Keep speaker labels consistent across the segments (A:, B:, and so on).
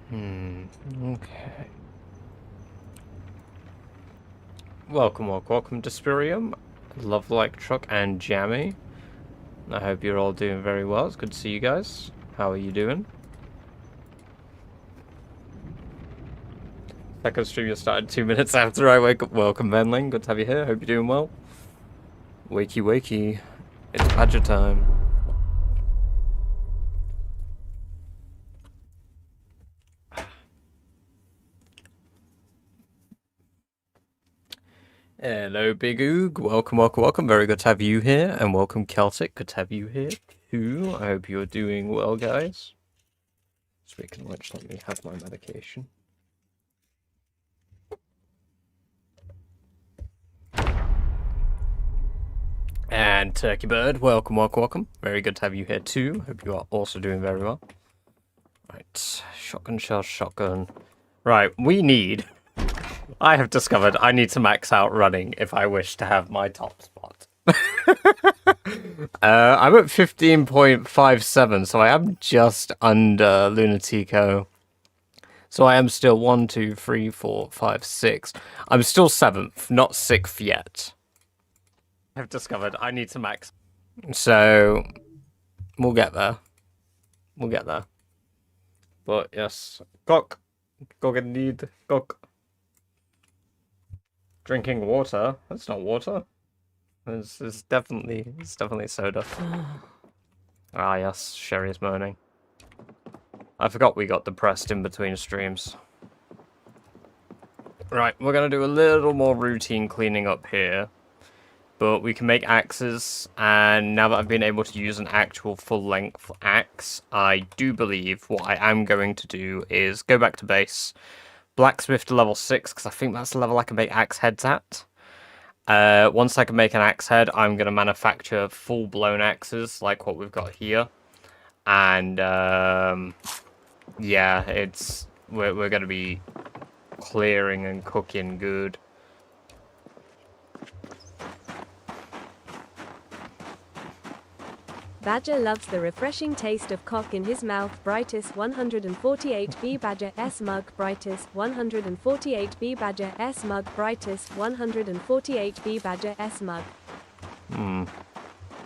A: Okay. Welcome to Spirium, Love Like Truck and Jammy. I hope you're all doing very well. It's good to see you guys. How are you doing? Second stream just started 2 minutes after I wake up. Welcome, Venling. Good to have you here. Hope you're doing well. Wakey, wakey. It's badger time. Hello, Big Oog. Welcome. Very good to have you here. And welcome, Celtic. Good to have you here, too. I hope you're doing well, guys. Speaking of which, let me have my medication. And Turkey Bird, welcome. Very good to have you here, too. Hope you are also doing very well. Right, shotgun shell, shotgun. Right, we need... I have discovered I need to max out running if I wish to have my top spot. I'm at 15.57, so I am just under Lunatico. So I am still 1, 2, 3, 4, 5, 6. I'm still 7th, not 6th yet. I've discovered I need to max. So we'll get there. But yes, cock. Indeed, cock. Drinking water. That's not water. It's definitely soda. Ah yes, Sherry is moaning. I forgot we got depressed in between streams. Right, we're gonna do a little more routine cleaning up here. But we can make axes, and now that I've been able to use an actual full-length axe, I do believe what I am going to do is go back to base, blacksmith to level 6, because I think that's the level I can make axe heads at. Once I can make an axe head, I'm going to manufacture full-blown axes, like what we've got here. And, yeah, we're going to be clearing and cooking good.
B: Badger loves the refreshing taste of cock in his mouth. Brightest 148B Badger S mug. Brightest 148B Badger S mug. Brightest 148B Badger S mug.
A: I'm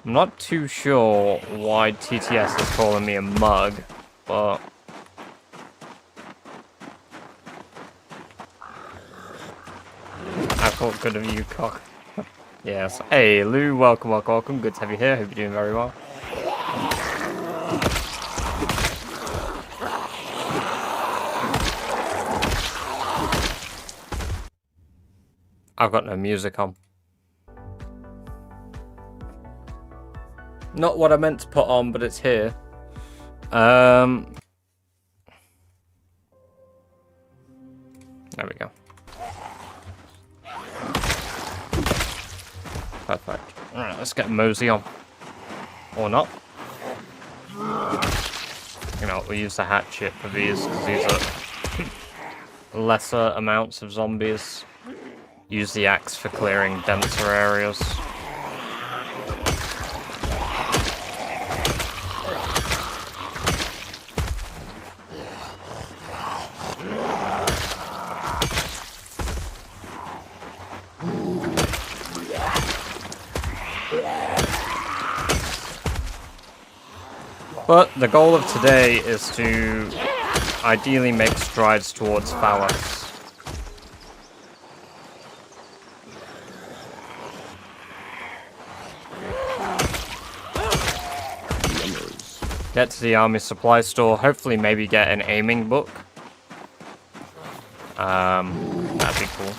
A: not too sure why TTS is calling me a mug, but... I thought good of you, cock. Yes. Hey, Lou, welcome. Good to have you here. Hope you're doing very well. I've got no music on. Not what I meant to put on, but it's here. There we go. Perfect. Alright, let's get mosey on. Or not. You know, we'll use the hatchet for these, because these are lesser amounts of zombies. Use the axe for clearing denser areas. But the goal of today is to ideally make strides towards Fallis. Get to the army supply store, hopefully maybe get an aiming book. That'd be cool.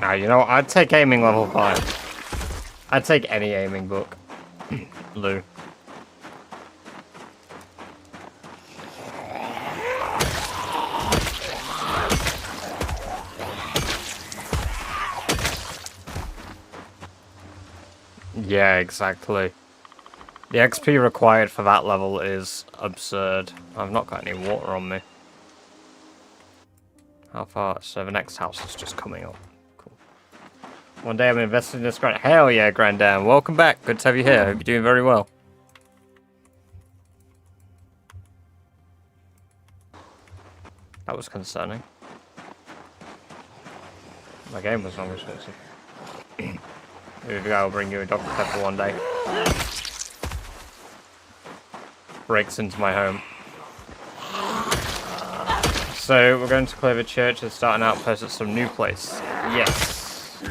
A: Now, you know, I'd take aiming level 5. I'd take any aiming book. Lou. Yeah, exactly. The XP required for that level is absurd. I've not got any water on me. How far? So the next house is just coming up. Cool. One day I'm investing in this grand. Hell yeah, Grandam. Welcome back. Good to have you here. Hope you're doing very well. That was concerning. My game was not responsive. Maybe I'll bring you a Dr. Pepper one day. Breaks into my home. So we're going to clear the church and start an outpost at some new place. Yes.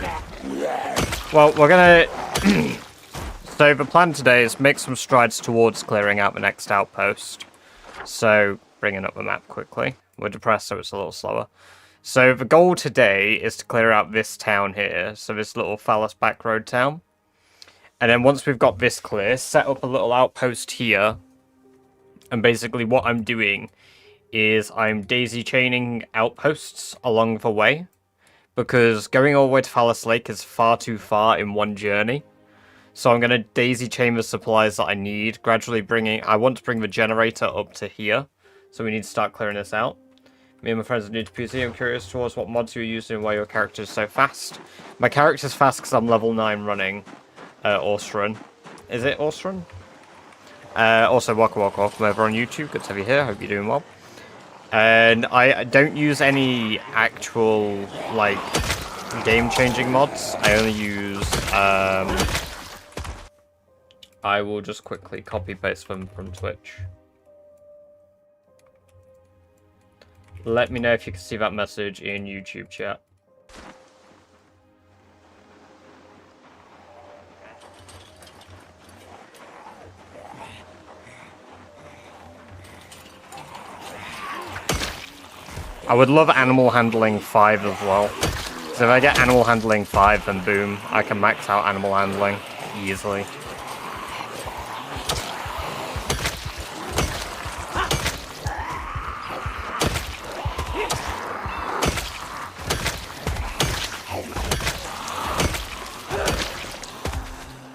A: Well, we're gonna... So the plan today is make some strides towards clearing out the next outpost. So, bringing up the map quickly. We're depressed, so it's a little slower. So the goal today is to clear out this town here. So this little Fallis back road town. And then once we've got this clear, set up a little outpost here. And basically what I'm doing is I'm daisy chaining outposts along the way. Because going all the way to Fallis Lake is far too far in one journey. So I'm going to daisy chain the supplies that I need. Gradually bringing... I want to bring the generator up to here. So we need to start clearing this out. Me and my friends are new to PC. I'm curious towards what mods you're using and why your character is so fast. My character's fast because I'm level 9 running Orstrun. Is it Orstrun? Also, welcome over on YouTube. Good to have you here. Hope you're doing well. And I don't use any actual, like, game-changing mods. I only use... I will just quickly copy-paste them from Twitch. Let me know if you can see that message in YouTube chat. I would love Animal Handling 5 as well. So if I get Animal Handling 5, then boom, I can max out Animal Handling easily.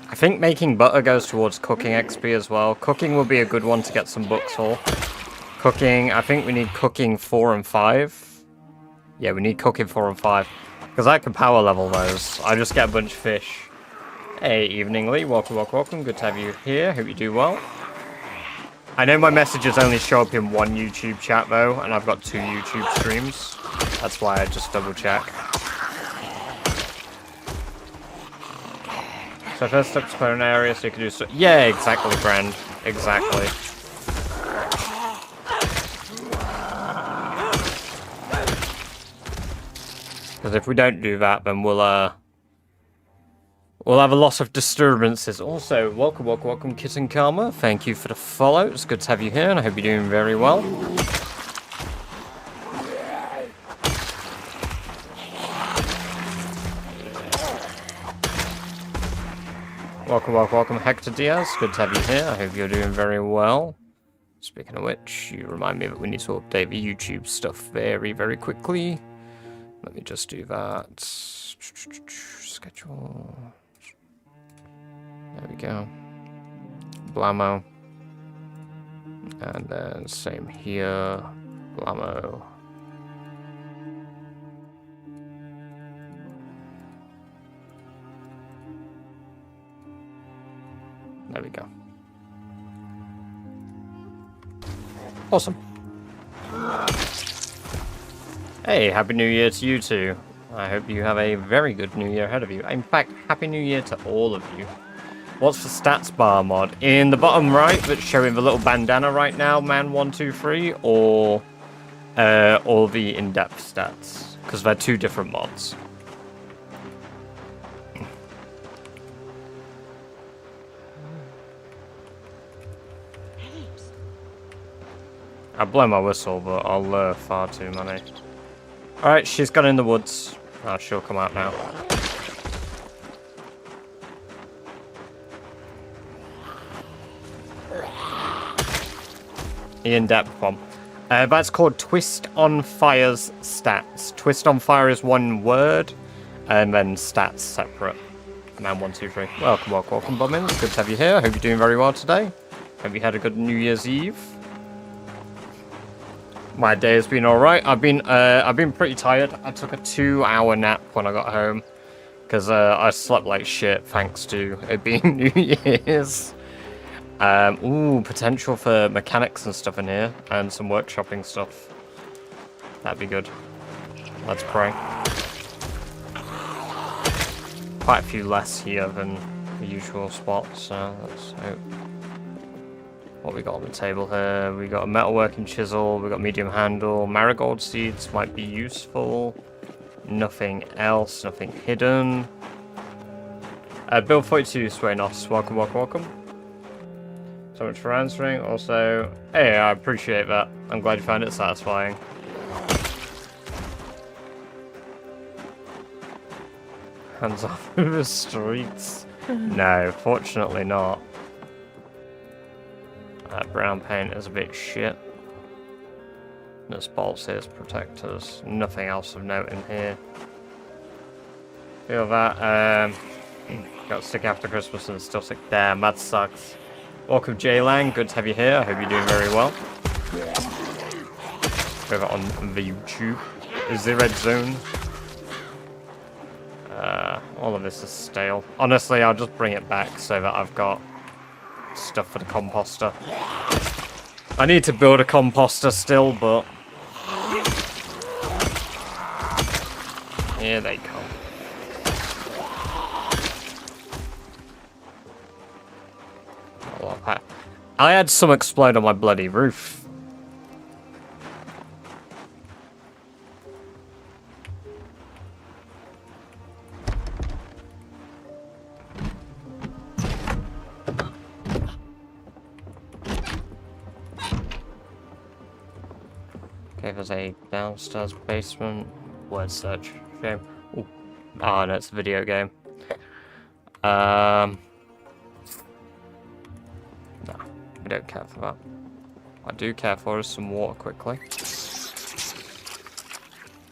A: I think making butter goes towards cooking XP as well. Cooking will be a good one to get some books for. Cooking, I think we need cooking 4 and 5. Yeah, we need cooking 4 and 5. Because I can power level those. I just get a bunch of fish. Hey, evening Lee. Welcome, welcome, welcome. Good to have you here. Hope you do well. I know my messages only show up in one YouTube chat though, and I've got 2 YouTube streams. That's why I just double check. So first step to clear an area so you can do so. Yeah, exactly, Brand. Exactly. Because if we don't do that, then we'll have a loss of disturbances. Also, welcome, welcome, welcome, Kitten Karma. Thank you for the follow. It's good to have you here, and I hope you're doing very well. Welcome, welcome, welcome, Hector Diaz. Good to have you here. I hope you're doing very well. Speaking of which, you remind me that we need to update the YouTube stuff very, very quickly. Let me just do that. Schedule. There we go. Blammo. And then same here. Blammo. There we go. Awesome. Hey, Happy New Year to you too. I hope you have a very good New Year ahead of you. In fact, Happy New Year to all of you. What's the stats bar mod? In the bottom right, that's showing the little bandana right now, man123, or all the in-depth stats? Because they're 2 different mods. I'll blow my whistle, but I'll lure far too many. Alright, she's gone in the woods. Oh, she'll come out now. The in-depth one. That's called Twist on Fire's stats. Twist on Fire is one word, and then stats separate. Man123. Welcome, welcome, Bobbins. Good to have you here. Hope you're doing very well today. Hope you had a good New Year's Eve. My day has been alright. I've been pretty tired. I took a 2-hour nap when I got home. Because I slept like shit thanks to it being New Year's. Ooh, potential for mechanics and stuff in here. And some workshopping stuff. That'd be good. Let's pray. Quite a few less here than the usual spots, so let's hope. What we got on the table here? We got a metalworking chisel, we got medium handle, marigold seeds might be useful. Nothing else, nothing hidden. Build 42 Swaynos, welcome, welcome, welcome. So much for answering. Also, hey, I appreciate that. I'm glad you found it satisfying. Hands off the streets. No, fortunately not. That brown paint is a bit shit. There's bolts here, protectors. Nothing else of note in here. Feel that. Got sick after Christmas and still sick. Damn, that sucks. Welcome, J-Lang. Good to have you here. I hope you're doing very well. Over on the YouTube. Is the red zone? All of this is stale. Honestly, I'll just bring it back so that I've got stuff for the composter. I need to build a composter still, but here they come. I had some explode on my bloody roof. Okay, there's a downstairs basement. Word search. Shame. Ooh. Oh, no, it's a video game. No, we don't care for that. What I do care for is some water quickly.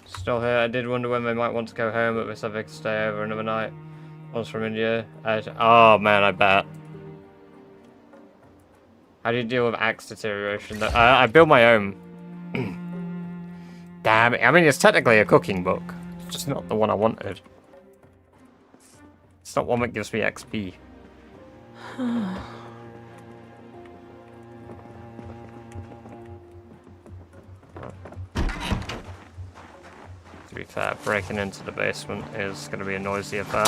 A: Still here. I did wonder when they might want to go home, but they said they could stay over another night. One's from India. Oh man, I bet. How do you deal with axe deterioration? I build my own. Damn it. I mean, it's technically a cooking book. It's just not the one I wanted. It's not one that gives me XP. To be fair, breaking into the basement is going to be a noisy affair.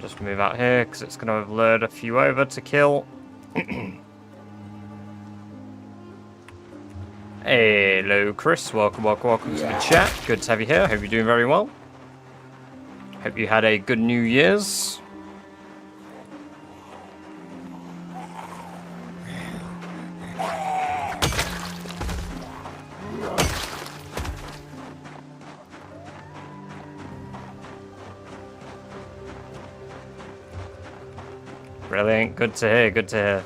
A: Just move out here because it's going to have lured a few over to kill. Hello, Chris. Welcome, welcome, welcome to the chat. Good to have you here. Hope you're doing very well. Hope you had a good New Year's. Brilliant, good to hear, good to hear.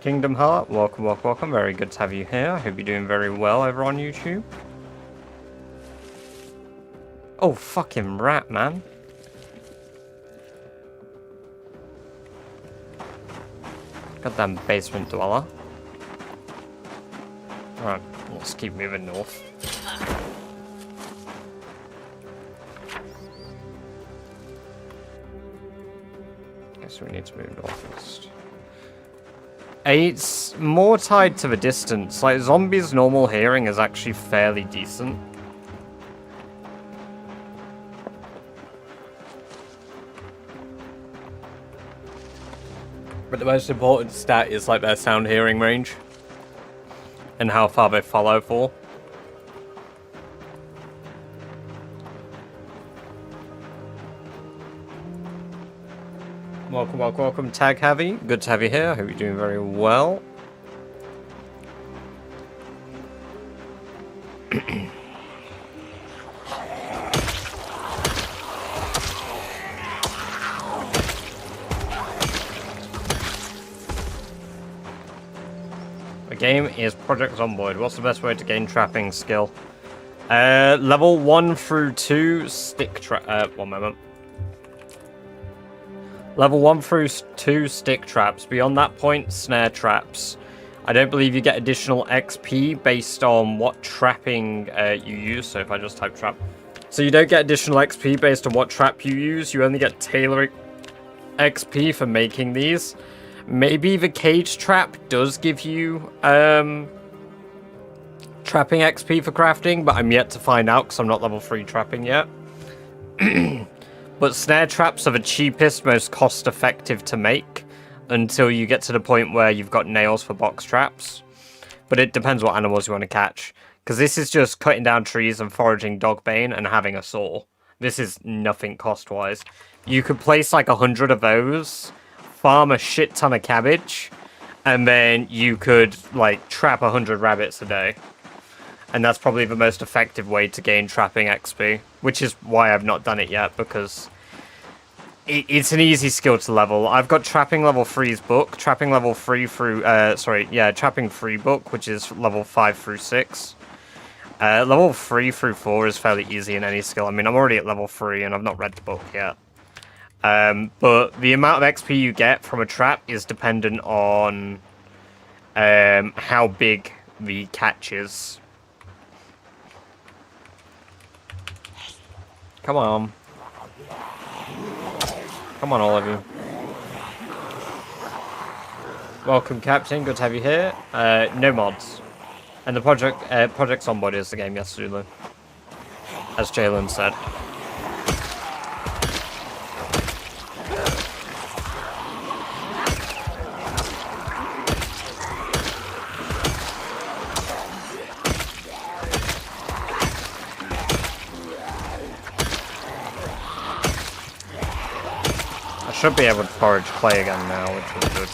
A: Kingdom Heart, welcome, welcome, welcome. Very good to have you here. I hope you're doing very well over on YouTube. Oh, fucking rat, man. Goddamn basement dweller. Alright, let's keep moving north. So we need to move northeast. It's more tied to the distance. Like, zombies' normal hearing is actually fairly decent. But the most important stat is like their sound hearing range. And how far they follow for. Welcome, welcome, welcome, Tag Heavy. Good to have you here. I hope you're doing very well. The game is Project Zomboid. What's the best way to gain trapping skill? Level 1 through 2, stick trap. One moment. Level 1 through 2, stick traps. Beyond that point, snare traps. I don't believe you get additional XP based on what trapping you use. So if I just type trap. So you don't get additional XP based on what trap you use. You only get tailoring XP for making these. Maybe the cage trap does give you trapping XP for crafting, but I'm yet to find out because I'm not level 3 trapping yet. But snare traps are the cheapest, most cost-effective to make until you get to the point where you've got nails for box traps. But it depends what animals you want to catch. Because this is just cutting down trees and foraging dogbane and having a saw. This is nothing cost-wise. You could place like 100 of those, farm a shit ton of cabbage, and then you could like trap 100 rabbits a day. And that's probably the most effective way to gain trapping XP, which is why I've not done it yet, because it's an easy skill to level. I've got trapping level 3's book, trapping level 3 through, trapping 3 book, which is level 5 through 6. Level 3 through 4 is fairly easy in any skill. I mean, I'm already at level 3 and I've not read the book yet. But the amount of XP you get from a trap is dependent on how big the catch is. Come on. Come on, all of you. Welcome, Captain. Good to have you here. No mods. And the Project Zomboid is the game, yes, Zulu. As Jalen said. I should be able to forage clay again now, which is good.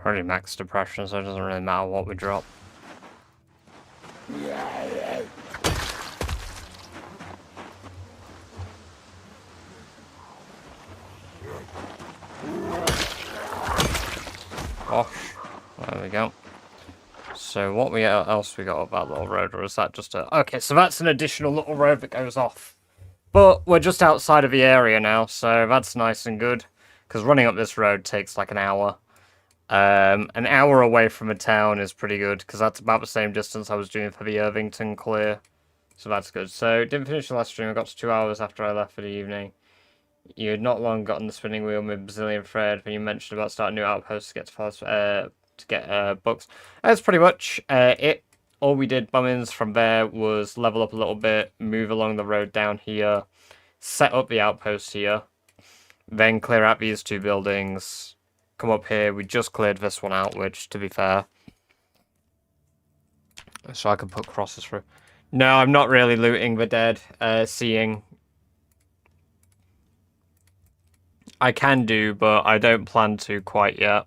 A: Already max depression, so it doesn't really matter what we drop. Gosh, there we go. So what else we got up that little road, or is that just a... Okay, so that's an additional little road that goes off. But we're just outside of the area now, so that's nice and good. Because running up this road takes like an hour. An hour away from a town is pretty good, because that's about the same distance I was doing for the Irvington clear. So that's good. So, didn't finish the last stream. I got to 2 hours after I left for the evening. You had not long gotten the spinning wheel with Brazilian thread when you mentioned about starting new outposts to get books. That's pretty much it. All we did, bummins, from there was level up a little bit, move along the road down here, set up the outpost here, then clear out these 2 buildings. Come up here, we just cleared this one out, which, to be fair, so I can put crosses through. No, I'm not really looting the dead, seeing. I can do, but I don't plan to quite yet.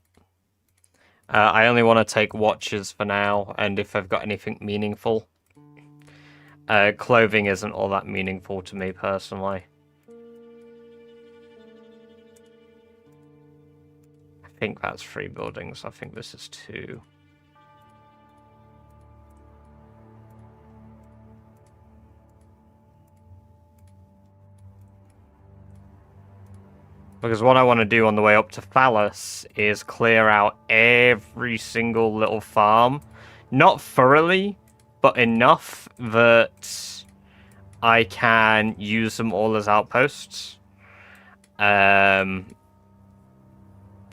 A: I only want to take watches for now, and if I've got anything meaningful. clothing isn't all that meaningful to me personally. I think that's 3 buildings. I think this is 2. Because what I want to do on the way up to Fallis is clear out every single little farm. Not thoroughly, but enough that I can use them all as outposts. But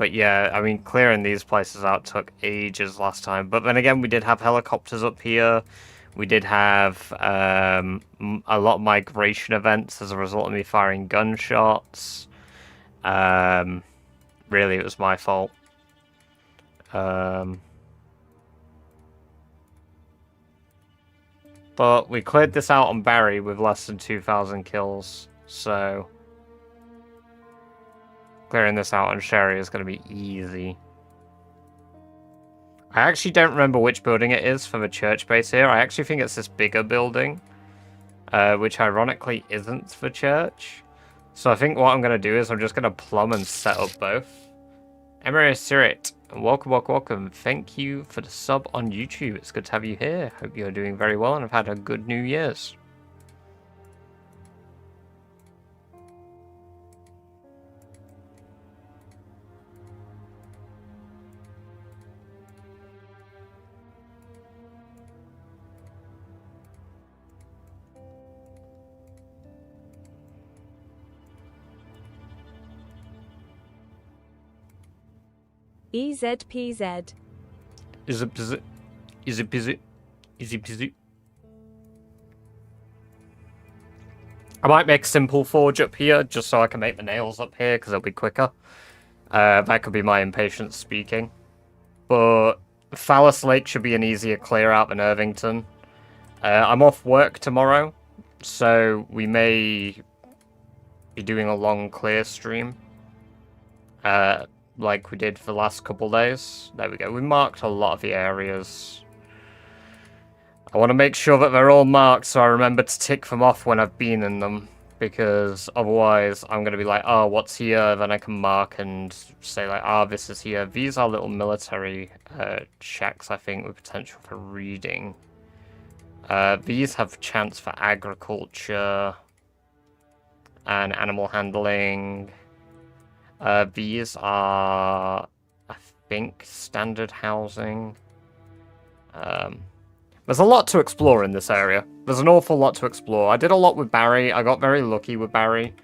A: yeah, I mean, clearing these places out took ages last time. But then again, we did have helicopters up here. We did have a lot of migration events as a result of me firing gunshots. Really, it was my fault. But we cleared this out on Barry with less than 2,000 kills, so clearing this out on Sherry is going to be easy. I actually don't remember which building it is for the church base here. I actually think it's this bigger building, which ironically isn't the church. So I think what I'm going to do is I'm just going to plumb and set up both. Emery Sirit, welcome, welcome, welcome. Thank you for the sub on YouTube. It's good to have you here. Hope you're doing very well and have had a good New Year's.
B: EZPZ.
A: Is it busy? Is it busy? Is it busy? I might make simple forge up here just so I can make the nails up here because it'll be quicker. That could be my impatience speaking. But Fallis Lake should be an easier clear out than Irvington. I'm off work tomorrow, so we may be doing a long clear stream. Like we did for the last couple days. There we go. We marked a lot of the areas. I want to make sure that they're all marked so I remember to tick them off when I've been in them. Because otherwise I'm going to be like, oh, what's here? Then I can mark and say like, ah, oh, this is here. These are little military shacks, I think, with potential for reading. These have chance for agriculture and animal handling. These are, I think, standard housing. There's a lot to explore in this area. There's an awful lot to explore. I did a lot with Barry. I got very lucky with Barry.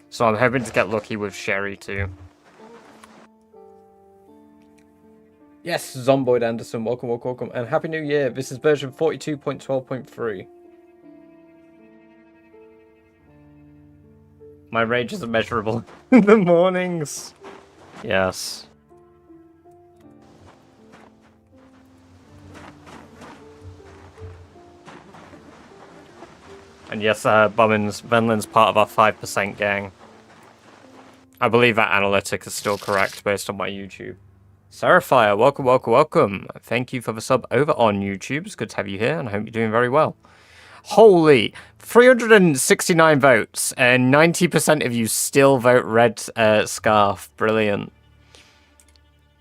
A: So I'm hoping to get lucky with Sherry too. Yes, Zomboid Anderson, welcome, welcome, welcome. And Happy New Year. This is version 42.12.3. My rage is immeasurable in the mornings. Yes. And yes, Venlin's part of our 5% gang. I believe that analytic is still correct based on my YouTube. Seraphire, welcome, welcome, welcome. Thank you for the sub over on YouTube. It's good to have you here, and I hope you're doing very well. Holy, 369 votes, and 90% of you still vote red scarf. Brilliant.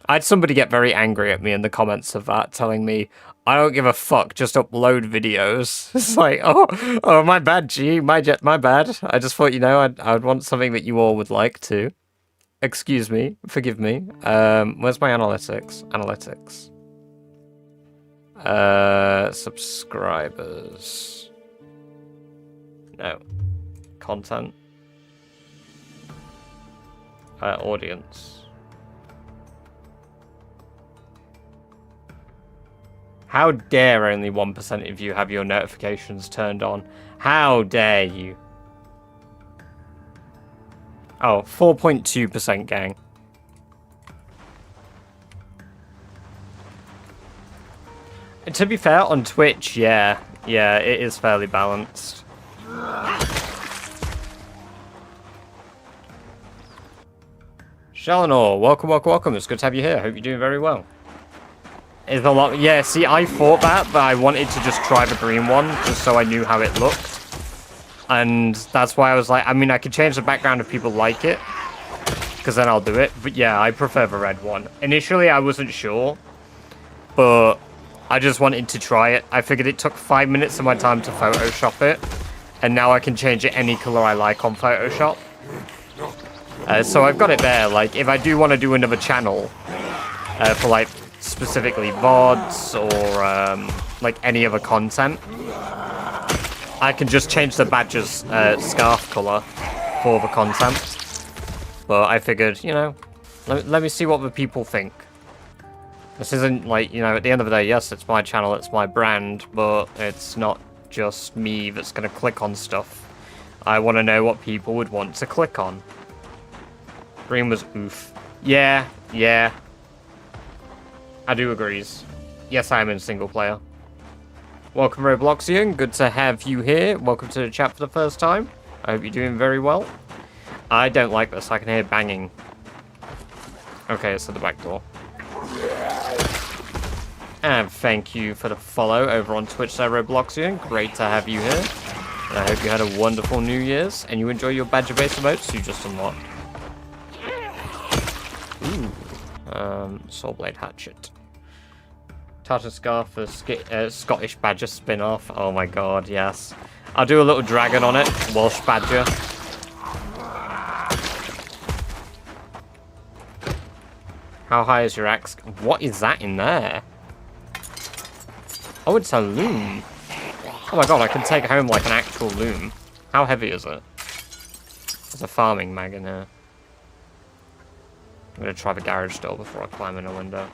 A: I had somebody get very angry at me in the comments of that, telling me, I don't give a fuck, just upload videos. It's like, oh, my bad, G, my bad. I just thought, you know, I'd want something that you all would like to. Excuse me, forgive me. Where's my analytics? Analytics. Subscribers. No. Content. Audience. How dare only 1% of you have your notifications turned on? How dare you? Oh, 4.2% gang. And to be fair, on Twitch, yeah, it is fairly balanced. Shalinor, welcome, welcome, welcome. It's good to have you here. Hope you're doing very well. Is a lot. Yeah, see, I thought that, but I wanted to just try the green one, just so I knew how it looked. And that's why I was like, I mean, I could change the background if people like it, because then I'll do it. But yeah, I prefer the red one. Initially, I wasn't sure, but I just wanted to try it. I figured it took 5 minutes of my time to Photoshop it, and now I can change it any color I like on Photoshop. So I've got it there. Like, if I do want to do another channel for, like, specifically VODs or, like, any other content, I can just change the badger's scarf color for the content. But I figured, you know, let me see what the people think. This isn't like, you know, at the end of the day, yes, it's my channel, it's my brand, but it's not just me that's going to click on stuff. I want to know what people would want to click on. Green was oof. Yeah. I do agree. Yes, I am in single player. Welcome, Robloxian. Good to have you here. Welcome to the chat for the first time. I hope you're doing very well. I don't like this. I can hear banging. Okay, it's at the back door. And thank you for the follow over on Twitch there, Robloxian. Great to have you here. And I hope you had a wonderful New Year's and you enjoy your Badger base emotes you just unlocked. Ooh. Soul Blade Hatchet. Tartar Scarf for Scottish Badger spin-off. Oh my god, yes. I'll do a little dragon on it. Welsh Badger. How high is your axe? What is that in there? Oh, it's a loom. Oh my god, I can take it home like an actual loom. How heavy is it? There's a farming mag in here. I'm gonna try the garage door before I climb in a window.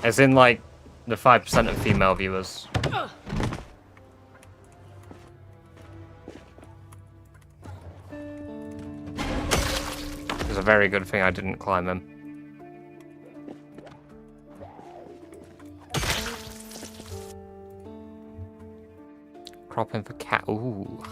A: As in, like, the 5% of female viewers. It's a very good thing I didn't climb him. Cropping for cat. Ooh.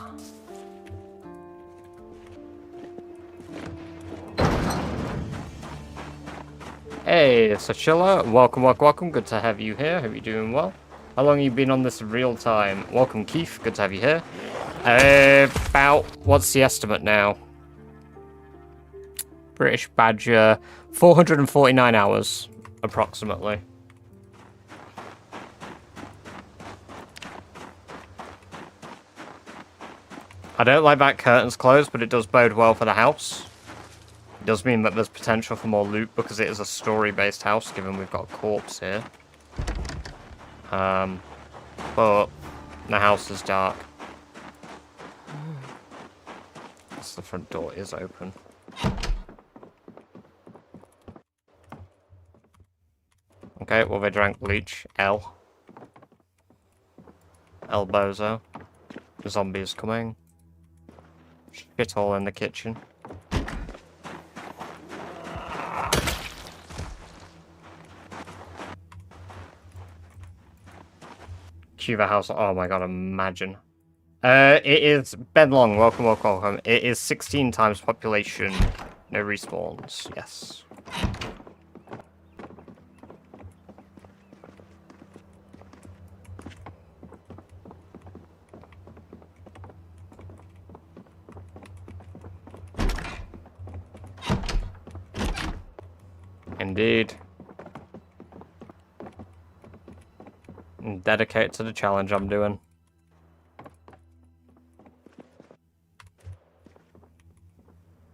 A: Hey, Sachilla. Welcome. Good to have you here. Hope you're doing well. How long have you been on this real time? Welcome, Keith. Good to have you here. About, what's the estimate now? British Badger, 449 hours, approximately. I don't like that curtain's closed, but it does bode well for the house. It does mean that there's potential for more loot because it is a story-based house, given we've got a corpse here. But the house is dark. Yes, the front door is open. Okay, well, they drank bleach. L bozo. The zombies coming. Shit all in the kitchen. Cuba house. Oh my god, imagine. It is Ben Long. Welcome. It is 16 times population. No respawns. Yes. Indeed. And dedicate to the challenge I'm doing.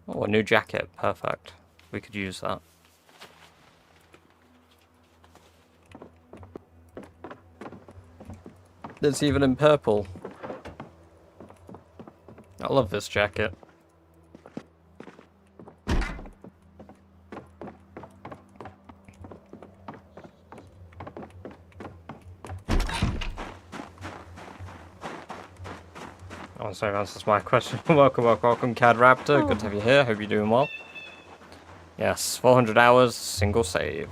A: Oh, a new jacket. Perfect. We could use that. There's even in purple. I love this jacket. Oh, sorry, answers my question. welcome, Cad Raptor. Good to have you here. Hope you're doing well. Yes, 400 hours, single save.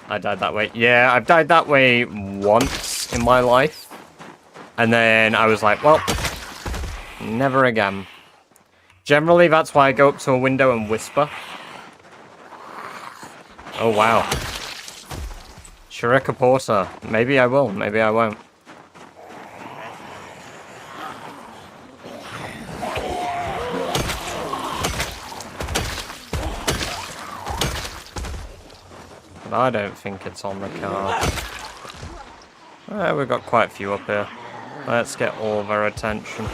A: I died that way. Yeah, I've died that way once in my life. And then I was like, well, never again. Generally, that's why I go up to a window and whisper. Oh, wow. Shrika Porter. Maybe I will, maybe I won't. But I don't think it's on the card. We've got quite a few up here. Let's get all of our attention.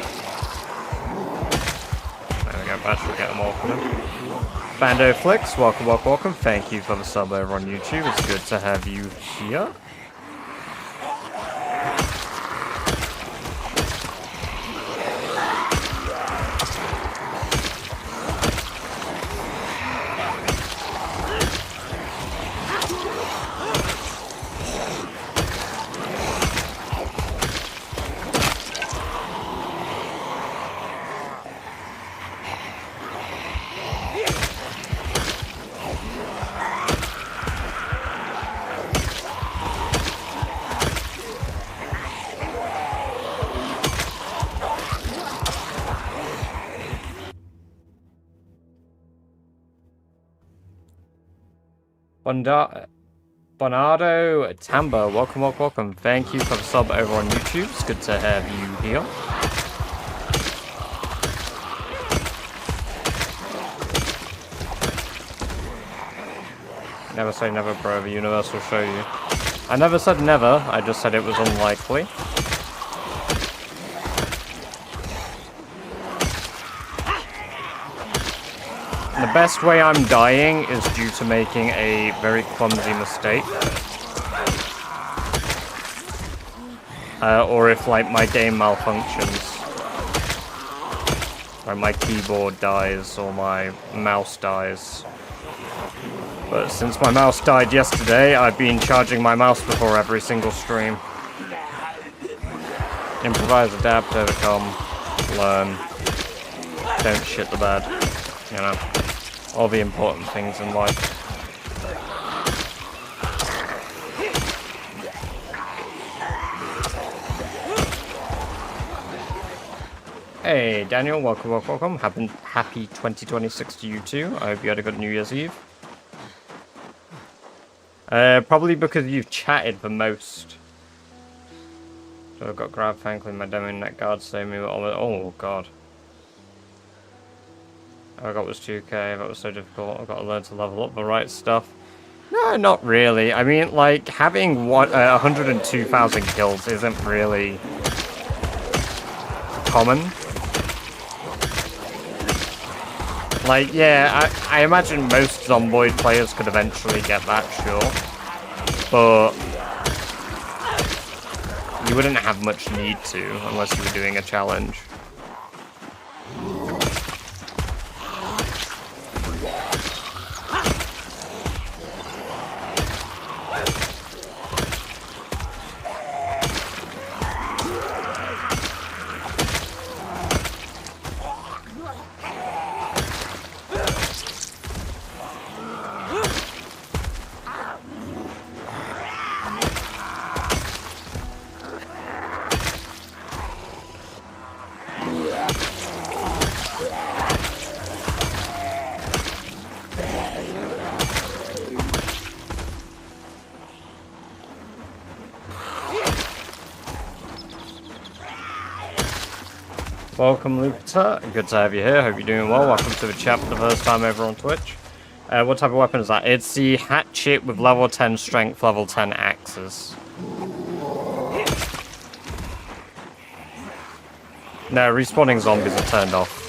A: There we go, that should get them all for them. Bando Flicks, welcome, welcome, welcome. Thank you for the sub over on YouTube. It's good to have you here. Bonardo Tamba, welcome, welcome, welcome. Thank you for the sub over on YouTube. It's good to have you here. Never say never, bro. The universe will show you. I never said never. I just said it was unlikely. The best way I'm dying is due to making a very clumsy mistake. Or if, like, my game malfunctions. Or my keyboard dies, or my mouse dies. But since my mouse died yesterday, I've been charging my mouse before every single stream. Improvise, adapt, overcome, learn. Don't shit the bed. You know. All the important things in life. Hey Daniel, welcome, welcome, welcome. Happy 2026 to you too. I hope you had a good New Year's Eve. Probably because you've chatted the most. So I've got grab thankfully my demo net guard save me. Oh god. All I got was 2k, that was so difficult. I've got to learn to level up the right stuff. No, not really. I mean, like, having 102,000 kills isn't really common. Like, yeah, I imagine most Zomboid players could eventually get that, sure. But you wouldn't have much need to, unless you were doing a challenge. Welcome, Lupita. Good to have you here. Hope you're doing well. Welcome to the chat for the first time over on Twitch. What type of weapon is that? It's the hatchet with level 10 strength, level 10 axes. No, respawning zombies are turned off.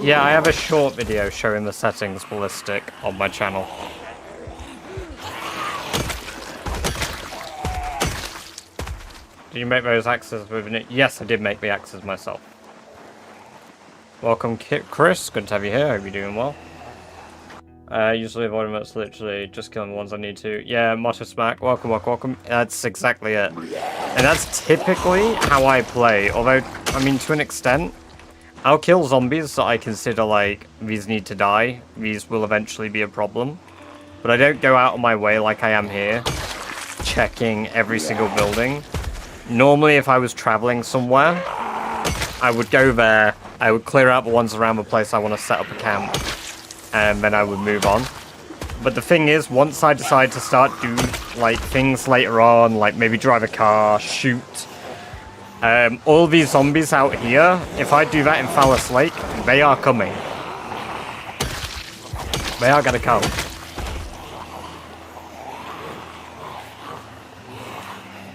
A: Yeah, I have a short video showing the settings ballistic on my channel. Did you make those axes with it? Yes, I did make the axes myself. Welcome, Chris. Good to have you here. Hope you're doing well. Usually avoid emotes, literally just killing the ones I need to. Yeah, Motto Smack. Welcome, welcome, welcome. That's exactly it. And that's typically how I play. Although, I mean, to an extent, I'll kill zombies that I consider like, these need to die. These will eventually be a problem. But I don't go out of my way like I am here, checking every single building. Normally, if I was traveling somewhere, I would go there, I would clear out the ones around the place I want to set up a camp, and then I would move on. But the thing is, once I decide to start doing like things later on, like maybe drive a car, shoot, all these zombies out here, if I do that in Fallis Lake, they are coming. They are gonna come.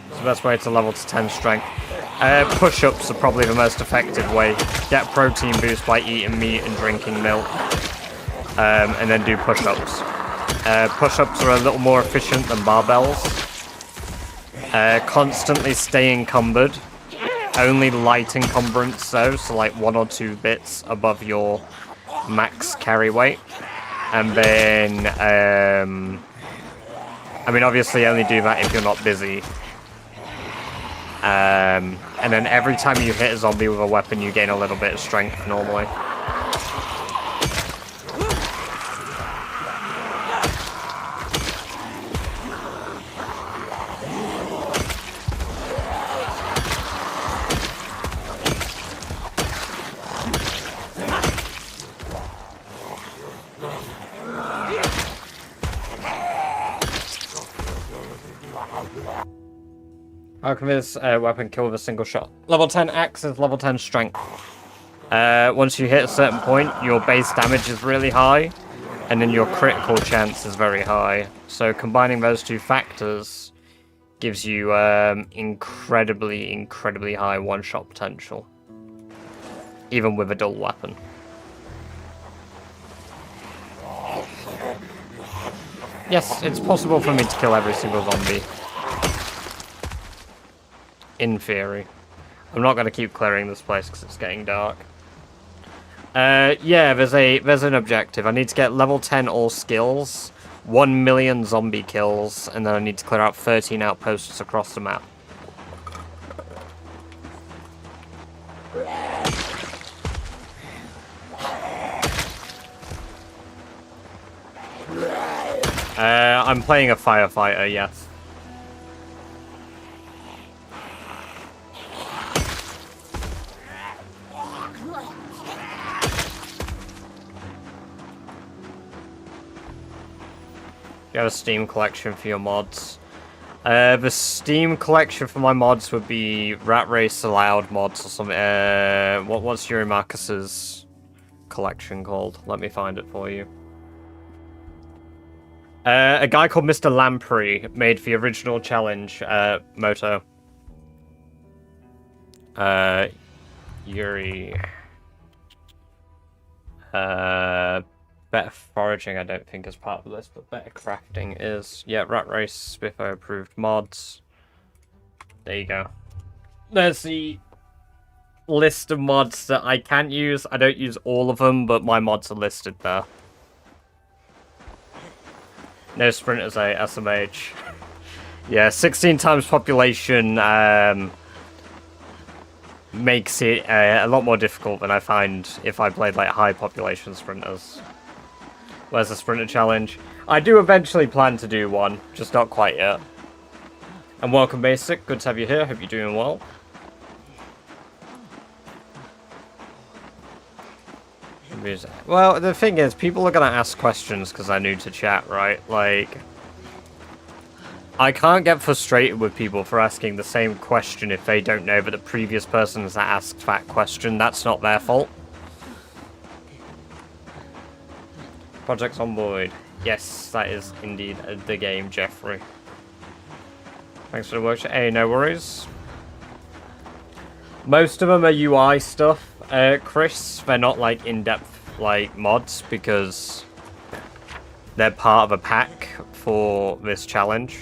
A: It's the best way to level to 10 strength. Push-ups are probably the most effective way. Get protein boost by eating meat and drinking milk. And then do push-ups. Push-ups are a little more efficient than barbells. Constantly stay encumbered. Only light encumbrance though, so like 1 or 2 bits above your max carry weight. And then, I mean obviously only do that if you're not busy. And then every time you hit a zombie with a weapon, you gain a little bit of strength normally. How can this weapon kill with a single shot? Level 10 axe is level 10 strength. Once you hit a certain point, your base damage is really high, and then your critical chance is very high. So combining those two factors gives you incredibly, incredibly high one-shot potential. Even with a dual weapon. Yes, it's possible for me to kill every single zombie. In theory. I'm not going to keep clearing this place because it's getting dark. Yeah, there's an objective. I need to get level 10 all skills, 1 million zombie kills, and then I need to clear out 13 outposts across the map. I'm playing a firefighter, yes. You have a Steam collection for your mods. The Steam collection for my mods would be Rat Race Allowed mods or something. What's Yuri Marcus's collection called? Let me find it for you. A guy called Mr. Lamprey made the original challenge, Moto. Yuri. Better Foraging I don't think is part of this, but better crafting is. Yeah, Rat Race, Spiffo approved mods. There you go. There's the list of mods that I can't use. I don't use all of them, but my mods are listed there. No sprinters, SMH. Yeah, 16 times population makes it a lot more difficult than I find if I played like high population sprinters. Where's the sprinter challenge? I do eventually plan to do one, just not quite yet. And welcome Basic, good to have you here, hope you're doing well. Well, the thing is, people are going to ask questions because I'm new to chat, right? Like, I can't get frustrated with people for asking the same question if they don't know that the previous person that asked that question, that's not their fault. Projects on board. Yes, that is indeed the game, Jeffrey. Thanks for the workshop. Hey, no worries. Most of them are UI stuff, Chris. They're not like in-depth like mods because they're part of a pack for this challenge.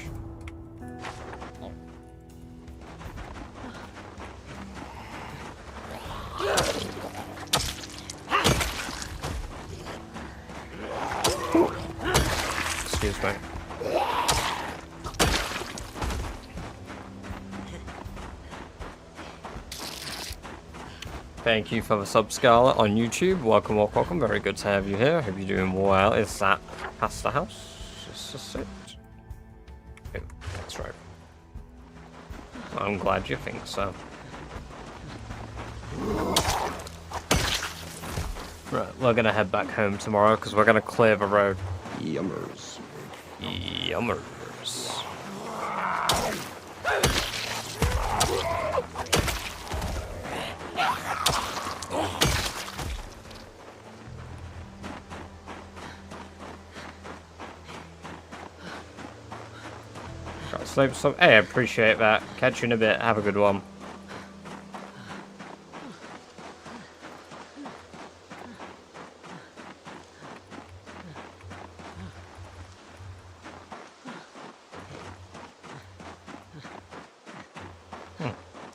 A: Thank you for the sub, Scarlet, on YouTube. Welcome, welcome, welcome. Very good to have you here. Hope you're doing well. Is that past the house? Is this it? Oh, that's right. I'm glad you think so. Right, we're gonna head back home tomorrow because we're gonna clear the road.
C: Yummers.
A: Yummers. Got to sleep some. Hey, I appreciate that. Catch you in a bit. Have a good one.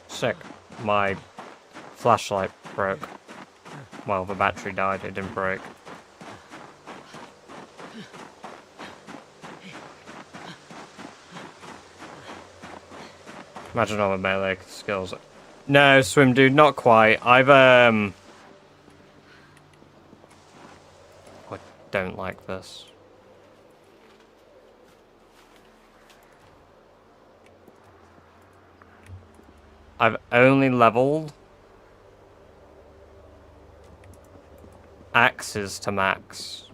A: Sick. My flashlight broke. Well, the battery died, it didn't break. Imagine all the melee skills. No, swim dude, not quite. I don't like this. I've only leveled axes to max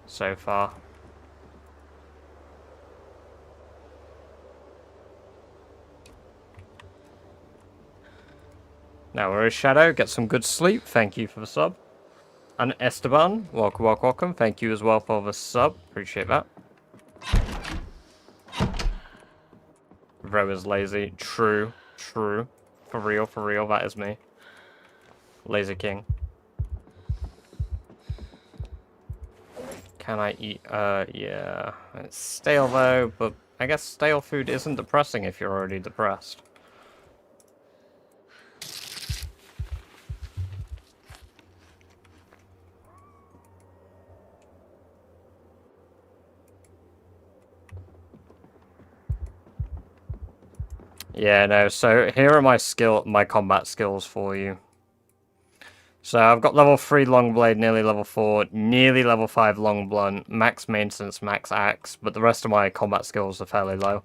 A: so far. Now we're a shadow, get some good sleep. Thank you for the sub. And Esteban, welcome, welcome, welcome. Thank you as well for the sub. Appreciate that. Ro is lazy. True, true. For real, that is me. Laser King. Can I eat? Yeah. It's stale though, but I guess stale food isn't depressing if you're already depressed. Yeah, no, so here are my combat skills for you. So I've got level 3 long blade, nearly level 4, nearly level 5 long blunt, max maintenance, max axe, but the rest of my combat skills are fairly low.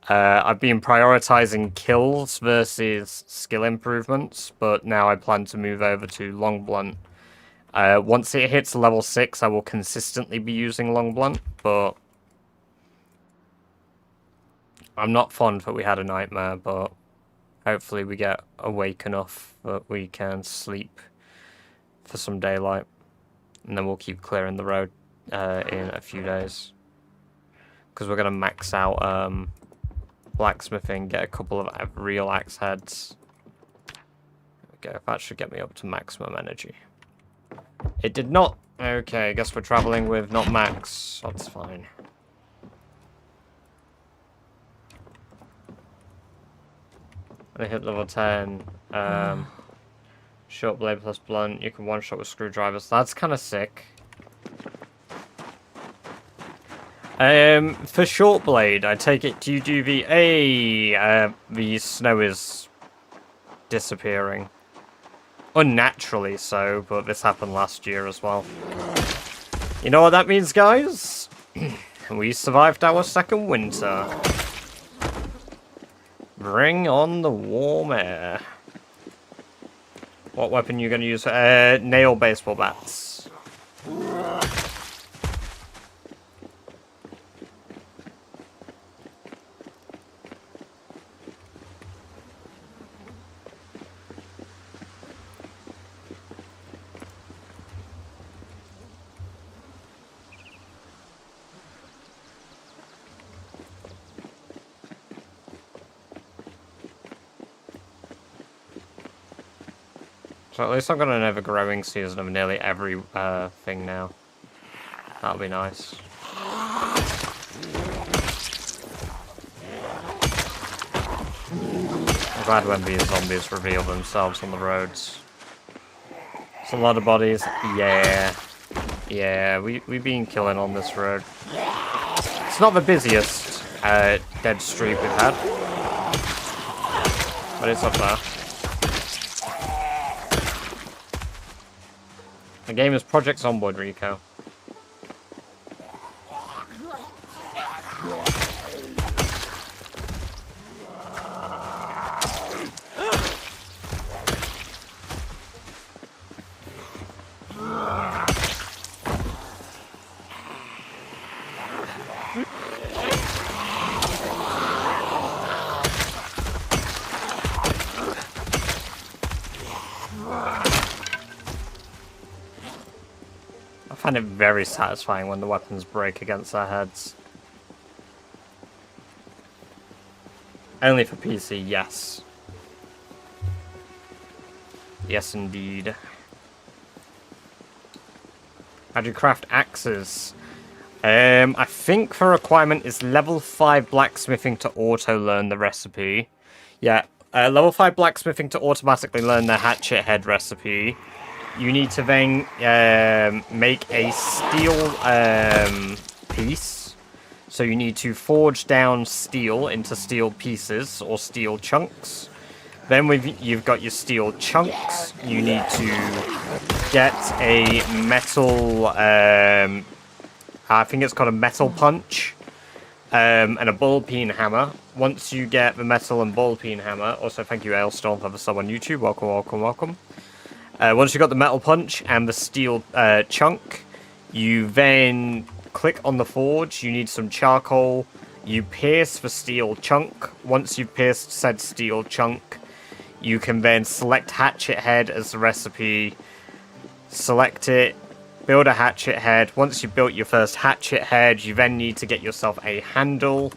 A: I've been prioritizing kills versus skill improvements, but now I plan to move over to long blunt. Once it hits level 6, I will consistently be using long blunt, but I'm not fond that we had a nightmare, but hopefully we get awake enough that we can sleep for some daylight. And then we'll keep clearing the road in a few days. Because we're going to max out blacksmithing, get a couple of real axe heads. There we go, that should get me up to maximum energy. It did not. Okay, I guess we're traveling with not max. That's fine. I hit level 10. Short blade plus blunt. You can one-shot with screwdrivers. That's kind of sick. For short blade, I take it, do you do the snow is disappearing. Unnaturally so, but this happened last year as well. You know what that means, guys? We survived our second winter. Bring on the warm air. What weapon are you going to use? Nail baseball bats. So at least I've got an ever-growing season of nearly every thing now. That'll be nice. I'm glad when these zombies reveal themselves on the roads. It's a lot of bodies. Yeah. Yeah, we've been killing on this road. It's not the busiest dead street we've had. But it's up there. The game is Project Zomboid, Rico. I find it very satisfying when the weapons break against their heads. Only for PC, yes. Yes, indeed. How do you craft axes? I think for requirement is level 5 blacksmithing to auto-learn the recipe. Yeah, level 5 blacksmithing to automatically learn the hatchet head recipe. You need to then make a steel piece. So you need to forge down steel into steel pieces or steel chunks. Then you've got your steel chunks, you need to get a metal, I think it's called a metal punch, and a ball peen hammer. Once you get the metal and ball peen hammer, also thank you Ailstorm for the sub on YouTube, welcome, welcome, welcome. Once you've got the metal punch and the steel chunk, you then click on the forge, you need some charcoal, you pierce the steel chunk. Once you've pierced said steel chunk, you can then select hatchet head as the recipe, select it, build a hatchet head. Once you've built your first hatchet head, you then need to get yourself a handle,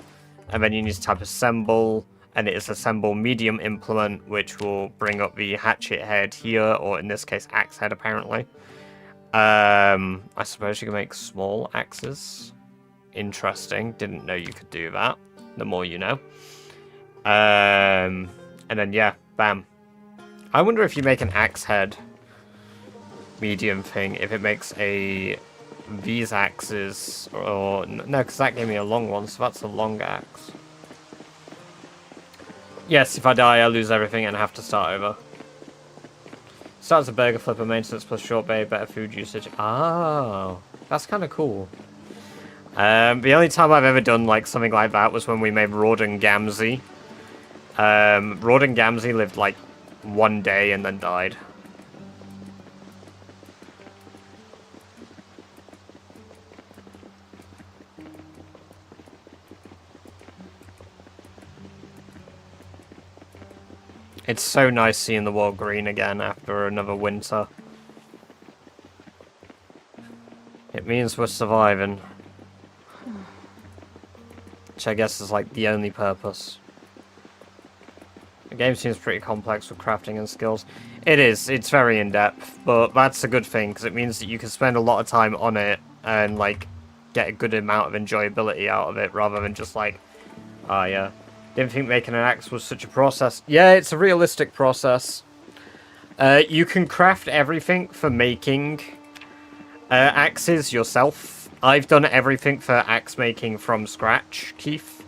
A: and then you need to type assemble, and it is assemble medium implement, which will bring up the hatchet head here, or in this case, axe head, apparently. I suppose you can make small axes. Interesting. Didn't know you could do that. The more you know. And then, yeah, bam. I wonder if you make an axe head medium thing, if it makes these axes, or... No, because that gave me a long one, so that's a long axe. Yes, if I die, I lose everything and have to start over. Start as a burger flipper, maintenance plus short bay, better food usage. Oh, that's kind of cool. The only time I've ever done like something like that was when we made Rawdon Gamzee. Rawdon Gamzee lived like 1 day and then died. It's so nice seeing the world green again after another winter. It means we're surviving. Which I guess is like the only purpose. The game seems pretty complex with crafting and skills. It is, it's very in-depth, but that's a good thing, because it means that you can spend a lot of time on it and like get a good amount of enjoyability out of it, rather than just like, ah, yeah. Didn't think making an axe was such a process. Yeah, it's a realistic process. You can craft everything for making axes yourself. I've done everything for axe making from scratch, Keith.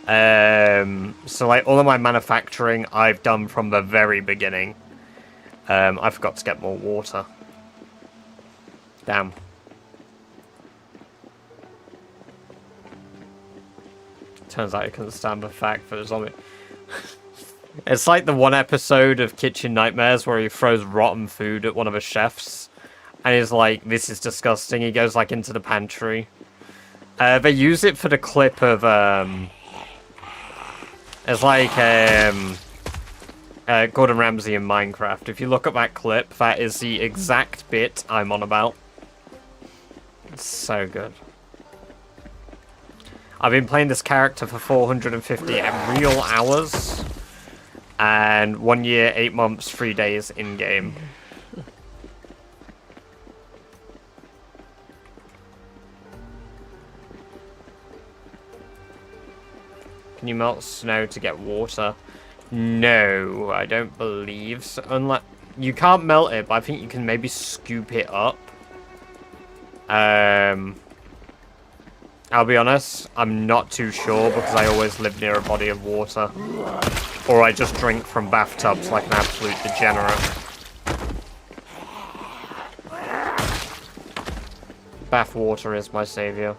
A: So like all of my manufacturing I've done from the very beginning. I forgot to get more water. Damn. Turns out I couldn't stand the fact that it was on me. It's like the one episode of Kitchen Nightmares where he throws rotten food at one of the chefs. And he's like, this is disgusting. He goes like into the pantry. They use it for the clip of, it's like, Gordon Ramsay in Minecraft. If you look at that clip, that is the exact bit I'm on about. It's so good. I've been playing this character for 450 real hours, and 1 year, 8 months, 3 days in-game. Can you melt snow to get water? No, I don't believe so. Unless you can't melt it, but I think you can maybe scoop it up. I'll be honest, I'm not too sure because I always live near a body of water. Or I just drink from bathtubs like an absolute degenerate. bath water is my savior.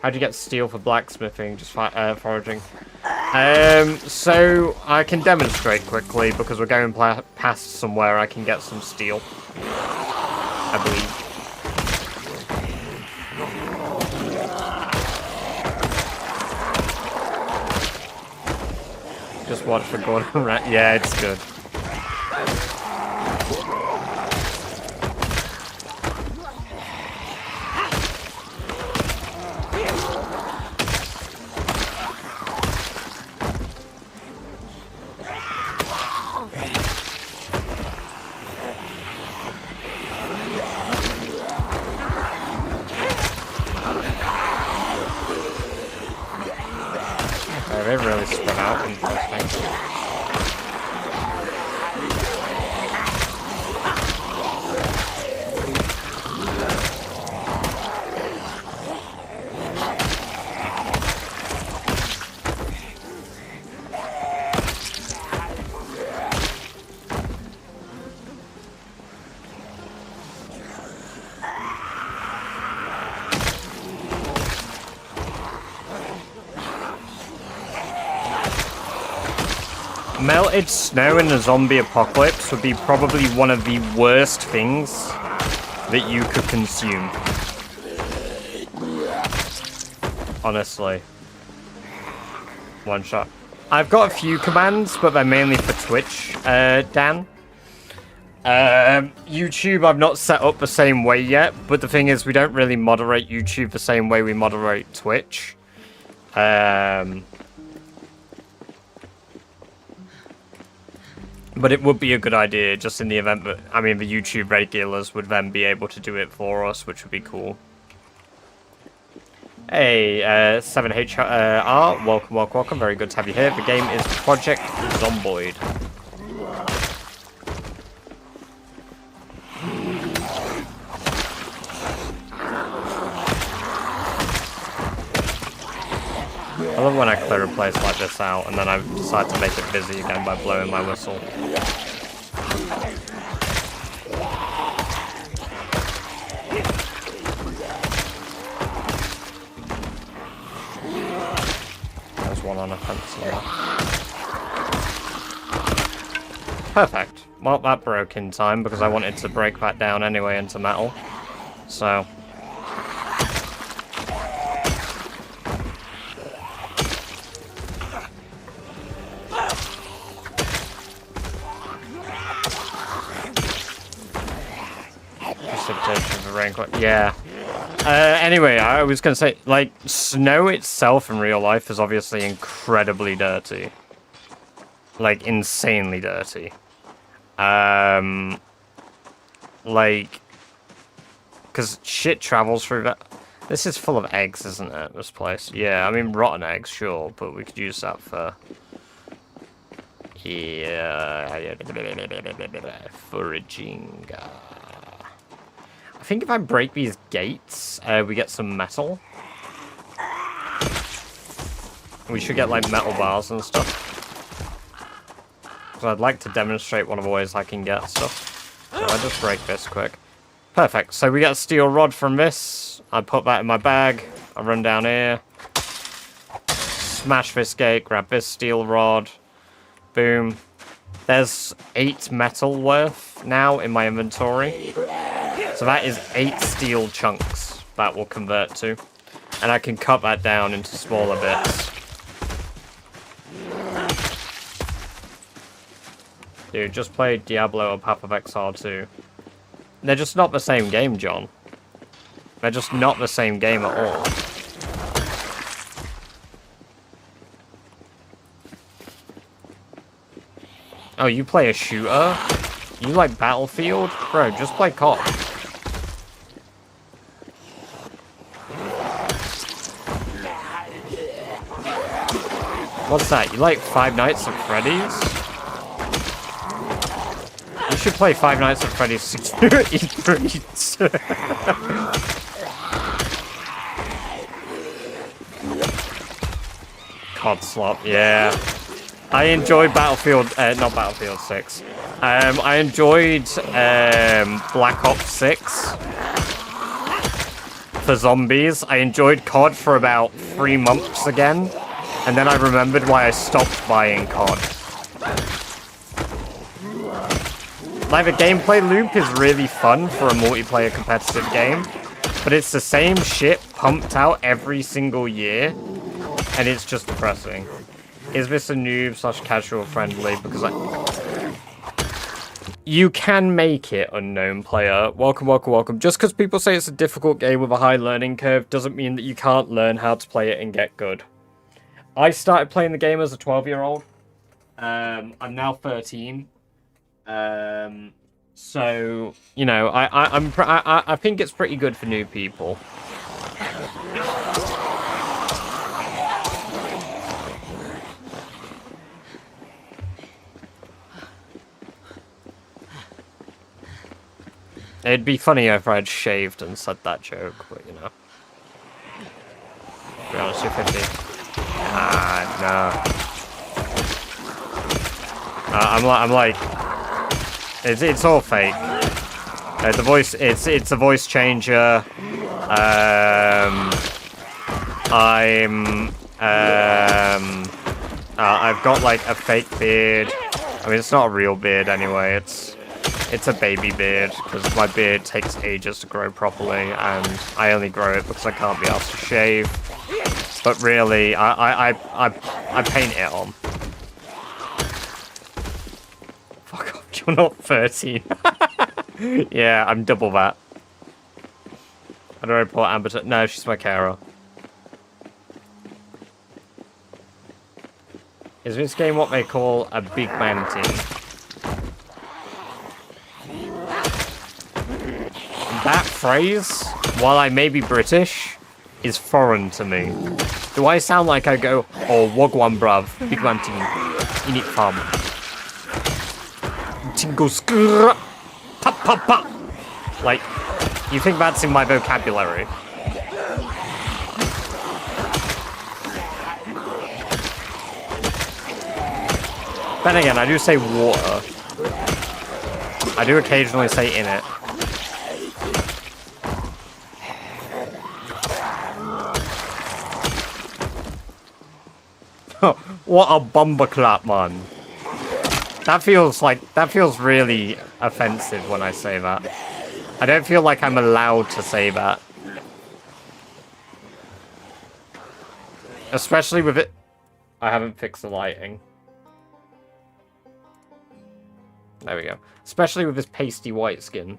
A: How'd you get steel for blacksmithing? Just foraging. So I can demonstrate quickly because we're going past somewhere I can get some steel, I believe. Just watch for Gordon Rat. Yeah, it's good. They've really spread out. Interesting. Melted snow in a zombie apocalypse would be probably one of the worst things that you could consume. Honestly. One shot. I've got a few commands, but they're mainly for Twitch, Dan. YouTube I've not set up the same way yet, but the thing is we don't really moderate YouTube the same way we moderate Twitch. But it would be a good idea, just in the event that, I mean, the YouTube regulars would then be able to do it for us, which would be cool. Hey, 7HR, welcome, very good to have you here. The game is Project Zomboid. I love when I clear a place like this out and then I decide to make it busy again by blowing my whistle. There's one on a fence here. Perfect. Well, that broke in time because I wanted to break that down anyway into metal. So... yeah. Anyway, I was going to say, like, snow itself in real life is obviously incredibly dirty. Like, insanely dirty. Like, because shit travels through that. This is full of eggs, isn't it, this place? Yeah, I mean, rotten eggs, sure, but we could use that for... yeah... foraging... I think if I break these gates, we get some metal. We should get, like, metal bars and stuff. So I'd like to demonstrate one of the ways I can get stuff. So I just break this quick. Perfect. So we get a steel rod from this. I put that in my bag. I run down here. Smash this gate. Grab this steel rod. Boom. There's 8 metal worth now in my inventory. So that is 8 steel chunks that will convert to. And I can cut that down into smaller bits. Dude, just play Diablo or Path of Exile 2. They're just not the same game, John. They're just not the same game at all. Oh, you play a shooter? You like Battlefield? Bro, just play COD. What's that? You like Five Nights at Freddy's? You should play Five Nights at Freddy's Security Breach. COD slop, yeah. I enjoyed Battlefield, not Battlefield 6. I enjoyed Black Ops 6 for zombies. I enjoyed COD for about 3 months again, and then I remembered why I stopped buying COD. Like, the gameplay loop is really fun for a multiplayer competitive game, but it's the same shit pumped out every single year, and it's just depressing. Is this a noob / casual friendly? Because you can make it, unknown player. Welcome, welcome, welcome. Just because people say it's a difficult game with a high learning curve doesn't mean that you can't learn how to play it and get good. I started playing the game as a 12-year-old. I'm now 13. So, you know, I think it's pretty good for new people. It'd be funny if I'd shaved and said that joke, but you know. To be honest, 250. Ah, no. I'm like, it's all fake. The voice, it's a voice changer. I've got like a fake beard. I mean, it's not a real beard anyway. It's a baby beard, because my beard takes ages to grow properly, and I only grow it because I can't be asked to shave. But really, I paint it on. Fuck off, you're not 13. Yeah, I'm double that. How do I report Amber to... No, she's my carer. Is this game what they call a big man team? That phrase, while I may be British, is foreign to me. Do I sound like I go, oh, wagwan bruv, big man team, in it farm. Tingle skrrr, pa pa pa. Like, you think that's in my vocabulary? Then again, I do say water. I do occasionally say in it. What a bumper clap, man. That feels really offensive when I say that. I don't feel like I'm allowed to say that. Especially with it... I haven't fixed the lighting. There we go. Especially with this pasty white skin.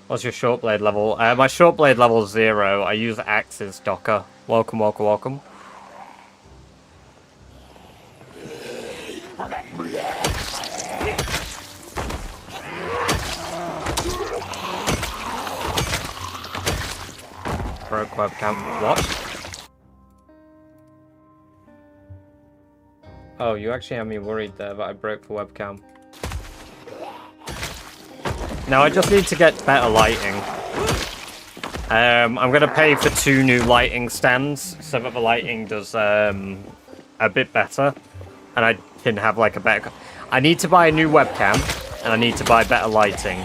A: What's your short blade level? My short blade level is 0. I use axes, Docker. Welcome, welcome, welcome. Broke webcam. What? Oh, you actually had me worried there that I broke the webcam. Now I just need to get better lighting. I'm gonna pay for 2 new lighting stands so that the lighting does a bit better, and I can have like a better. I need to buy a new webcam, and I need to buy better lighting.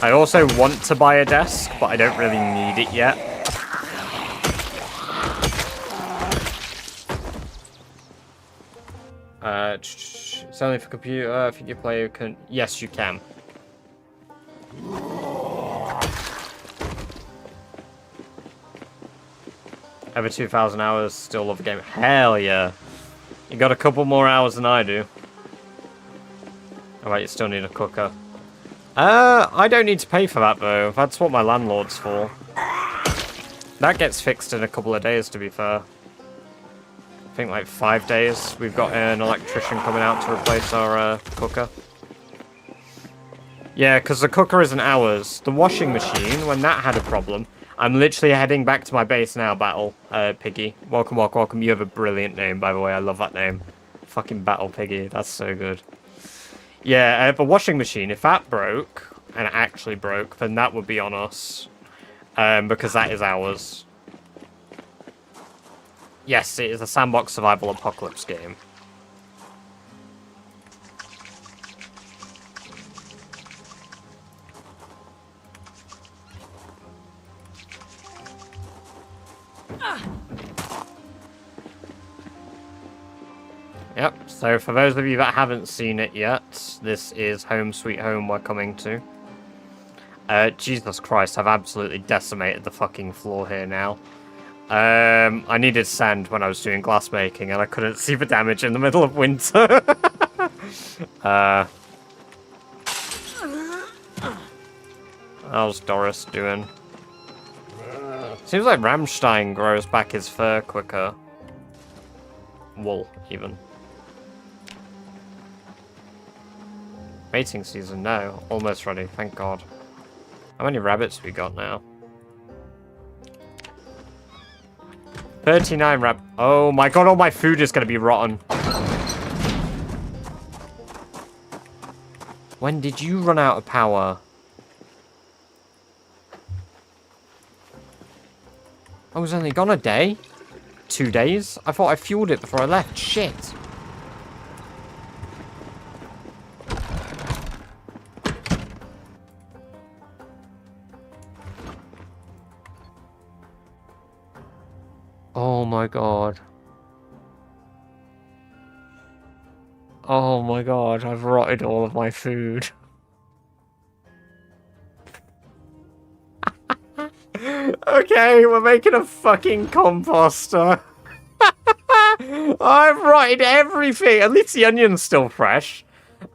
A: I also want to buy a desk, but I don't really need it yet. It's only for computer. I think your player can. Yes, you can. Over 2,000 hours, still love the game. Hell yeah. You got a couple more hours than I do. Alright, you still need a cooker. I don't need to pay for that though. That's what my landlord's for. That gets fixed in a couple of days, to be fair. I think like 5 days. We've got an electrician coming out to replace our cooker. Yeah, because the cooker isn't ours. The washing machine, when that had a problem... I'm literally heading back to my base now, Battle Piggy. Welcome, welcome, welcome. You have a brilliant name, by the way. I love that name. Fucking Battle Piggy. That's so good. Yeah, the washing machine, if that broke, and it actually broke, then that would be on us. because that is ours. Yes, it is a sandbox survival apocalypse game. Yep, so for those of you that haven't seen it yet, this is Home Sweet Home we're coming to. Jesus Christ, I've absolutely decimated the fucking floor here now. I needed sand when I was doing glass making, and I couldn't see the damage in the middle of winter. How's Doris doing? Seems like Rammstein grows back his fur quicker. Wool, even. Mating season, no. Almost ready, thank God. How many rabbits we got now? 39 Oh my God, all my food is going to be rotten. When did you run out of power? I was only gone a day? 2 days? I thought I fueled it before I left. Shit. Oh my God. Oh my God, I've rotted all of my food. Okay, we're making a fucking composter. I've rotted everything. At least the onion's still fresh.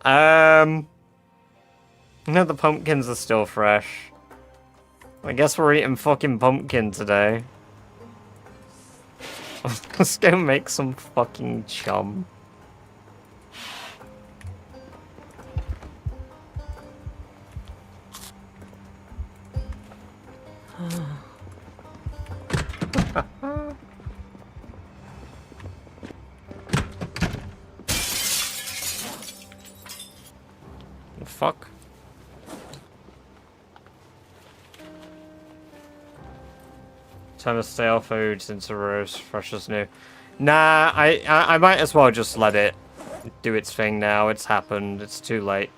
A: No, the pumpkins are still fresh. I guess we're eating fucking pumpkin today. Let's go make some fucking chum. The fuck? Time to stale foods into roast, fresh as new. Nah, I might as well just let it do its thing now. It's happened. It's too late.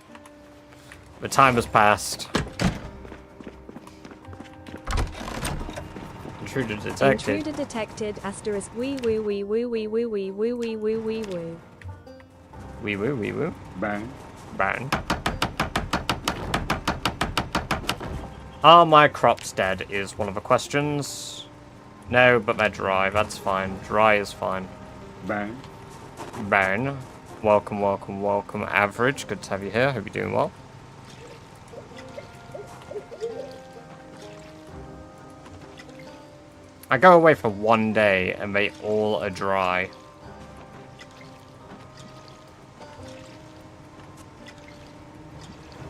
A: The time has passed. Intruder detected.
B: Intruder detected. Asterisk. Wee woo wee woo wee woo wee woo wee woo wee woo.
A: Wee woo wee woo.
C: Bang.
A: Bang. Are my crops dead is one of the questions. No, but they're dry. That's fine. Dry is fine.
C: Bang.
A: Bang. Welcome, welcome, welcome. Average. Good to have you here. Hope you're doing well. I go away for 1 day and they all are dry.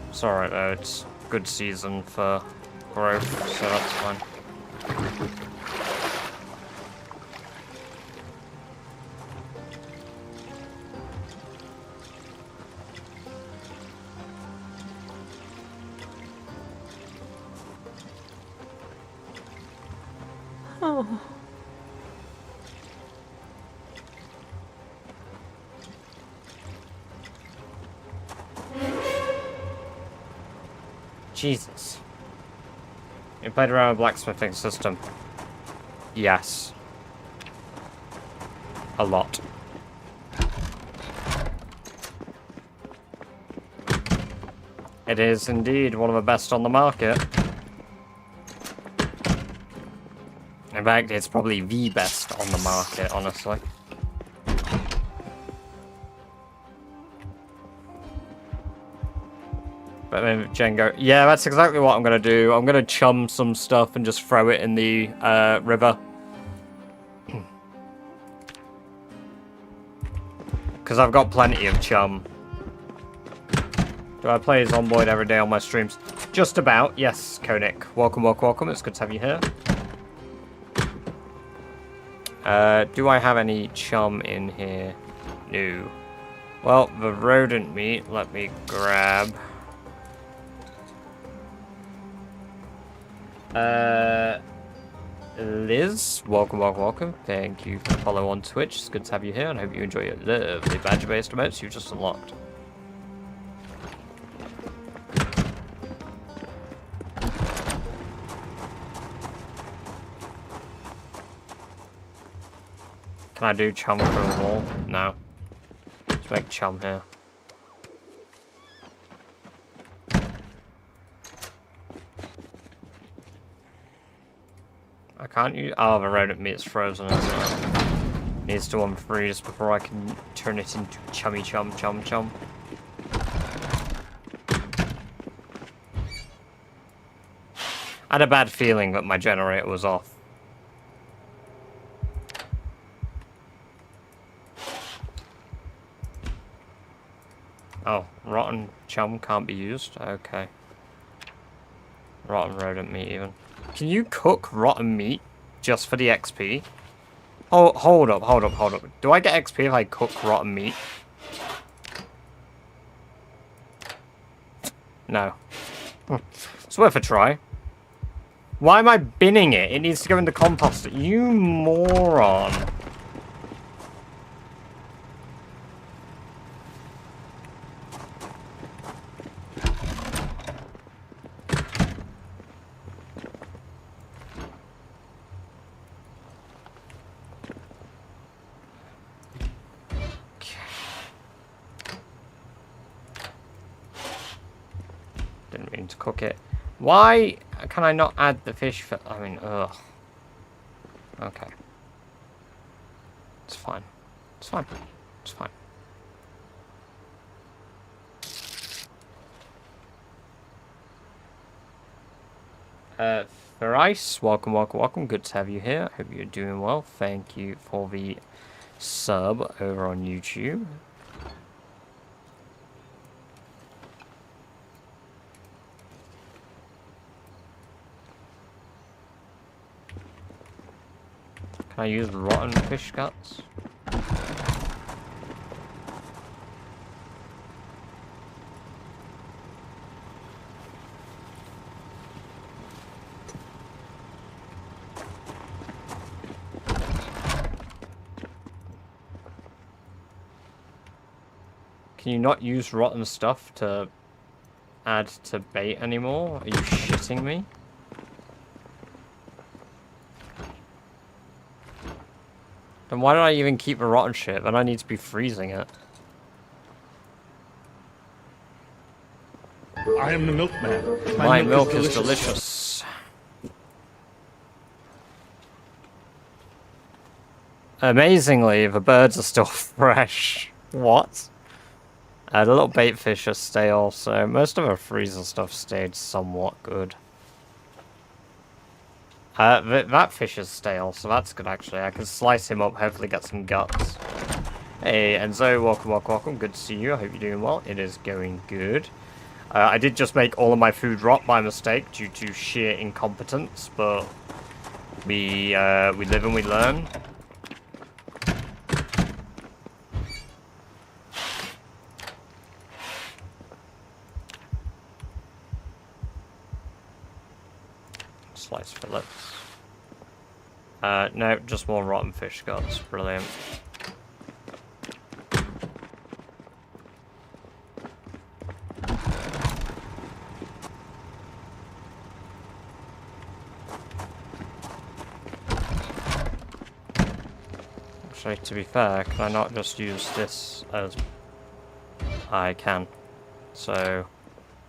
A: It's alright though. It's good season for growth, so that's fine.
B: Oh.
A: Jesus. You played around with blacksmithing system? Yes. A lot. It is indeed one of the best on the market. In fact, it's probably the best on the market, honestly. But then Django, yeah, that's exactly what I'm gonna do. I'm gonna chum some stuff and just throw it in the river. Because I've got plenty of chum. Do I play Zomboid every day on my streams? Just about, yes, Konik. Welcome, welcome, welcome. It's good to have you here. Do I have any chum in here? No. Well, the rodent meat, let me grab. Liz, welcome, welcome, welcome. Thank you for the follow on Twitch. It's good to have you here, and I hope you enjoy your lovely badger-based emotes you just unlocked. Can I do chum through a wall? No. Let's make chum here. I can't use. Oh, the rodent meat's frozen as well. Needs to unfreeze before I can turn it into chummy chum chum chum. I had a bad feeling that my generator was off. Oh, rotten chum can't be used? Okay. Rotten rodent meat even. Can you cook rotten meat just for the XP? Oh, hold up, hold up, hold up. Do I get XP if I cook rotten meat? No. It's worth a try. Why am I binning it? It needs to go in the compost. You moron. Didn't mean to cook it. Why can I not add the fish for... I mean, ugh. Okay. It's fine. It's fine. It's fine. Thrice, welcome, welcome, welcome. Good to have you here. Hope you're doing well. Thank you for the sub over on YouTube. Can I use rotten fish guts? Can you not use rotten stuff to add to bait anymore? Are you shitting me? Then why did I even keep the rotten shit? Then I need to be freezing it.
C: I am the milkman.
A: My milk is delicious. Amazingly, the birds are still fresh. What? The little bait fish are stale, so most of our freezer stuff stayed somewhat good. That fish is stale, so that's good actually. I can slice him up, hopefully get some guts. Hey, Enzo, welcome, welcome, welcome. Good to see you. I hope you're doing well. It is going good. I did just make all of my food rot by mistake due to sheer incompetence, but we live and we learn. Slice fillets. No, just more rotten fish guts. Brilliant. Actually, to be fair, can I not just use this as... I can. So,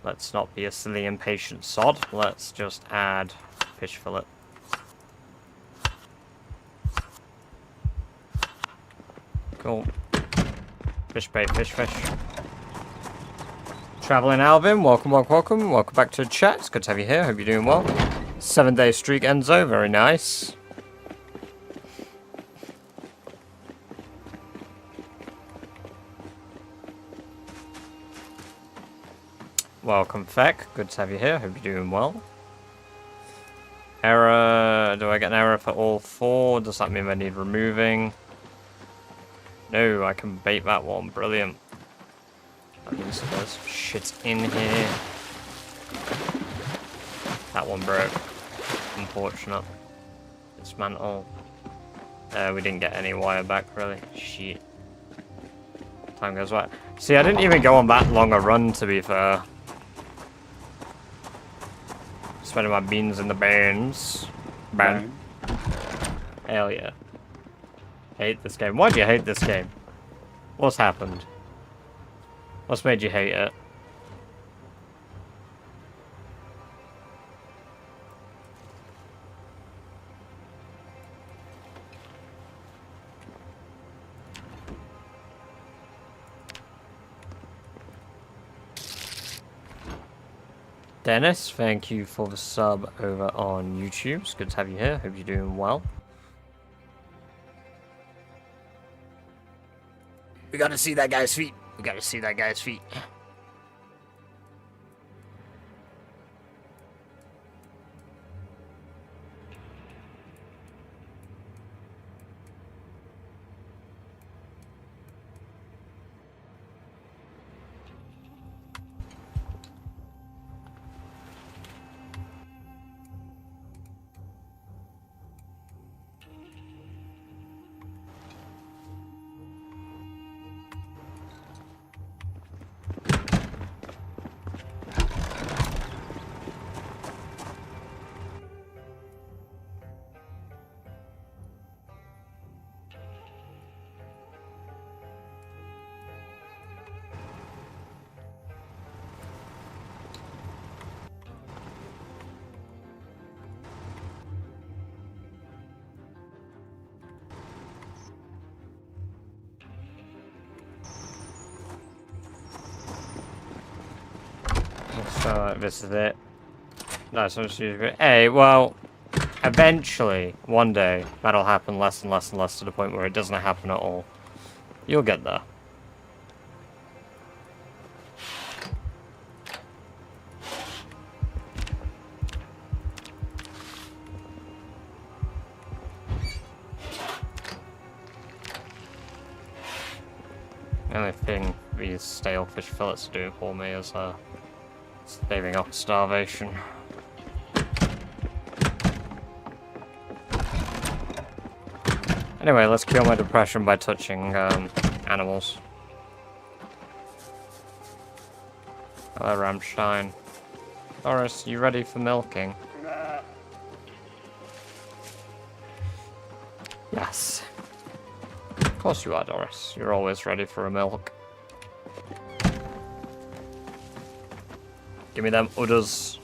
A: let's not be a silly impatient sod. Let's just add fish fillet. Cool. Fish bait, fish, fish. Traveling Alvin, welcome, welcome, welcome. Welcome back to the chat. It's good to have you here. Hope you're doing well. 7-day streak, Enzo. Very nice. Welcome, Feck. Good to have you here. Hope you're doing well. Error. Do I get an error for all 4? Does that mean I need removing? No, I can bait that one. Brilliant. That means there's shit in here. That one broke. Unfortunate. Dismantle. We didn't get any wire back, really. Shit. Time goes by. See, I didn't even go on that long a run, to be fair. Spending my beans in the barns. Barn. Hell yeah. Hate this game. Why do you hate this game? What's happened? What's made you hate it? Dennis, thank you for the sub over on YouTube. It's good to have you here. Hope you're doing well. We gotta see that guy's feet. We gotta see that guy's feet. So this is it. Nice. Hey, well, eventually, one day, that'll happen less and less and less to the point where it doesn't happen at all. You'll get there. The only thing these stale fish fillets are doing for me is staving off starvation. Anyway, let's cure my depression by touching animals. Hello, Rammstein. Doris, you ready for milking? Yes. Of course you are, Doris. You're always ready for a milk. Give me them udders.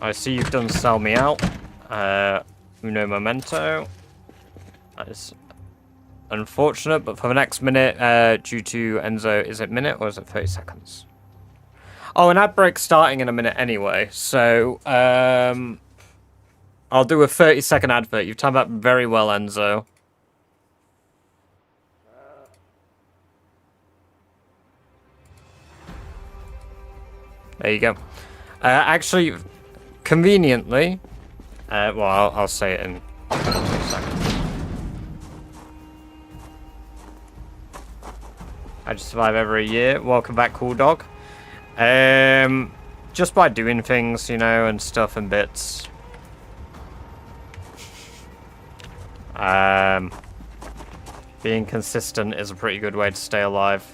A: I see you've done sell me out. Uno memento. That is unfortunate, but for the next minute, due to Enzo, is it minute or is it 30 seconds? Oh, an ad break starting in a minute anyway, so I'll do a 30-second advert. You've timed that very well, Enzo. There you go. Actually, conveniently, well, I'll say it in a second. I just survive every year. Welcome back, cool dog. Just by doing things, you know, and stuff and bits. Being consistent is a pretty good way to stay alive.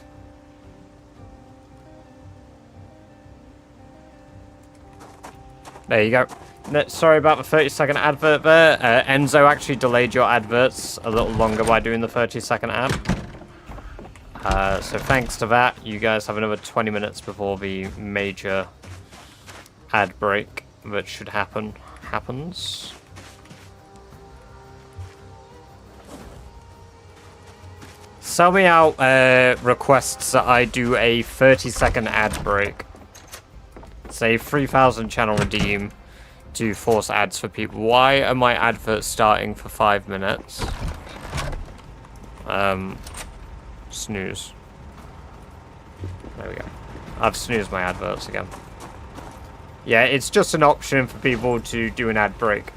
A: There you go. Sorry about the 30-second advert there. Enzo actually delayed your adverts a little longer by doing the 30-second ad. So thanks to that, you guys have another 20 minutes before the major ad break that should happens. Sell me out requests that I do a 30-second ad break. Say 3,000 channel redeem to force ads for people. Why are my adverts starting for 5 minutes? Snooze. There we go. I've snoozed my adverts again. Yeah, it's just an option for people to do an ad break.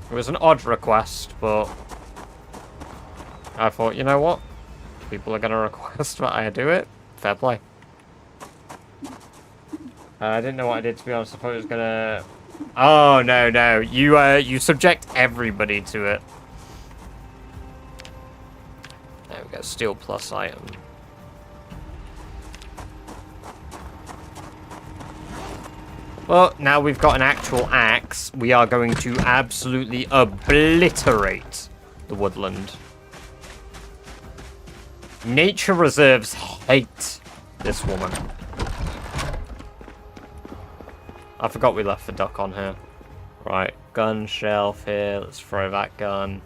A: It was an odd request, but I thought, you know what? People are going to request that I do it. Fair play. I didn't know what I did, to be honest. I thought it was going to... Oh, no, no. You subject everybody to it. There we go. Steel plus item. Well, now we've got an actual axe, we are going to absolutely obliterate the woodland. Nature reserves hate this woman. I forgot we left the duck on here. Right, gun shelf here. Let's throw that gun.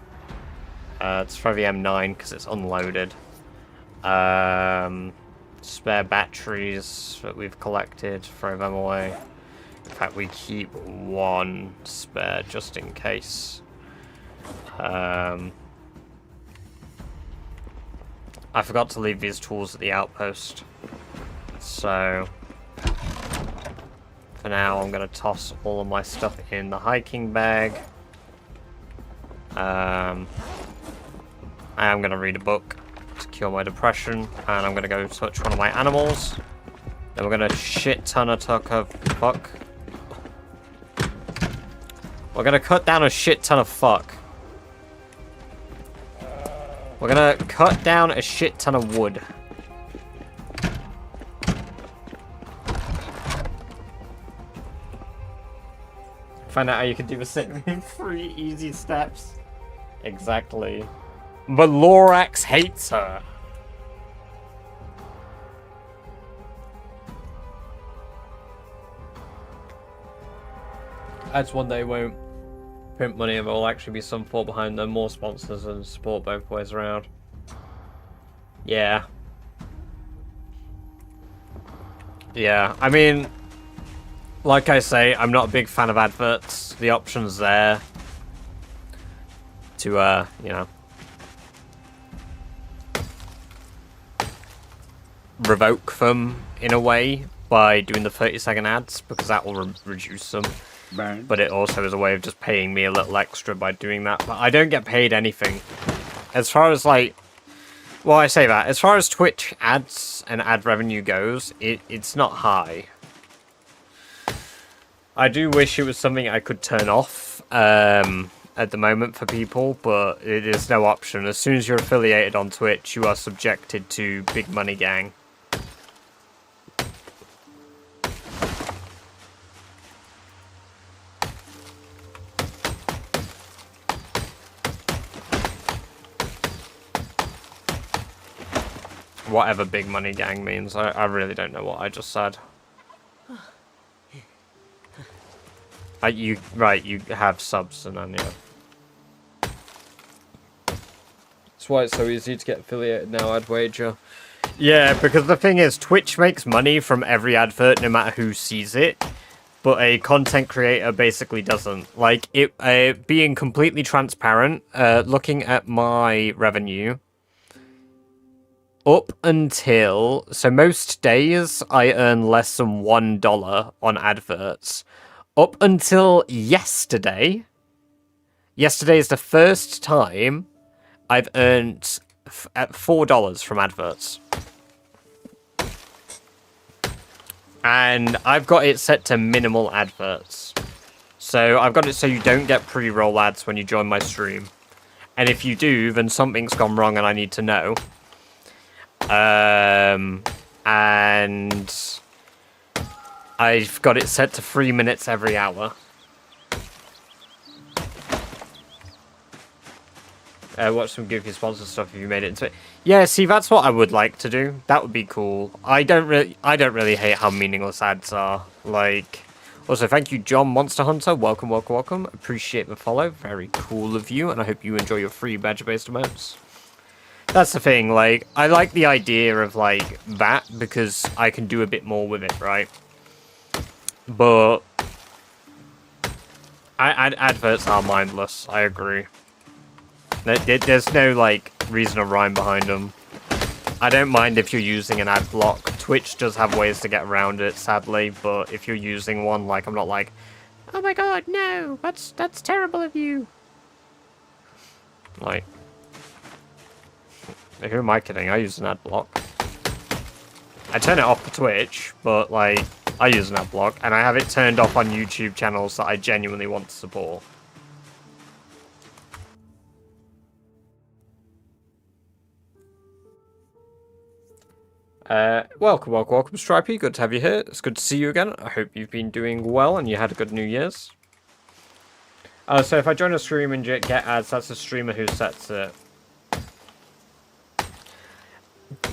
A: Let's throw the M9 because it's unloaded. Spare batteries that we've collected. Throw them away. In fact, we keep one spare just in case. I forgot to leave these tools at the outpost. So, for now, I'm going to toss all of my stuff in the hiking bag. I am going to read a book to cure my depression. And I'm going to go touch one of my animals. Then we're going to shit ton of fuck. We're gonna cut down a shit ton of fuck. We're gonna cut down a shit ton of wood. Find out how you can do the same in 3 easy steps. Exactly. But Lorax hates her. Ads one day won't print money and there will actually be some thought behind them, more sponsors and support both ways around. Yeah. Yeah, I mean, like I say, I'm not a big fan of adverts. The option's there to, you know, revoke them in a way by doing the 30-second ads, because that will reduce them. Right. But it also is a way of just paying me a little extra by doing that. But I don't get paid anything. As far as, like... Well, I say that. As far as Twitch ads and ad revenue goes, it's not high. I do wish it was something I could turn off at the moment for people, but it is no option. As soon as you're affiliated on Twitch, you are subjected to big money gang. Whatever big money gang means. I really don't know what I just said. You have subs and then, yeah. That's why it's so easy to get affiliated now, I'd wager. Yeah, because the thing is, Twitch makes money from every advert no matter who sees it. But a content creator basically doesn't. Like, being completely transparent, looking at my revenue... Up until... So most days, I earn less than $1 on adverts. Up until yesterday... Yesterday is the first time I've earned $4 from adverts. And I've got it set to minimal adverts. So I've got it so you don't get pre-roll ads when you join my stream. And if you do, then something's gone wrong and I need to know. And I've got it set to 3 minutes every hour. Watch some goofy sponsor stuff if you made it into it. Yeah, see, that's what I would like to do. That would be cool. I don't really hate how meaningless ads are. Like, also, thank you, John Monster Hunter. Welcome, welcome, welcome. Appreciate the follow. Very cool of you, and I hope you enjoy your free badger-based emotes. That's the thing, like, I like the idea of, like, that, because I can do a bit more with it, right? But... adverts are mindless, I agree. There's no, like, reason or rhyme behind them. I don't mind if you're using an ad block. Twitch does have ways to get around it, sadly, but if you're using one, like, I'm not like, oh my god, no, that's terrible of you. Like... Who am I kidding? I use an ad block. I turn it off for Twitch, but, like, I use an ad block, and I have it turned off on YouTube channels that I genuinely want to support. Welcome, Stripey. Good to have you here. It's good to see you again. I hope you've been doing well and you had a good New Year's. So if I join a stream and get ads, that's the streamer who sets it.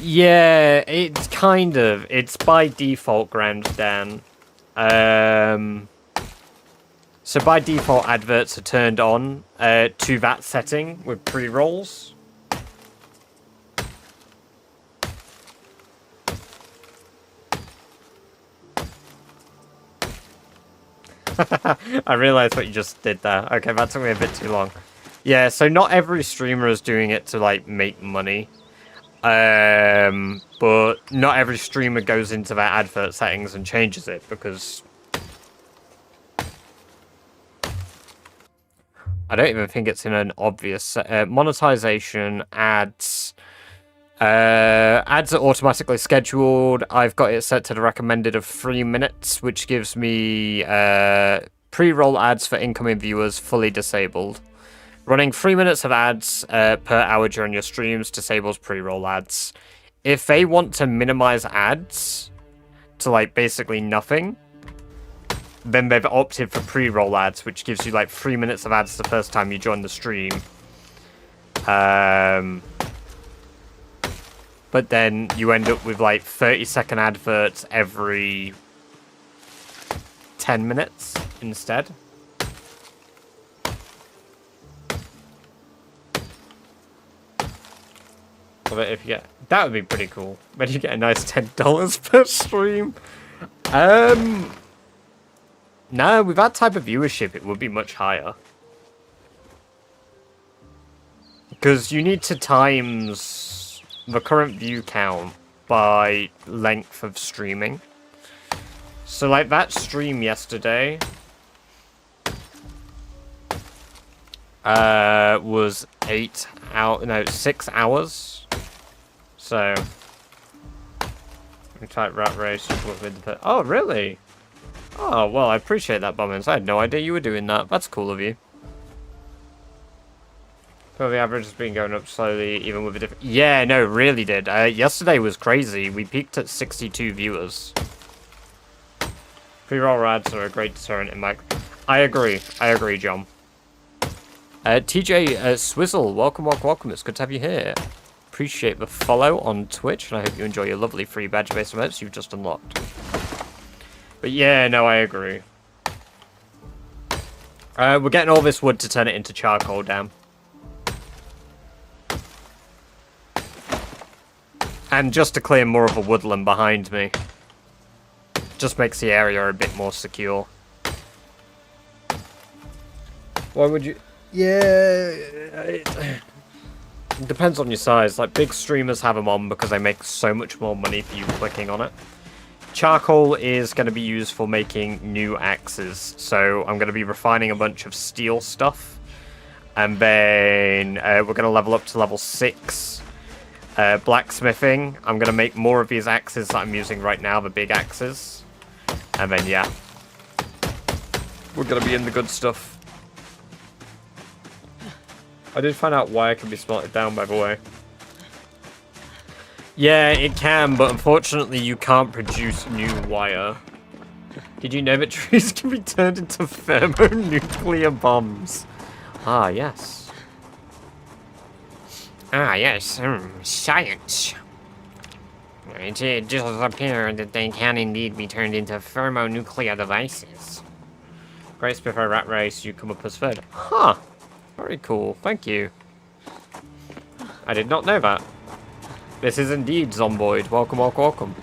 A: Yeah, it's kind of. It's by default, Grand Dan. So by default, adverts are turned on to that setting with pre-rolls. I realized what you just did there. Okay, that took me a bit too long. Yeah, so not every streamer is doing it to, like, make money. But not every streamer goes into their advert settings and changes it, because I don't even think it's in an obvious monetization, ads. Ads are automatically scheduled. I've got it set to the recommended of 3 minutes, which gives me pre-roll ads for incoming viewers fully disabled. Running 3 minutes of ads per hour during your streams disables pre-roll ads. If they want to minimize ads to, like, basically nothing, then they've opted for pre-roll ads, which gives you, like, 3 minutes of ads the first time you join the stream. But then you end up with, like, 30-second adverts every 10 minutes instead. But if you get... That would be pretty cool. But you get a nice $10 per stream. No, with that type of viewership, it would be much higher. Because you need to times the current view count by length of streaming. So, like, that stream yesterday was 6 hours. So, we type Rat Race. Oh, really? Oh, well, I appreciate that, Bombins. I had no idea you were doing that. That's cool of you. So the average has been going up slowly, even with a different... Yeah, no, really did. Yesterday was crazy. We peaked at 62 viewers. Pre-roll ads are a great deterrent in my... I agree, John. TJ Swizzle, welcome. It's good to have you here. Appreciate the follow on Twitch, and I hope you enjoy your lovely free badge-based emotes you've just unlocked. But yeah, no, I agree. We're getting all this wood to turn it into charcoal, damn. And just to clear more of a woodland behind me. Just makes the area a bit more secure. Why would you... Yeah... It depends on your size. Like, big streamers have them on because they make so much more money for you clicking on it. Charcoal is going to be used for making new axes. So I'm going to be refining a bunch of steel stuff. And then we're going to level up to level 6. Blacksmithing. I'm going to make more of these axes that I'm using right now, the big axes. And then, yeah. We're going to be in the good stuff. I did find out why I can be smelted down, by the way. Yeah, it can, but unfortunately you can't produce new wire. Did you know that trees can be turned into thermonuclear bombs? Ah, yes. Ah, yes. Science. It just appeared that they can indeed be turned into thermonuclear devices. Great Spiffo Rat Race, you come up as third. Huh. Very cool. Thank you. I did not know that. This is indeed Zomboid. Welcome.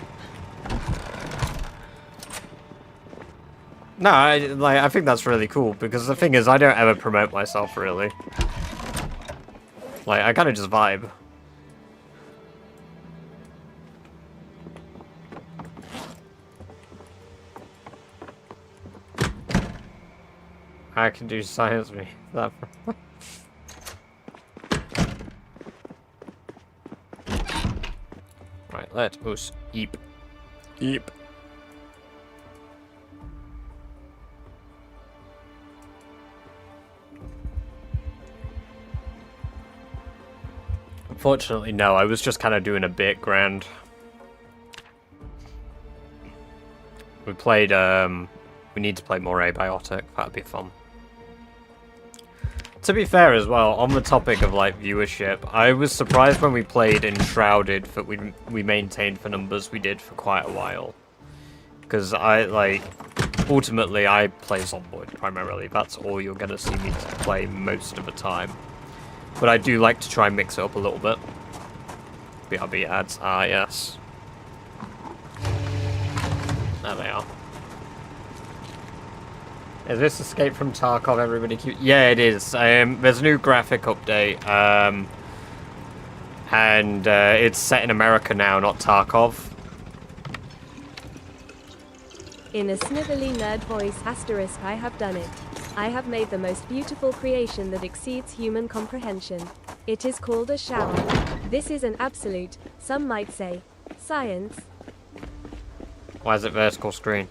A: No, I think that's really cool, because the thing is, I don't ever promote myself, really. Like, I kind of just vibe. I can do science me. That. Right, let us eep. Eep. Unfortunately, no. I was just kind of doing a bit grand. We played, we need to play more Abiotic. That'd be fun. To be fair as well, on the topic of, like, viewership, I was surprised when we played Enshrouded that we maintained the numbers we did for quite a while. Because ultimately, I play Zomboid primarily. That's all you're going to see me play most of the time. But I do like to try and mix it up a little bit. BRB ads, yes. There they are. Is this Escape from Tarkov everybody cute? Yeah, it is. There's a new graphic update. And it's set in America now, not Tarkov.
B: In a snivelly nerd voice, asterisk, I have done it. I have made the most beautiful creation that exceeds human comprehension. It is called a shower. This is an absolute, some might say, science.
A: Why is it vertical screen?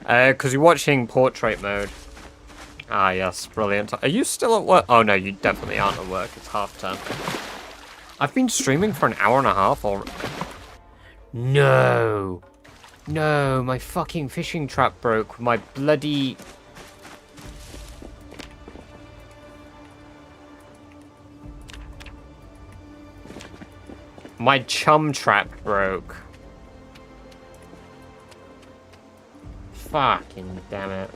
A: Because you're watching portrait mode. Ah, yes, brilliant. Are you still at work? Oh, no, you definitely aren't at work. It's 10:30. I've been streaming for an hour and a half already. No. No, my fucking fishing trap broke. My bloody... My chum trap broke. Fucking damn it.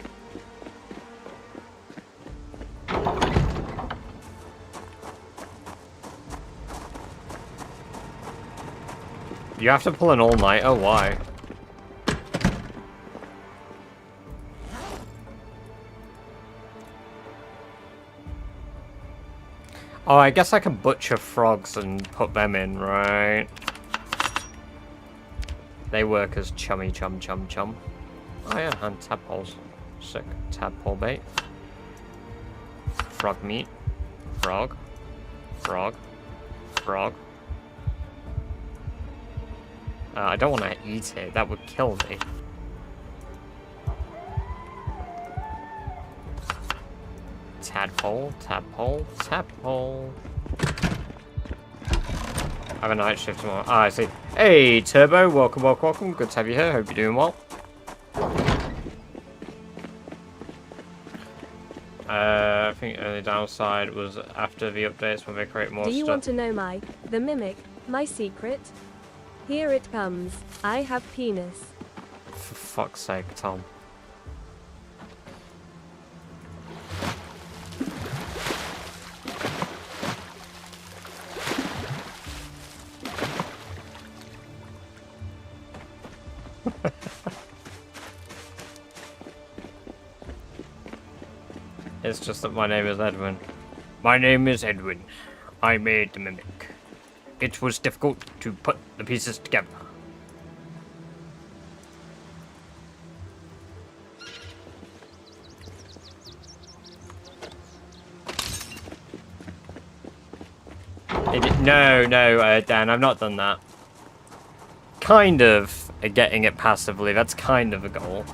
A: You have to pull an all-nighter? Why? Oh, I guess I can butcher frogs and put them in, right? They work as chummy chum chum chum. Oh yeah, and tadpoles. Sick. Tadpole bait. Frog meat. Frog. Frog. Frog. I don't want to eat it. That would kill me. Tadpole. Tadpole. Tadpole. I have a night shift tomorrow. Ah, I see. Hey, Turbo. Welcome, welcome, welcome. Good to have you here. Hope you're doing well. I think the only downside was after the updates when they create more stuff.
B: Do you want to know the mimic, my secret? Here it comes. I have penis.
A: For fuck's sake, Tom. It's just that my name is Edwin. My name is Edwin. I made the mimic. It was difficult to put the pieces together. No, Dan, I've not done that. Kind of getting it passively, that's kind of a goal.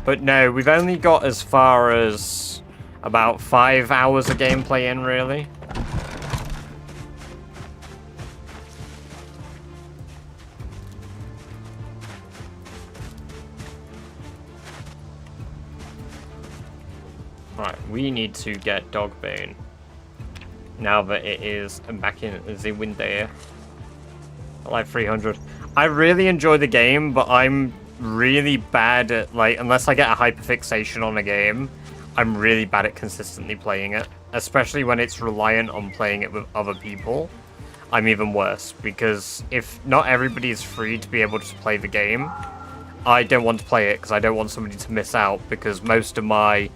A: But no, we've only got as far as about 5 hours of gameplay in, really. Right, we need to get Dogbane. Now that it is back in the window. Like 300. I really enjoy the game, but I'm really bad at, like, unless I get a hyperfixation on a game, I'm really bad at consistently playing it. Especially when it's reliant on playing it with other people. I'm even worse, because if not everybody is free to be able to play the game, I don't want to play it because I don't want somebody to miss out, because most of my...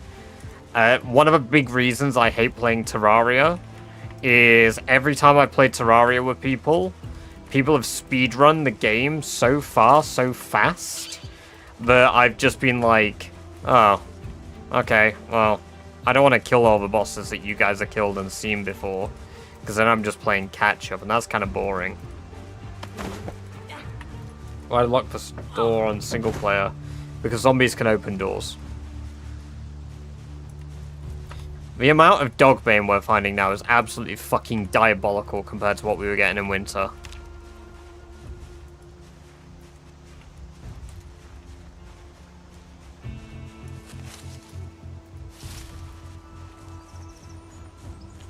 A: one of the big reasons I hate playing Terraria is every time I play Terraria with people, people have speedrun the game so far, so fast, that I've just been like, oh, okay, well, I don't want to kill all the bosses that you guys have killed and seen before. Because then I'm just playing catch-up, and that's kind of boring. Why lock the door on single player? Because zombies can open doors. The amount of dog bane we're finding now is absolutely fucking diabolical compared to what we were getting in winter.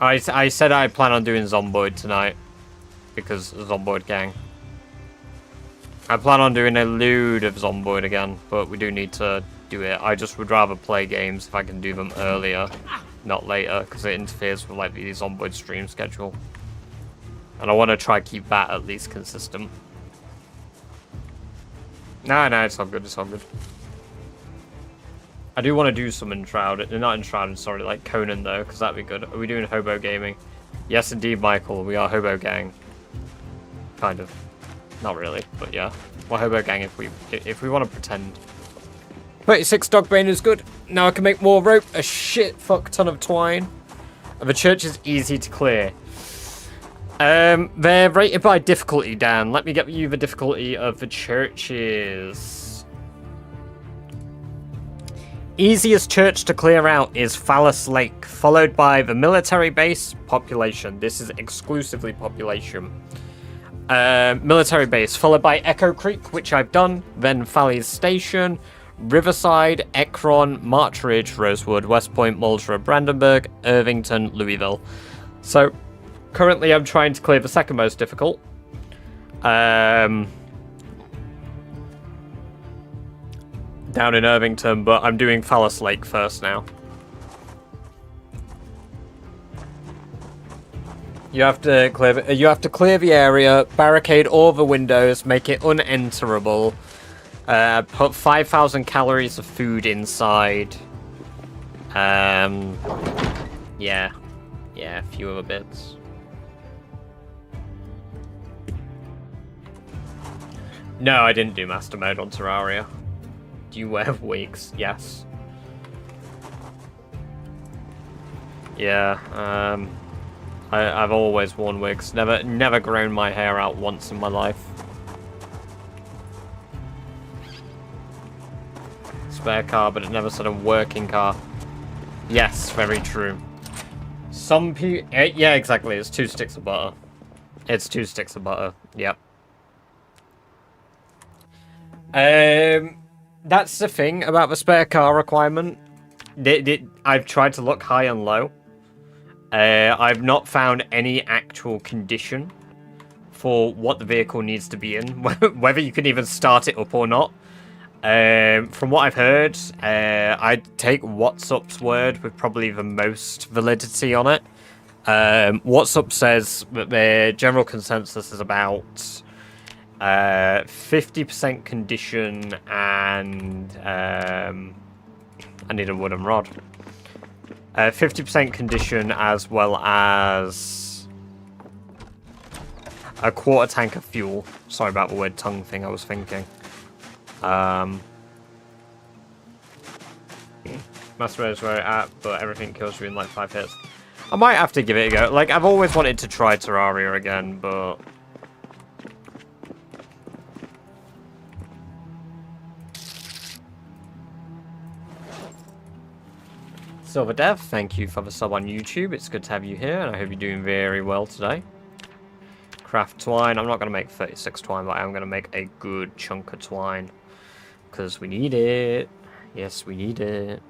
A: I said I plan on doing Zomboid tonight. Because Zomboid gang. I plan on doing a load of Zomboid again, but we do need to do it. I just would rather play games if I can do them earlier, not later, because it interferes with like the Zomboid stream schedule. And I want to try keep that at least consistent. No, it's all good, it's all good. I do want to do some Enshrouded, not Enshrouded, sorry, like Conan though, because that'd be good. Are we doing Hobo Gaming? Yes indeed, Michael, we are Hobo Gang. Kind of. Not really, but yeah. We're Hobo Gang if we want to pretend. 36 Dogbane is good. Now I can make more rope, a shit fuck ton of twine. And the church is easy to clear. They're rated by difficulty, Dan. Let me get you the difficulty of the churches. Easiest church to clear out is Fallis Lake, followed by the military base, population. This is exclusively population. Military base, followed by Echo Creek, which I've done, then Fallis Station, Riverside, Ekron, March Ridge, Rosewood, West Point, Marlborough, Brandenburg, Irvington, Louisville. So, currently I'm trying to clear the second most difficult. Down in Irvington, but I'm doing Fallis Lake first now. You have to clear the area, barricade all the windows, make it unenterable. Put 5,000 calories of food inside. Yeah, a few other bits. No, I didn't do master mode on Terraria. Do you wear wigs? Yes. Yeah, I've always worn wigs. Never grown my hair out once in my life. Spare car, but it never said a working car. Yes, very true. Some people... yeah, exactly. It's 2 sticks of butter. It's 2 sticks of butter. Yep. That's the thing about the spare car requirement. I've tried to look high and low. I've not found any actual condition for what the vehicle needs to be in, whether you can even start it up or not. From what I've heard, I'd take What's Up's word with probably the most validity on it. What's Up says that their general consensus is about 50% condition and I need a wooden rod. 50% condition as well as a quarter tank of fuel. Sorry about the weird tongue thing I was thinking. Master Mode is where it's at, but everything kills you in like 5 hits. I might have to give it a go. Like, I've always wanted to try Terraria again, but... Silver Dev, thank you for the sub on YouTube. It's good to have you here, and I hope you're doing very well today. Craft twine. I'm not going to make 36 twine, but I am going to make a good chunk of twine. Because we need it. Yes, we need it.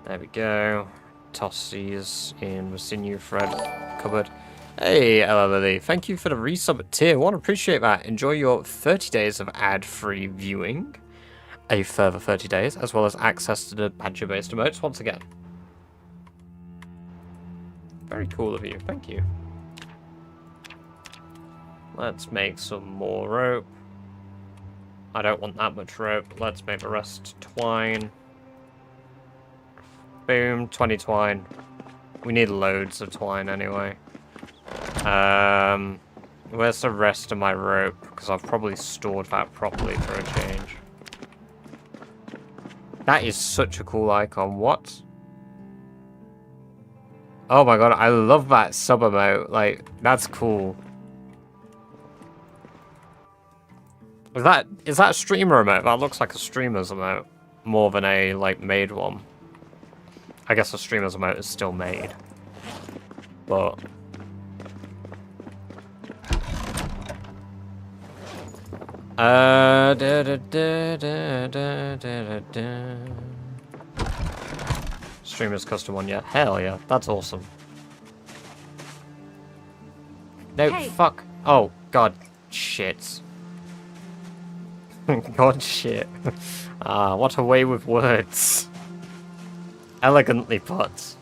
A: There we go. Toss these in the sinew thread cupboard. Hey, LLD, thank you for the resub at tier 1. Appreciate that. Enjoy your 30 days of ad-free viewing. A further 30 days, as well as access to the badger-based emotes once again. Very cool of you. Thank you. Let's make some more rope. I don't want that much rope. Let's make the rest twine. Boom, 20 twine. We need loads of twine anyway. Where's the rest of my rope? Because I've probably stored that properly for a change. That is such a cool icon. What? Oh my god, I love that sub emote. Like, that's cool. Is that a streamer emote? That looks like a streamer's emote. More than a, like, made one. I guess a streamer's emote is still made. But... Streamer's custom one, yeah. Hell yeah, that's awesome. No,
B: Hey.
A: fuck. Oh, god, shit. God, shit. Ah, what a way with words. Elegantly put.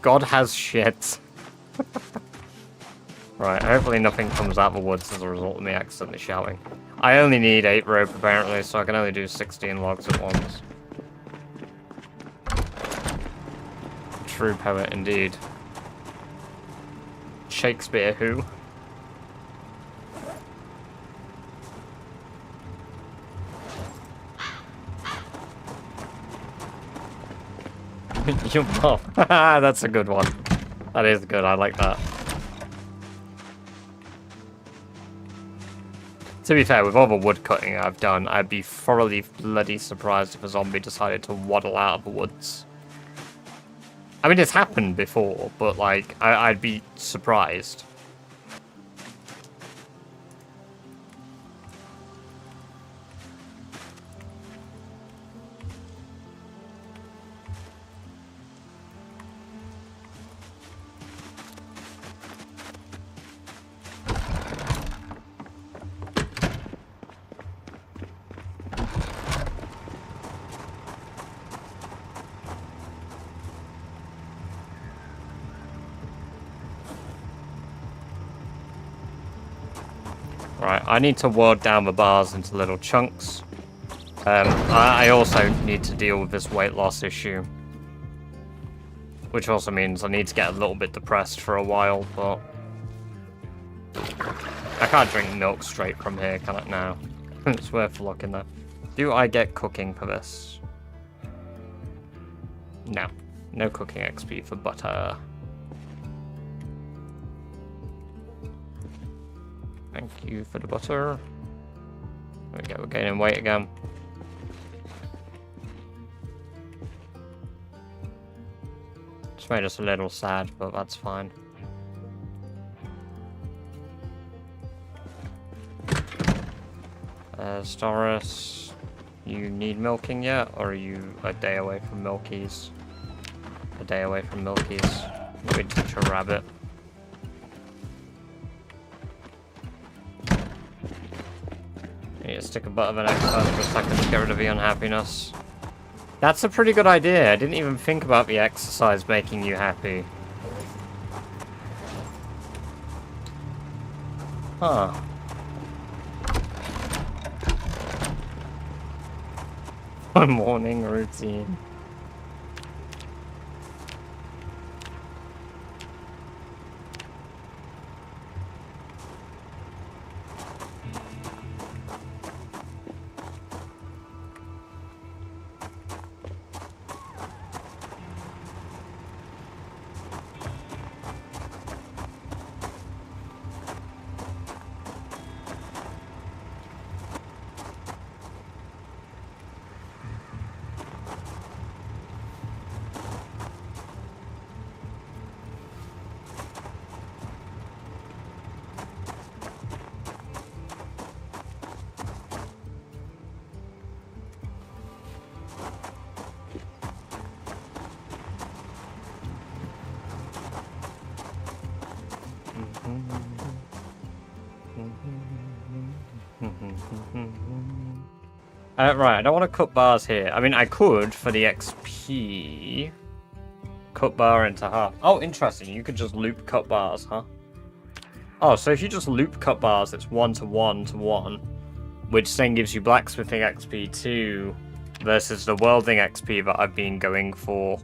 A: God has shit. Right, hopefully nothing comes out of the woods as a result of me accidentally shouting. I only need 8 rope apparently, so I can only do 16 logs at once. True poet indeed. Shakespeare who? Your mom. That's a good one. That is good, I like that. To be fair, with all the wood cutting I've done, I'd be thoroughly bloody surprised if a zombie decided to waddle out of the woods. I mean, it's happened before, but like, I'd be surprised. Right, I need to ward down the bars into little chunks. I also need to deal with this weight loss issue. Which also means I need to get a little bit depressed for a while, but... I can't drink milk straight from here, can I now? It's worth looking though. Do I get cooking for this? No. No cooking XP for butter. Thank you for the butter. There we go, we're gaining weight again. It's made us a little sad, but that's fine. Doris, you need milking yet, or are you a day away from milkies? A day away from milkies. Let me teach a rabbit. Stick a butt of an exercise for a second to get rid of the unhappiness. That's a pretty good idea. I didn't even think about the exercise making you happy. Huh. My morning routine. Right, I don't want to cut bars here. I mean, I could, for the XP, cut bar into half. Oh, interesting. You could just loop cut bars, huh? Oh, so if you just loop cut bars, it's 1 to 1 to 1, which then gives you blacksmithing XP 2 versus the welding XP that I've been going for,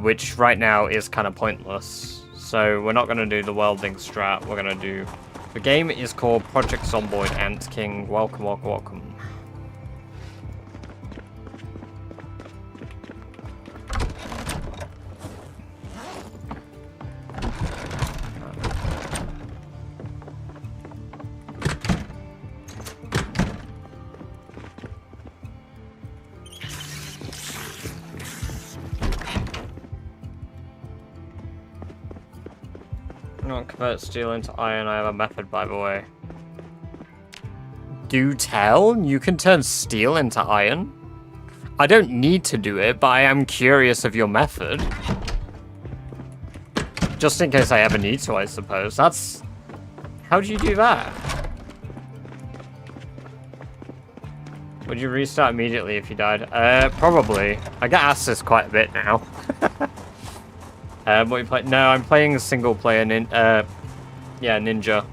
A: which right now is kind of pointless. So we're not going to do the welding strat. We're going to do... The game is called Project Zomboid Ant King. Welcome, welcome, welcome. convert steel into iron. I have a method, by the way. Do tell? You can turn steel into iron? I don't need to do it, but I am curious of your method. Just in case I ever need to, I suppose. That's... How do you do that? Would you restart immediately if you died? Probably. I get asked this quite a bit now. What you play? No, I'm playing a single player yeah, ninja.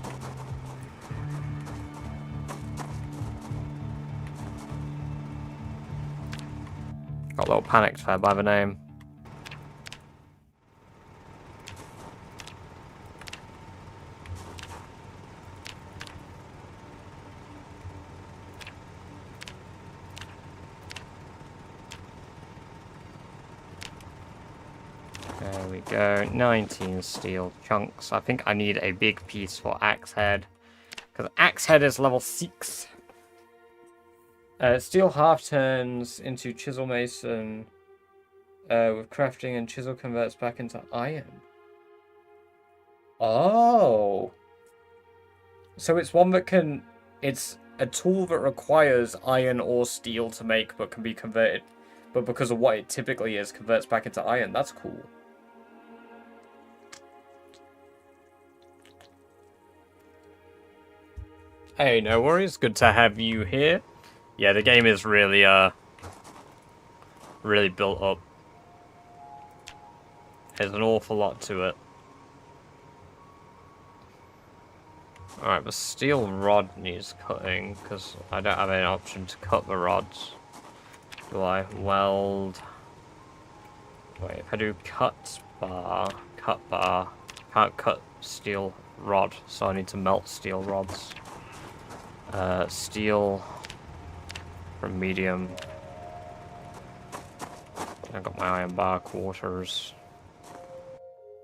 A: Got a little panicked there by the name. There we go, 19 steel chunks. I think I need a big piece for axe head, because axe head is level 6. Steel half turns into chisel mason with crafting, and chisel converts back into iron. Oh! So it's one that can... It's a tool that requires iron or steel to make, but can be converted. But because of what it typically is, converts back into iron. That's cool. Hey, no worries. Good to have you here. Yeah, the game is really, really built up. There's an awful lot to it. Alright, the steel rod needs cutting, because I don't have any option to cut the rods. Do I? Weld. Wait, if I do cut bar, can't cut steel rod, so I need to melt steel rods. Steel from medium. I've got my iron bar quarters.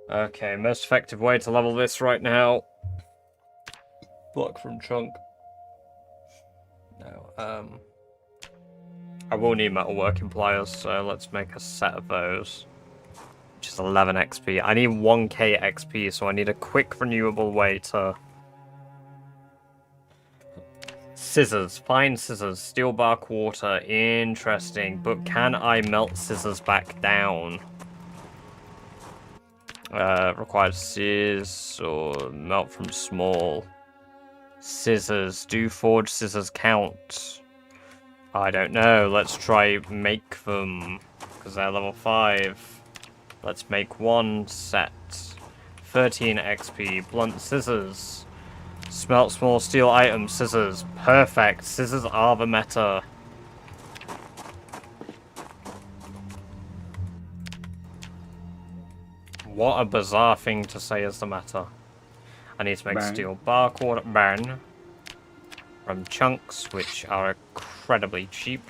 A: Okay, most effective way to level this right now. Block from chunk. No, I will need metalworking pliers, so let's make a set of those. Which is 11 XP. I need 1k XP, so I need a quick renewable way to... Scissors. Fine scissors. Steel bar quarter. Interesting. But can I melt scissors back down? Required scissors or melt from small. Scissors. Do forged scissors count? I don't know. Let's try make them. Because they're level 5. Let's make one set. 13 XP. Blunt scissors. Smelt small steel items. Scissors. Perfect. Scissors are the meta. What a bizarre thing to say is the meta. I need to make steel bar quarter burn from chunks, which are incredibly cheap.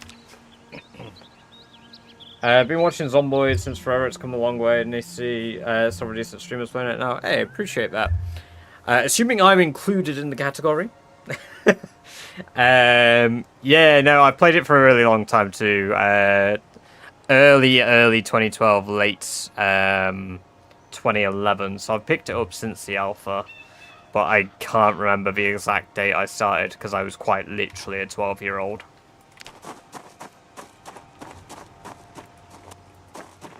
A: I've been watching Zomboid since forever. It's come a long way, and they see several decent streamers playing it now. Hey, appreciate that. Assuming I'm included in the category. Yeah, no, I played it for a really long time too. Early 2012, late 2011. So I've picked it up since the alpha, but I can't remember the exact date I started because I was quite literally a 12-year-old.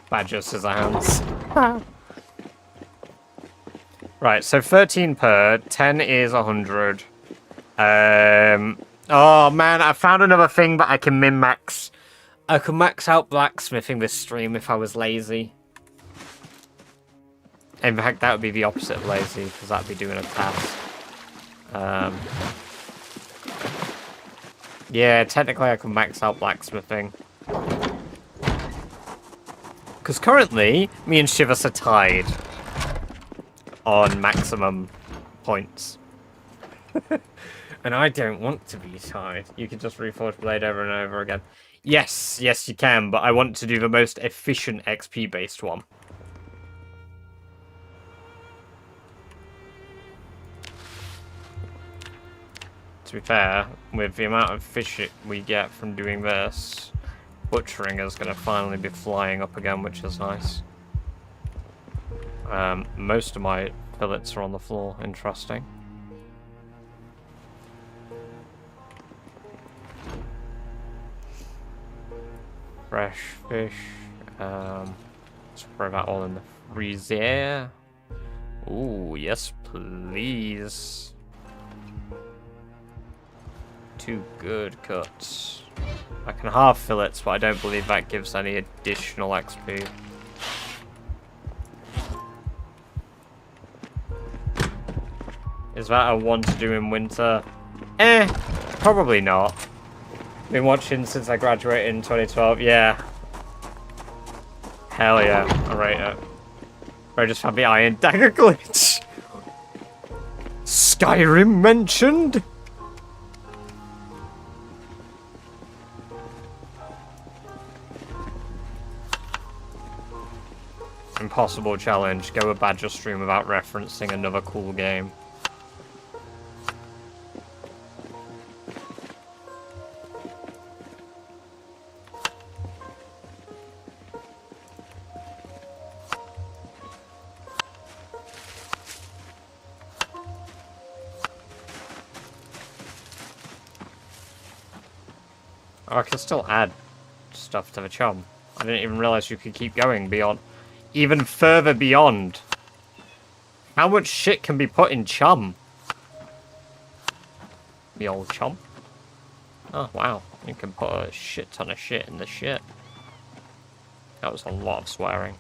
A: Badger scissor hands. Right, so 13 per, 10 is 100. Oh man, I found another thing that I can min-max. I could max out blacksmithing this stream if I was lazy. In fact, that would be the opposite of lazy, because that'd be doing a task. Yeah, technically I can max out blacksmithing. Because currently, me and Shivas are tied on maximum points. And I don't want to be tied. You can just reforge blade over and over again. Yes, yes you can, but I want to do the most efficient XP-based one. To be fair, with the amount of fish we get from doing this, butchering is going to finally be flying up again, which is nice. Most of my fillets are on the floor. Interesting. Fresh fish. Let's throw that all in the freezer. Ooh, yes, please. 2 good cuts. I can halve fillets, but I don't believe that gives any additional XP. Is that a one to do in winter? Probably not. Been watching since I graduated in 2012. Yeah. Hell yeah, I rate it. I just had the Iron Dagger glitch. Skyrim mentioned? Impossible challenge. Go a Badger stream without referencing another cool game. Oh, I can still add stuff to the chum. I didn't even realize you could keep going beyond, even further beyond. How much shit can be put in chum? The old chum. Oh, wow. You can put a shit ton of shit in the shit. That was a lot of swearing.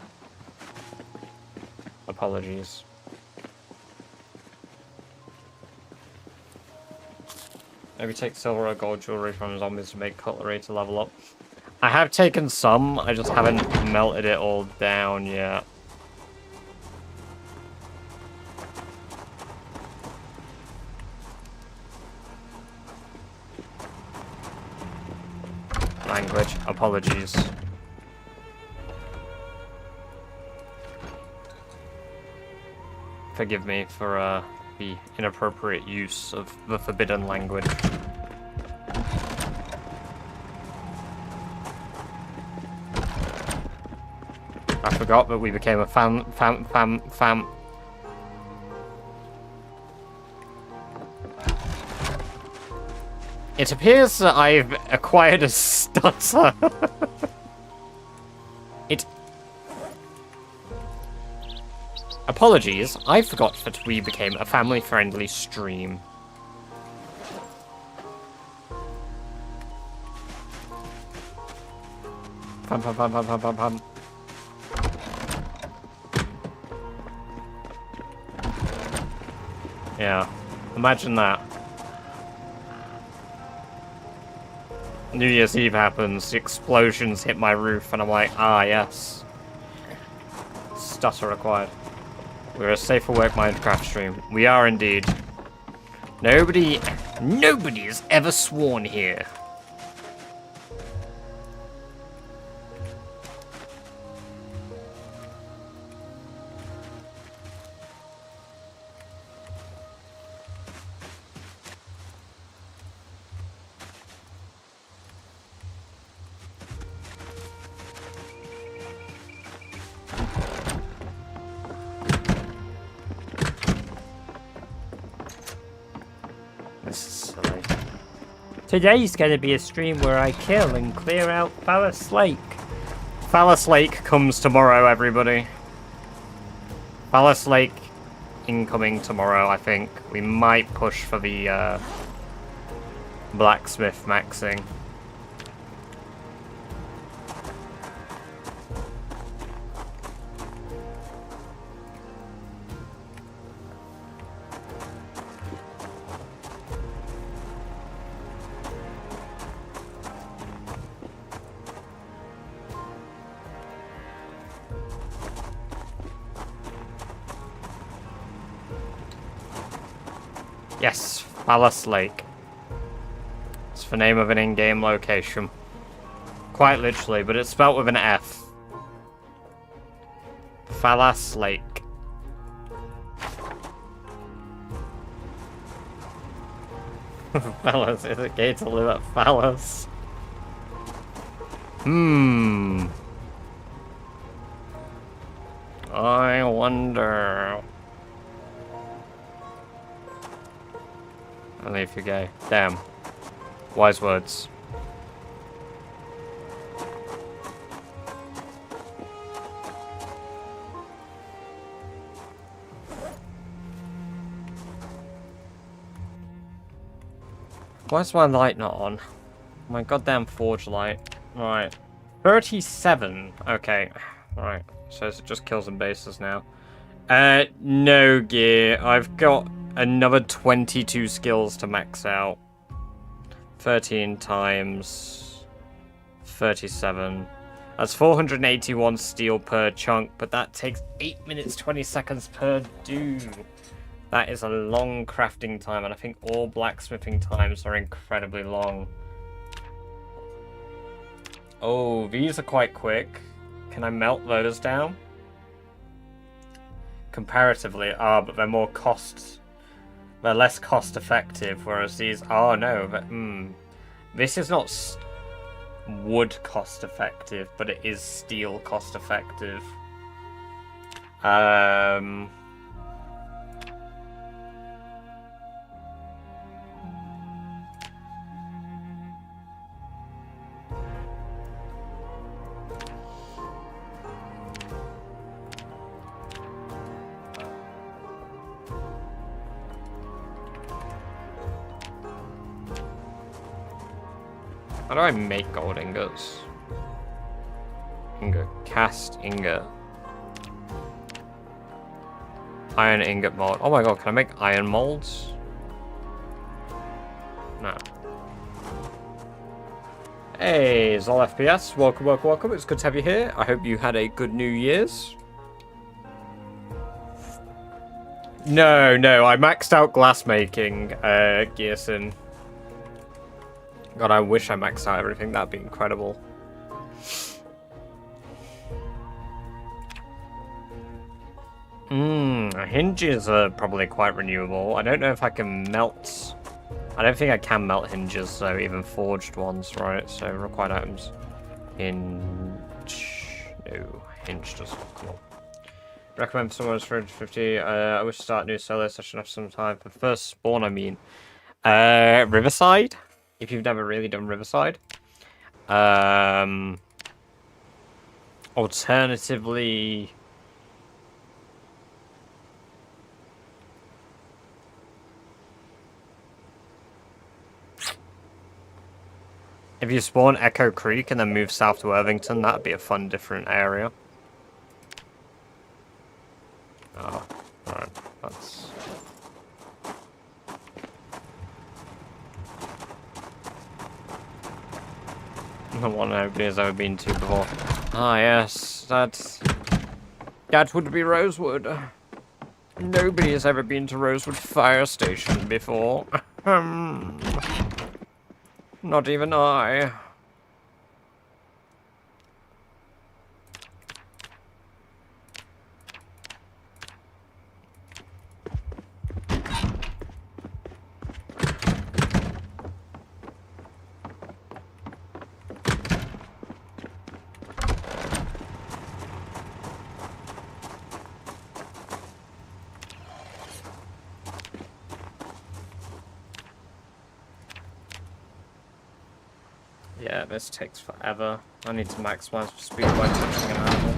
A: Apologies. Maybe take silver or gold jewelry from zombies to make cutlery to level up. I have taken some, I just haven't melted it all down yet. Language, apologies. Forgive me for the inappropriate use of the forbidden language. I forgot that we became a fam. It appears that I've acquired a stutter. Apologies, I forgot that we became a family-friendly stream. Pam. Yeah, imagine that. New Year's Eve happens, the explosions hit my roof, and I'm like, ah, yes. Stutter acquired. We're a safe for work Minecraft stream. We are indeed. Nobody has ever sworn here.
C: Today's going to be a stream where I kill and clear out Fallis Lake.
A: Fallis Lake comes tomorrow, everybody. Fallis Lake incoming tomorrow, I think. We might push for the blacksmith maxing. Yes, Fallis Lake. It's the name of an in-game location. Quite literally, but it's spelt with an F. Fallis Lake. Fallis, is it gay to live at Fallis? I wonder. Only if you're gay. Damn. Wise words. Why is my light not on? My goddamn forge light. Right. 37. Okay. Right. So it just kills and bases now. No gear. I've got another 22 skills to max out. 13 times 37. That's 481 steel per chunk, but that takes 8 minutes 20 seconds per dude. That is a long crafting time, and I think all blacksmithing times are incredibly long. Oh, these are quite quick. Can I melt those down? Comparatively, but they're more they're less cost effective, whereas these, oh no, this is not wood cost effective, but it is steel cost effective. How do I make gold ingots? Ingot. Cast ingot. Iron ingot mold. Oh my god, can I make iron molds? No. Hey, Zol FPS. Welcome, welcome, welcome. It's good to have you here. I hope you had a good New Year's. No, I maxed out glass making, Gearson. God, I wish I maxed out everything. That'd be incredible. Hinges are probably quite renewable. I don't know if I can melt. I don't think I can melt hinges, though, even forged ones, right? So, required items. Hinge. No, hinge doesn't come up. Recommend someone's for 50. I wish to start a new solo session. I have some time for first spawn, I mean. Riverside? If you've never really done Riverside. Alternatively... If you spawn Echo Creek and then move south to Irvington, that'd be a fun, different area. Oh, alright, that's... The one nobody has ever been to before. Ah, yes, that would be Rosewood. Nobody has ever been to Rosewood Fire Station before. Not even I. Yeah, this takes forever. I need to maximize speed by touching an animal.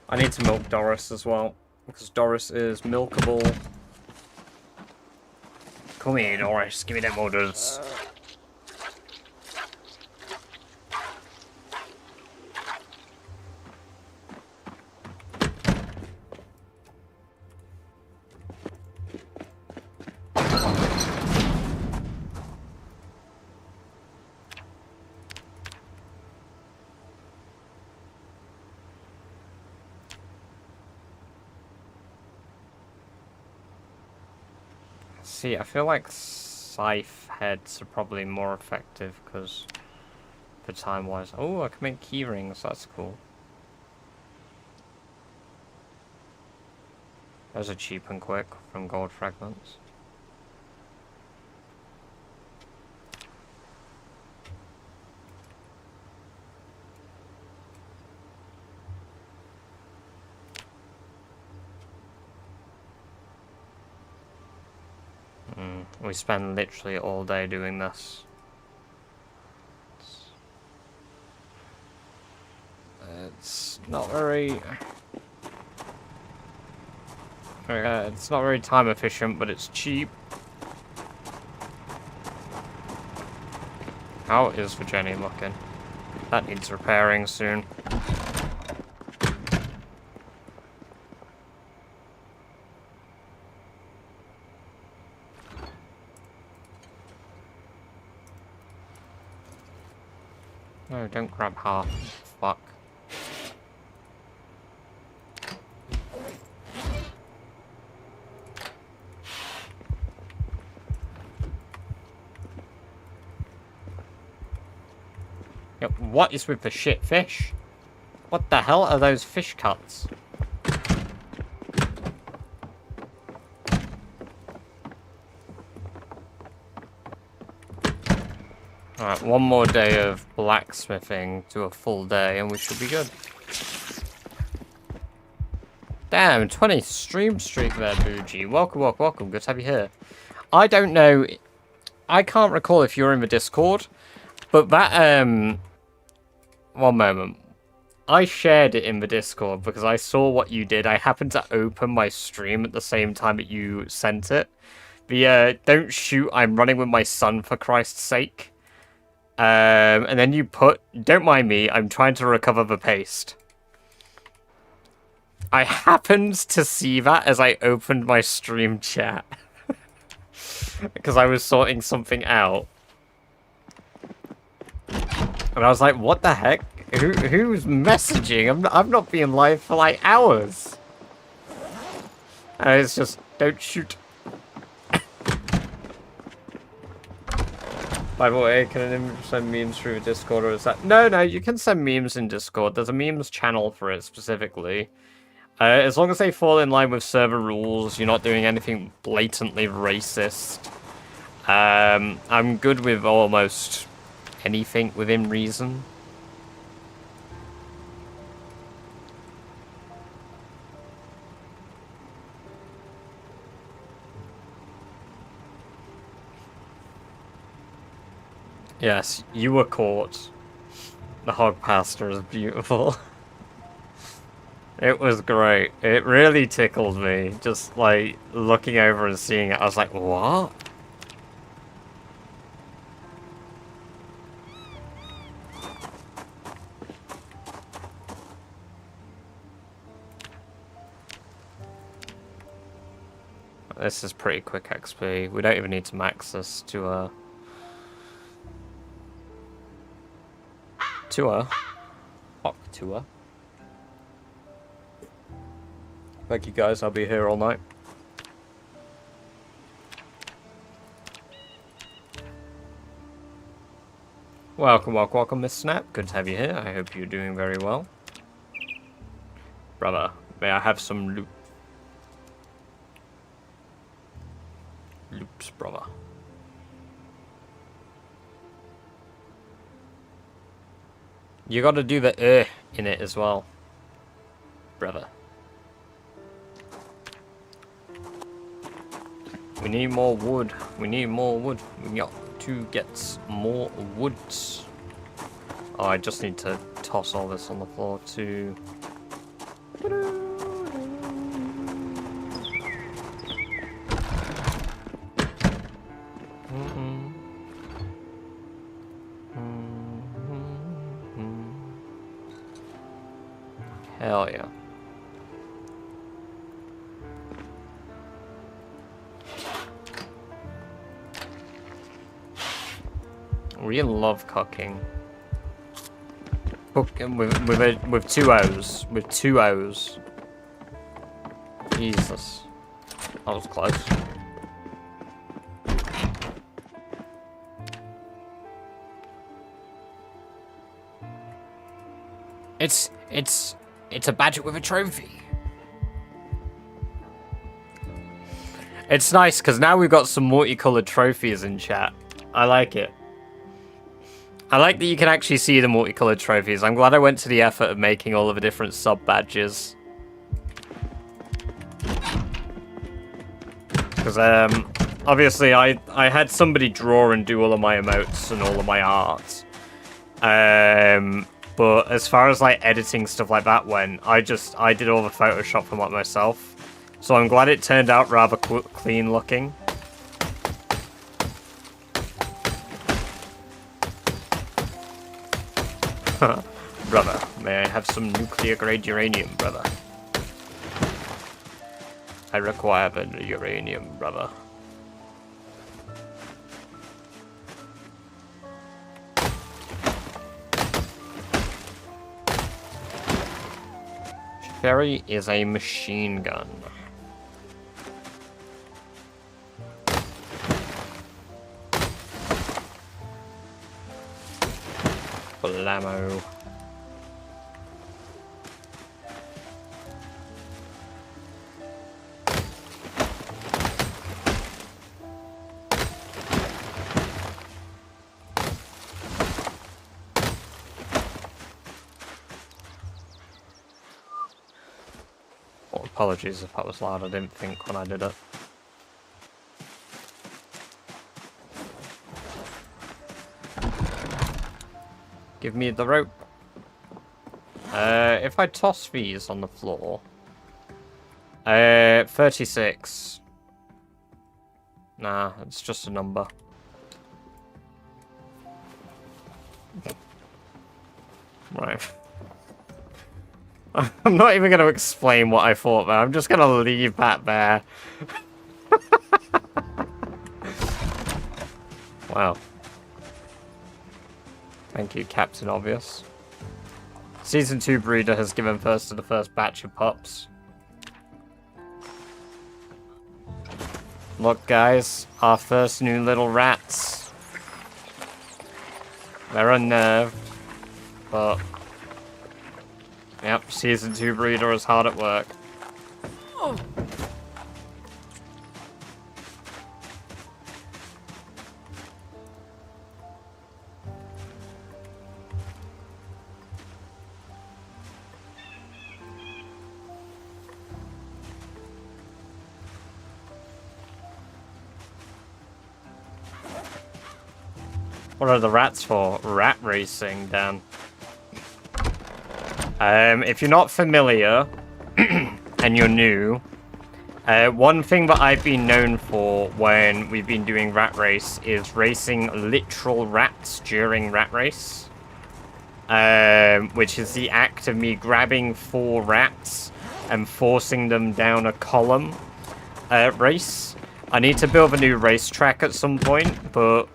A: I need to milk Doris as well, because Doris is milkable. Come here, Doris. Give me them orders. See, I feel like scythe heads are probably more effective because for time-wise. Oh, I can make key rings. That's cool. Those are cheap and quick from gold fragments. We spend literally all day doing this. It's not very... it's not very time efficient, but it's cheap. How is Virginia looking? That needs repairing soon. No, don't grab half. Fuck. Yo, what is with the shit fish? What the hell are those fish cuts? Alright, one more day of blacksmithing to a full day and we should be good. Damn, 20 stream streak there, Bougie. Welcome, welcome, welcome. Good to have you here. I don't know... I can't recall if you're in the Discord, but that, one moment. I shared it in the Discord because I saw what you did. I happened to open my stream at the same time that you sent it. The, don't shoot, I'm running with my son for Christ's sake. And then you put, don't mind me, I'm trying to recover the paste. I happened to see that as I opened my stream chat. Because I was sorting something out. And I was like, what the heck? Who's messaging? I'm not being live for like hours. And it's just, don't shoot. By the way, can an image send memes through Discord or is that... No, you can send memes in Discord. There's a memes channel for it specifically. As long as they fall in line with server rules, you're not doing anything blatantly racist. I'm good with almost anything within reason. Yes, you were caught. The hog pasta is beautiful. It was great. It really tickled me. Just like looking over and seeing it, I was like, what? This is pretty quick XP. We don't even need to max this to a tour. Thank you guys, I'll be here all night. Welcome, Miss Snap. Good to have you here. I hope you're doing very well. Brother, may I have some loot? Loops, brother. You gotta do the in it as well, brother. We need more wood. We need more wood. We got to get more woods. Oh, I just need to toss all this on the floor too. Hell yeah. We love cooking. Cooking with two O's. With two O's. Jesus. That was close. It's a badger with a trophy. It's nice because now we've got some multicolored trophies in chat. I like it. I like that you can actually see the multicolored trophies. I'm glad I went to the effort of making all of the different sub badges. Because obviously I had somebody draw and do all of my emotes and all of my art. But as far as like editing stuff like that went, I did all the Photoshop for it myself. So I'm glad it turned out rather clean looking. Brother, may I have some nuclear grade uranium, brother? I require the uranium, brother. Sherry is a machine gun. Blammo. Oh, apologies if that was loud, I didn't think when I did it. Give me the rope. If I toss these on the floor... 36. Nah, it's just a number. Right. I'm not even going to explain what I thought there. I'm just going to leave that there. Wow. Thank you, Captain Obvious. Season 2 breeder has given birth to the first batch of pups. Look, guys, our first new little rats. They're unnerved, but... Yep, Season 2 breeder is hard at work. Oh. What are the rats for? Rat racing, Dan. If you're not familiar, and you're new, one thing that I've been known for when we've been doing Rat Race is racing literal rats during Rat Race. Which is the act of me grabbing 4 rats and forcing them down a column race. I need to build a new racetrack at some point, but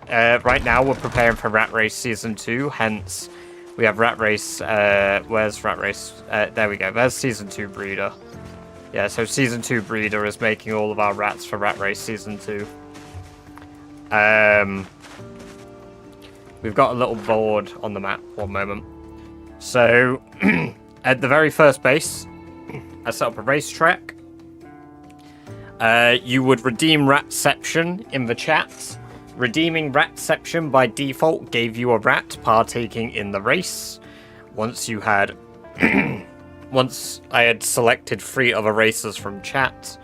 A: right now we're preparing for Rat Race Season 2, hence we have Rat Race, where's Rat Race? There we go, there's Season 2 breeder. Yeah, so Season 2 breeder is making all of our rats for Rat Race Season 2. We've got a little board on the map, one moment. So, at the very first base, I set up a racetrack. You would redeem Ratception in the chat. Redeeming Ratception by default gave you a rat partaking in the race. Once you had... once I had selected 3 other racers from chat,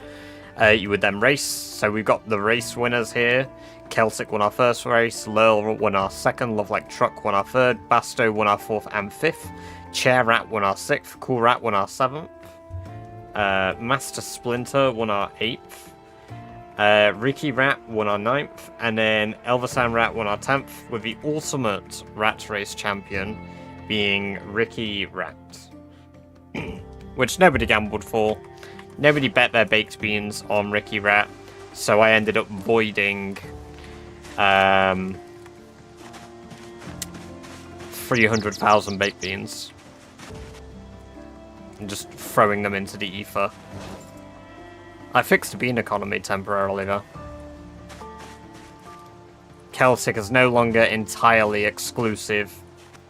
A: you would then race. So we've got the race winners here. Celtic won our first race, Lurl won our second, Love Like Truck won our third, Basto won our 4th and 5th, Chair Rat won our 6th, Cool Rat won our 7th. Master Splinter won our 8th. Ricky Rat won our 9th. And then Elversan Rat won our 10th, with the ultimate Rat Race champion being Ricky Rat. Which nobody gambled for. Nobody bet their baked beans on Ricky Rat. So I ended up voiding 300,000 baked beans. And just throwing them into the ether. I fixed the bean economy temporarily though. Celtic is no longer entirely exclusive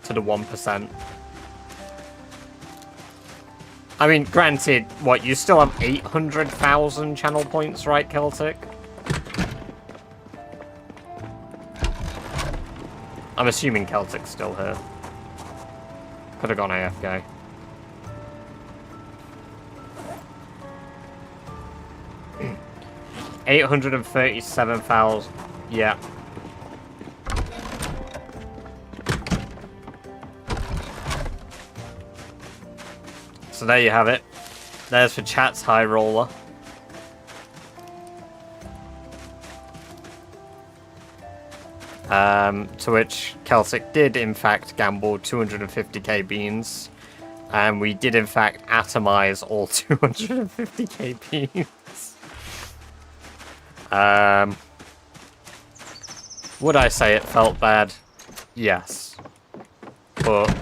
A: to the 1%. I mean, granted, what, you still have 800,000 channel points, right, Celtic? I'm assuming Celtic's still here. Could have gone AFK. 837,000. Yeah. So there you have it. There's for chat's high roller. To which Celtic did in fact gamble 250k beans. And we did in fact atomize all 250k beans. Would I say it felt bad? Yes. But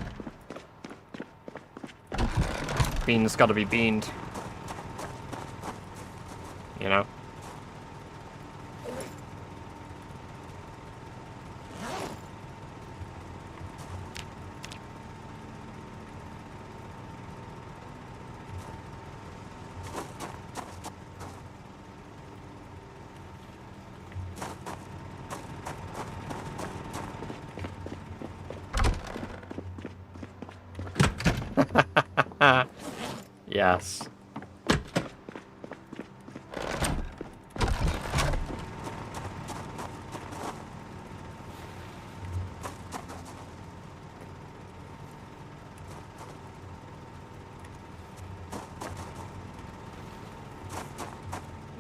A: beans gotta be beaned. You know? Yes.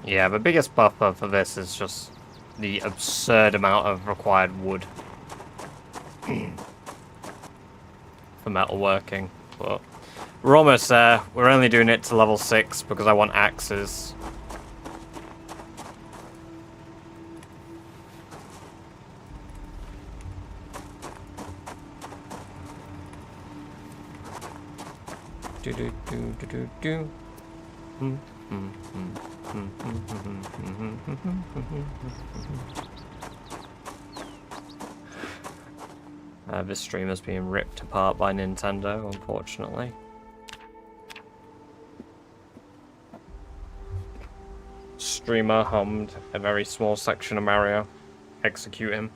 A: Yeah, the biggest buffer for this is just the absurd amount of required wood for metalworking, but we're almost there. We're only doing it to level 6 because I want axes. Do do do do do do. This stream is being ripped apart by Nintendo, unfortunately. Streamer hummed a very small section of Mario. Execute him.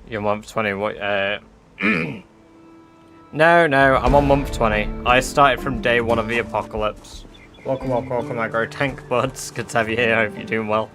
A: You're month 20, what, No, I'm on month 20. I started from day 1 of the apocalypse. Welcome, Agro Tank Buds. Good to have you here, hope you're doing well.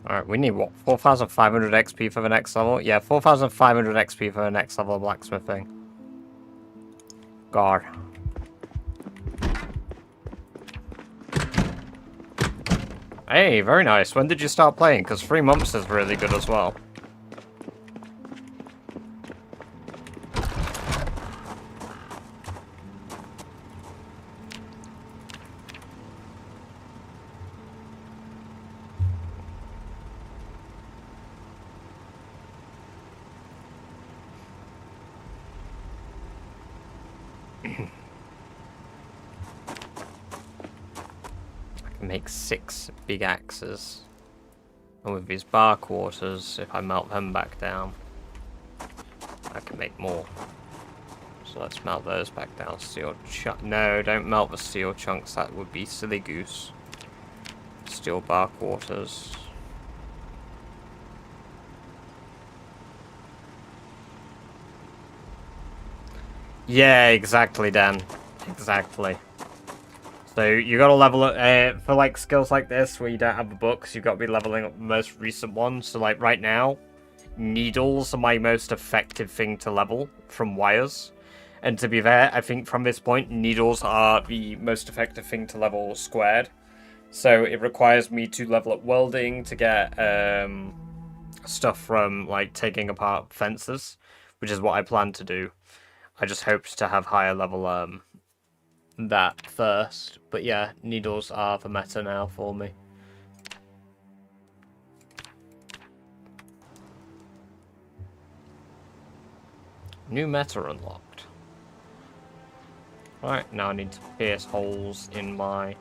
A: Alright, we need what? 4,500 XP for the next level? Yeah, 4,500 XP for the next level of blacksmithing. God. Hey, very nice. When did you start playing? Because 3 months is really good as well. Make 6 big axes. And with these bar quarters, if I melt them back down, I can make more. So let's melt those back down. Steel chunk. No, don't melt the steel chunks. That would be silly goose. Steel bar quarters. Yeah, exactly, Dan. Exactly. So you gotta level up, for like skills like this where you don't have the books, you've got to be leveling up the most recent ones. So like right now, needles are my most effective thing to level from wires. And to be fair, I think from this point, needles are the most effective thing to level squared. So it requires me to level up welding to get stuff from like taking apart fences, which is what I plan to do. I just hope to have higher level that first, but yeah, needles are the meta now for me. New meta unlocked. Right, now I need to pierce holes in my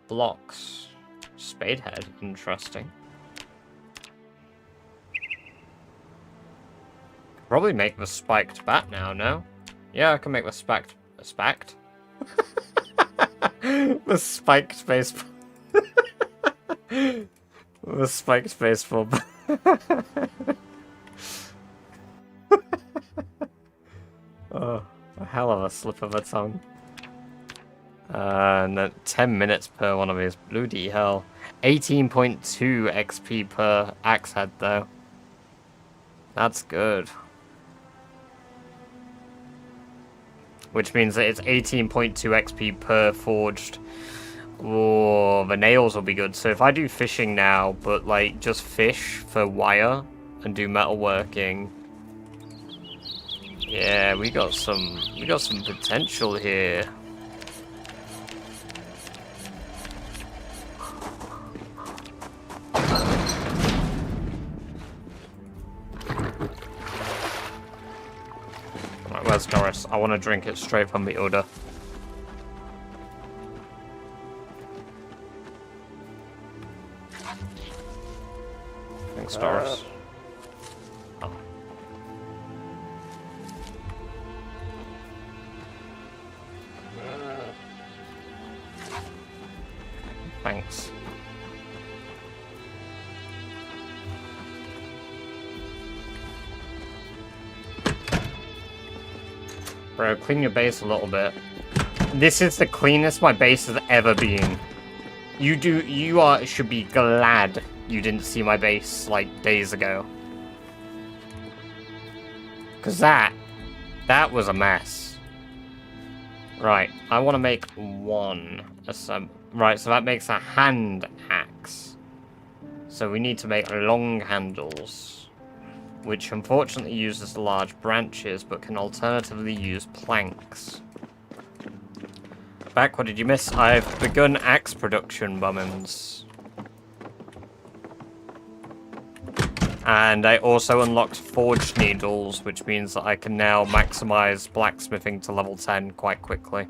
A: blocks. Spadehead, interesting. Probably make the spiked bat now, no? Yeah, I can make the spiked... Spiked? The spiked baseball. The spiked baseball. Oh, a hell of a slip of a tongue. And then 10 minutes per one of these. Bloody hell. 18.2 XP per axe head, though. That's good. Which means that it's 18.2 XP per forged. Oh, the nails will be good. So if I do fishing now, but like just fish for wire and do metalworking. Yeah, we got some potential here. Right, where's Doris? I want to drink it straight from the udder. Thanks, Doris. Oh. Thanks. Bro, clean your base a little bit. This is the cleanest my base has ever been. You should be glad you didn't see my base like days ago. Cause that was a mess. Right, I want to make one. Right, so that makes a hand axe. So we need to make long handles, which unfortunately uses large branches, but can alternatively use planks. Back, what did you miss? I've begun axe production, bummins. And I also unlocked forged needles, which means that I can now maximize blacksmithing to level 10 quite quickly.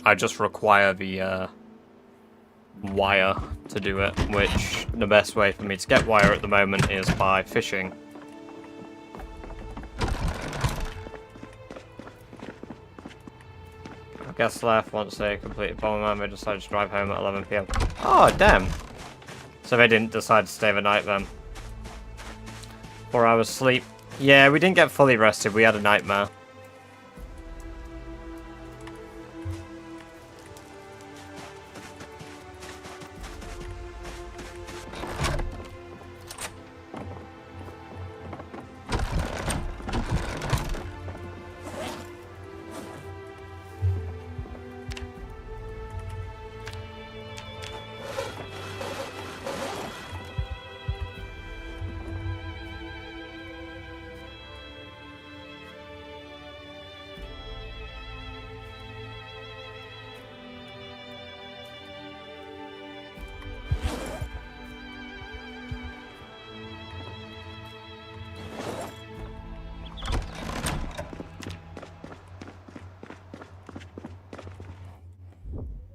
A: I just require the wire to do it, which the best way for me to get wire at the moment is by fishing. Guests left once they completed bomberman. They decided to drive home at 11 PM. Oh, damn. So they didn't decide to stay the night then. 4 hours sleep. Yeah, we didn't get fully rested. We had a nightmare.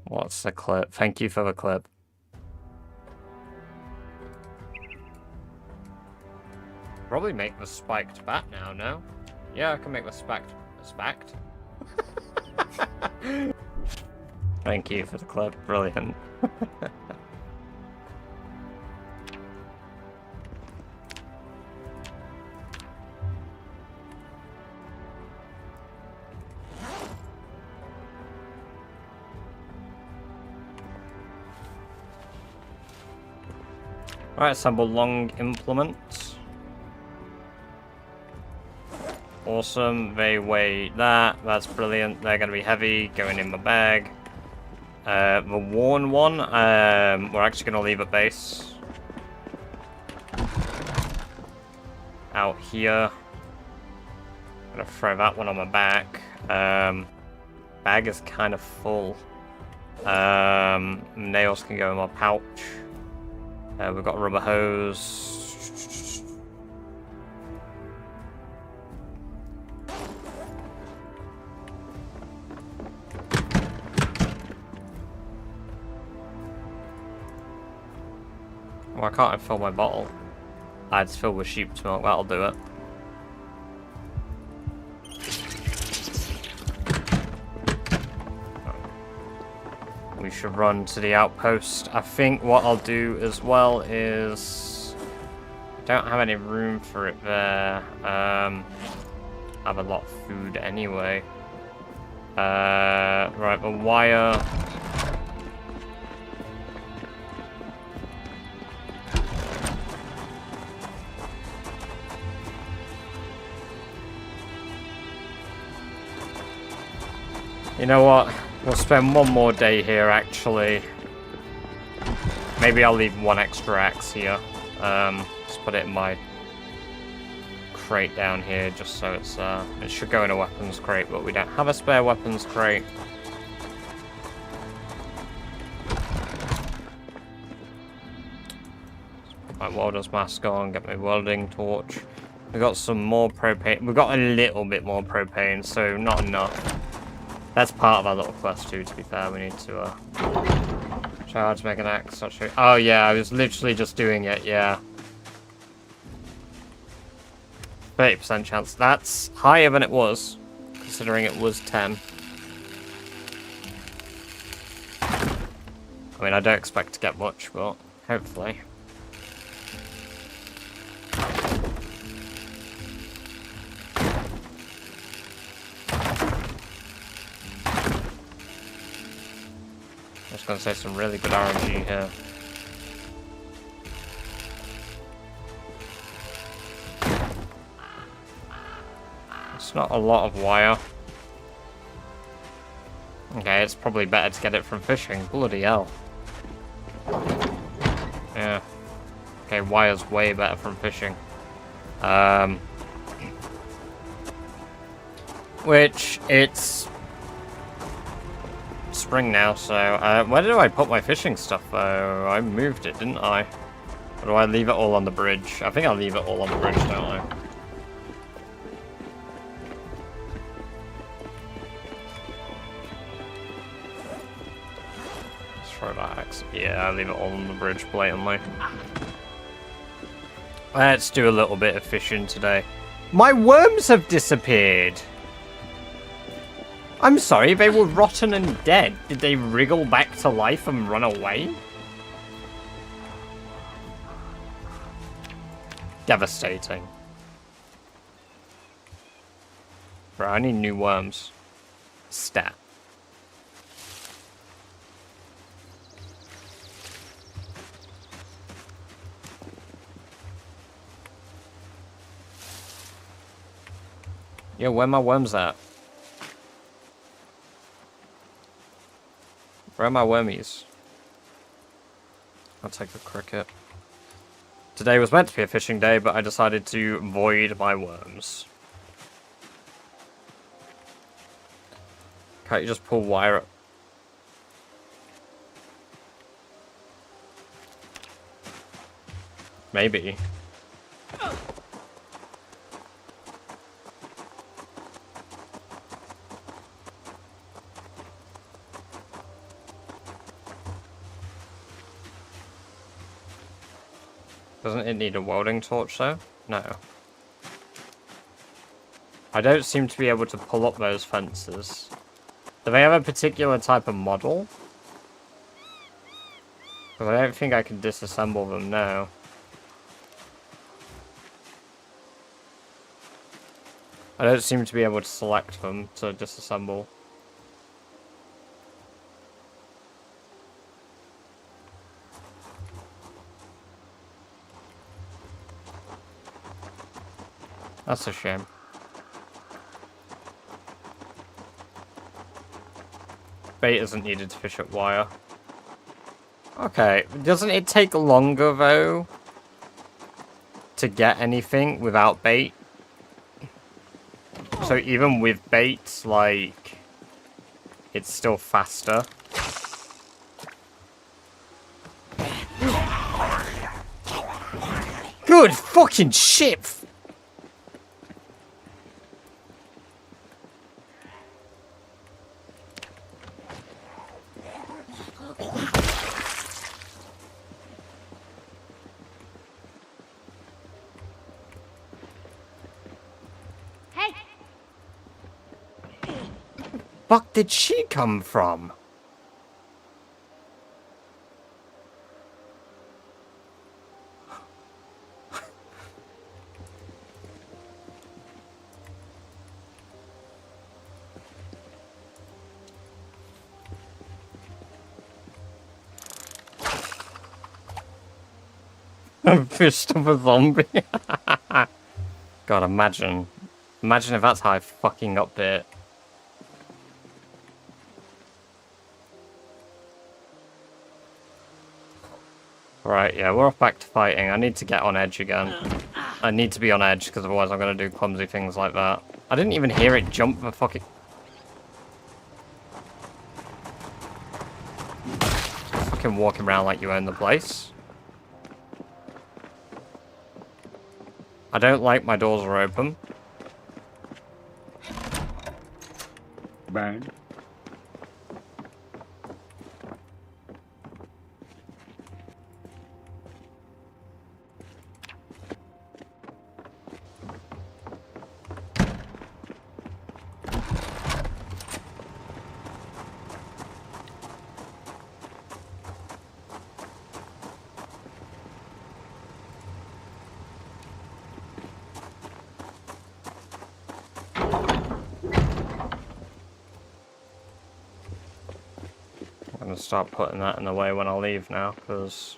A: What's the clip? Thank you for the clip. Probably make the spiked bat now, no? Yeah, I can make the spiked. Thank you for the clip. Brilliant. Alright, assemble long implements. Awesome, they weigh that. That's brilliant. They're going to be heavy, going in my bag. The worn one, we're actually going to leave at base. Out here. I'm going to throw that one on my back. Bag is kind of full. Nails can go in my pouch. We've got a rubber hose. Why can't I fill my bottle? It's filled with sheep's milk, that'll do it. We should run to the outpost. I think what I'll do as well is... Don't have any room for it there. Have a lot of food anyway. Right, the wire... You know what? We'll spend one more day here, actually. Maybe I'll leave one extra axe here. Just put it in my crate down here, just so it's, it should go in a weapons crate, but we don't have a spare weapons crate. Put my welder's mask on, get my welding torch. We got some more propane. We got a little bit more propane, so not enough. That's part of our little quest too, to be fair. We need to charge, make an axe. Oh yeah, I was literally just doing it, yeah. 30% chance. That's higher than it was, considering it was 10. I mean, I don't expect to get much, but hopefully. I was going to say some really good RNG here. It's not a lot of wire. Okay, it's probably better to get it from fishing. Bloody hell. Yeah. Okay, wire's way better from fishing. Which, it's... spring now, so where did I put my fishing stuff though? I moved it, didn't I? Or do I leave it all on the bridge? I think I'll leave it all on the bridge, don't I? Let's throw that axe. Yeah, I'll leave it all on the bridge blatantly. Let's do a little bit of fishing today. My worms have disappeared! I'm sorry, they were rotten and dead. Did they wriggle back to life and run away? Devastating. Bro, I need new worms. Stat. Yo, where my worms at? Where are my wormies? I'll take a cricket. Today was meant to be a fishing day, but I decided to void my worms. Can't you just pull wire up? Maybe. Doesn't it need a welding torch though? No. I don't seem to be able to pull up those fences. Do they have a particular type of model? Because I don't think I can disassemble them now. I don't seem to be able to select them to disassemble. That's a shame. Bait isn't needed to fish at wire. Okay, doesn't it take longer though to get anything without bait? So even with bait, like, it's still faster. Good fucking shit!
D: Hey!
A: Fuck did she come from? Fist of a zombie. God, imagine. Imagine if that's how I fucking up it. Right, yeah, we're off back to fighting. I need to get on edge again. I need to be on edge, because otherwise I'm going to do clumsy things like that. I didn't even hear it jump for fucking... Fucking walking around like you own the place. I don't like my doors are open.
E: Bang.
A: I'm going to start putting that in the way when I leave now, because...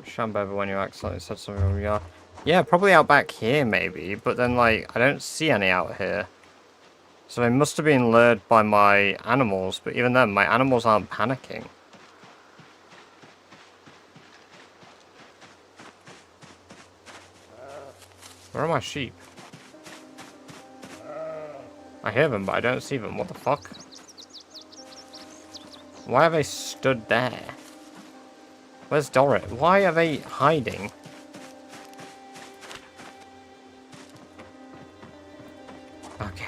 A: Shamba over when you accidentally said something. Yeah, probably out back here maybe, but then like, I don't see any out here. So they must have been lured by my animals, but even then, my animals aren't panicking. Where are my sheep? I hear them, but I don't see them. What the fuck? Why are they stood there? Where's Dorrit? Why are they hiding? Okay.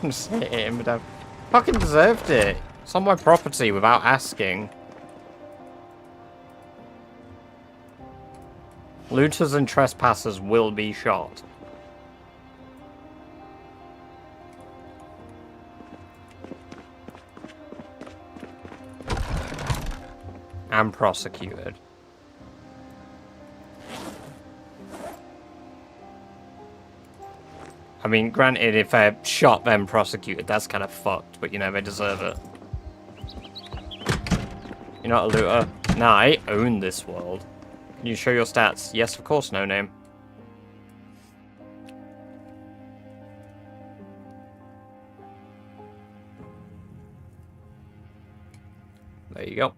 A: I'm saying, but I fucking deserved it. It's on my property without asking. Looters and trespassers will be shot. And prosecuted. I mean, granted, if they're shot then prosecuted, that's kind of fucked, but you know, they deserve it. You're not a looter? Nah, I own this world. Can you show your stats? Yes, of course, no name. There you go.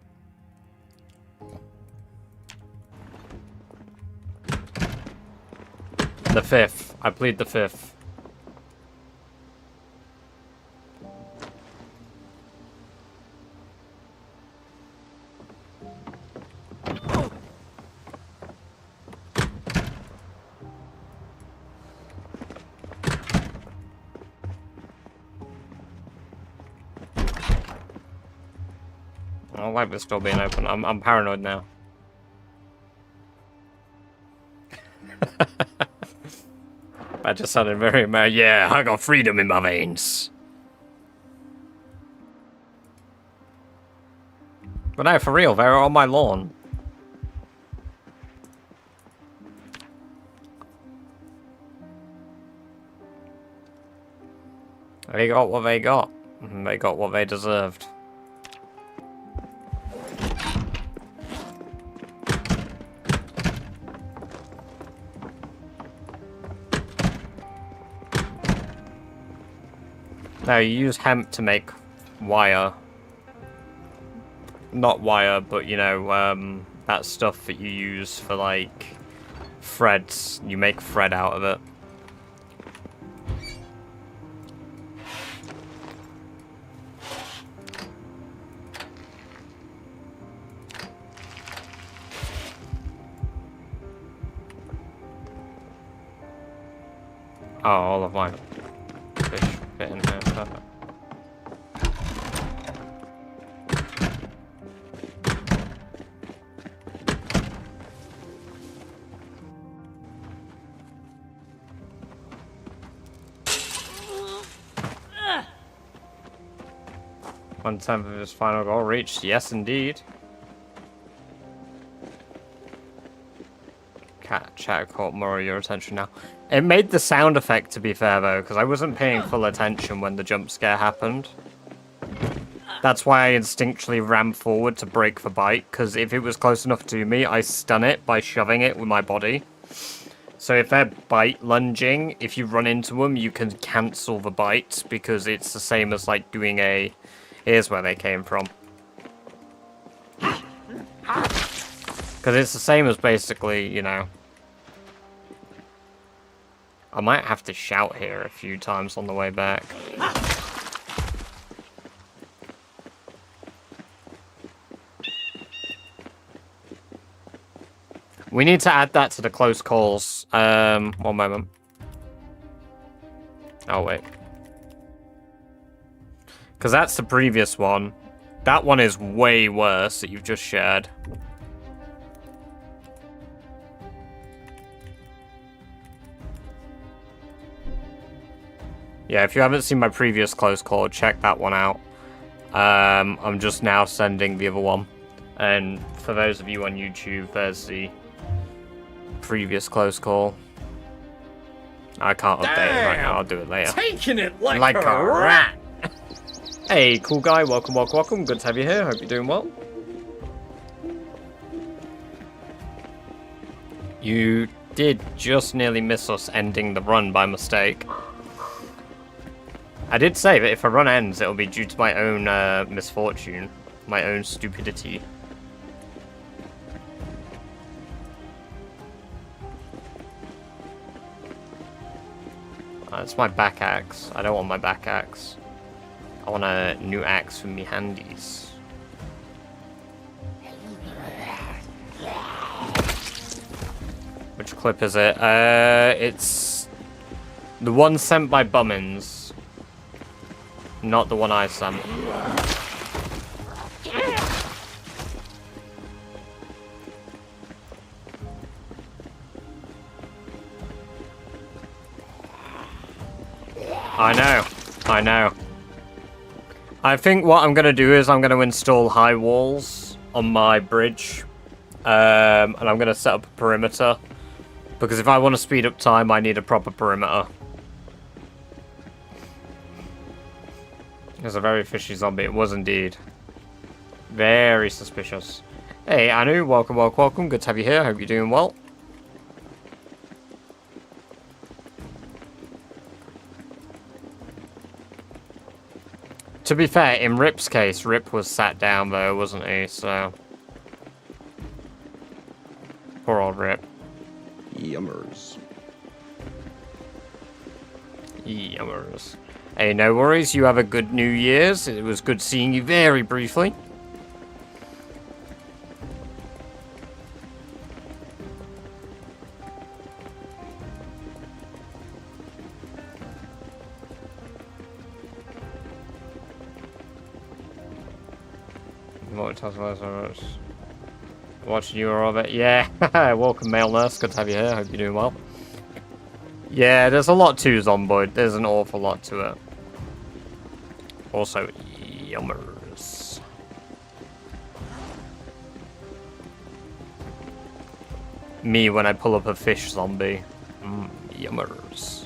A: The 5th. I plead the 5th. I don't like this door being open. I'm paranoid now. That just sounded very mad. Yeah, I got freedom in my veins. But no, for real, they're on my lawn. They got what they got. And they got what they deserved. Now, you use hemp to make wire. Not wire, but, you know, that stuff that you use for, like, threads. You make thread out of it. Oh, all of my fish fit in here. Perfect. One-tenth of his final goal reached. Yes, indeed. Chat caught more of your attention now. It made the sound effect, to be fair, though, because I wasn't paying full attention when the jump scare happened. That's why I instinctually ran forward to break the bite, because if it was close enough to me, I stun it by shoving it with my body. So if they're bite lunging, if you run into them, you can cancel the bite, because it's the same as, like, doing a... Here's where they came from. Because it's the same as basically, you know... I might have to shout here a few times on the way back. We need to add that to the close calls. One moment. Oh, wait. Because that's the previous one. That one is way worse that you've just shared. Yeah, if you haven't seen my previous close call, check that one out. I'm just now sending the other one. And for those of you on YouTube, there's the previous close call. I can't update it right now, I'll do it later.
D: Taking it like a rat!
A: Hey, cool guy, welcome, welcome, welcome. Good to have you here, hope you're doing well. You did just nearly miss us ending the run by mistake. I did say that if a run ends, it'll be due to my own misfortune, my own stupidity. It's my back axe. I don't want my back axe. I want a new axe for me handies. Which clip is it? It's the one sent by Bummins. Not the one I sent. I know. I think what I'm going to do is I'm going to install high walls on my bridge. And I'm going to set up a perimeter. Because if I want to speed up time, I need a proper perimeter. There's a very fishy zombie. It was indeed. Very suspicious. Hey, Anu. Welcome, welcome, welcome. Good to have you here. Hope you're doing well. To be fair, in Rip's case, Rip was sat down though, wasn't he? So... Poor old Rip.
D: Yummers.
A: Yummers. Hey, no worries. You have a good New Year's. It was good seeing you very briefly. Watching you, Robert. Yeah. Welcome, male nurse. Good to have you here. Hope you're doing well. Yeah, there's a lot to Zomboid. There's an awful lot to it. Also, yummers. Me when I pull up a fish zombie. Yummers.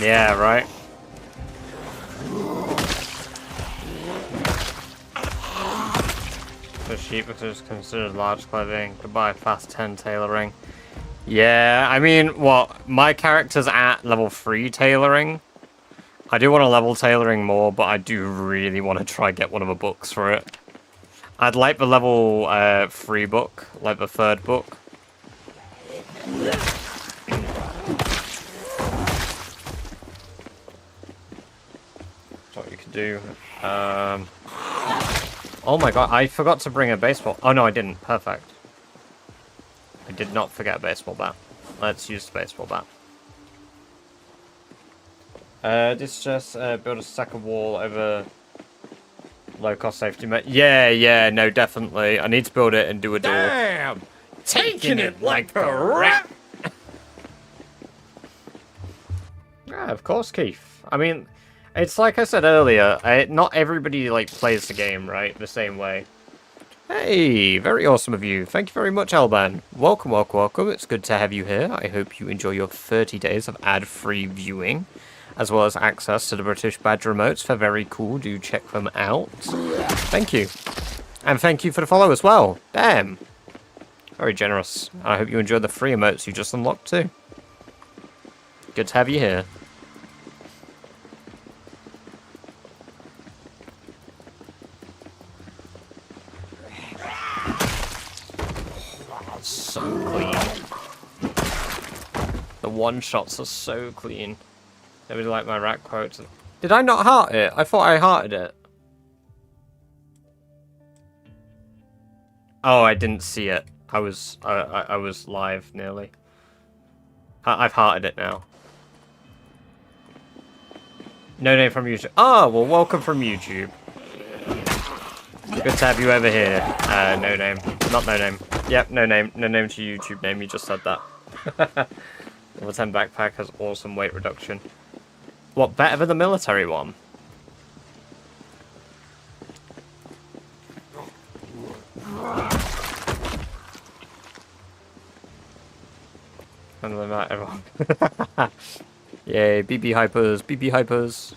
A: Yeah, right. The sheep is considered large clothing. Goodbye, fast 10 tailoring. Yeah, I mean, what? My character's at level 3 tailoring. I do want to level tailoring more, but I do really want to try get one of the books for it. I'd like the level 3 book, like the 3rd book. That's what you could do. Oh my god, I forgot to bring a baseball. Oh no, I didn't. Perfect. I did not forget a baseball bat. Let's use the baseball bat. This just build a second wall over low cost safety. Yeah, no, definitely. I need to build it and do a door.
D: Damn! Taking it like a rat!
A: Yeah, of course, Keith. I mean, it's like I said earlier, not everybody, like, plays the game, right, the same way. Hey, very awesome of you. Thank you very much, Alban. Welcome, welcome, welcome. It's good to have you here. I hope you enjoy your 30 days of ad-free viewing, as well as access to the British Badge remotes. They're very cool. Do check them out. Thank you. And thank you for the follow as well. Damn. Very generous. I hope you enjoy the free emotes you just unlocked too. Good to have you here. So clean. The one-shots are so clean. I really like my rat quotes. Did I not heart it? I thought I hearted it. Oh, I didn't see it. I was live nearly. I've hearted it now. No name from YouTube. Oh, well, welcome from YouTube. Good to have you over here. No name. Not no name. Yep, no name. No name to YouTube name. You just said that. Level 10 backpack has awesome weight reduction. What, better than the military one? And then everyone. Yay, BB hypers, BB hypers.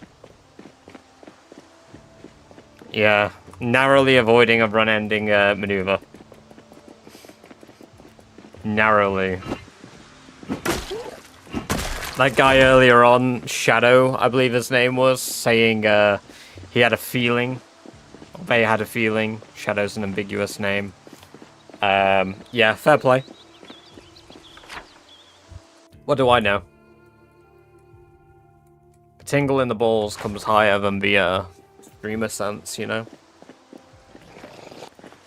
A: Yeah, narrowly avoiding a run-ending maneuver. Narrowly. That guy earlier on, Shadow, I believe his name was, saying he had a feeling. They had a feeling. Shadow's an ambiguous name. Yeah, fair play. What do I know? The tingle in the balls comes higher than the streamer sense, you know?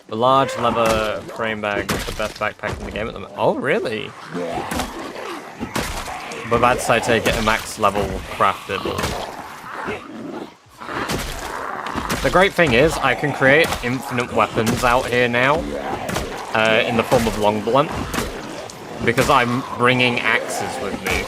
A: The large leather frame bag is the best backpack in the game at the moment. Oh, really? But that's, I take it, a max level crafted. The great thing is, I can create infinite weapons out here now, in the form of long blunt, because I'm bringing axes with me.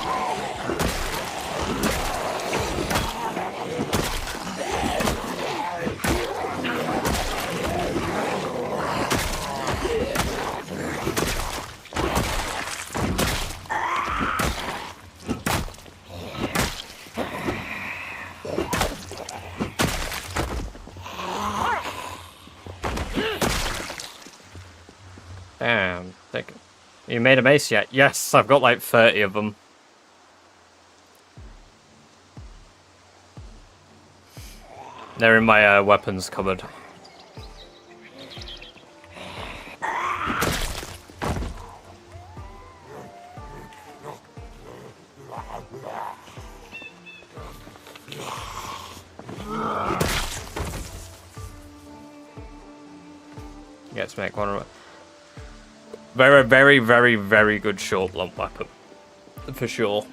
A: Damn. You made a mace yet? Yes, I've got like 30 of them. They're in my weapons cupboard. Get to make one of it. Very, very, very, very good short blunt weapon. For sure.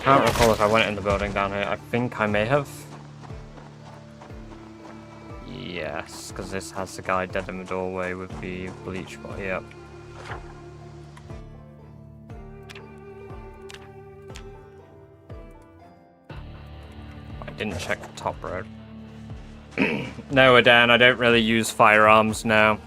A: Can't recall if I went in the building down here. I think I may have. Yes, because this has the guy dead in the doorway with the bleach bot. Yep. I didn't check the top road. No, Dan, I don't really use firearms now.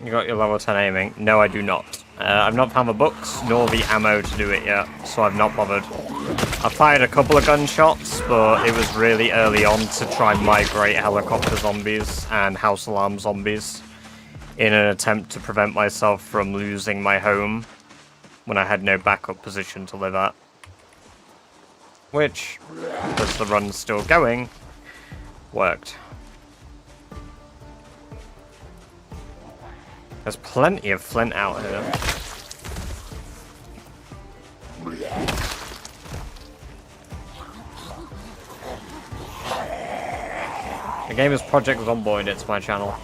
A: You got your level 10 aiming? No, I do not. I've not found the books, nor the ammo to do it yet, so I've not bothered. I fired a couple of gunshots, but it was really early on to try and migrate helicopter zombies and house alarm zombies in an attempt to prevent myself from losing my home when I had no backup position to live at. Which, because the run's still going, worked. There's plenty of flint out here. The game is Project Zomboid, it's my channel.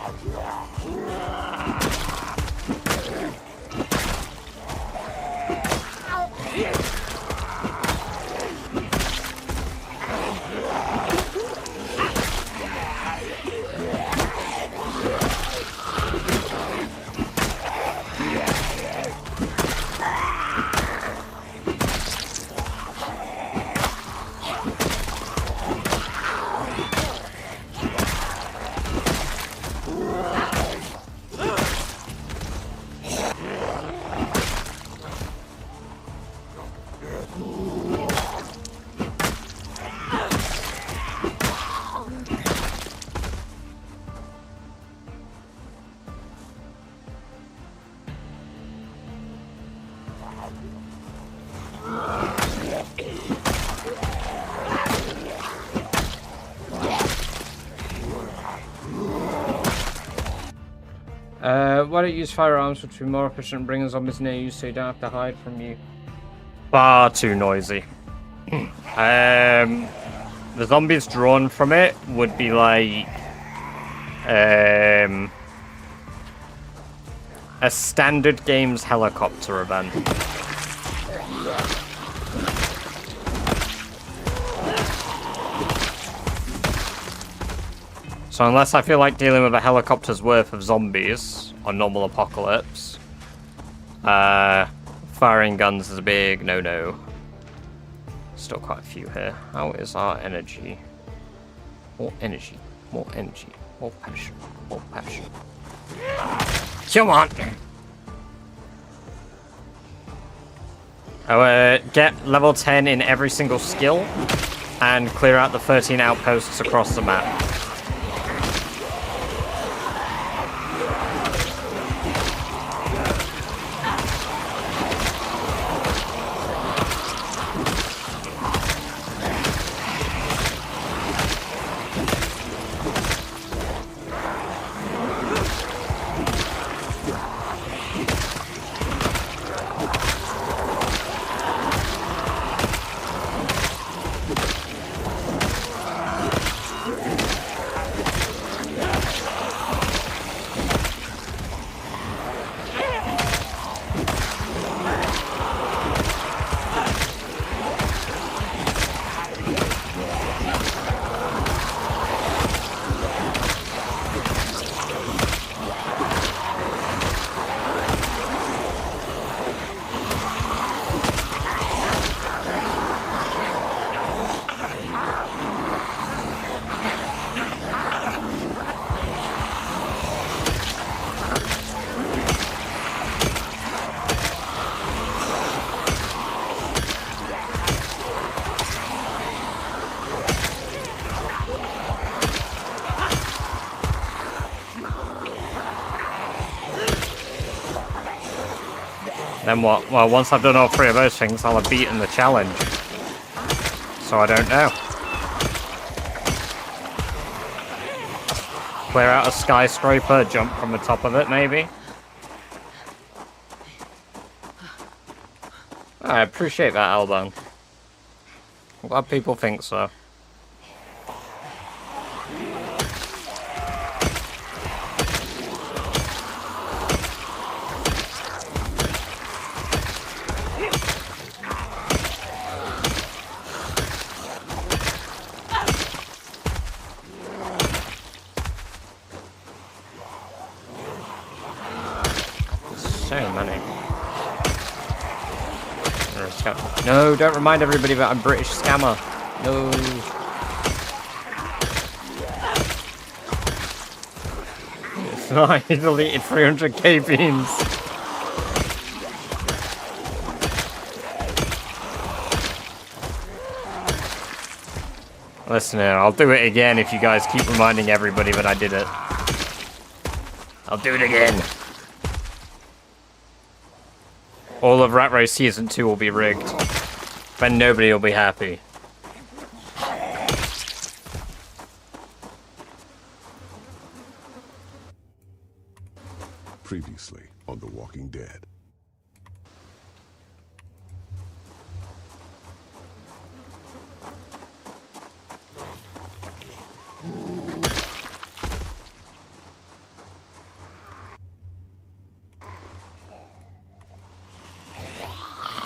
A: Why don't you use firearms, which would be more efficient and bring zombies near you so you don't have to hide from you? Far too noisy. The zombies drawn from it would be like a standard game's helicopter event. So unless I feel like dealing with a helicopter's worth of zombies on normal apocalypse, firing guns is a big no-no. Still quite a few here. How is our energy? More energy, more energy, more passion, more passion. Come on! Get level 10 in every single skill and clear out the 13 outposts across the map. Then what? Well, once I've done all three of those things, I'll have beaten the challenge. So I don't know. clear out a skyscraper, jump from the top of it, maybe. I appreciate that, Albon. I'm glad people think so. So many. No, don't remind everybody that I'm British scammer. No. It's not. He deleted 300k beans. Listen here, I'll do it again if you guys keep reminding everybody that I did it. I'll do it again. All of Rat Race Season 2 will be rigged. Then nobody will be happy.
E: Previously on The Walking Dead.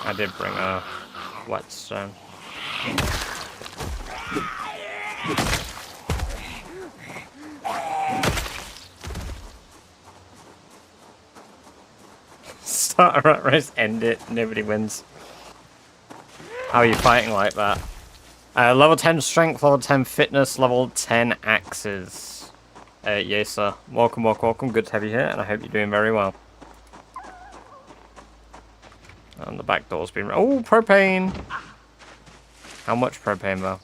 A: I did bring a whetstone. Start a Rat Race, end it, nobody wins. How are you fighting like that? Level 10 strength, level 10 fitness, level 10 axes. Yes sir. Welcome, welcome, good to have you here, and I hope you're doing very well. And the back door's been... Oh, propane! How much propane, though?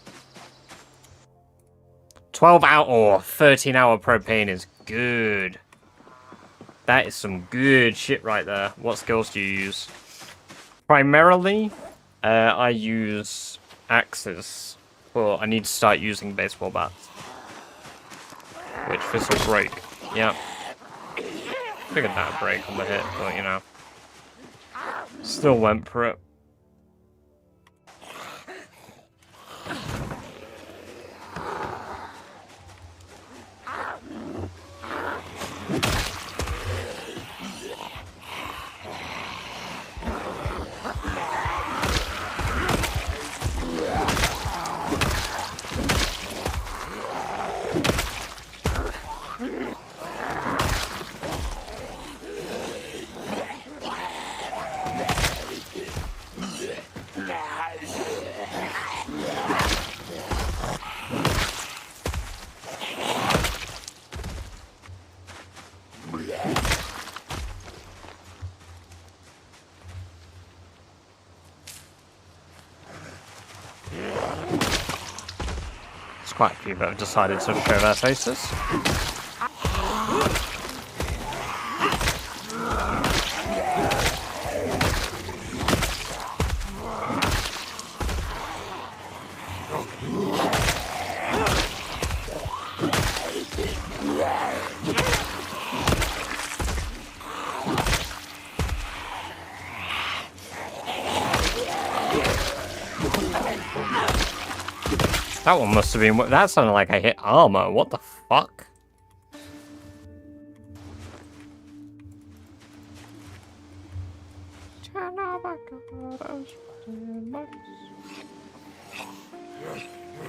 A: 12 hour or 13 hour propane is good. That is some good shit right there. What skills do you use? Primarily, I use axes. Well, I need to start using baseball bats. Which this will break. Yep. Figured that would break on the hit, but you know. Still went for it. Quite a few that have decided to show their faces. That one must have been... That sounded like I hit armor. What the fuck?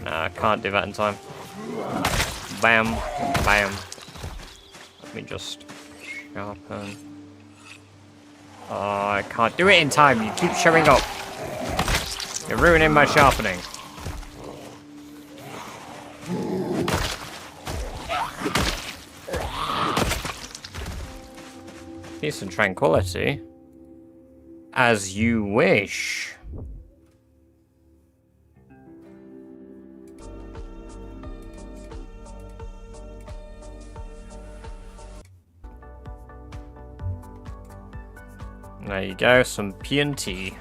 A: Nah, I can't do that in time. Bam. Bam. Let me just sharpen. Oh, I can't do it in time. You keep showing up. You're ruining my sharpening. Peace and tranquility. As you wish. There you go, some P&T.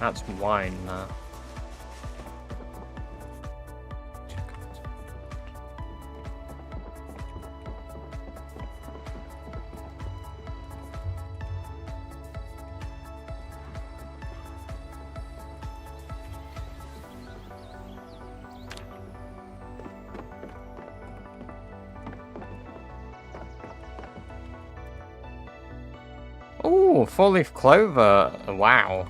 A: That's wine, that. Ooh, four-leaf clover. Wow.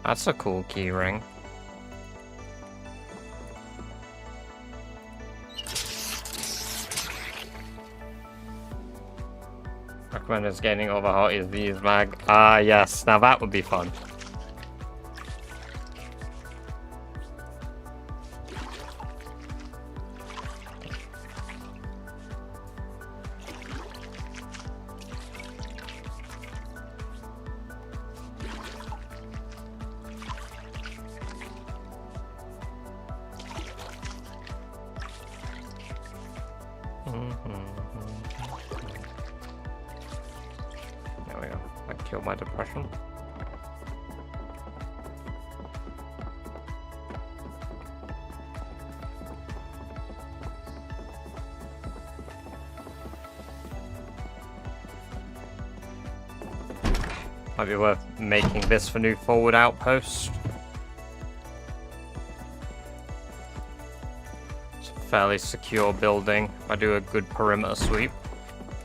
A: That's a cool key ring. Recommend us getting over hotties these mag. Ah, yes. Now that would be fun. There we go. That killed my depression. Might be worth making this for new forward outpost. It's a fairly secure building. I do a good perimeter sweep.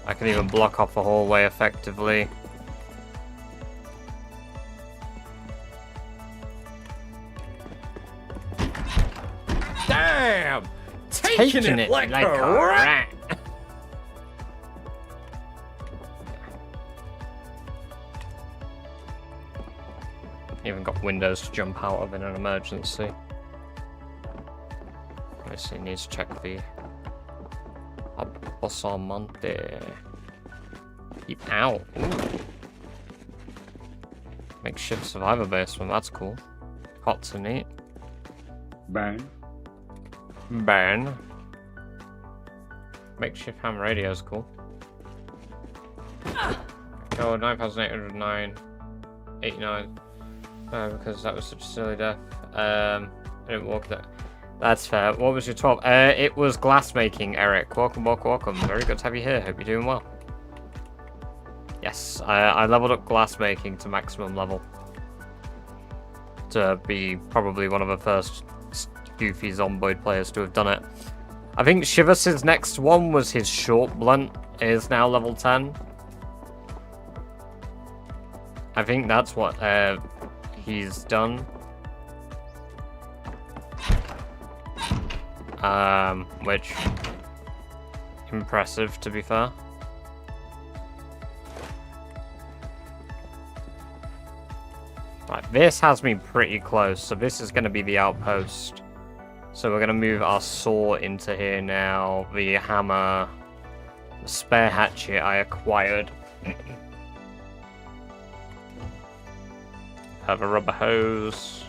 A: I can even block off the hallway effectively.
D: Damn! Taking it like a rat!
A: Even got windows to jump out of in an emergency. Obviously needs to check the Monte. Keep out. Ooh. Makeshift survivor basement, that's cool. Cots are neat.
E: Bang.
A: Burn. Makeshift ham radio is cool. Oh, 9,809. 89. Because that was such a silly death. I didn't walk that. That's fair. What was your top? It was glassmaking, Eric. Welcome, welcome, welcome. Very good to have you here. Hope you're doing well. Yes, I leveled up glassmaking to maximum level. To be probably one of the first goofy zomboid players to have done it. I think Shivas's next one was his short blunt. It is now level 10. I think that's what he's done. Which impressive to be fair. Right, this has me pretty close, so this is going to be the outpost. So we're going to move our saw into here now. The hammer, the spare hatchet I acquired. Have a rubber hose,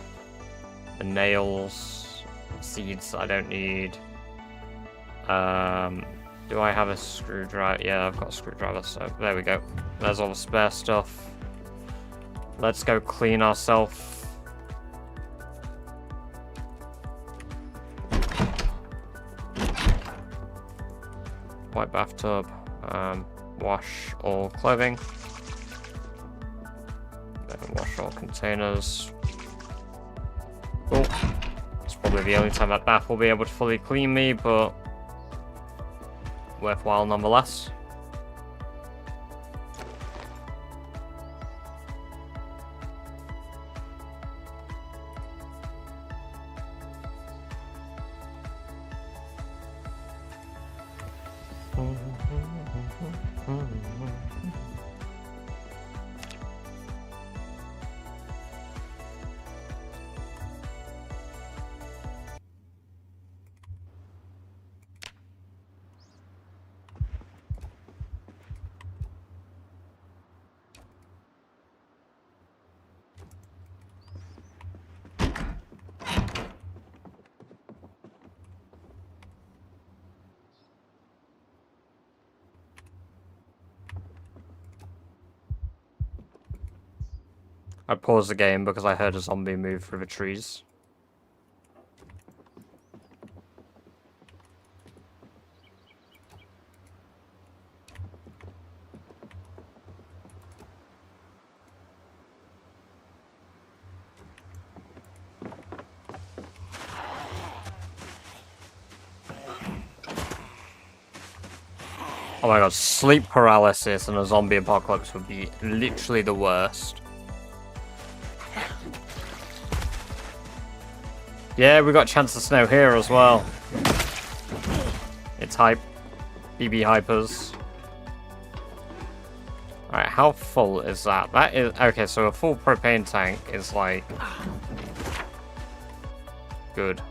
A: the nails, seeds I don't need. Do I have a screwdriver? Yeah, I've got a screwdriver, so there we go. There's all the spare stuff. Let's go clean ourselves. White bathtub. Wash all clothing. Then wash all containers. Cool. It's probably the only time that bath will be able to fully clean me, but worthwhile nonetheless. I paused the game because I heard a zombie move through the trees. Oh my god, sleep paralysis and a zombie apocalypse would be literally the worst. Yeah, we got chance of snow here as well. It's hype. BB hypers. Alright, how full is that? That is... Okay, so a full propane tank is like... Good.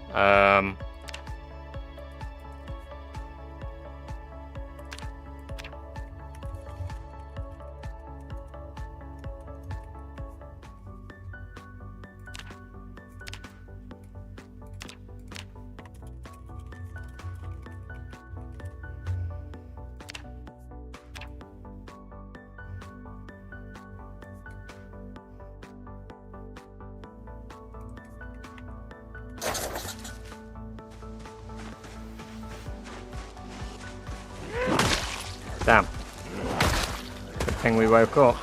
A: Damn. Good thing we woke up.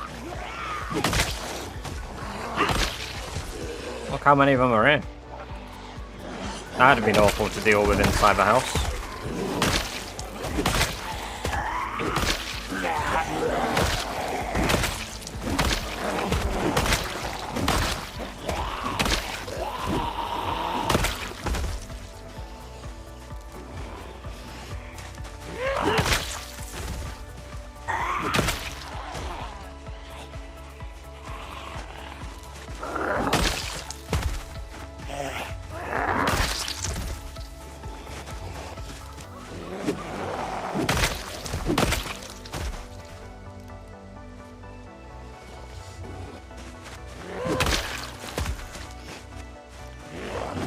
A: Look how many of them are in. That'd have been awful to deal with inside the house.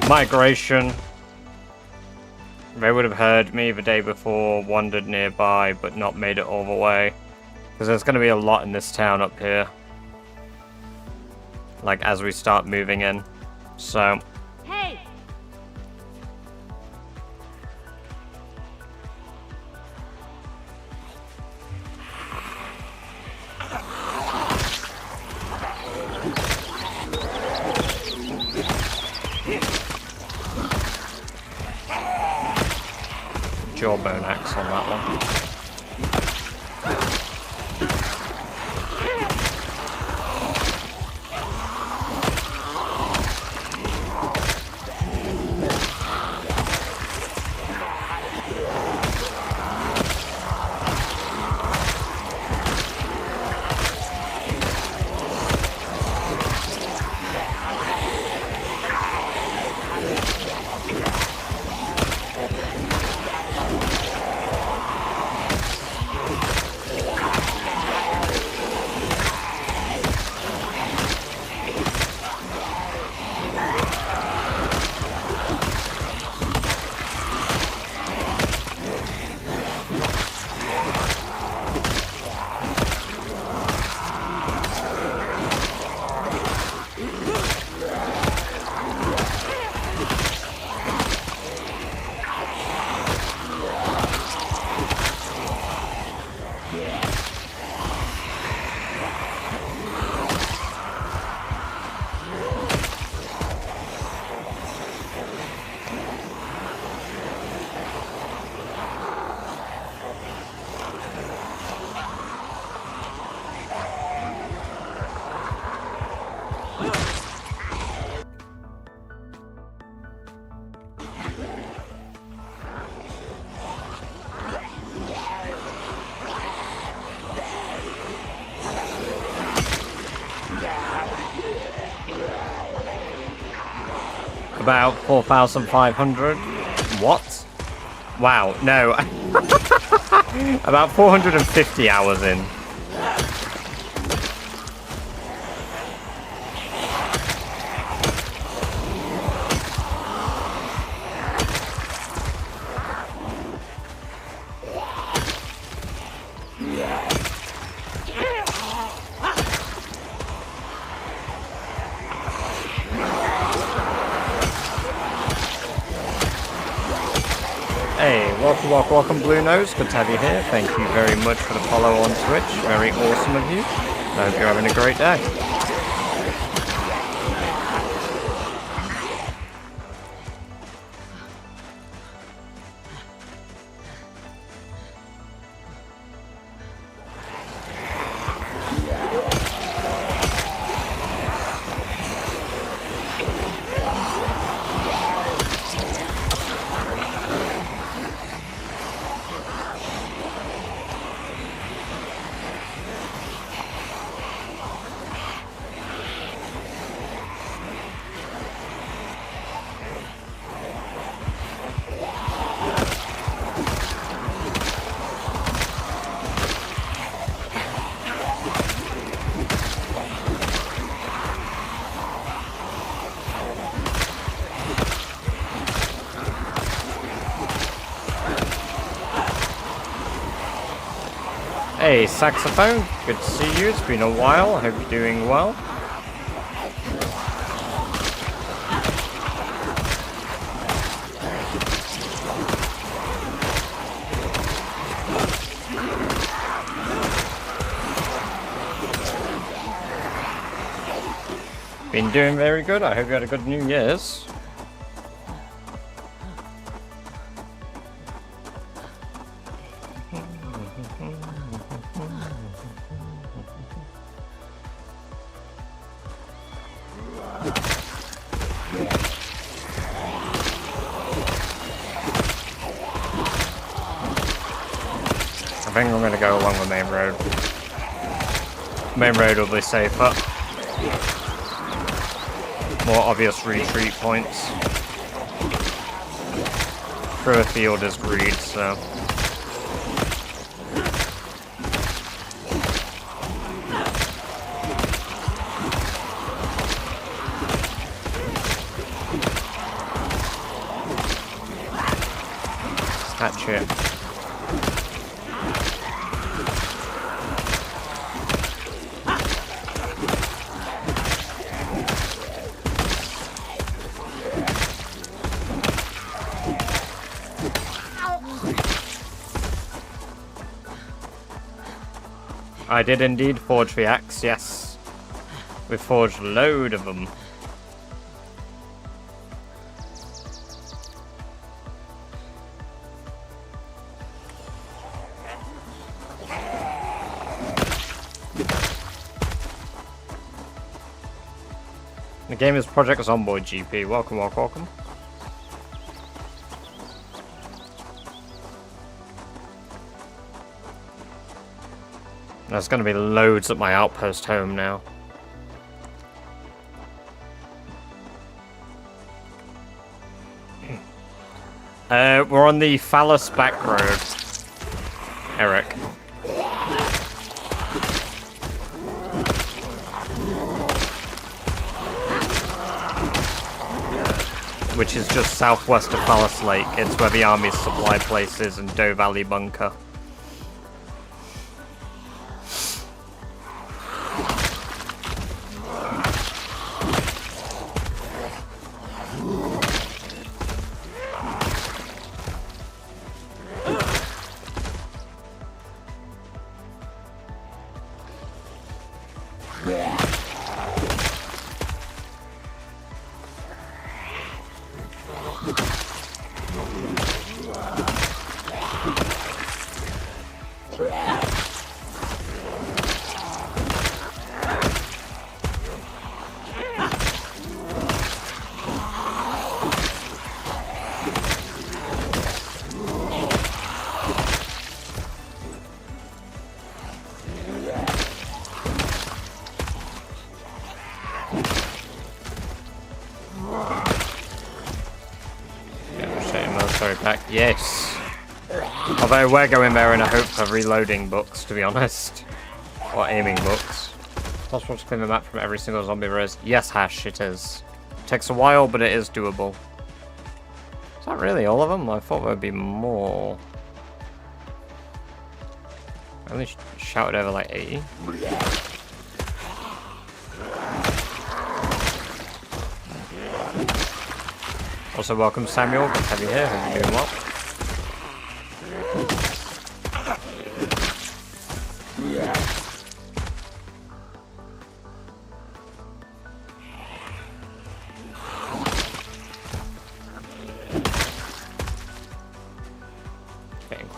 A: Migration. They would have heard me the day before, wandered nearby, but not made it all the way. Because there's going to be a lot in this town up here. Like, as we start moving in. So...
B: Hey!
A: Jawbone axe on that one. About 4,500. What? Wow, no. About 450 hours in. Hey, welcome Blue Nose. Good to have you here. Thank you very much for the follow on Twitch. Very awesome of you. I hope you're having a great day. Hey, Saxophone, good to see you. It's been a while. I hope you're doing well. Been doing very good. I hope you had a good New Year's. I think I'm going to go along the main road. Main road will be safer. More obvious retreat points. Through a field is greed, so... Hatchet. I did indeed forge the axe, yes. We forged a load of them. The game is Project Zomboid GP. Welcome, welcome. There's going to be loads at my outpost home now. We're on the Fallis back road, Eric. Which is just southwest of Fallis Lake. It's where the army's supply place is and Doe Valley Bunker. Back. Yes. Although we're going there in a hope of reloading books, to be honest. Or aiming books. Possible to clean the map from every single zombie race. Yes, Hash, it is. Takes a while, but it is doable. Is that really all of them? I thought there would be more. I only shouted over like 80. Also, welcome Samuel. Good to have you here. Hope you're doing well.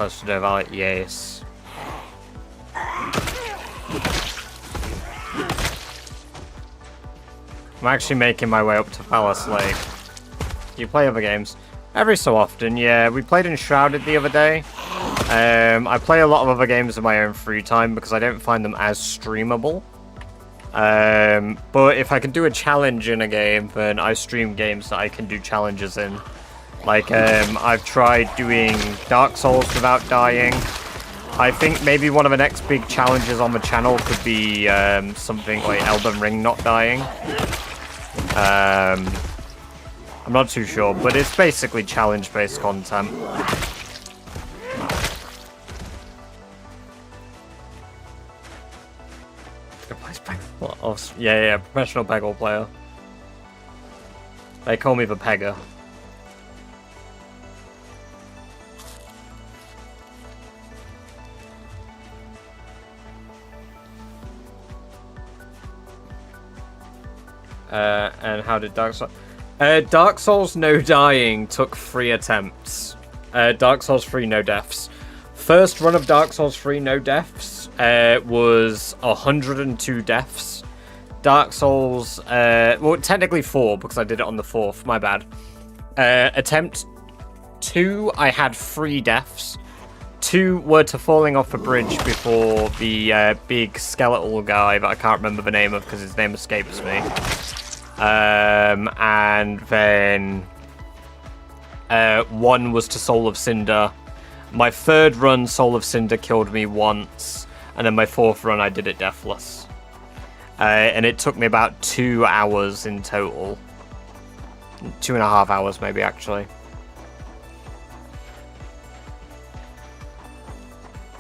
A: close to Dover. Yes. I'm actually making my way up to Fallis Lake. Do you play other games? Every so often, yeah. We played Enshrouded the other day. I play a lot of other games in my own free time because I don't find them as streamable. But if I can do a challenge in a game, then I stream games that I can do challenges in. Like, I've tried doing Dark Souls without dying. I think maybe one of the next big challenges on the channel could be something like Elden Ring not dying. I'm not too sure, but it's basically challenge-based content. Yeah, professional Peggle player. They call me the Pegger. And how did Dark Souls... Dark Souls No Dying took 3 attempts. Dark Souls 3 No Deaths. First run of Dark Souls 3 No Deaths was 102 deaths. Dark Souls... well, technically 4, because I did it on the 4th. My bad. Attempt 2, I had 3 deaths. 2 were to falling off a bridge before the big skeletal guy that I can't remember the name of because his name escapes me. And then 1 was to Soul of Cinder. My 3rd run, Soul of Cinder killed me once, and then my 4th run I did it deathless. And it took me about 2 hours in total. 2.5 hours maybe, actually.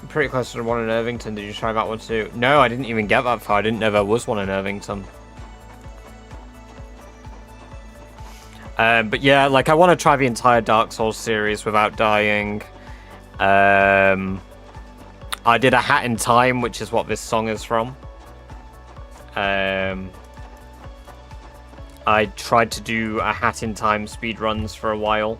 A: I'm pretty close to the one in Irvington. Did you try that one too? No, I didn't even get that far. I didn't know there was one in Irvington. But yeah, like, I want to try the entire Dark Souls series without dying. I did A Hat in Time, which is what this song is from. I tried to do A Hat in Time speedruns for a while.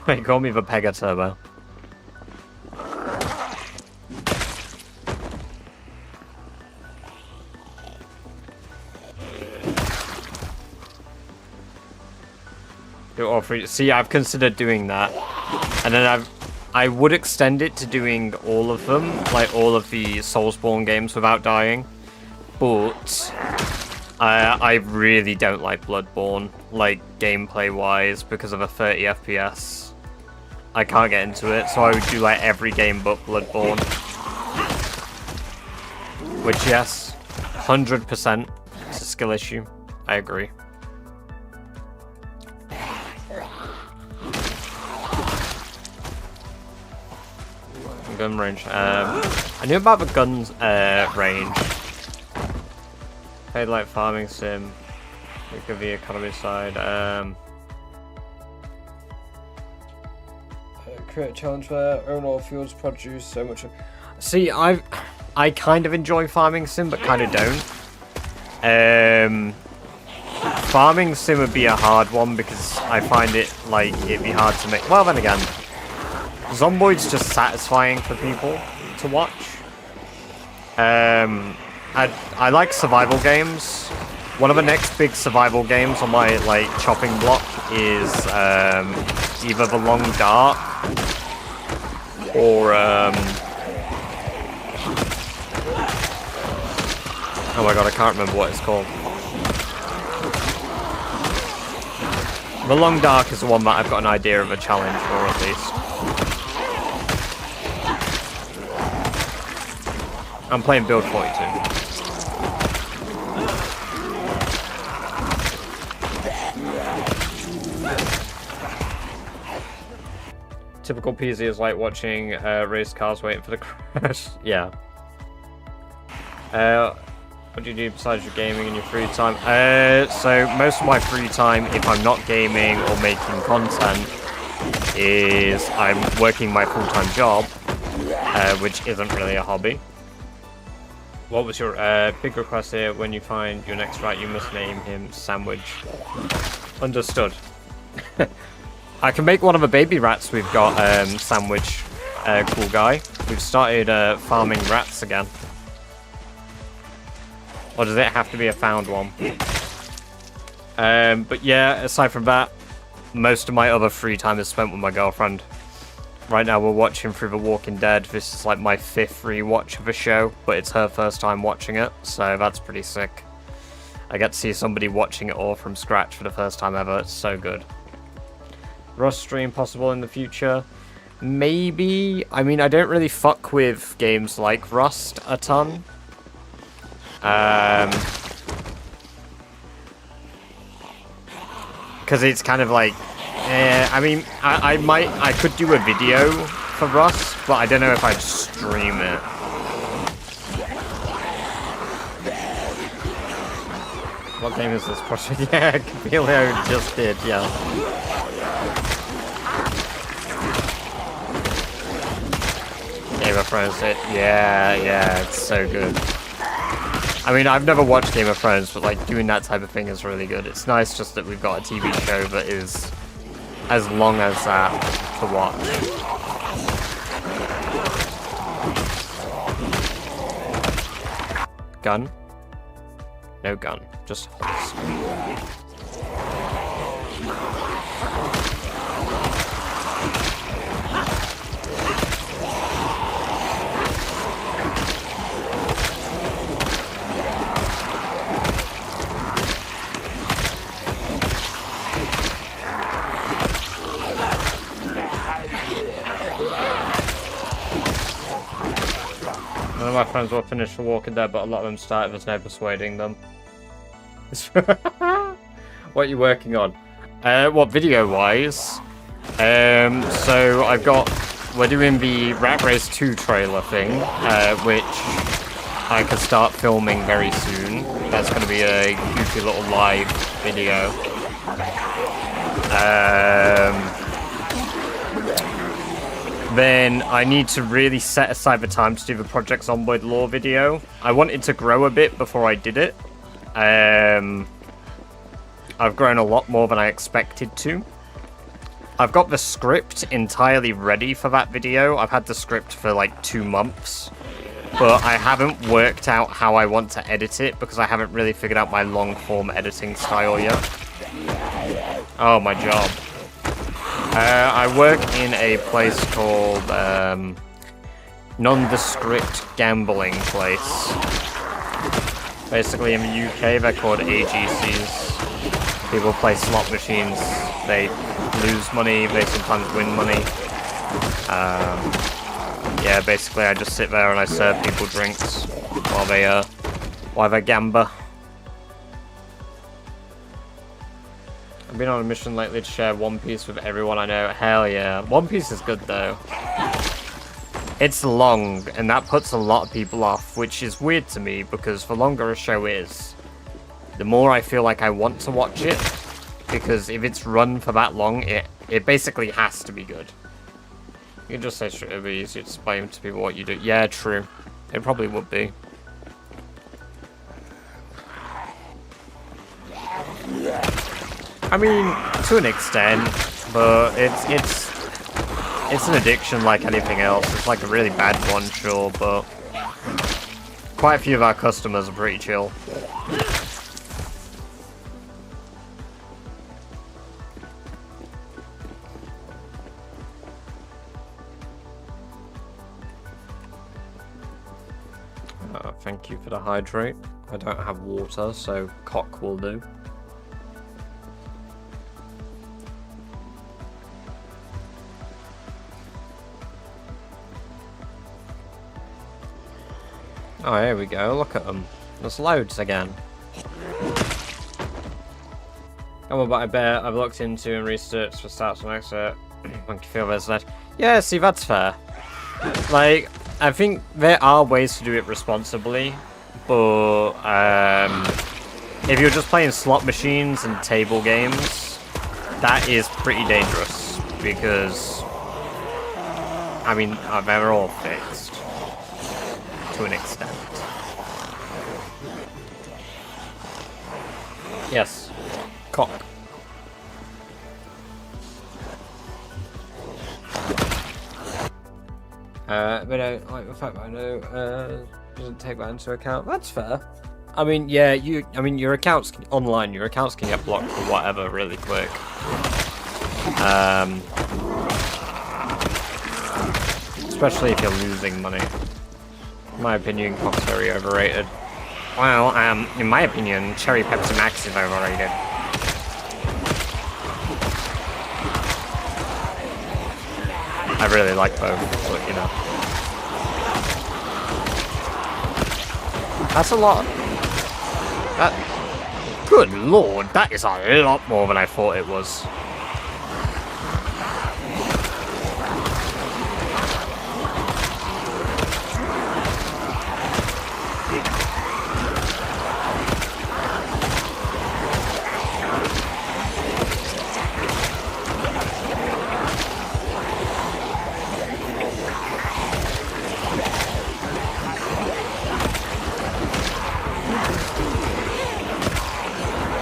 A: They call me the Pega Turbo. Do all 3. See, I've considered doing that, and then I would extend it to doing all of them, like all of the Soulsborne games without dying, but I really don't like Bloodborne, like gameplay-wise, because of a 30 FPS. I can't get into it, so I would do like every game but Bloodborne. Which, yes, 100% it's a skill issue. I agree. Gun range. I knew about the guns range. Played like farming sim. Look at the economy side. Create a challenge where own all fields produce so much. See, I kind of enjoy farming sim, but kind of don't. Farming sim would be a hard one because I find it like it'd be hard to make. Well, then again. Zomboid's just satisfying for people to watch. I like survival games. One of the next big survival games on my like chopping block is either The Long Dark or oh my god, I can't remember what it's called. The Long Dark is the one that I've got an idea of a challenge for, at least. I'm playing build 42. Typical PZ is like watching race cars waiting for the crash. Yeah. What do you do besides your gaming in your free time? So most of my free time, if I'm not gaming or making content, is I'm working my full-time job, which isn't really a hobby. What was your big request here? When you find your next right, you must name him Sandwich. Understood. I can make one of the baby rats we've got, sandwich, cool guy. We've started farming rats again. Or does it have to be a found one? But yeah, aside from that, most of my other free time is spent with my girlfriend. Right now we're watching through The Walking Dead. This is like my 5th rewatch of the show, but it's her first time watching it, so that's pretty sick. I get to see somebody watching it all from scratch for the first time ever. It's so good. Rust stream possible in the future? Maybe. I mean, I don't really fuck with games like Rust a ton. Because it's kind of like, I mean, I could do a video for Rust, but I don't know if I'd stream it. What game is this project? Yeah, Capelio just did, yeah. Game of Thrones, yeah, it's so good. I mean, I've never watched Game of Thrones, but like doing that type of thing is really good. It's nice just that we've got a TV show that is as long as that to watch. Gun? No gun, just horse. None of my friends will finish The Walking Dead, but a lot of them started. There's no persuading them. What are you working on? What, video-wise? So I've got... We're doing the Rat Race 2 trailer thing, which I could start filming very soon. That's going to be a goofy little live video. Then I need to really set aside the time to do the Project Zomboid lore video. I wanted to grow a bit before I did it. I've grown a lot more than I expected to. I've got the script entirely ready for that video. I've had the script for like 2 months. But I haven't worked out how I want to edit it because I haven't really figured out my long-form editing style yet. Oh, my job. I work in a place called Nondescript Gambling Place. Basically in the UK they're called AGCs. People play slot machines, they lose money, they sometimes win money. Yeah, basically I just sit there and I serve people drinks while they gamble. I've been on a mission lately to share One Piece with everyone I know. Hell yeah. One Piece is good though. It's long, and that puts a lot of people off, which is weird to me, because the longer a show is, the more I feel like I want to watch it, because if it's run for that long, it basically has to be good. You can just say it would be easier to explain to people what you do. Yeah, true. It probably would be. I mean, to an extent, but it's an addiction like anything else. It's like a really bad one, sure, but quite a few of our customers are pretty chill. Thank you for the hydrate. I don't have water, so cock will do. Oh, here we go. Look at them. There's loads again. Oh, but I bet I've looked into and researched for starts and exit. Thank you for that. Yeah, see, that's fair. Like, I think there are ways to do it responsibly, but if you're just playing slot machines and table games, that is pretty dangerous because, I mean, they're all fixed to an extent. Yes, cock. But I like the fact that I know doesn't take that into account. That's fair. I mean, yeah, your accounts online, your accounts can get blocked for whatever really quick. Especially if you're losing money. In my opinion, Cock's very overrated. Well, in my opinion, Cherry Pepsi Max is overrated. I really like both, but you know. That's a lot. Good lord, that is a lot more than I thought it was.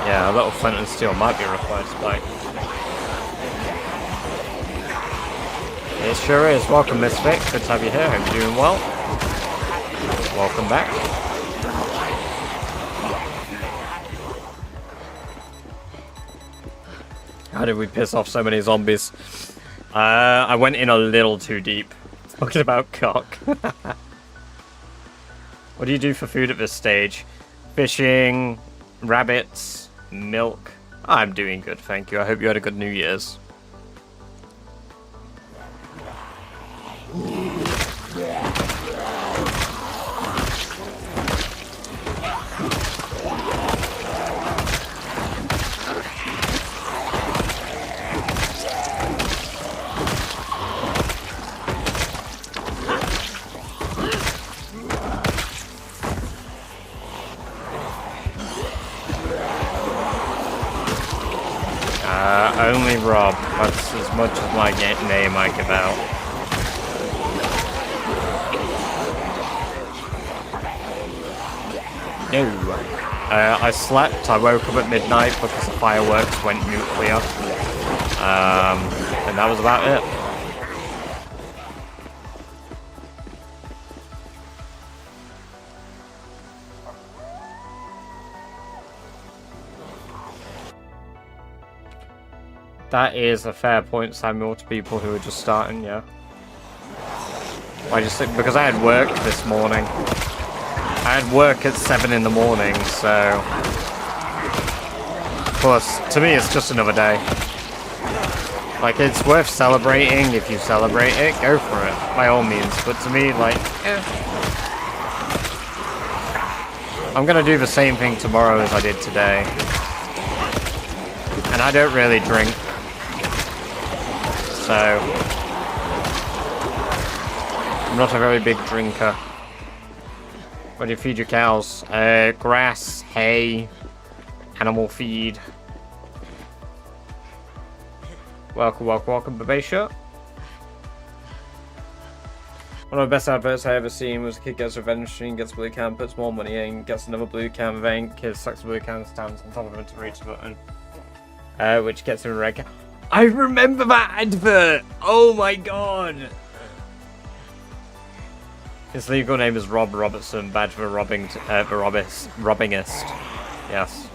A: Yeah, a little flint and steel might be required to buy. It sure is. Welcome, Misfit. Good to have you here. Hope you're doing well. Welcome back. How did we piss off so many zombies? I went in a little too deep. Talking about cock. What do you do for food at this stage? Fishing, rabbits, milk. I'm doing good, thank you. I hope you had a good New Year's. Only Rob. That's as much as my name I give out. No. I slept. I woke up at midnight because the fireworks went nuclear. And that was about it. That is a fair point, Samuel, to people who are just starting, yeah. I just think, because I had work this morning. I had work at 7 in the morning, so... Plus, to me, it's just another day. Like, it's worth celebrating. If you celebrate it, go for it, by all means. But to me, like, I'm gonna do the same thing tomorrow as I did today. And I don't really drink. So, I'm not a very big drinker. What do you feed your cows? Grass, hay, animal feed. Welcome, welcome, welcome, Babesha. One of the best adverts I ever seen was a kid gets a revenge machine, gets a blue can, puts more money in, gets another blue can with ink, kid sucks the blue can, stands on top of him to reach the button. Which gets him a red can. I remember that advert! Oh my god! His legal name is Rob Robertson, badge for robbingist. Yes.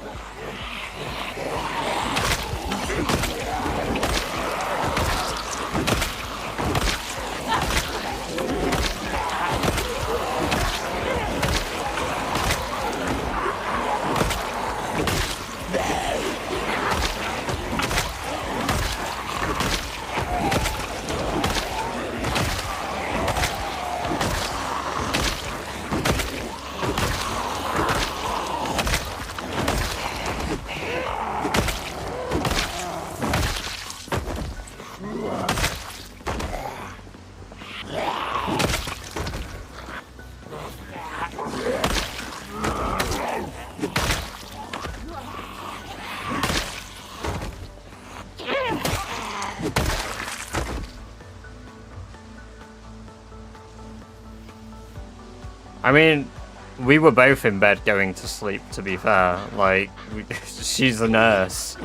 A: I mean, we were both in bed going to sleep, to be fair. Like, she's a nurse.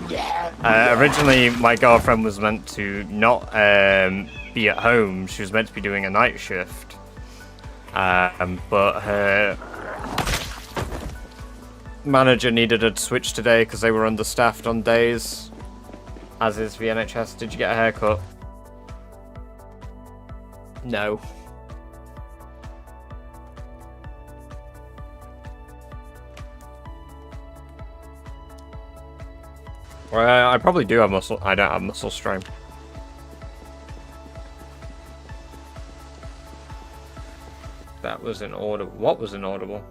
A: Originally, my girlfriend was meant to not be at home. She was meant to be doing a night shift. But her manager needed her to switch today because they were understaffed on days. As is the NHS. Did you get a haircut? No. Well, I probably do have muscle. I don't have muscle strain. That was inaudible. What was inaudible?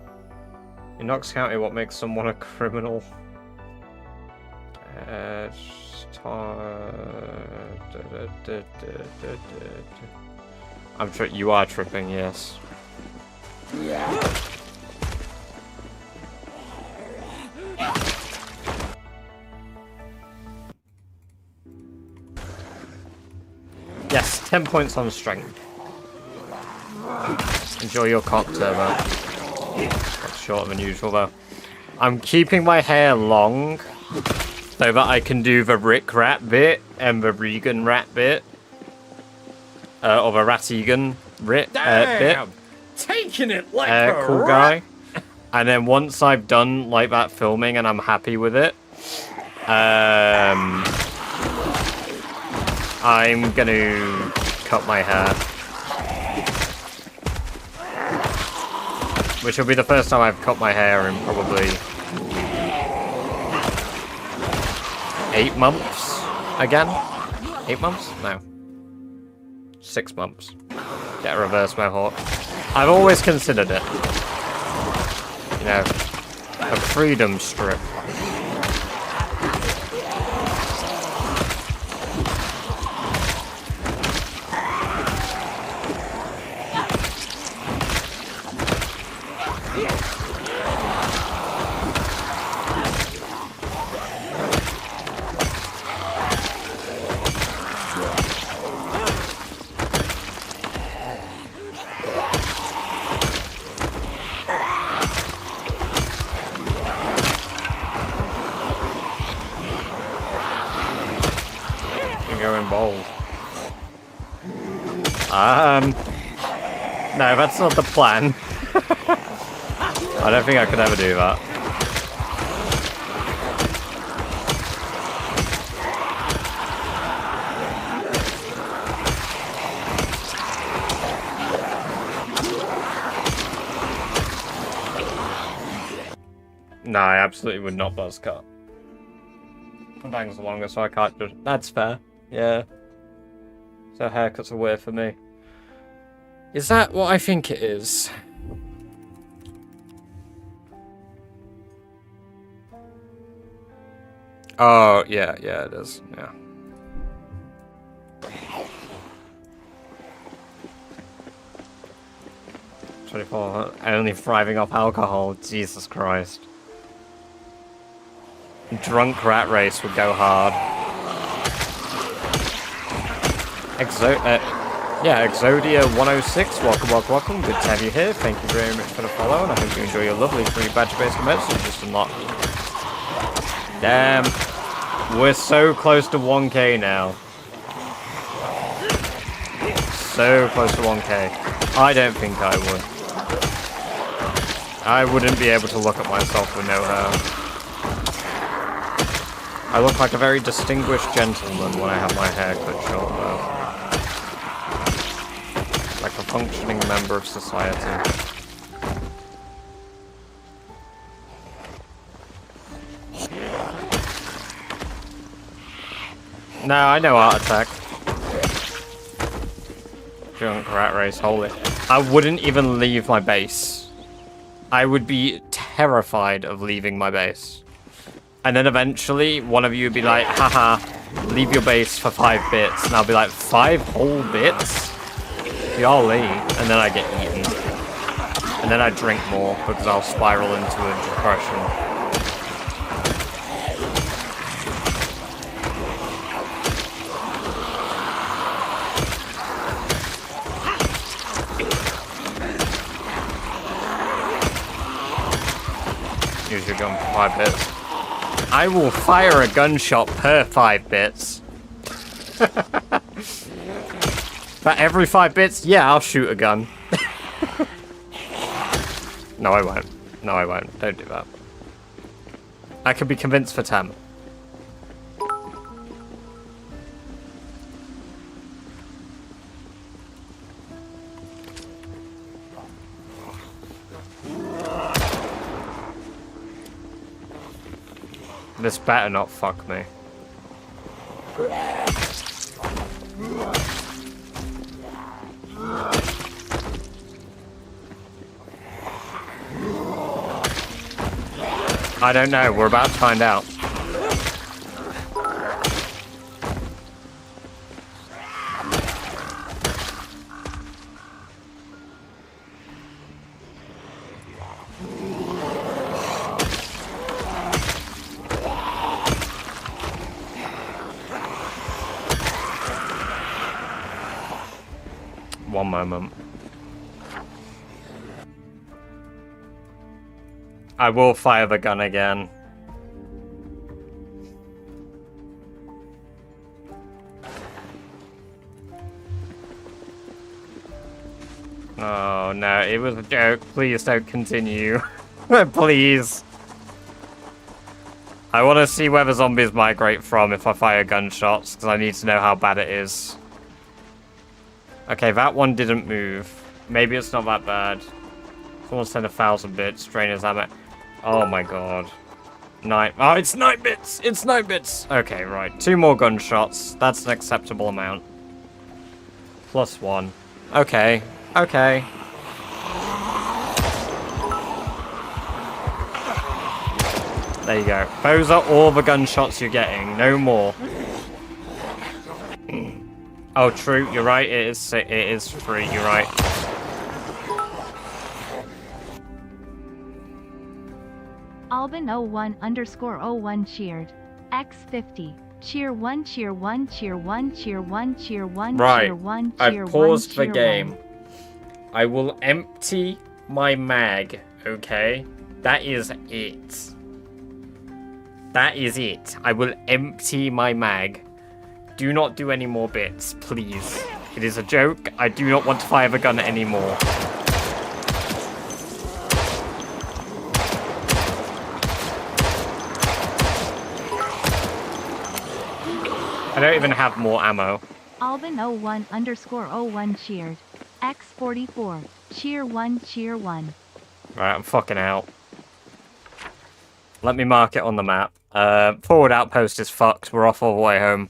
A: In Knox County, what makes someone a criminal? You are tripping, yes. Yes, 10 points on strength. Enjoy your cock, Turbo. That's shorter than usual, though. I'm keeping my hair long so that I can do the Rick Rat bit and the Regan Rat bit. Or the Rat-Egan bit.
D: Taking it like a
A: cool
D: rat.
A: guy. And then once I've done like that filming and I'm happy with it, I'm gonna cut my hair. Which will be the first time I've cut my hair in probably 8 months again? 8 months? No. 6 months. Get a reverse mohawk. I've always considered it. You know, a freedom strip. No, that's not the plan. I don't think I could ever do that. No, I absolutely would not buzz cut. My bangs are longer, so I can't do it. That's fair. Yeah. So haircuts are weird for me. Is that what I think it is? Oh, yeah, it is. Yeah. Only thriving off alcohol. Jesus Christ. Drunk Rat Race would go hard. Exodia106, welcome. Good to have you here. Thank you very much for the follow, and I hope you enjoy your lovely free badge-based events you just unlocked. Damn. We're so close to 1k now. So close to 1k. I don't think I would. I wouldn't be able to look at myself with no hair. I look like a very distinguished gentleman when I have my hair cut short, though. Like a functioning member of society. No, I know Art Attack. Drunk Rat Race, holy. I wouldn't even leave my base. I would be terrified of leaving my base. And then eventually, one of you would be like, haha, leave your base for 5 bits. And I'll be like, 5 whole bits? Golly. And then I get eaten. And then I drink more, because I'll spiral into a depression. Use your gun for 5 bits. I will fire a gunshot per 5 bits. For every 5 bits, yeah, I'll shoot a gun. No, I won't. No, I won't. Don't do that. I could be convinced for 10. This better not fuck me. I don't know. We're about to find out. One moment. I will fire the gun again. Oh no, it was a joke. Please don't continue. Please. I want to see where the zombies migrate from if I fire gunshots, because I need to know how bad it is. Okay, that one didn't move. Maybe it's not that bad. Someone send 1,000 bits. Drainers ammo. Oh my god. 9. Oh, it's 9 bits! It's 9 bits! Okay, right. 2 more gunshots. That's an acceptable amount. +1. Okay. Okay. There you go. Those are all the gunshots you're getting. No more. Oh, true. You're right. It is free. You're right.
F: Alban01_01 cheered. X50. Cheer 1, cheer 1, cheer 1, cheer 1, cheer 1,
A: right.
F: cheer 1,
A: I
F: cheer 1.
A: paused the
F: cheer
A: game.
F: 1.
A: I will empty my mag, okay? That is it. That is it. I will empty my mag. Do not do any more bits, please. It is a joke. I do not want to fire the gun anymore. I don't even have more ammo.
F: Alban01_01 cheered. X44. Cheer 1, cheer 1.
A: Right, I'm fucking out. Let me mark it on the map. Forward outpost is fucked. We're off all the way home.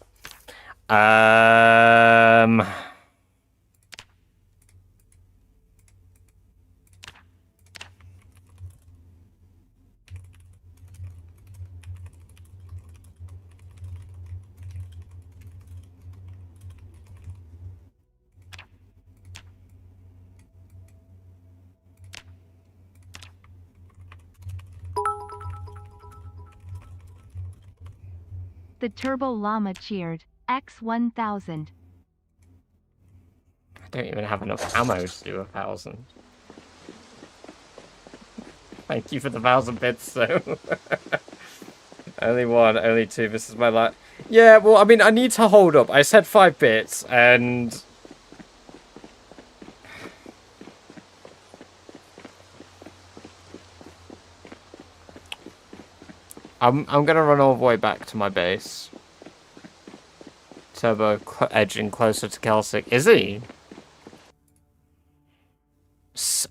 F: The Turbo Llama cheered. X1000.
A: I don't even have enough ammo to do 1,000. Thank you for the 1,000 bits, though. Only 1, only 2. This is my last. Yeah, well, I mean, I need to hold up. I said 5 bits, and I'm gonna run all the way back to my base. Turbo edging closer to Celtic. Is he?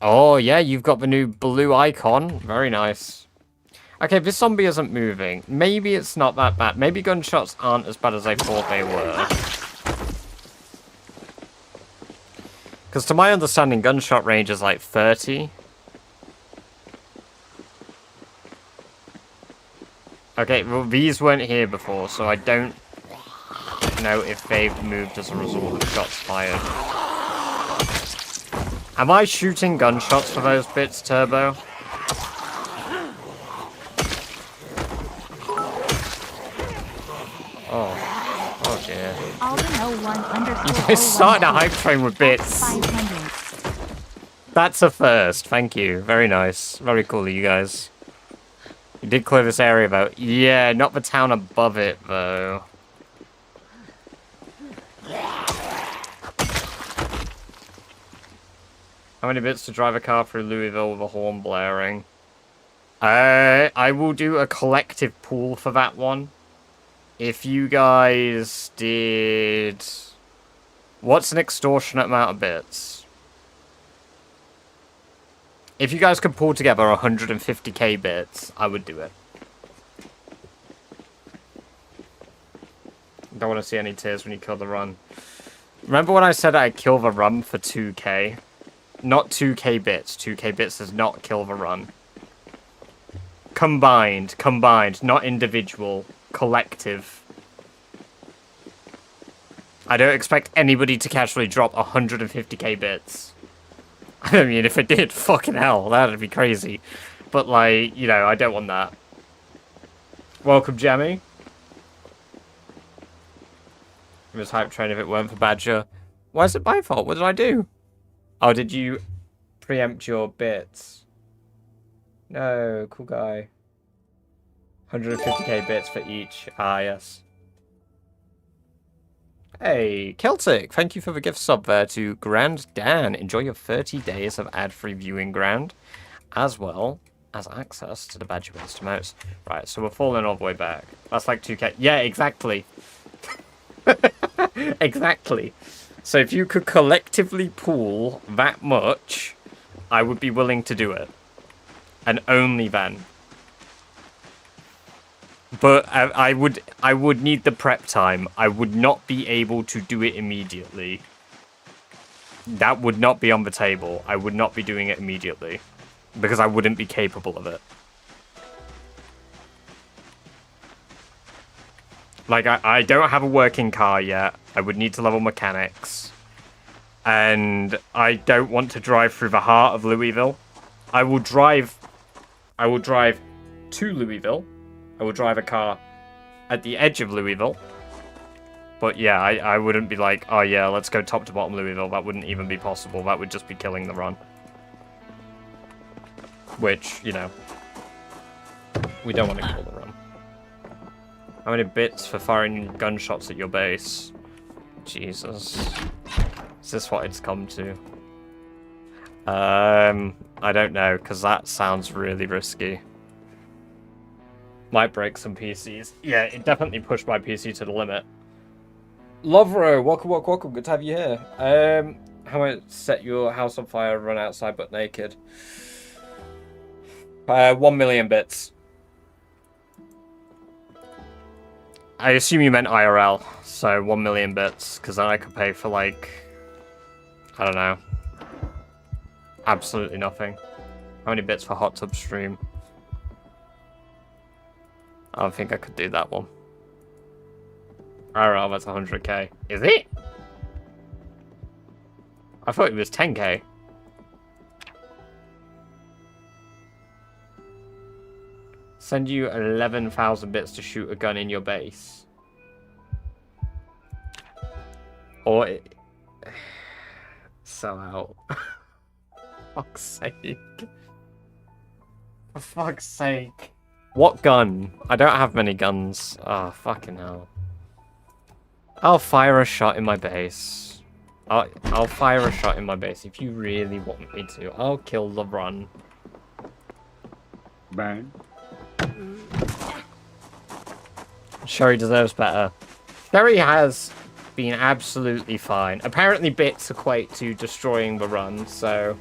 A: Oh, yeah, you've got the new blue icon. Very nice. Okay, this zombie isn't moving. Maybe it's not that bad. Maybe gunshots aren't as bad as I thought they were. Because to my understanding, gunshot range is like 30. Okay, well, these weren't here before, so I don't know if they've moved as a result of shots fired. Am I shooting gunshots for those bits, Turbo? Oh dear. You guys started a hype train with bits. That's a first, thank you. Very nice. Very cool of you guys. You did clear this area though. Yeah, not the town above it though. How many bits to drive a car through Louisville with a horn blaring? I will do a collective pool for that one. If you guys did... What's an extortionate amount of bits? If you guys could pull together 150k bits, I would do it. Don't want to see any tears when you kill the run. Remember when I said I'd kill the run for 2k? Not 2k bits. 2k bits does not kill the run. Combined, not individual, collective. I don't expect anybody to casually drop 150k bits. I mean, if it did, fucking hell, that'd be crazy. But, like, you know, I don't want that. Welcome, Jammy. It was hype train if it weren't for Badger. Why is it my fault? What did I do? Oh, did you preempt your bits? No, cool guy. 150k bits for each. Ah, yes. Hey, Celtic, thank you for the gift sub there to Grand Dan. Enjoy your 30 days of ad-free viewing, Grand, as well as access to the Badger-based emotes. Right, so we're falling all the way back. That's like 2k. Yeah, exactly. Exactly. So if you could collectively pool that much, I would be willing to do it. And only then. But I would need the prep time. I would not be able to do it immediately. That would not be on the table. I would not be doing it immediately. Because I wouldn't be capable of it. Like, I don't have a working car yet. I would need to level mechanics. And I don't want to drive through the heart of Louisville. I will drive to Louisville. I will drive a car at the edge of Louisville. But yeah, I wouldn't be like, oh yeah, let's go top to bottom Louisville. That wouldn't even be possible. That would just be killing the run. Which, you know, we don't want to kill the run. How many bits for firing gunshots at your base? Jesus. Is this what it's come to? I don't know, because that sounds really risky. Might break some PCs. Yeah, it definitely pushed my PC to the limit. Lovero, welcome, good to have you here. How about set your house on fire, run outside but naked? 1 million bits. I assume you meant IRL, so 1 million bits, because then I could pay for, like, I don't know, absolutely nothing. How many bits for hot tub stream? I don't think I could do that one. IRL, that's 100k. Is it? I thought it was 10k. Send you 11,000 bits to shoot a gun in your base. Or sell out. For fuck's sake. For fuck's sake. What gun? I don't have many guns. Oh, fucking hell. I'll fire a shot in my base. I'll fire a shot in my base if you really want me to. I'll kill the run.
E: Bang.
A: Sherry deserves better. Sherry has been absolutely fine. Apparently bits equate to destroying the run, so...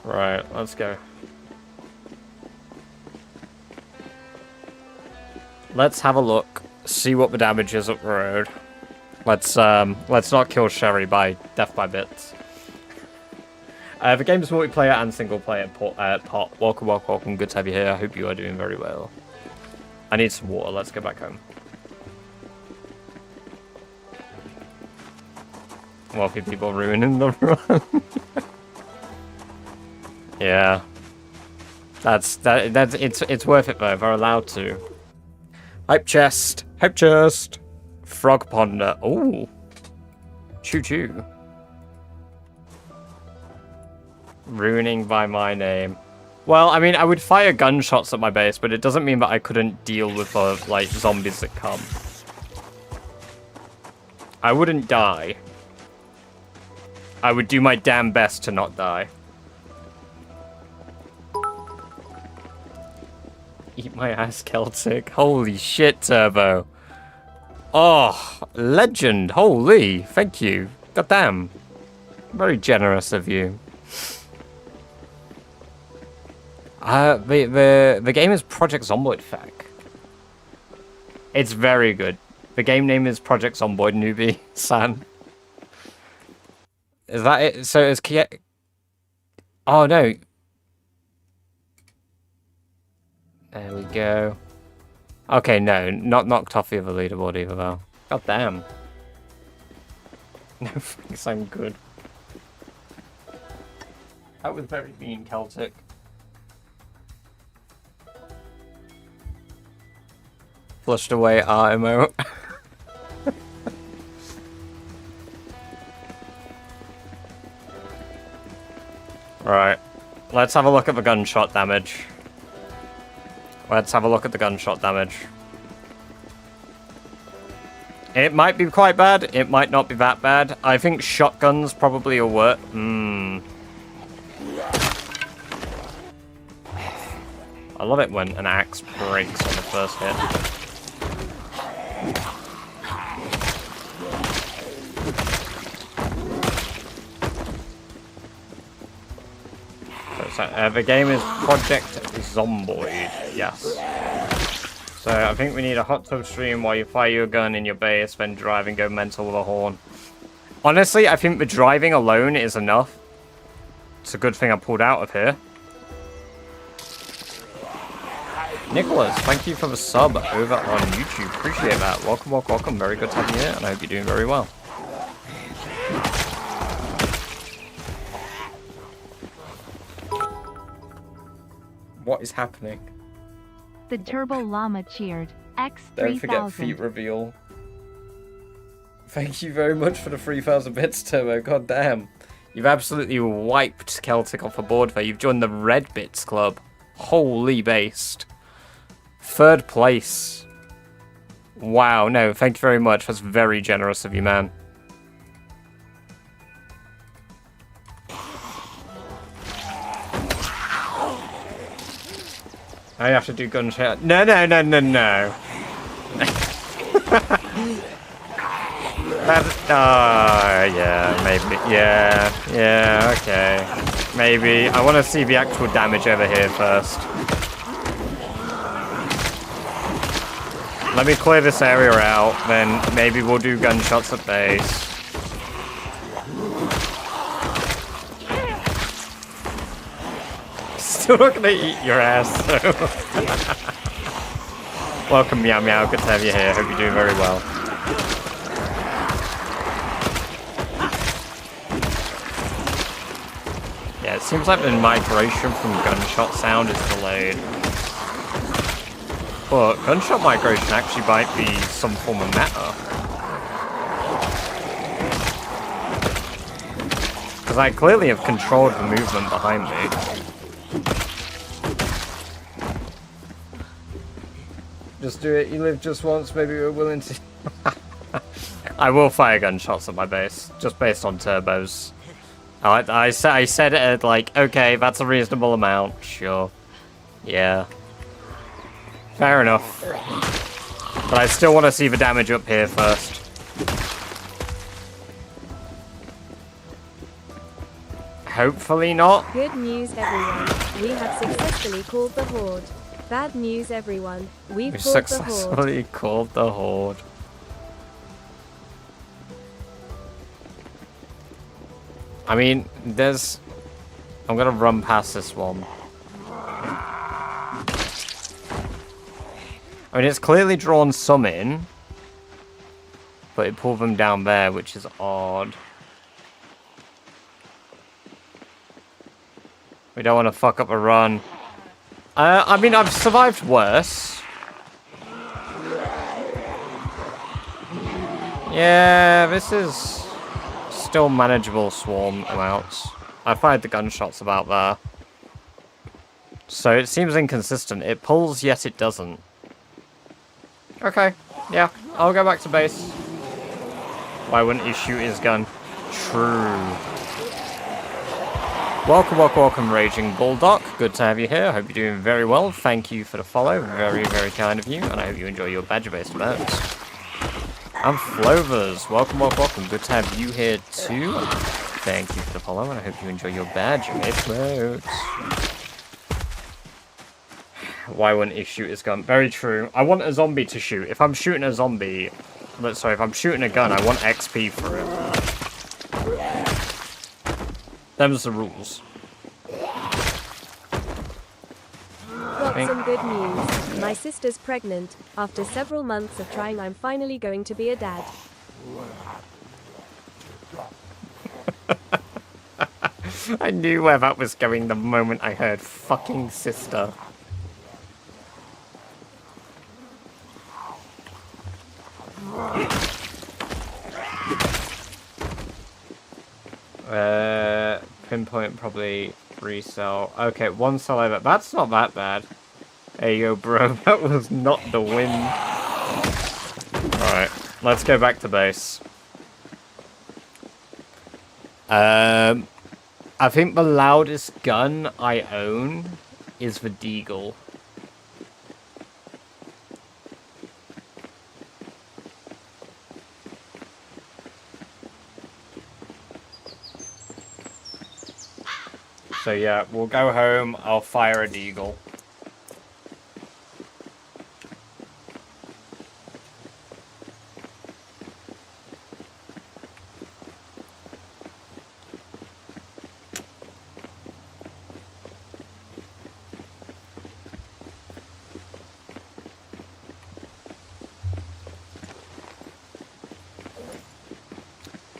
A: Right, let's go. Let's have a look. See what the damage is up the road. Let's not kill Sherry by death by bits. The game is multiplayer and single player. Pot. Welcome. Good to have you here. I hope you are doing very well. I need some water. Let's go back home. Wealthy people ruining the run. Yeah. It's worth it though. They're allowed to. Hype chest. Frog ponder. Ooh. Choo. Ruining by my name. Well, I mean, I would fire gunshots at my base, but it doesn't mean that I couldn't deal with, like, zombies that come. I wouldn't die. I would do my damn best to not die. Eat my ass, Celtic. Holy shit, Turbo. Oh, legend. Holy, thank you. Goddamn. Very generous of you. The game is Project Zomboid FAQ. It's very good. The game name is Project Zomboid Newbie, San. Is that it? So it's oh no. There we go. Okay, no, not knocked off the other leaderboard either though. God damn. No thanks, I'm good. That was very mean, Celtic. Flushed away our emote. Right. Let's have a look at the gunshot damage. Let's have a look at the gunshot damage. It might be quite bad. It might not be that bad. I think shotguns probably will work. I love it when an axe breaks on the first hit. So, the game is Project Zomboid, yes. So I think we need a hot tub stream while you fire your gun in your base, then drive and go mental with a horn. Honestly, I think the driving alone is enough. It's a good thing I pulled out of here. Nicholas, thank you for the sub over on YouTube. Appreciate that. Welcome, welcome, welcome. Very good to have you here, and I hope you're doing very well. What is happening?
F: The Turbo Llama cheered. X3000.
A: Don't forget feet reveal. Thank you very much for the 3,000 bits, Turbo. God damn. You've absolutely wiped Celtic off the board there. You've joined the Red Bits Club. Holy based. 3rd place. Wow, no, thank you very much. That's very generous of you, man. I have to do gunshot. No, no, no, no, no. Yeah, maybe. Yeah, okay. Maybe. I want to see the actual damage over here first. Let me clear this area out, then maybe we'll do gunshots at base. Still not gonna eat your ass, so. Welcome, Meow Meow. Good to have you here. Hope you're doing very well. Yeah, it seems like the migration from gunshot sound is delayed. But gunshot migration actually might be some form of meta. Because I clearly have controlled the movement behind me. Just do it, you live just once, maybe we're willing to... I will fire gunshots at my base, just based on turbos. I said it at like, okay, that's a reasonable amount, sure. Yeah. Fair enough. But I still want to see the damage up here first. Hopefully not.
B: Good news, everyone. We have successfully called the Horde. Bad news, everyone. We've called
A: successfully called the Horde. I mean, there's... I'm gonna run past this one. I mean, it's clearly drawn some in, but it pulled them down there, which is odd. We don't want to fuck up a run. I mean, I've survived worse. Yeah, this is still manageable swarm amounts. I fired the gunshots about there. So it seems inconsistent. It pulls, yet it doesn't. Okay, yeah, I'll go back to base. Why wouldn't he shoot his gun? True. Welcome, welcome, welcome, Raging Bulldog. Good to have you here. I hope you're doing very well. Thank you for the follow. Very, very kind of you. And I hope you enjoy your badger-based modes. And Flovers. Welcome, welcome, welcome. Good to have you here too. Thank you for the follow. And I hope you enjoy your badger-based modes. Why wouldn't he shoot his gun? Very true. I want a zombie to shoot. If I'm shooting a zombie... Sorry, if I'm shooting a gun, I want XP for it. Them's the rules.
B: Got some good news. My sister's pregnant. After several months of trying, I'm finally going to be a dad.
A: I knew where that was going the moment I heard fucking sister. Pinpoint probably resell. Okay, one sell over. That's not that bad. There you go, bro. That was not the win. Alright, let's go back to base. I think the loudest gun I own is the Deagle. So yeah, we'll go home, I'll fire a Deagle.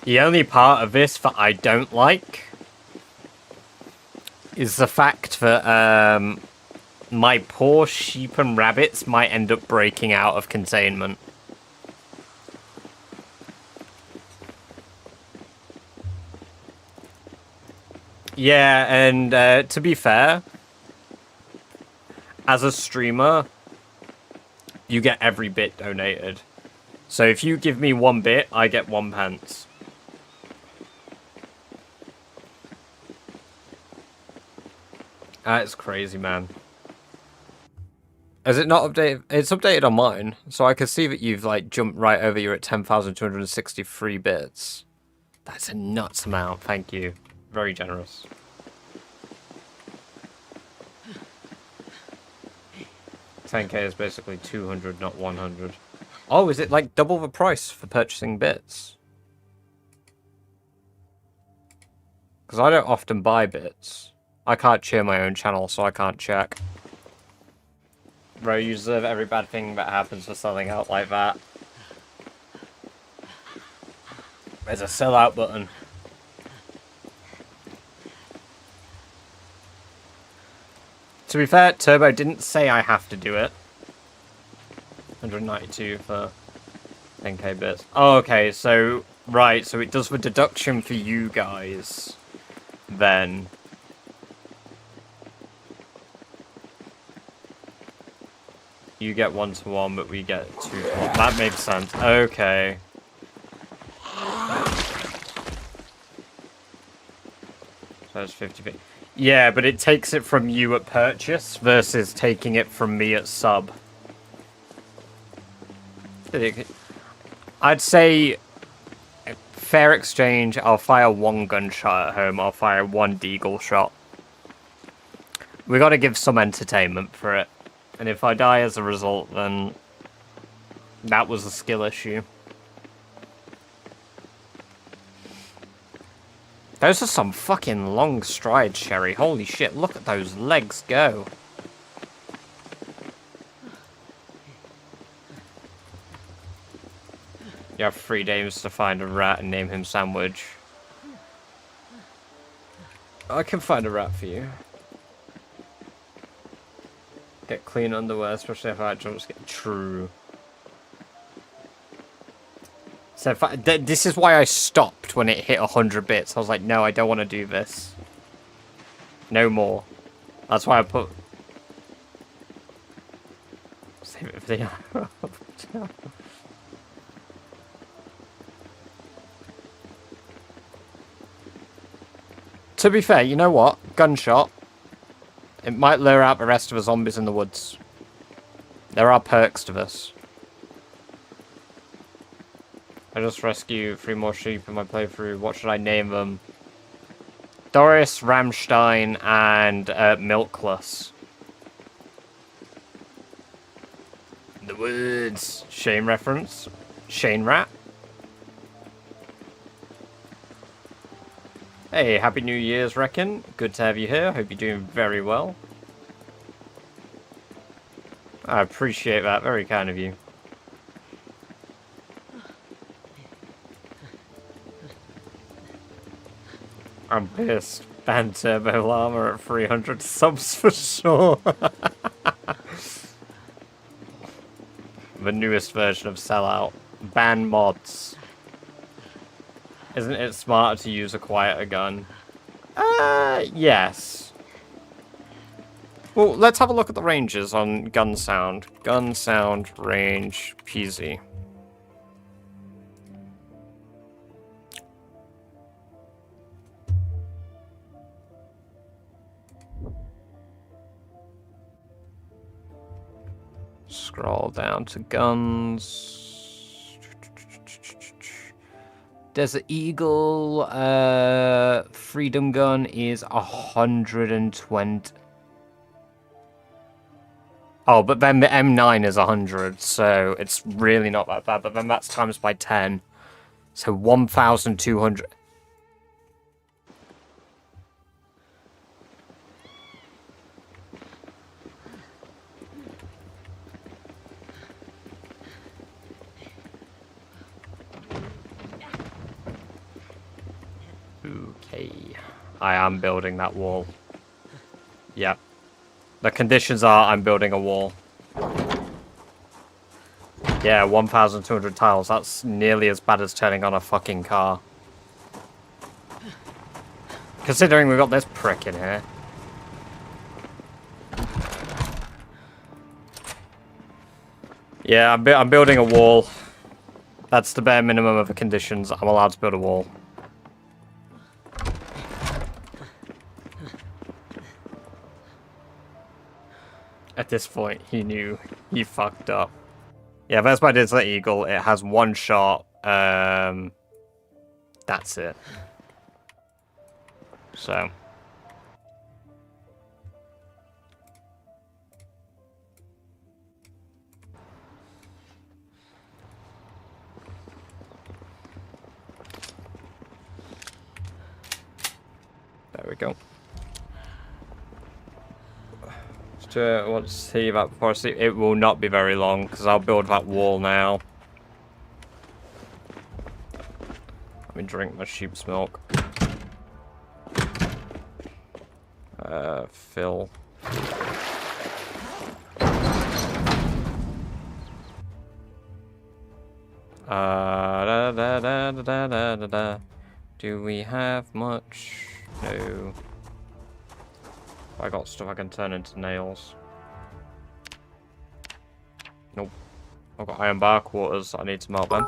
A: The only part of this that I don't like is the fact that my poor sheep and rabbits might end up breaking out of containment. Yeah, and to be fair, as a streamer, you get every bit donated. So if you give me 1 bit, I get 1 pence. That's crazy, man. Is it not updated? It's updated on mine, so I can see that you've like jumped right over. You're at 10,263 bits. That's a nuts amount. Thank you. Very generous. $10K is basically 200, not 100. Oh, is it like double the price for purchasing bits? Because I don't often buy bits. I can't cheer my own channel, so I can't check. Bro, you deserve every bad thing that happens for selling out like that. There's a sell out button. To be fair, Turbo didn't say I have to do it. 192 for 10k bits. Oh, okay, so... Right, so it does the deduction for you guys. Then... You get 1-to-1, but we get 2-to-1. That makes sense. Okay. So it's 50p. Yeah, but it takes it from you at purchase versus taking it from me at sub. I'd say fair exchange. I'll fire 1 gunshot at home. I'll fire 1 deagle shot. We got to give some entertainment for it. And if I die as a result, then that was a skill issue. Those are some fucking long strides, Sherry. Holy shit, look at those legs go. You have 3 days to find a rat and name him Sandwich. I can find a rat for you. Get clean underwear, especially if I just get true. So this is why I stopped when it hit 100 bits. I was like, no, I don't want to do this. No more. That's why I put Save it for the To be fair, you know what? Gunshot. It might lure out the rest of the zombies in the woods. There are perks to this. I just rescued 3 more sheep in my playthrough. What should I name them? Doris, Ramstein, and Milkless. The woods. Shane reference. Shane Rat. Hey, Happy New Year's, Reckon. Good to have you here. Hope you're doing very well. I appreciate that. Very kind of you. I'm pissed. Ban Turbo Llama at 300 subs for sure. The newest version of Sellout. Ban mods. Isn't it smarter to use a quieter gun? Yes. Well, let's have a look at the ranges on gun sound. Gun sound range peasy. Scroll down to guns. Desert Eagle, Freedom Gun is 120. Oh, but then the M9 is 100, so it's really not that bad. But then that's times by 10. So 1,200. Okay. I am building that wall. Yep. The conditions are I'm building a wall. Yeah, 1,200 tiles. That's nearly as bad as turning on a fucking car. Considering we've got this prick in here. Yeah, I'm building a wall. That's the bare minimum of the conditions. I'm allowed to build a wall. At this point, he knew he fucked up. Yeah, that's my Desert Eagle. It has one shot. That's it. So. There we go. I want to see that before I see. It will not be very long because I'll build that wall now. Let me drink my sheep's milk. Fill. Do we have much? No. I got stuff I can turn into nails. Nope. I've got iron bar quarters. I need to melt them.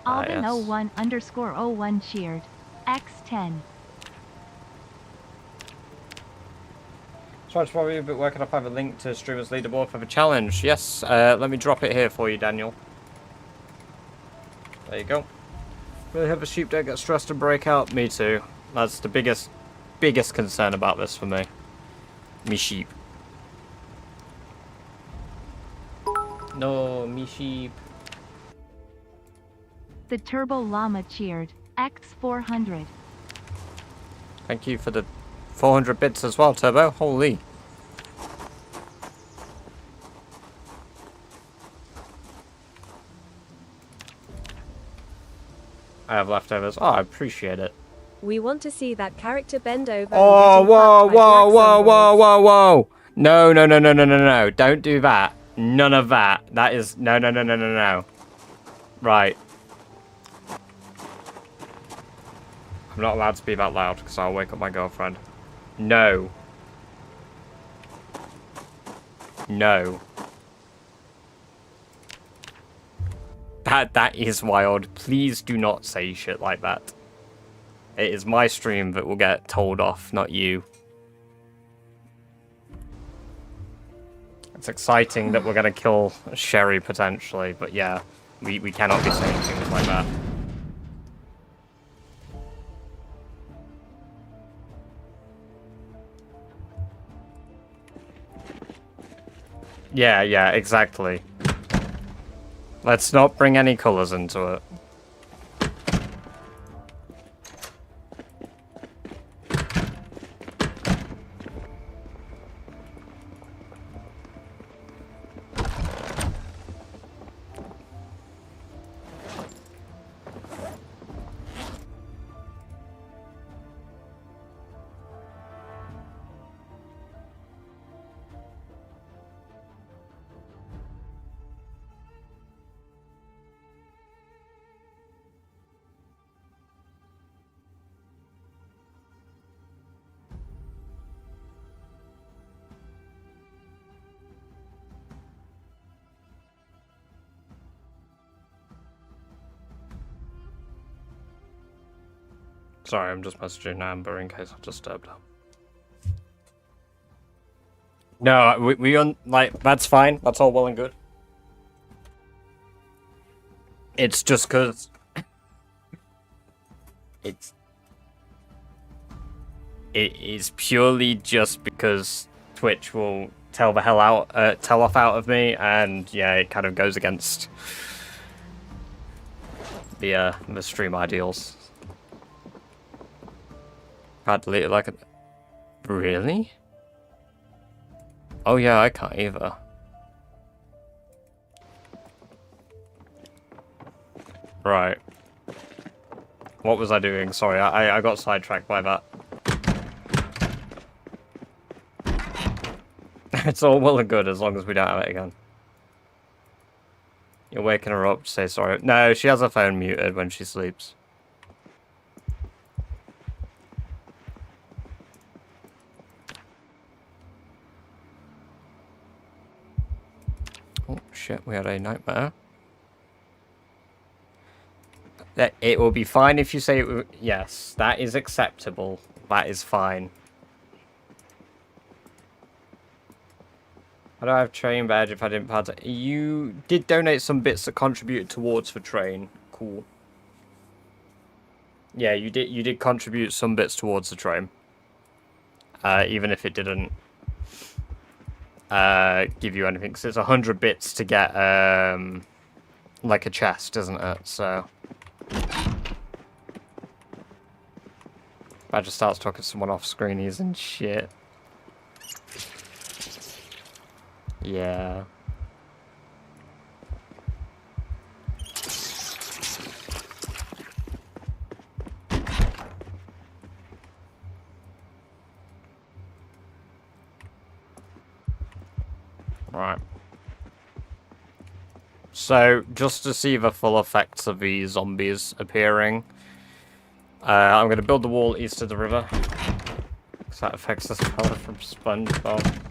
F: Alden
A: yes.
F: 01_01 cheered. X10.
A: Sorry to bother you, but where can I find a link to streamers leaderboard for the challenge? Yes, let me drop it here for you, Daniel. There you go. Really hope the sheep don't get stressed and break out. Me too. That's the biggest concern about this for me. Me sheep. No, me sheep.
F: The Turbo Llama cheered. X400.
A: Thank you for the 400 bits as well, Turbo. Holy. I have leftovers. Oh, I appreciate it.
B: We want to see that character bend over.
A: Oh,
B: and getting
A: whoa,
B: fucked by
A: whoa,
B: black
A: whoa, whoa,
B: zombies.
A: whoa, whoa. No, no, no, no, no, no, no. Don't do that. None of that. That is... No, no, no, no, no, no. Right. I'm not allowed to be that loud because I'll wake up my girlfriend. No. No. That is wild. Please do not say shit like that. It is my stream that will get told off, not you. It's exciting that we're gonna kill Sherry potentially, but yeah, we cannot be saying things like that. Yeah, exactly. Let's not bring any colours into it. Sorry, I'm just messaging Amber in case I've disturbed her. No, like, that's fine. That's all well and good. It's just because... It is purely just because Twitch will tell off out of me, and yeah, it kind of goes against the stream ideals. I deleted like a... Really? Oh yeah, I can't either. Right. What was I doing? Sorry, I got sidetracked by that. It's all well and good as long as we don't have it again. You're waking her up to say sorry. No, she has her phone muted when she sleeps. Oh shit, we had a nightmare. It will be fine if you say it. Yes, that is acceptable. That is fine. I don't have train badge if I didn't pass it. You did donate some bits that contributed towards the train. Cool. Yeah, you did contribute some bits towards the train. Even if it didn't give you anything, because it's 100 bits to get like a chest, isn't it? So Badger starts talking to someone off screen, he's in shit. Yeah. Right. So, just to see the full effects of the zombies appearing, I'm going to build the wall east of the river, because that affects this fella from SpongeBob.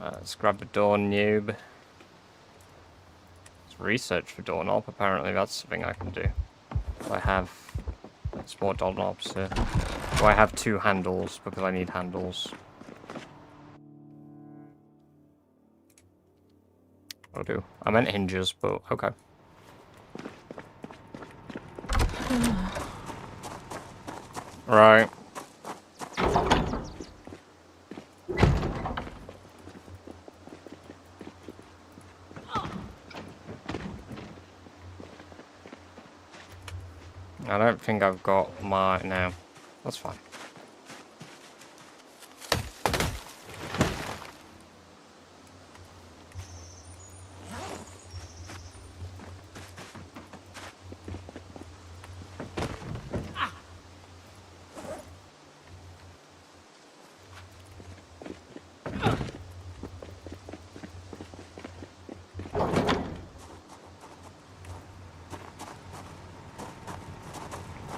A: Let's grab the door noob. Let's research for doorknob. Apparently that's something I can do. Do I have... It's more doorknobs here. Do I have 2 handles? Because I need handles. I do. I meant hinges, but okay. Right. I don't think I've got my... No. That's fine.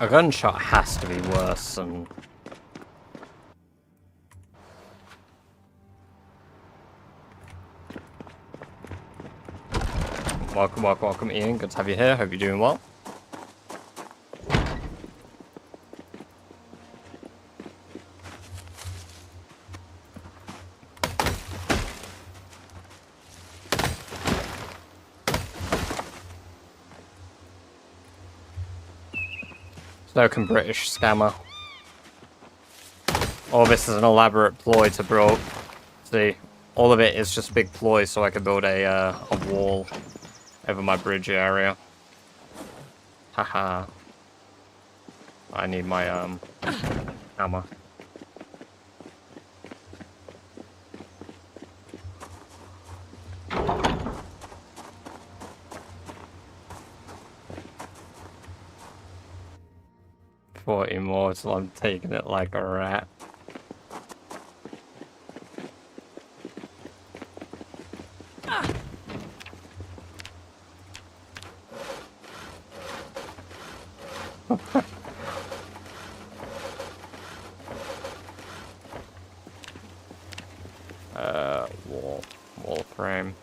A: A gunshot has to be worse than... welcome, Ian. Good to have you here. Hope you're doing well. Token British scammer. All this is an elaborate ploy to bro. See, all of it is just a big ploy so I can build a wall over my bridge area. Haha. I need my hammer. For immortal, I'm taking it like a rat. Wall frame.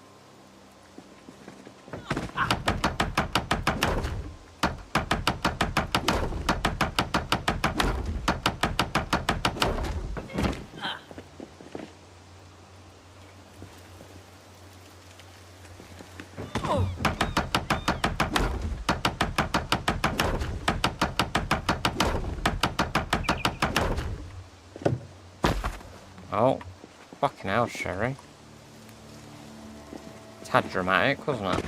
A: Oh, fucking hell, Sherry. Tad dramatic, wasn't it?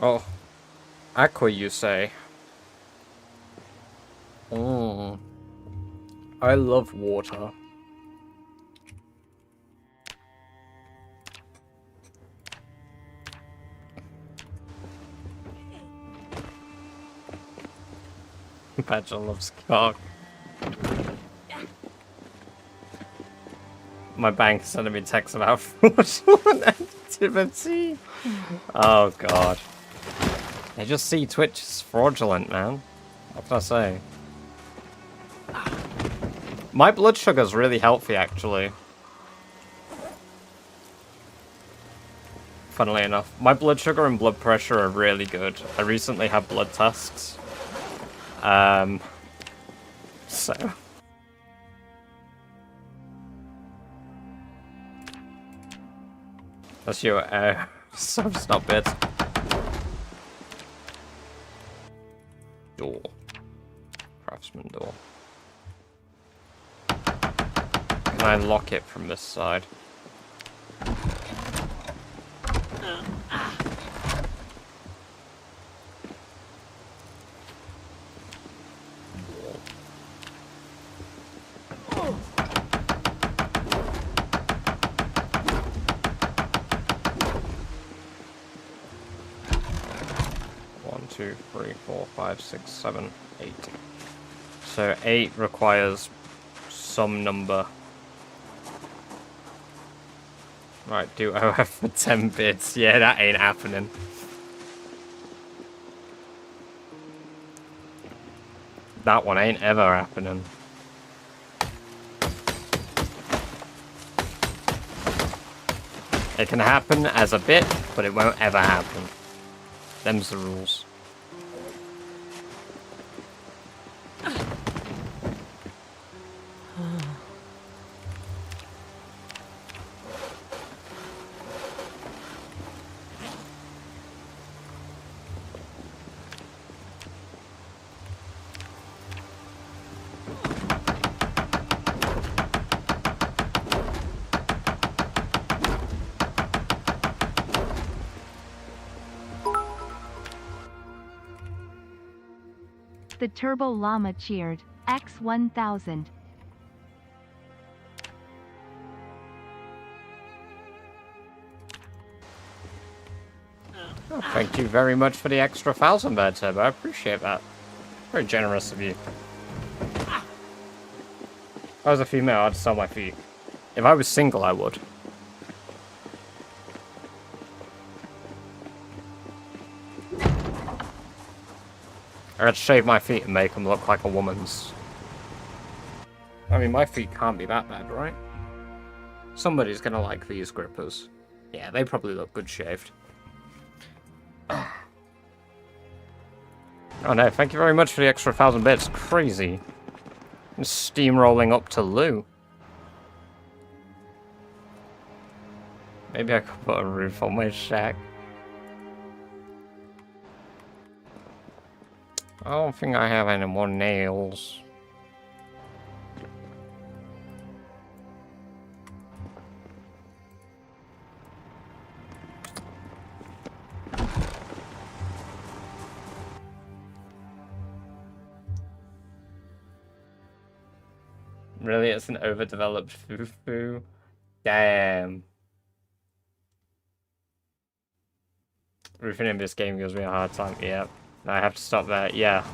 A: Oh, aqua, you say? I love water. Badger loves cock. My bank is sending me texts about fraudulent activity. Oh god. They just see Twitch as fraudulent, man. What can I say? My blood sugar's really healthy, actually. Funnily enough. My blood sugar and blood pressure are really good. I recently had blood tests. So. That's your, so stop it. Door. Craftsman door. Can I lock it from this side? 2, 3, 4, 5, 6, 7, 8. So 8 requires some number. Right, do OF for 10 bits. Yeah, that ain't happening. That one ain't ever happening. It can happen as a bit, but it won't ever happen. Them's the rules.
F: The Turbo Llama cheered. X1000.
A: Oh, thank you very much for the extra 1,000 there, Turbo. I appreciate that. Very generous of you. If I was a female, I'd sell my feet. If I was single, I would. I had to shave my feet and make them look like a woman's. I mean, my feet can't be that bad, right? Somebody's gonna like these grippers. Yeah, they probably look good shaved. Oh no, thank you very much for the extra 1,000 bits. Crazy. I'm steamrolling up to Lou. Maybe I could put a roof on my shack. I don't think I have any more nails. Really, it's an overdeveloped foo-foo? Damn. Roofing in this game gives me a hard time. Yeah, I have to stop there. Yeah.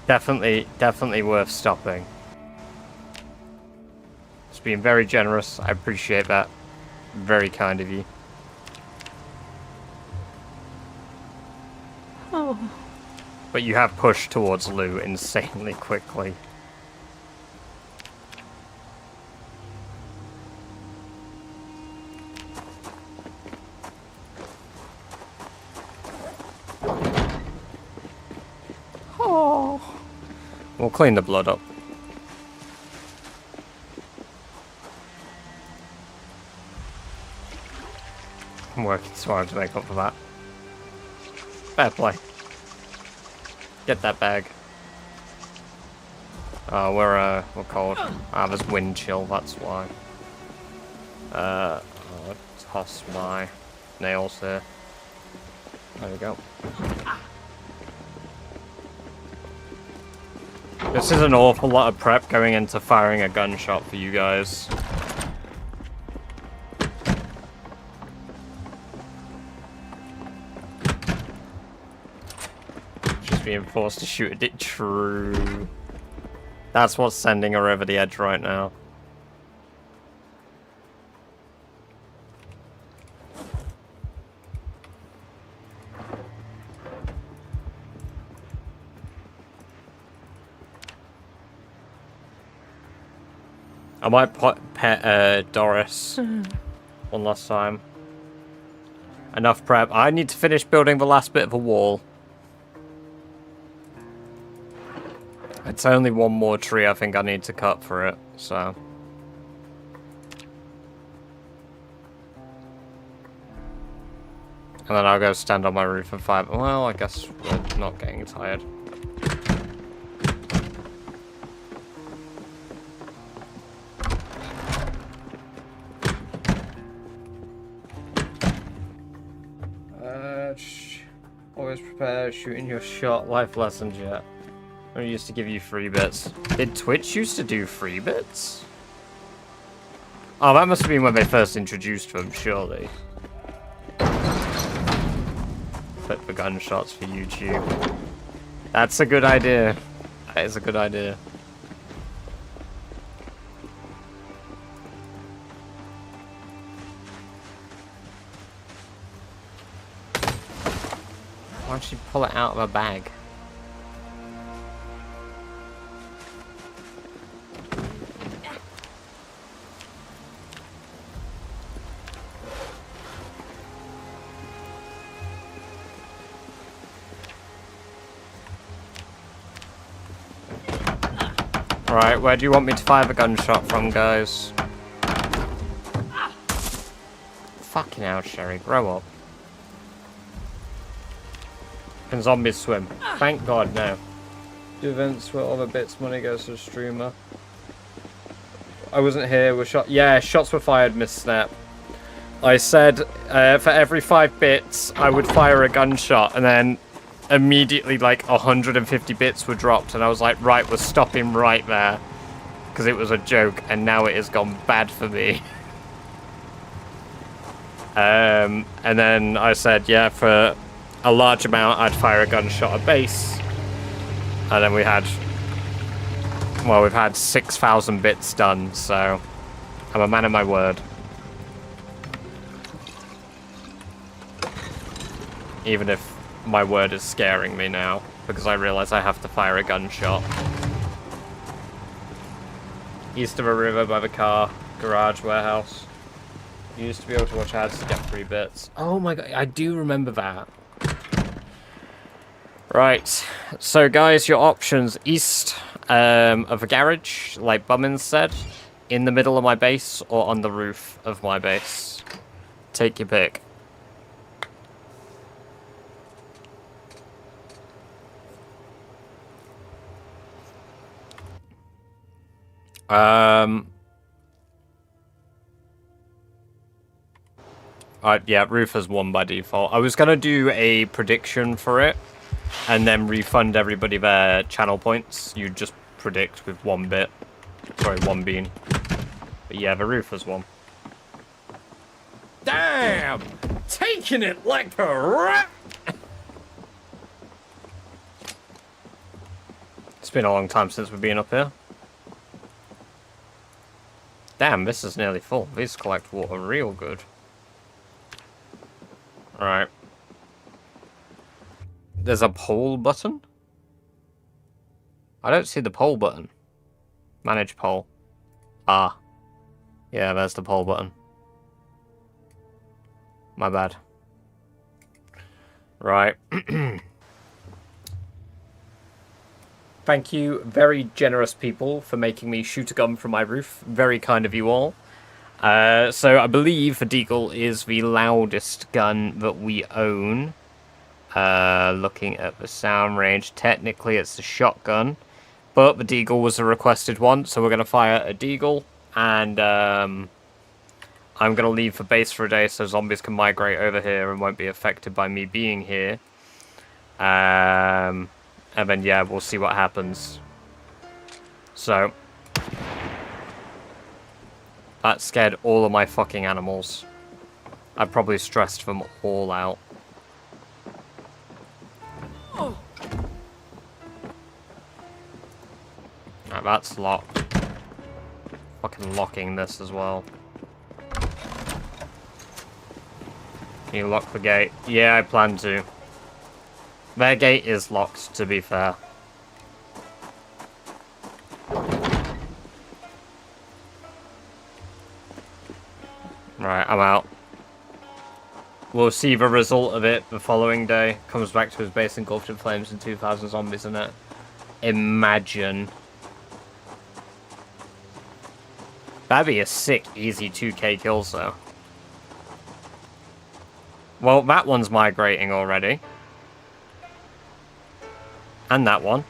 A: Definitely worth stopping. It's been very generous. I appreciate that. Very kind of you.
B: Oh.
A: But you have pushed towards Lou insanely quickly. We'll clean the blood up. I'm working so hard to make up for that. Fair play. Get that bag. Oh, we're cold. Ah, there's wind chill, that's why. I'll toss my nails here. There we go. This is an awful lot of prep going into firing a gunshot for you guys. Just being forced to shoot it. True. That's what's sending her over the edge right now. I might pet Doris one last time. Enough prep. I need to finish building the last bit of a wall. It's only one more tree I think I need to cut for it, so. And then I'll go stand on my roof and fire. Well, I guess we're not getting tired. Always prepare shooting your shot. Life lessons yet. I used to give you free bits. Did Twitch used to do free bits? Oh, that must have been when they first introduced them, surely. Clip the gunshots for YouTube. That's a good idea. That is a good idea. Why don't you pull it out of a bag? Alright, where do you want me to fire the gunshot from, guys? Fucking hell, Sherry, grow up. Can zombies swim? Thank God, no. Do events where all the bits money goes to the streamer. I wasn't here, were shot. Yeah, shots were fired, Miss Snap. I said for every 5 bits, I would fire a gunshot, and then immediately like 150 bits were dropped, and I was like, right, we're stopping right there. Because it was a joke, and now it has gone bad for me. And then I said, yeah, for a large amount, I'd fire a gunshot at base. And then we had, well, we've had 6,000 bits done, so I'm a man of my word. Even if my word is scaring me now. because I realize I have to fire a gunshot. East of a river by the car garage warehouse. You used to be able to watch ads to get free bits. Oh my god, I do remember that. Right, so guys, your options. East of a garage, like Bummins said, in the middle of my base, or on the roof of my base. Take your pick. Yeah, roof has won by default. I was gonna do a prediction for it, and then refund everybody their channel points. You just predict with 1 bit. Sorry, 1 bean. But yeah, the roof has won.
D: Damn! Taking it like a rat!
A: It's been a long time since we've been up here. Damn, this is nearly full. These collect water real good. Alright. There's a poll button? I don't see the poll button. Manage poll. Ah. Yeah, there's the poll button. My bad. Right. Thank you, very generous people, for making me shoot a gun from my roof. Very kind of you all. So I believe the Deagle is the loudest gun that we own. Looking at the sound range, technically it's a shotgun, but the Deagle was a requested one, so we're going to fire a Deagle, and I'm going to leave the base for a day so zombies can migrate over here and won't be affected by me being here. And then, yeah, we'll see what happens. So, that scared all of my fucking animals. I probably stressed them all out. Right, that's locked. Fucking locking this as well. Can you lock the gate? Yeah, I plan to. Their gate is locked, to be fair. Right, I'm out. We'll see the result of it the following day. Comes back to his base engulfed in flames and 2,000 zombies in it. Imagine. That'd be a sick, easy 2k kills, though. Well, that one's migrating already. And that one.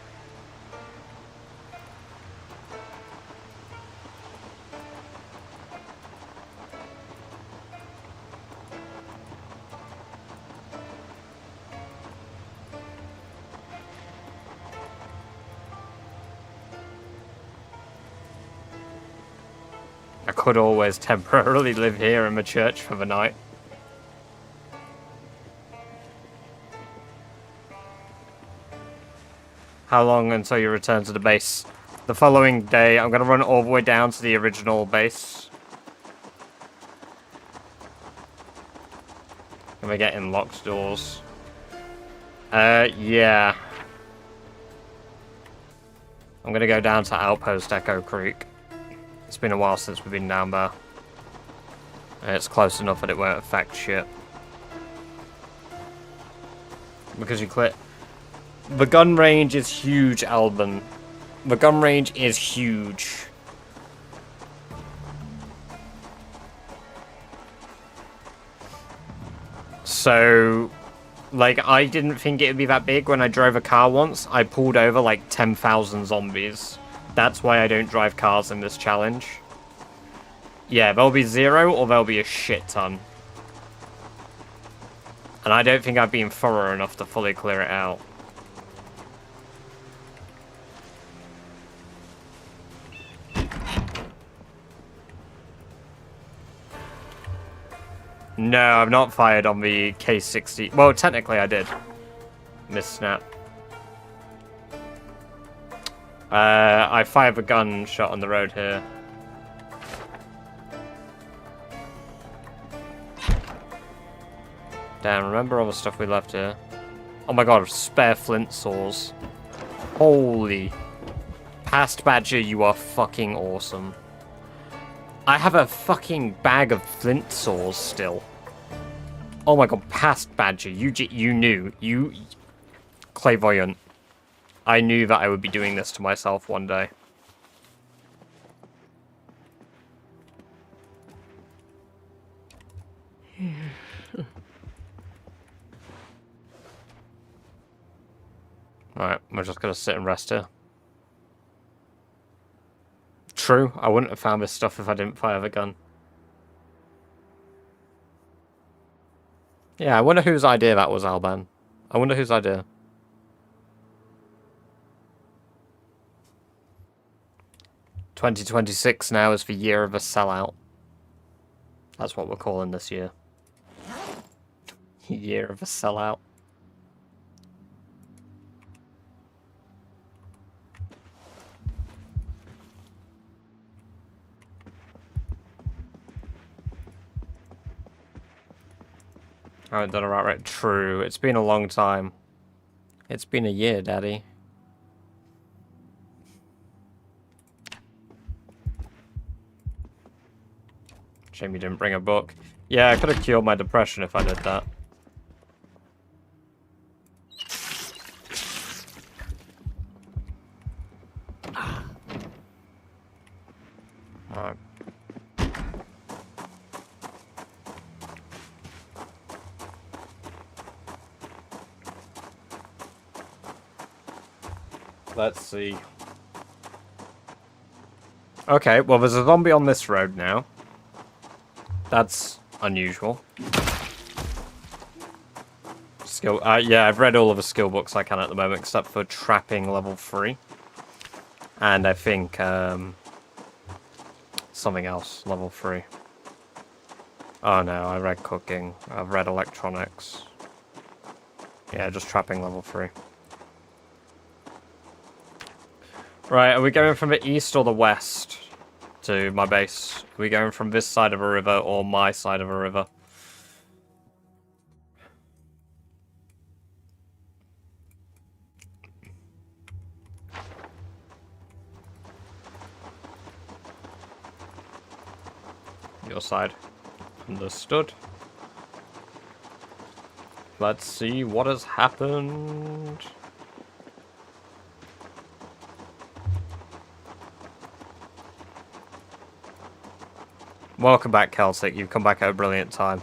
A: I could always temporarily live here in the church for the night. How long until you return to the base? The following day, I'm going to run all the way down to the original base. And we're getting locked doors. Yeah. I'm going to go down to Outpost Echo Creek. It's been a while since we've been down there. And it's close enough that it won't affect shit. Because you click... The gun range is huge, Alban. The gun range is huge. So, like, I didn't think it would be that big when I drove a car once. I pulled over like 10,000 zombies. That's why I don't drive cars in this challenge. Yeah, there'll be 0 or there'll be a shit ton. And I don't think I've been thorough enough to fully clear it out. No, I've not fired on the K60. Well, technically I did. Miss snap. I fired a gunshot on the road here. Damn, remember all the stuff we left here? Oh my god, spare flint saws. Holy. Past Badger, you are fucking awesome. I have a fucking bag of flint saws still. Oh my god, Past Badger, you knew. You... Clairvoyant. I knew that I would be doing this to myself one day. Alright, we're just gonna sit and rest here. True, I wouldn't have found this stuff if I didn't fire the gun. Yeah, I wonder whose idea that was, Alban. I wonder whose idea. "2026 now is the year of a sellout." That's what we're calling this year. Year of a sellout. I haven't done a rat race. True, it's been a long time. It's been a year, Daddy. Shame you didn't bring a book. Yeah, I could have cured my depression if I did that. Alright. Let's see. Okay, well there's a zombie on this road now. That's unusual. Skill, yeah, I've read all of the skill books I can at the moment, except for trapping level 3. And I think, something else, level 3. Oh no, I read cooking. I've read electronics. Yeah, just trapping level 3. Right, are we going from the east or the west to my base? Are we going from this side of a river or my side of a river? Your side. Understood. Let's see what has happened. Welcome back, Celtic. You've come back at a brilliant time.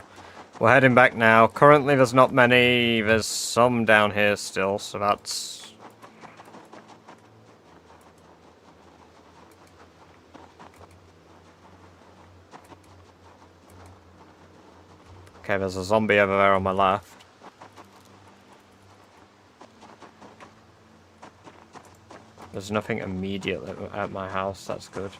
A: We're heading back now. Currently, there's not many. There's some down here still, so that's... Okay, there's a zombie over there on my left. There's nothing immediately at my house. That's good.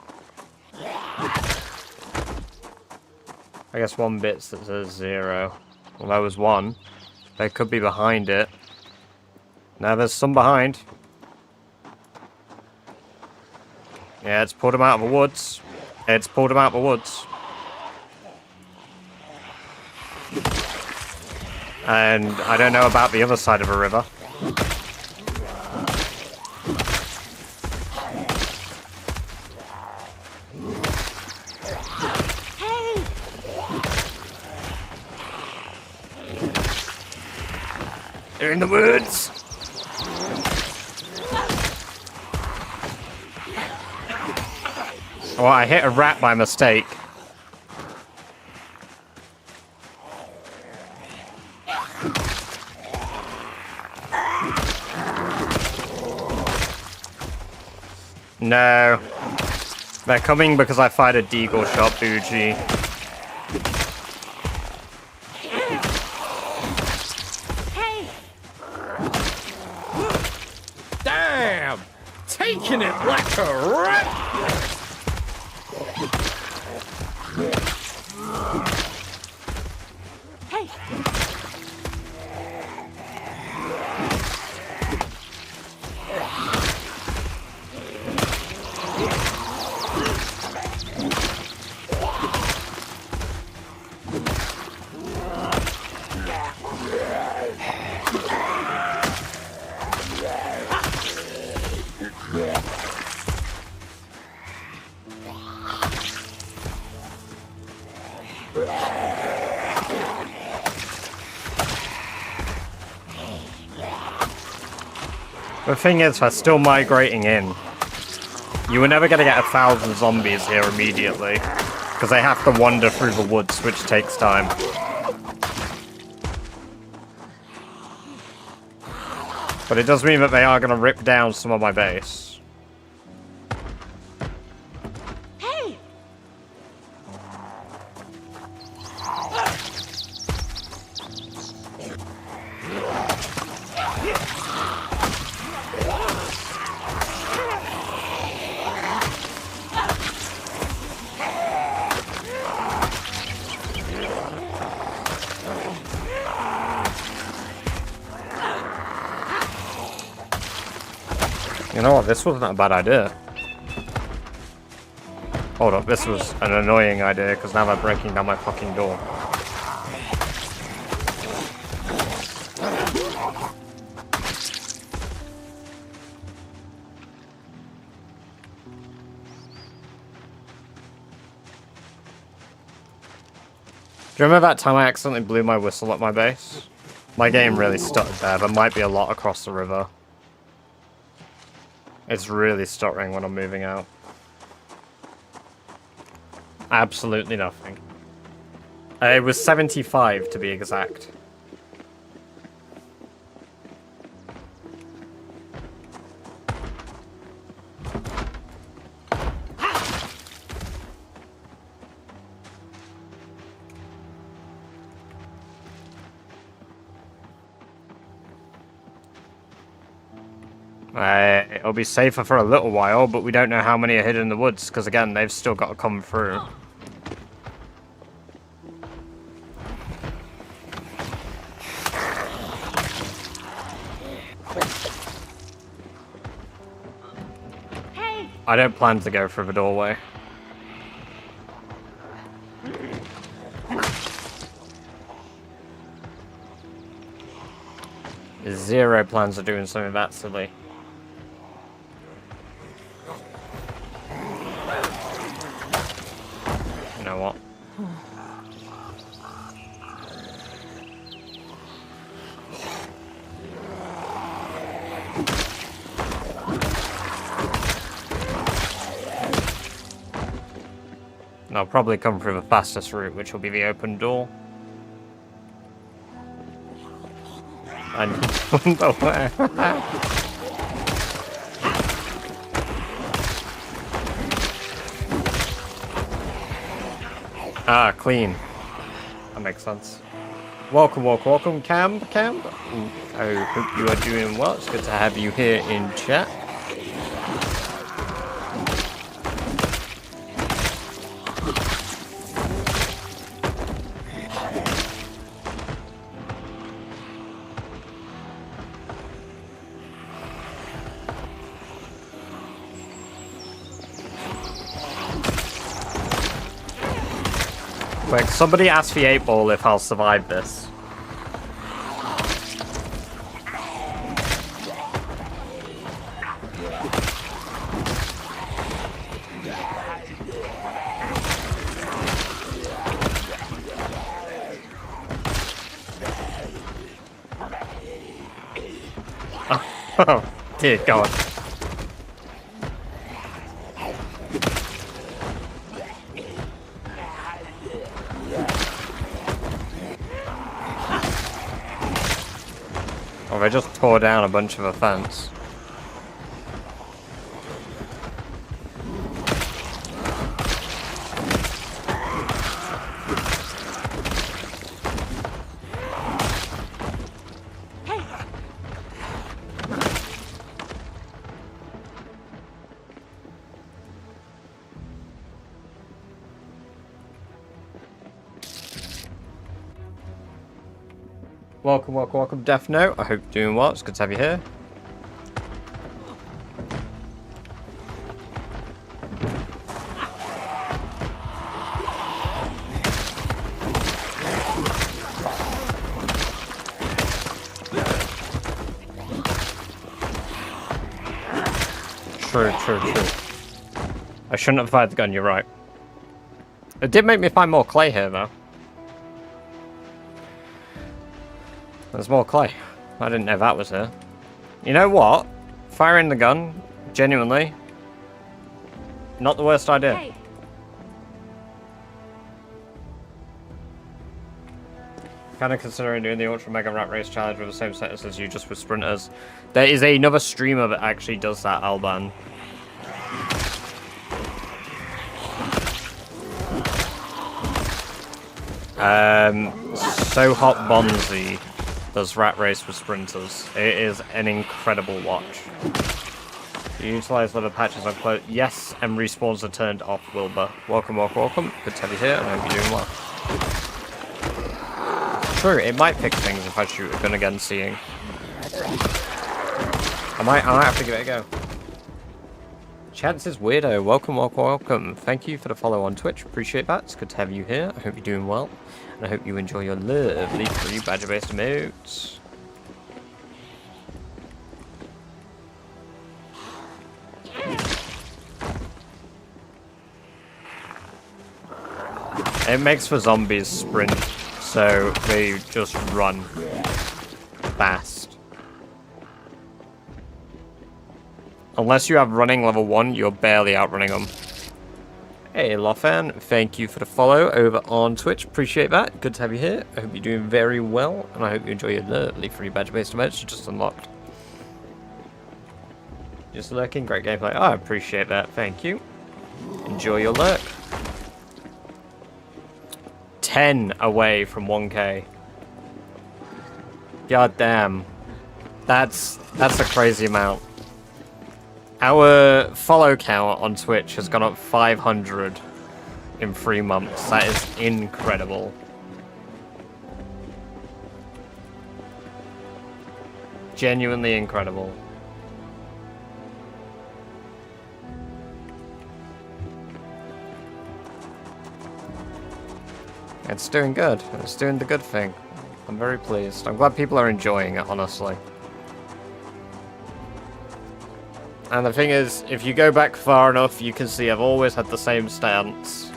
A: I guess one bit that says 0. Well, there was one. They could be behind it. Now there's some behind. Yeah, it's pulled him out of the woods. It's pulled him out of the woods. And I don't know about the other side of a river. They're in the woods. Oh, I hit a rat by mistake. No. They're coming because I fired a deagle shot, Bougie.
D: Damn! Taking it like a rat!
A: The thing is, they're still migrating in. You were never going to get 1,000 zombies here immediately, because they have to wander through the woods, which takes time. But it does mean that they are going to rip down some of my base. You know what, this wasn't a bad idea. Hold up, this was an annoying idea, because now they're breaking down my fucking door. Do you remember that time I accidentally blew my whistle at my base? My game really stuttered there. There might be a lot across the river. It's really stuttering when I'm moving out. Absolutely nothing. It was 75 to be exact. It'll be safer for a little while, but we don't know how many are hidden in the woods, because again, they've still got to come through.
F: Hey!
A: I don't plan to go through the doorway. Zero plans of doing something that silly. You know what? And I'll probably come through the fastest route, which will be the open door. And underwear. Ah, clean. That makes sense. Welcome, welcome, welcome, Cam. I hope you are doing well. It's good to have you here in chat. Quick, somebody ask the 8-ball if I'll survive this. Oh, dear God. Oh, they just tore down a bunch of a fence. Welcome, welcome, welcome, Death Note. I hope you're doing well. It's good to have you here. True. I shouldn't have fired the gun, you're right. It did make me find more clay here, though. There's more clay. I didn't know that was here. You know what? Firing the gun, genuinely, not the worst idea.
B: Hey.
A: Kind of considering doing the Ultra Mega Rat Race challenge with the same settings as you, just with sprinters. There is another streamer that actually does that, Alban. So Hot Bonzi does Rat Race with sprinters. It is an incredible watch. You utilize leather patches on clothes. Yes, and respawns are turned off, Wilbur. Welcome, welcome, welcome. Good to have you here, and I hope you're doing well. True, it might fix things if I shoot a gun again, seeing. I might have to give it a go. Chances Weirdo, welcome, welcome, welcome. Thank you for the follow on Twitch. Appreciate that. It's good to have you here. I hope you're doing well. And I hope you enjoy your lovely free badger-based emotes. It makes for zombies sprint, so they just run fast. Unless you have running level 1, you're barely outrunning them. Hey, Lofan, thank you for the follow over on Twitch. Appreciate that. Good to have you here. I hope you're doing very well, and I hope you enjoy your lovely free badger-based events you just unlocked. Just lurking, great gameplay. Oh, I appreciate that. Thank you. Enjoy your lurk. 10 away from 1k. God damn. That's a crazy amount. Our follow count on Twitch has gone up 500 in 3 months. That is incredible. Genuinely incredible. It's doing good. It's doing the good thing. I'm very pleased. I'm glad people are enjoying it, honestly. And the thing is, if you go back far enough, you can see I've always had the same stance.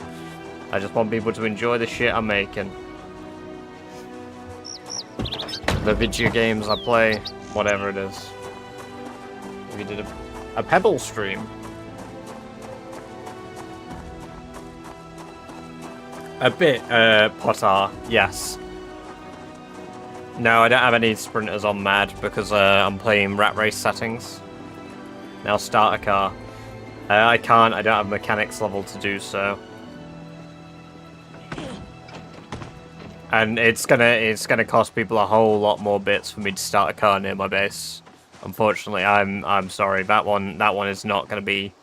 A: I just want people to enjoy the shit I'm making. The video games I play, whatever it is. We did a Pebble stream. A bit, Potter, yes. No, I don't have any sprinters on Mad because I'm playing Rat Race settings. Now start a car. I can't, I don't have mechanics level to do so. And it's gonna cost people a whole lot more bits for me to start a car near my base. Unfortunately, I'm sorry. That one is not gonna be.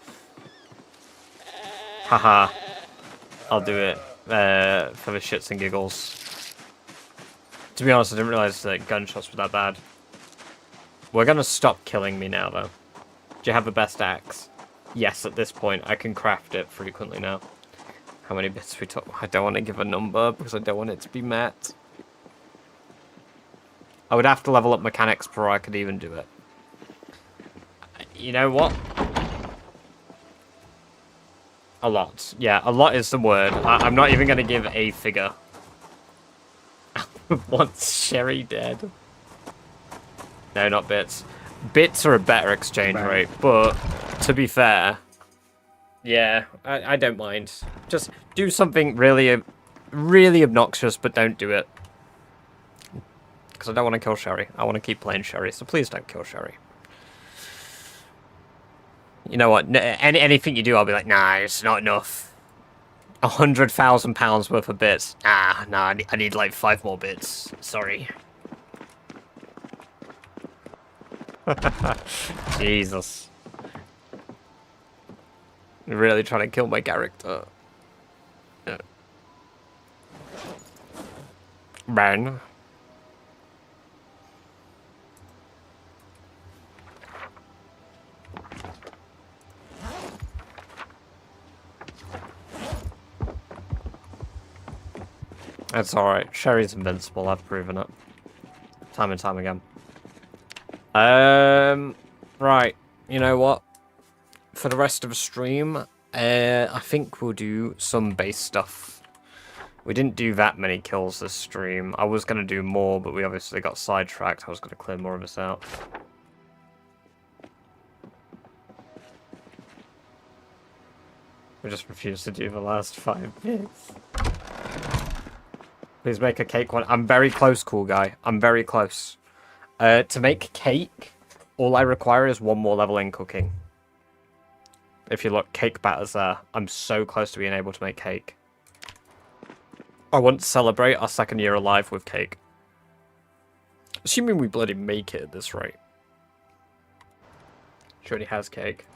A: Haha. I'll do it for the shits and giggles. To be honest, I didn't realize that gunshots were that bad. We're gonna stop killing me now, though. Do you have the best axe? Yes, at this point, I can craft it frequently now. How many bits we took? I don't want to give a number because I don't want it to be met. I would have to level up mechanics before I could even do it. You know what? A lot. Yeah, a lot is the word. I'm not even going to give a figure. Once Sherry dead. No, not bits. Bits are a better exchange rate, but to be fair, yeah, I don't mind. Just do something really, really obnoxious, but don't do it. Because I don't want to kill Sherry. I want to keep playing Sherry, so please don't kill Sherry. You know what? Anything you do, I'll be like, nah, it's not enough. £100,000 worth of bits. Ah, nah, I need like 5 more bits. Sorry. Jesus. You're really trying to kill my character. Yeah. Man. That's alright. Sherry's invincible, I've proven it. Time and time again. Right. You know what? For the rest of the stream, I think we'll do some base stuff. We didn't do that many kills this stream. I was going to do more, but we obviously got sidetracked. I was going to clear more of this out. We just refused to do the last 5 bits. Please make a cake one. I'm very close, cool guy. I'm very close. To make cake, all I require is 1 more level in cooking. If you look, cake batter's there. I'm so close to being able to make cake. I want to celebrate our 2nd year alive with cake. Assuming we bloody make it at this rate. She already has cake.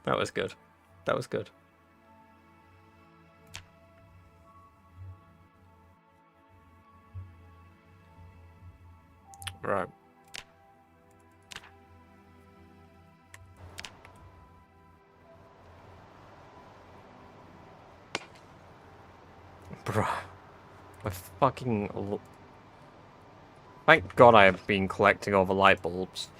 A: That was good. That was good. Right. Bruh. My fucking... Thank God I have been collecting all the light bulbs.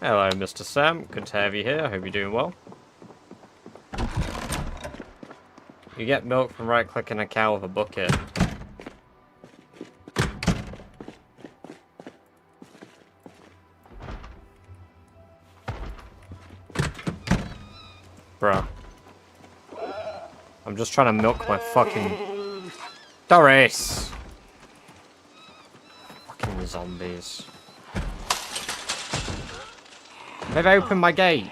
A: Hello, Mr. Sam. Good to have you here. I hope you're doing well. You get milk from right-clicking a cow with a bucket. Bruh. I'm just trying to milk my fucking... Doris! Fucking zombies. They've opened my gate.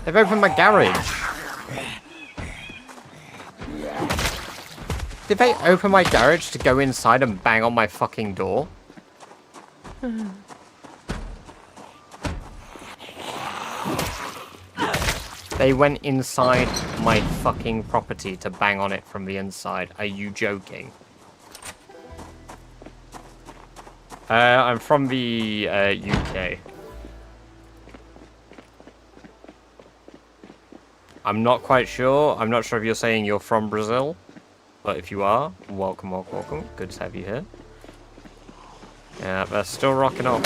A: They've opened my garage. Did they open my garage to go inside and bang on my fucking door? They went inside my fucking property to bang on it from the inside. Are you joking? I'm from the UK. I'm not quite sure. I'm not sure if you're saying you're from Brazil. But if you are, welcome, welcome, welcome. Good to have you here. Yeah, they're still rocking up.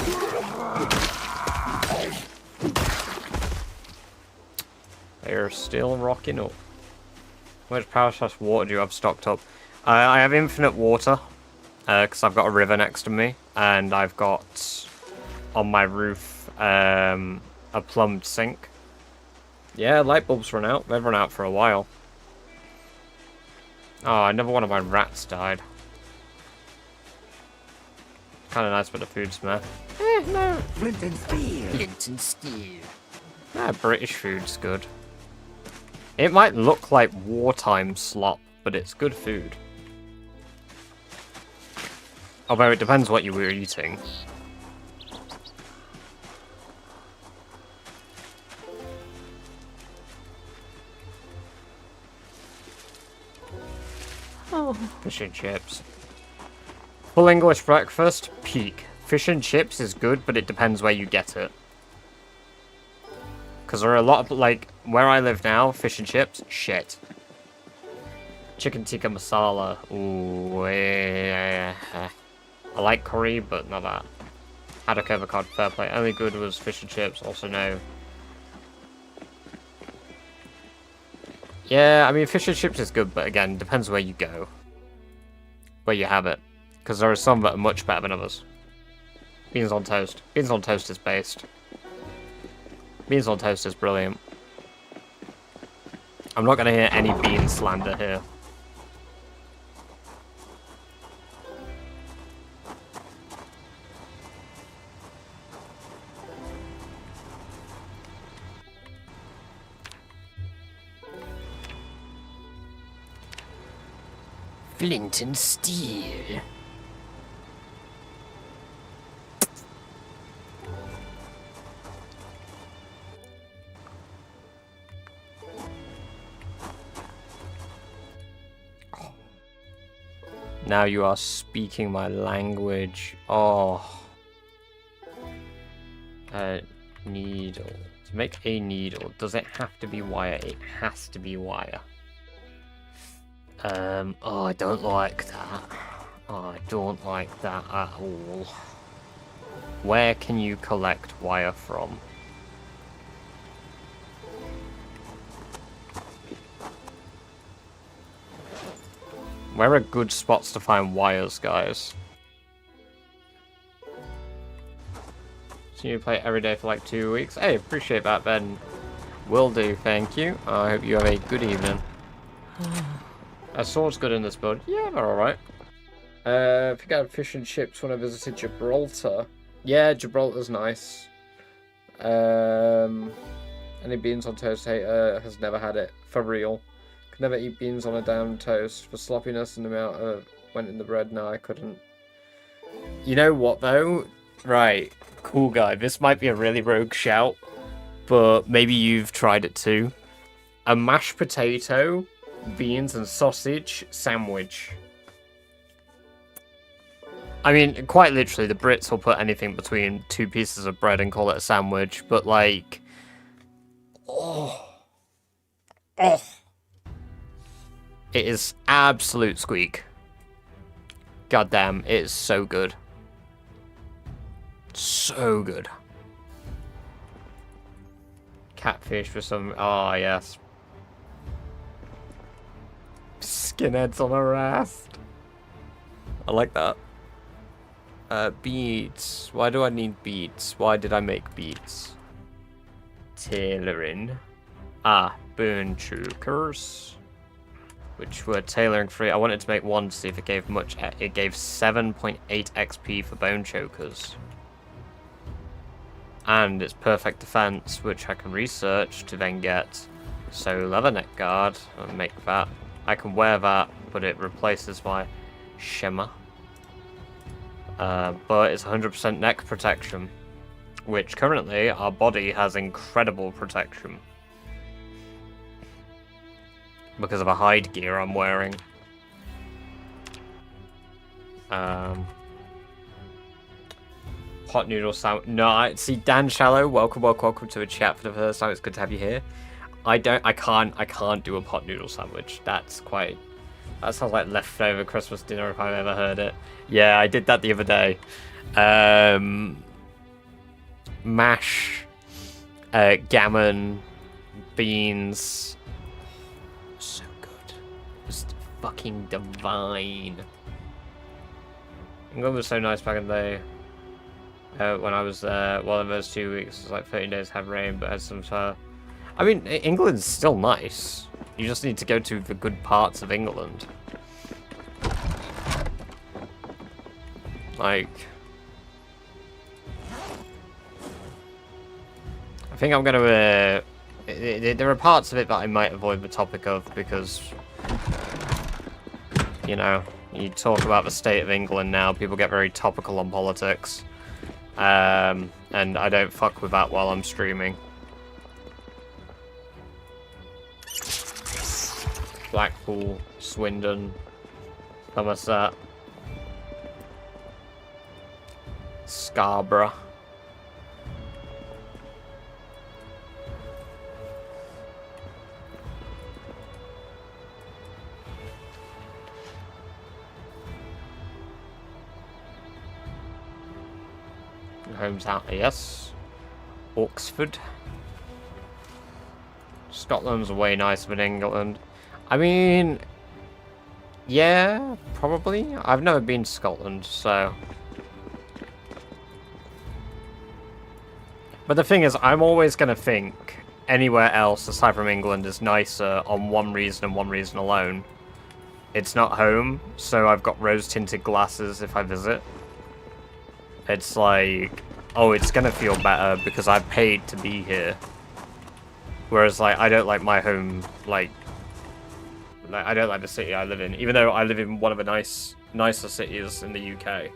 A: They're still rocking up. How much power slash water do you have stocked up? I have infinite water. Because I've got a river next to me. And I've got, on my roof, a plumbed sink. Yeah, light bulbs run out. They've run out for a while. Oh, another one of my rats died. Kind of nice, but the food's meh. No.
G: Flint and steel.
A: Flint and steel. Ah, British food's good. It might look like wartime slop, but it's good food. Although it depends what you were eating. Oh. Fish and chips. Full English breakfast, peak. Fish and chips is good, but it depends where you get it. Because there are a lot of, like, where I live now, fish and chips, shit. Chicken tikka masala, ooh, I like curry, but not that. Haddock avocado, fair play. Only good was fish and chips, also no. Yeah, I mean, fish and chips is good, but again, depends where you go. Where you have it. Because there are some that are much better than others. Beans on toast. Beans on toast is based. Beans on toast is brilliant. I'm not going to hear any bean slander here. Flint and steel. Now you are speaking my language. Oh. Needle. To make a needle, does it have to be wire? It has to be wire. Oh, I don't like that. Oh, I don't like that at all. Where can you collect wire from? Where are good spots to find wires, guys? So you play every day for like 2 weeks? Hey, appreciate that, Ben. Will do, thank you. I hope you have a good evening. A sword's good in this build. Yeah, they're alright. I think I had fish and chips when I visited Gibraltar. Yeah, Gibraltar's nice. Any beans on toast hater has never had it. For real. Could never eat beans on a damn toast. For sloppiness and the amount of went in the bread, no, I couldn't. You know what, though? Right. Cool guy. This might be a really rogue shout, but maybe you've tried it too. A mashed potato, beans and sausage sandwich. I mean, quite literally, the Brits will put anything between 2 pieces of bread and call it a sandwich, but like... Oh. Oh. It is absolute squeak. Goddamn, it is so good. So good. Catfish for some... Oh, yes. Skinheads on a raft. I like that. Beads. Why do I need beads? Why did I make beads? Tailoring. Ah, bone chokers. Which were tailoring free. I wanted to make one to see if it gave much. It gave 7.8 XP for bone chokers. And it's perfect defense, which I can research to then get. So leather neck guard, and make that. I can wear that, but it replaces my shimmer. But it's 100% neck protection, which currently our body has incredible protection. Because of a hide gear I'm wearing. Hot noodle sandwich. No, see, Dan Shallow, welcome to a chat for the first time. It's good to have you here. I can't do a pot noodle sandwich. That sounds like leftover Christmas dinner if I've ever heard it. Yeah, I did that the other day. Mash, gammon, beans. So good. Just fucking divine. England was so nice back in the day. When I was there, one of those 2 weeks, it was like 13 days had rain, but had some I mean, England's still nice. You just need to go to the good parts of England. Like... I think I'm gonna... there are parts of it that I might avoid the topic of, because... You know, you talk about the state of England now, people get very topical on politics. And I don't fuck with that while I'm streaming. Blackpool, Swindon, Somerset, Scarborough. Home's out, yes. Oxford. Scotland's way nicer than England. I mean, yeah, probably. I've never been to Scotland, so. But the thing is, I'm always going to think anywhere else aside from England is nicer on one reason and one reason alone. It's not home, so I've got rose-tinted glasses if I visit. It's like, oh, it's going to feel better because I've paid to be here. Whereas, like, I don't like my home, like I don't like the city I live in, even though I live in one of the nicer cities in the UK.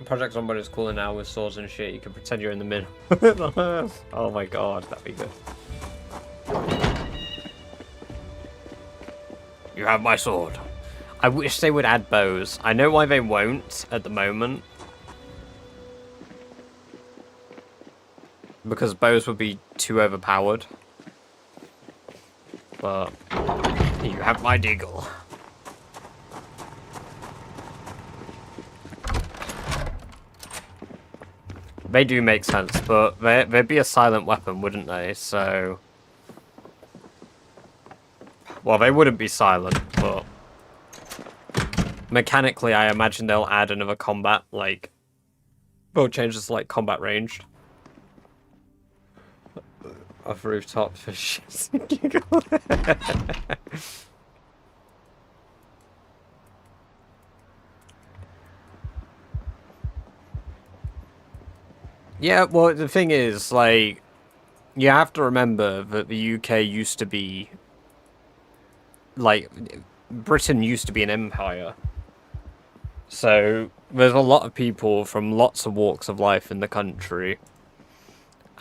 A: Project Zomboid is cooler now with swords and shit. You can pretend you're in the middle. Oh my god, that'd be good. You have my sword. I wish they would add bows. I know why they won't at the moment. Because bows would be too overpowered. But you have my deagle. They do make sense, but they'd be a silent weapon, wouldn't they? So... Well, they wouldn't be silent, but... Mechanically, I imagine they'll add another combat, like... They'll change this, like, combat ranged. Of rooftop for shits and giggles. Yeah, well, the thing is, like, you have to remember that the UK used to be, like, Britain used to be an empire. So, there's a lot of people from lots of walks of life in the country,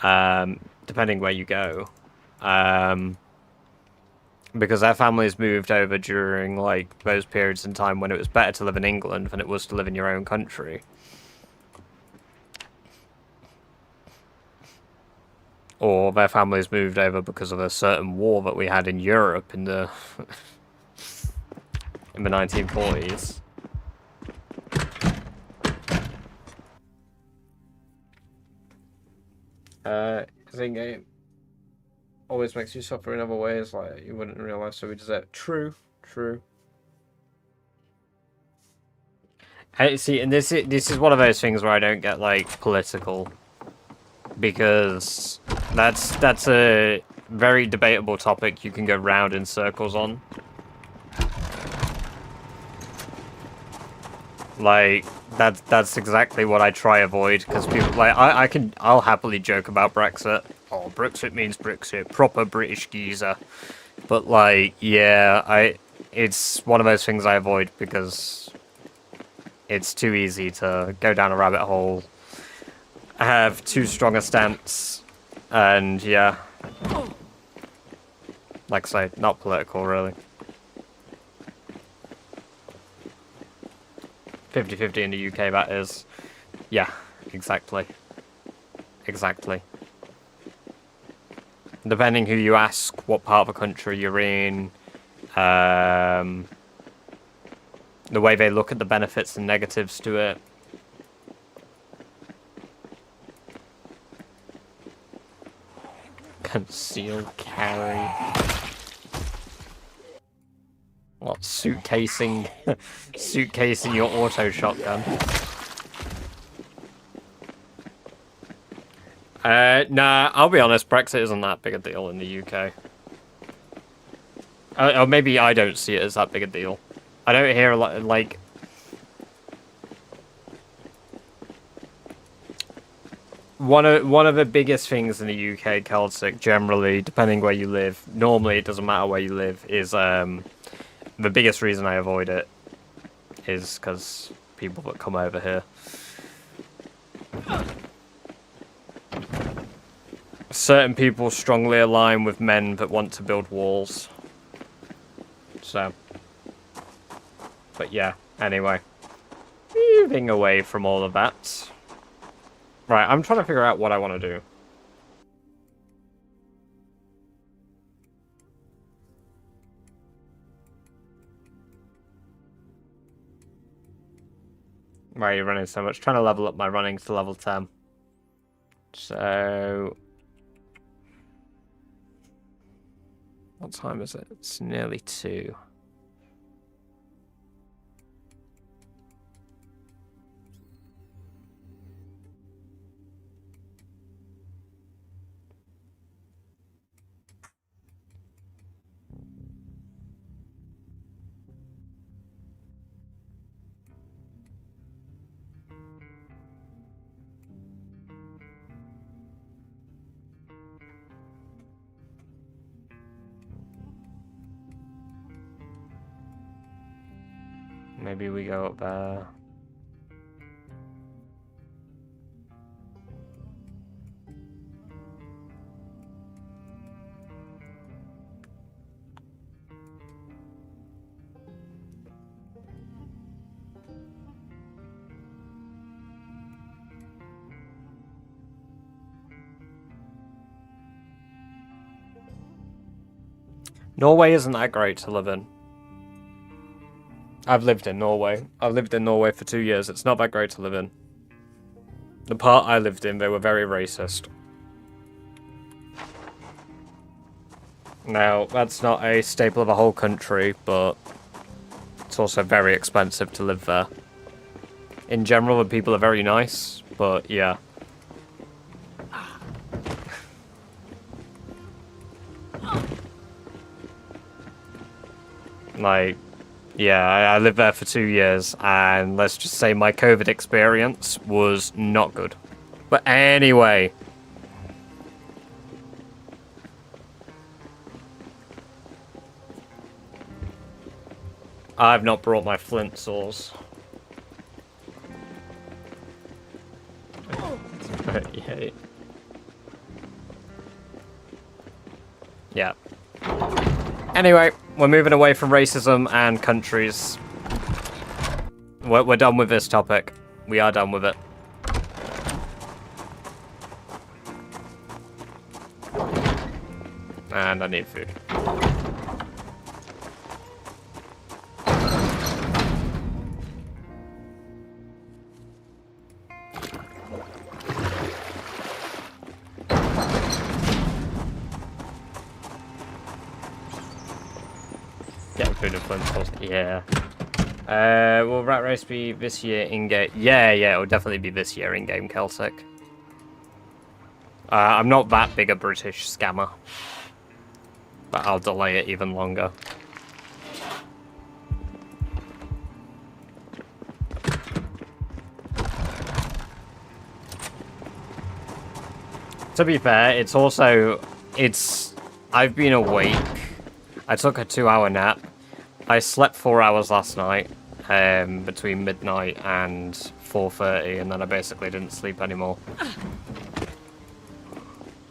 A: depending where you go, because their families moved over during, like, those periods in time when it was better to live in England than it was to live in your own country. Or their families moved over because of a certain war that we had in Europe in the in the 1940s. I think it always makes you suffer in other ways, like you wouldn't realize, so we deserve. True, true. See, and this is one of those things where I don't get, like, political, because that's a very debatable topic you can go round in circles on. Like, that's exactly what I try avoid, because people, like, I'll happily joke about Brexit. Oh, Brexit means Brexit, proper British geezer. But, like, yeah, it's one of those things I avoid because it's too easy to go down a rabbit hole, have too strong a stance, and yeah. Like I say, not political, really. 50-50 in the UK, that is. Yeah, exactly. Exactly. Depending who you ask, what part of the country you're in, the way they look at the benefits and negatives to it. Concealed carry. What, suitcasing? Suitcasing your auto shotgun. Nah, I'll be honest, Brexit isn't that big a deal in the UK. Or maybe I don't see it as that big a deal. I don't hear a lot, like... One of the biggest things in the UK, Celtic, generally, depending where you live, normally it doesn't matter where you live, is, the biggest reason I avoid it is because people that come over here. Certain people strongly align with men that want to build walls. So. But yeah, anyway. Moving away from all of that. Right, I'm trying to figure out what I want to do. Why are you running so much? Trying to level up my running to level 10. So... What time is it? It's nearly 2. Maybe we go up there. Norway isn't that great to live in. I've lived in Norway. I've lived in Norway for 2 years. It's not that great to live in. The part I lived in, they were very racist. Now, that's not a staple of a whole country, but it's also very expensive to live there. In general, the people are very nice, but yeah. Like, yeah, I lived there for 2 years, and let's just say my COVID experience was not good. But anyway. I've not brought my flint saws. Yay. Yeah. Anyway, we're moving away from racism and countries. We're done with this topic. We are done with it. And I need food. Getting food and flint sauce. Yeah. Will Rat Race be this year in-game? Yeah, it will definitely be this year in-game, Celtic. I'm not that big a British scammer. But I'll delay it even longer. To be fair, it's also... I've been awake. I took a 2-hour nap. I slept 4 hours last night. Between midnight and 4:30, and then I basically didn't sleep anymore.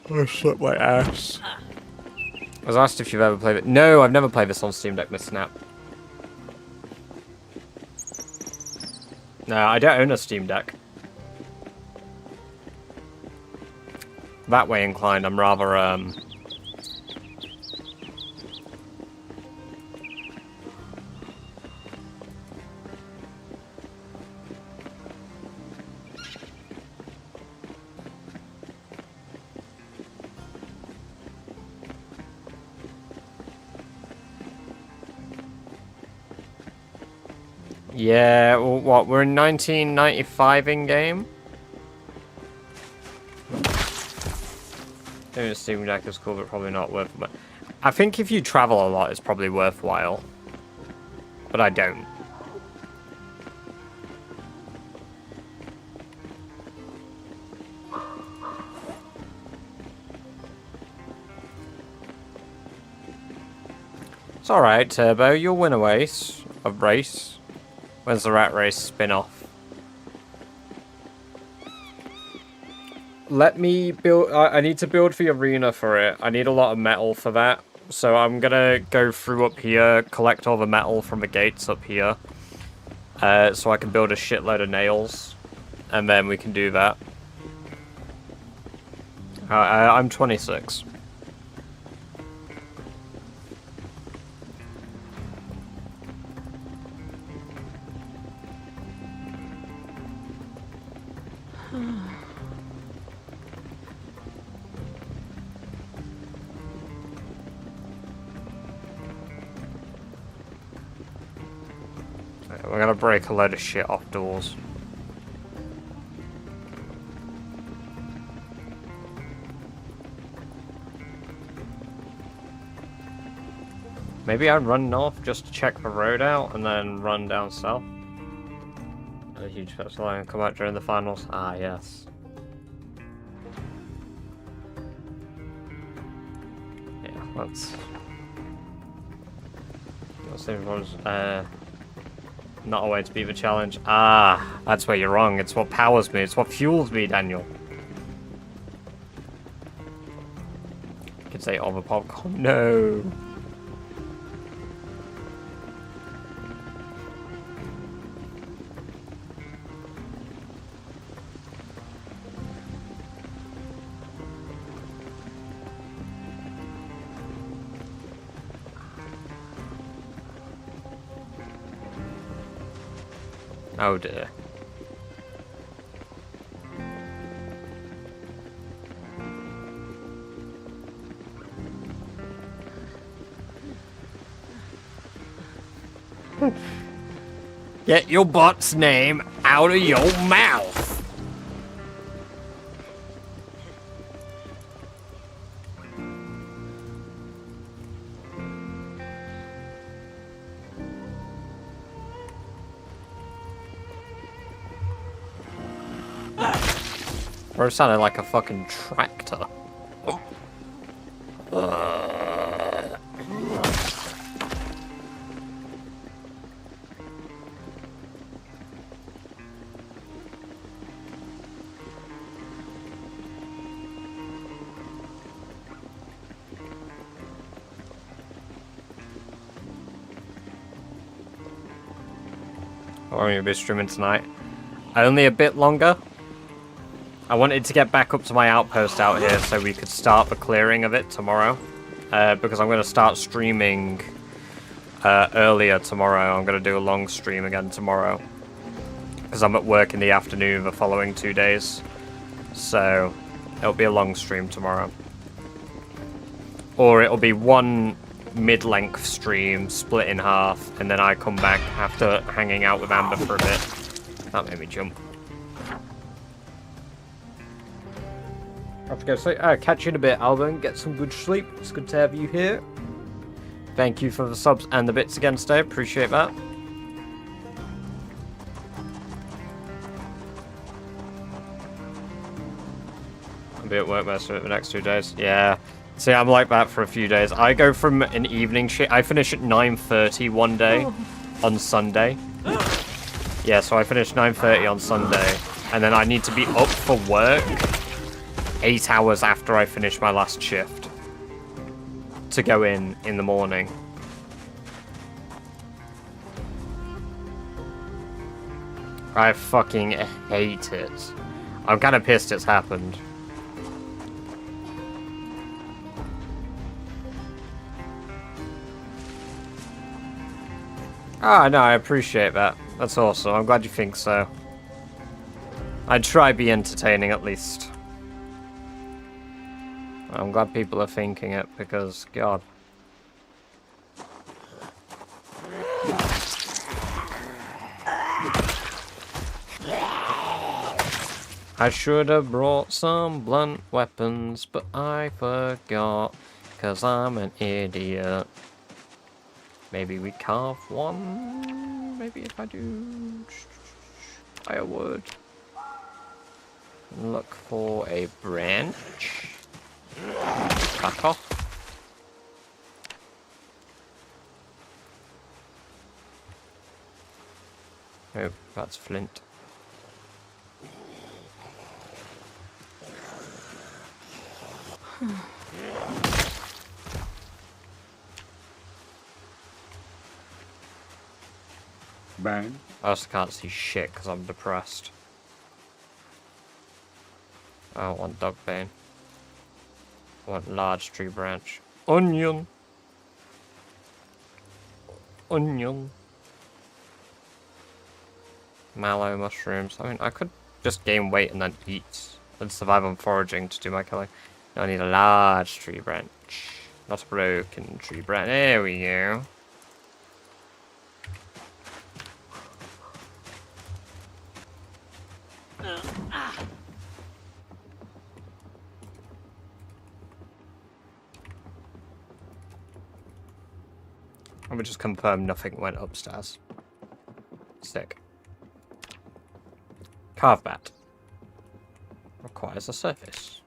A: I slept my ass. I was asked if you've ever played it. No, I've never played this on Steam Deck, Miss Snap. No, I don't own a Steam Deck. That way inclined, I'm rather, Yeah, well, what, we're in 1995 in-game? Doing a Steam Deck is cool, but probably not worth it. I think if you travel a lot, it's probably worthwhile. But I don't. It's alright, Turbo, you'll win a race. When's the Rat Race spin-off? Let me build... I need to build the arena for it. I need a lot of metal for that. So I'm gonna go through up here, collect all the metal from the gates up here. So I can build a shitload of nails. And then we can do that. I'm 26. We're gonna break a load of shit off doors. Maybe I'd run north just to check the road out and then run down south. A huge festival and come out during the finals. Ah, yes. Yeah, let's see if everyone's, not a way to beat the challenge. Ah, that's where you're wrong. It's what powers me. It's what fuels me, Daniel. You could say all the popcorn. No. Oh dear. Get your bot's name out of your mouth. Or it sounded like a fucking tractor. I'm going to be streaming tonight. Only a bit longer. I wanted to get back up to my outpost out here so we could start the clearing of it tomorrow. Because I'm going to start streaming earlier tomorrow. I'm going to do a long stream again tomorrow. Because I'm at work in the afternoon the following 2 days. So it'll be a long stream tomorrow. Or it'll be one mid-length stream split in half, and then I come back after hanging out with Amber for a bit. That made me jump. I have to go sleep. Catch you in a bit, Alvin. Get some good sleep. It's good to have you here. Thank you for the subs and the bits again today. Appreciate that. I'll be at work most of it the next 2 days. Yeah. See, I'm like that for a few days. I go from an evening shift. I finish at 9:30 one day on Sunday. Yeah, so I finish 9:30 on Sunday, and then I need to be up for work 8 hours after I finish my last shift to go in the morning. I fucking hate it. I'm kind of pissed it's happened. Ah, no, I appreciate that. That's awesome. I'm glad you think so. I'd try be entertaining at least. I'm glad people are thinking it because, God. I should have brought some blunt weapons, but I forgot, cause I'm an idiot. Maybe we carve one? Maybe if I do... firewood. Look for a branch. Back off. Oh, that's flint.
E: Bang.
A: I also can't see shit because I'm depressed. I don't want dog bane. I want large tree branch. Onion! Onion. Mallow mushrooms. I mean, I could just gain weight and then eat. And survive on foraging to do my killing. No, I need a large tree branch. Not a broken tree branch. There we go. Let me just confirm nothing went upstairs. Sick. Carve bat. Requires a surface.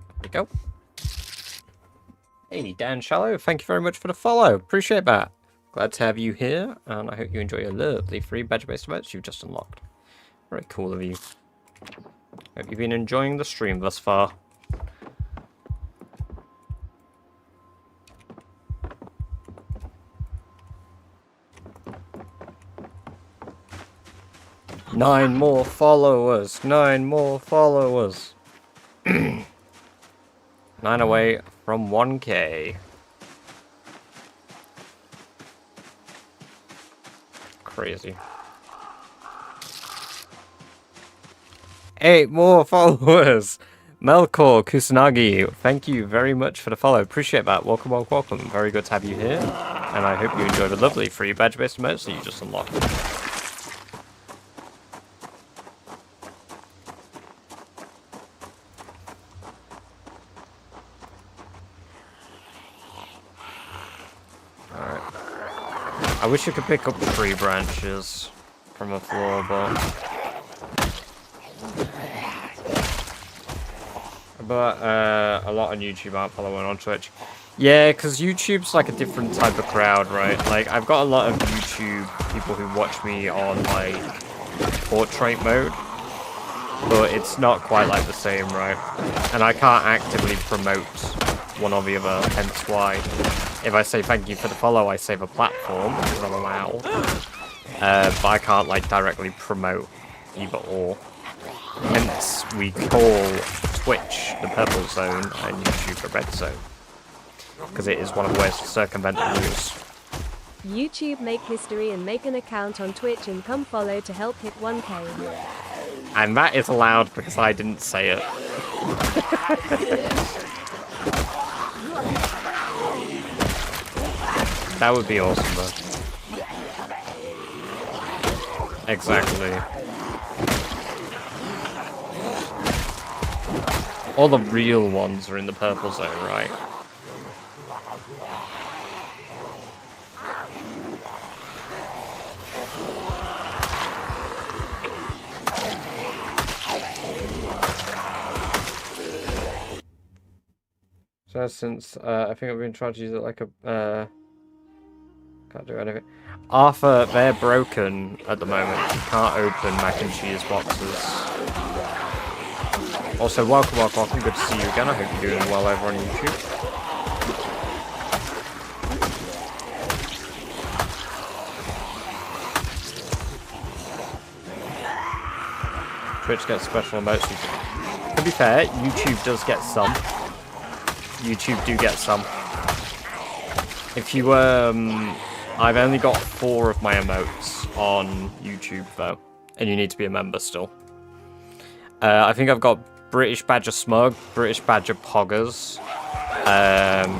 A: There we go. Hey, Dan Shallow, thank you very much for the follow. Appreciate that. Glad to have you here, and I hope you enjoy your lovely free badge-based events you've just unlocked. Very cool of you. Hope you've been enjoying the stream thus far. Nine more followers. 9 more followers. 9 away from 1K. Crazy. 8 more followers. Melkor Kusanagi, thank you very much for the follow. Appreciate that. Welcome, welcome, welcome. Very good to have you here. And I hope you enjoy the lovely free badge-based emotes that you just unlocked. Alright. I wish you could pick up tree branches from a floor, but a lot on YouTube aren't following on Twitch. Yeah, because YouTube's like a different type of crowd, right? Like, I've got a lot of YouTube people who watch me on, like, portrait mode, but it's not quite like the same, right? And I can't actively promote one or the other, hence why if I say thank you for the follow, I save a platform, because I'm allowed. But I can't, like, directly promote either or. Hence, we call Twitch the purple zone and YouTube the red zone. Because it is one of the ways to circumvent the rules.
B: YouTube make history and make an account on Twitch and come follow to help hit 1K.
A: And that is allowed because I didn't say it. That would be awesome, though. Exactly. All the real ones are in the purple zone, right? So since I think I've been trying to use it like a can't do anything. Arthur, they're broken at the moment. You can't open mac and cheese boxes. Also, welcome. Good to see you again. I hope you're doing well over on YouTube. Twitch gets special emotes. To be fair, YouTube does get some. YouTube do get some. If you, I've only got 4 of my emotes on YouTube, though. And you need to be a member still. I think I've got British Badger Smug, British Badger Poggers,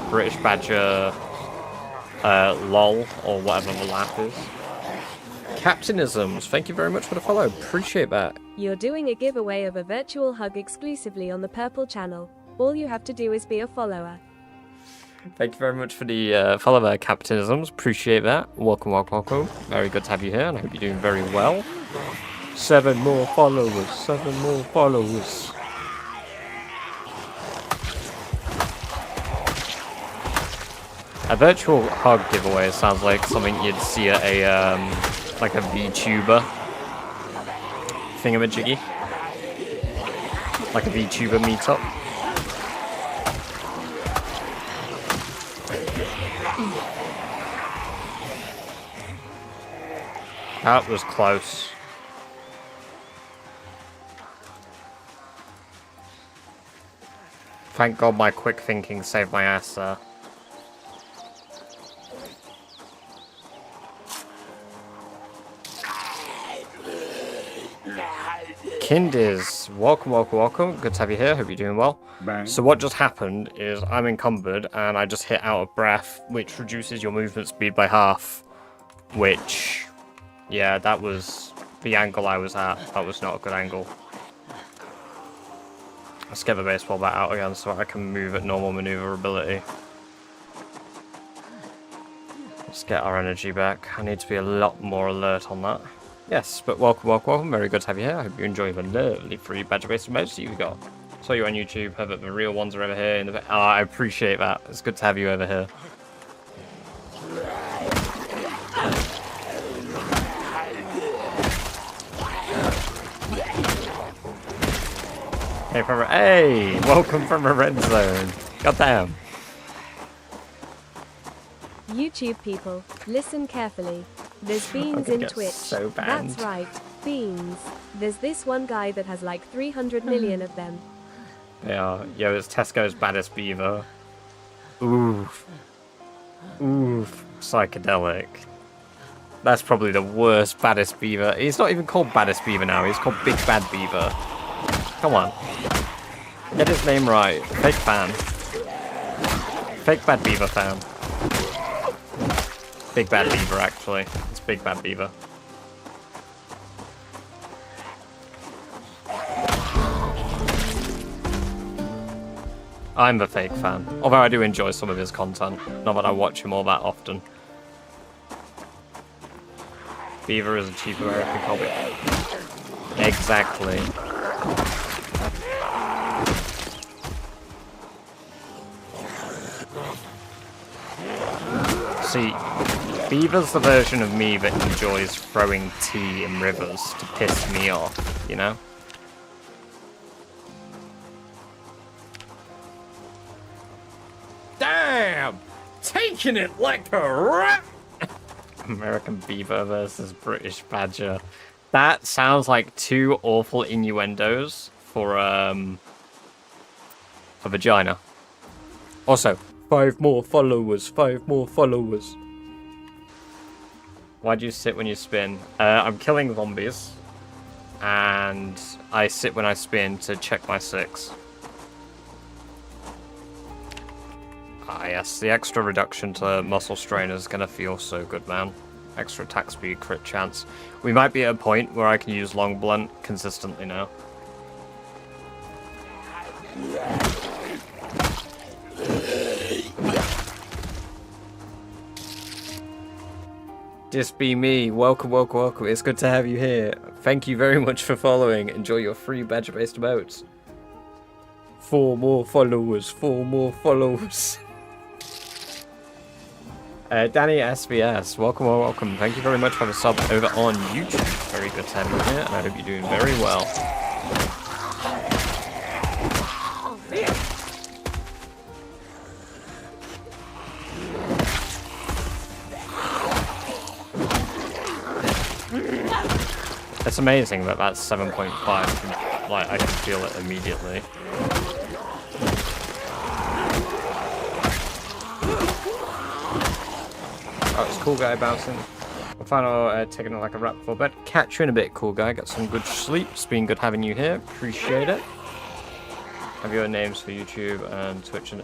A: British Badger LOL, or whatever the laugh is. Captainisms, thank you very much for the follow. Appreciate that.
B: You're doing a giveaway of a virtual hug exclusively on the Purple channel. All you have to do is be a follower.
A: Thank you very much for the follow there, Captainisms. Appreciate that. Welcome. Very good to have you here, and I hope you're doing very well. 7 more followers. 7 more followers. A virtual hug giveaway sounds like something you'd see at a like a VTuber thingamajiggy, like a VTuber meetup. That was close. Thank God my quick thinking saved my ass there. Kindies, welcome. Good to have you here. Hope you're doing well.
E: Bang.
A: So what just happened is I'm encumbered and I just hit out of breath, which reduces your movement speed by half. Which, yeah, that was the angle I was at. That was not a good angle. Let's get the baseball bat out again so I can move at normal maneuverability. Let's get our energy back. I need to be a lot more alert on that. Yes, but welcome. Very good to have you here. I hope you enjoy the lovely free badger-based emotes that you've got. Saw you on YouTube, but the real ones are over here in the... Oh, I appreciate that. It's good to have you over here. Hey, welcome from a red zone. Goddamn.
B: YouTube people, listen carefully. There's beans in Twitch.
A: So banned.
B: That's right, beans. There's this one guy that has like 300 million of them.
A: They are. Yo, it's Tesco's baddest beaver. Oof. Psychedelic. That's probably the worst baddest beaver. He's not even called baddest beaver now. He's called Big Bad Beaver. Come on. Get his name right. Fake fan. Fake Bad Beaver fan. Big bad beaver, actually. It's big bad beaver. I'm a fake fan, although I do enjoy some of his content. Not that I watch him all that often. Beaver is a cheap American hobby. Exactly. See, Beaver's the version of me that enjoys throwing tea in rivers to piss me off, you know?
D: Damn! Taking it like a rat!
A: American beaver versus British badger. That sounds like two awful innuendos for a vagina. Also, 5 more followers, 5 more followers. Why do you sit when you spin? I'm killing zombies. And I sit when I spin to check my 6. Ah yes, the extra reduction to muscle strain is gonna feel so good, man. Extra attack speed, crit chance. We might be at a point where I can use long blunt consistently now. Just be me. Welcome, welcome, welcome. It's good to have you here. Thank you very much for following. Enjoy your free badger-based emotes. 4 more followers. 4 more followers. Danny SVS, welcome or welcome. Thank you very much for the sub over on YouTube. Very good to have you here, and I hope you're doing very well. It's amazing that that's 7.5. Like, I can feel it immediately. Oh, it's cool guy bouncing. The final taking it like a wrap before bed. Catch you in a bit, cool guy. Get some good sleep. It's been good having you here. Appreciate it. Have your names for YouTube and Twitch and...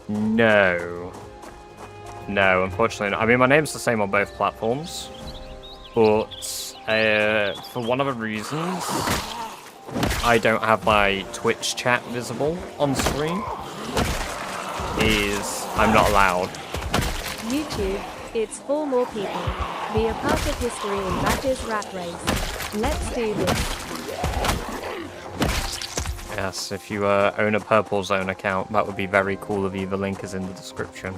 A: No. No, unfortunately not. I mean, my name's the same on both platforms. But for one of the reasons, I don't have my Twitch chat visible on screen. Is I'm not allowed.
B: YouTube, it's 4 more people. Be a part of history in Badger's Rat Race. Let's do this.
A: Yes, if you own a Purple Zone account, that would be very cool of you. The link is in the description.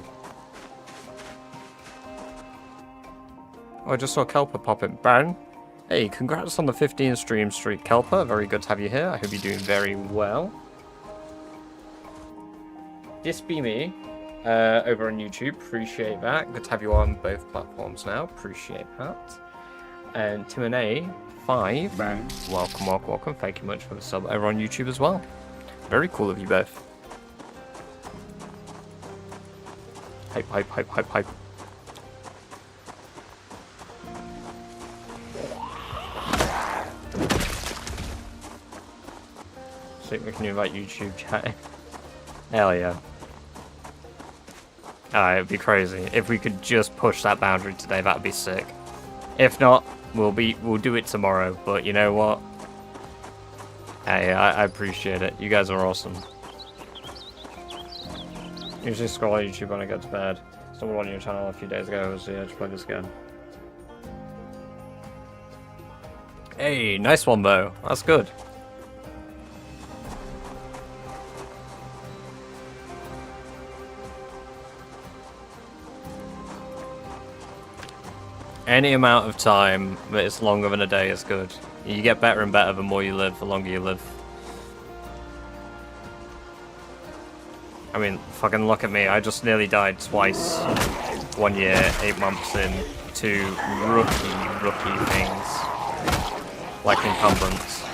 A: Oh, I just saw Kelper pop in. Baron, hey, congrats on the 15 stream streak, Kelper. Very good to have you here. I hope you're doing very well. This be me. Over on YouTube, appreciate that. Good to have you on both platforms now, appreciate that. And Tim and A5,
E: Bang.
A: welcome, welcome, welcome. Thank you much for the sub over on YouTube as well. Very cool of you both. Hype, hype, hype, hype, hype. See if we can invite YouTube chat. Hell yeah. It'd be crazy. If we could just push that boundary today, that'd be sick. If not, we'll do it tomorrow. But you know what? Hey, I appreciate it. You guys are awesome. Usually scroll on YouTube when I go to bed. Someone on your channel a few days ago was yeah, just play this again. Hey, nice one, Bo. That's good. Any amount of time that is longer than a day is good. You get better and better the more you live, the longer you live. I mean, fucking look at me. I just nearly died twice. 1 year, 8 months in, to rookie things. Like encumbrance.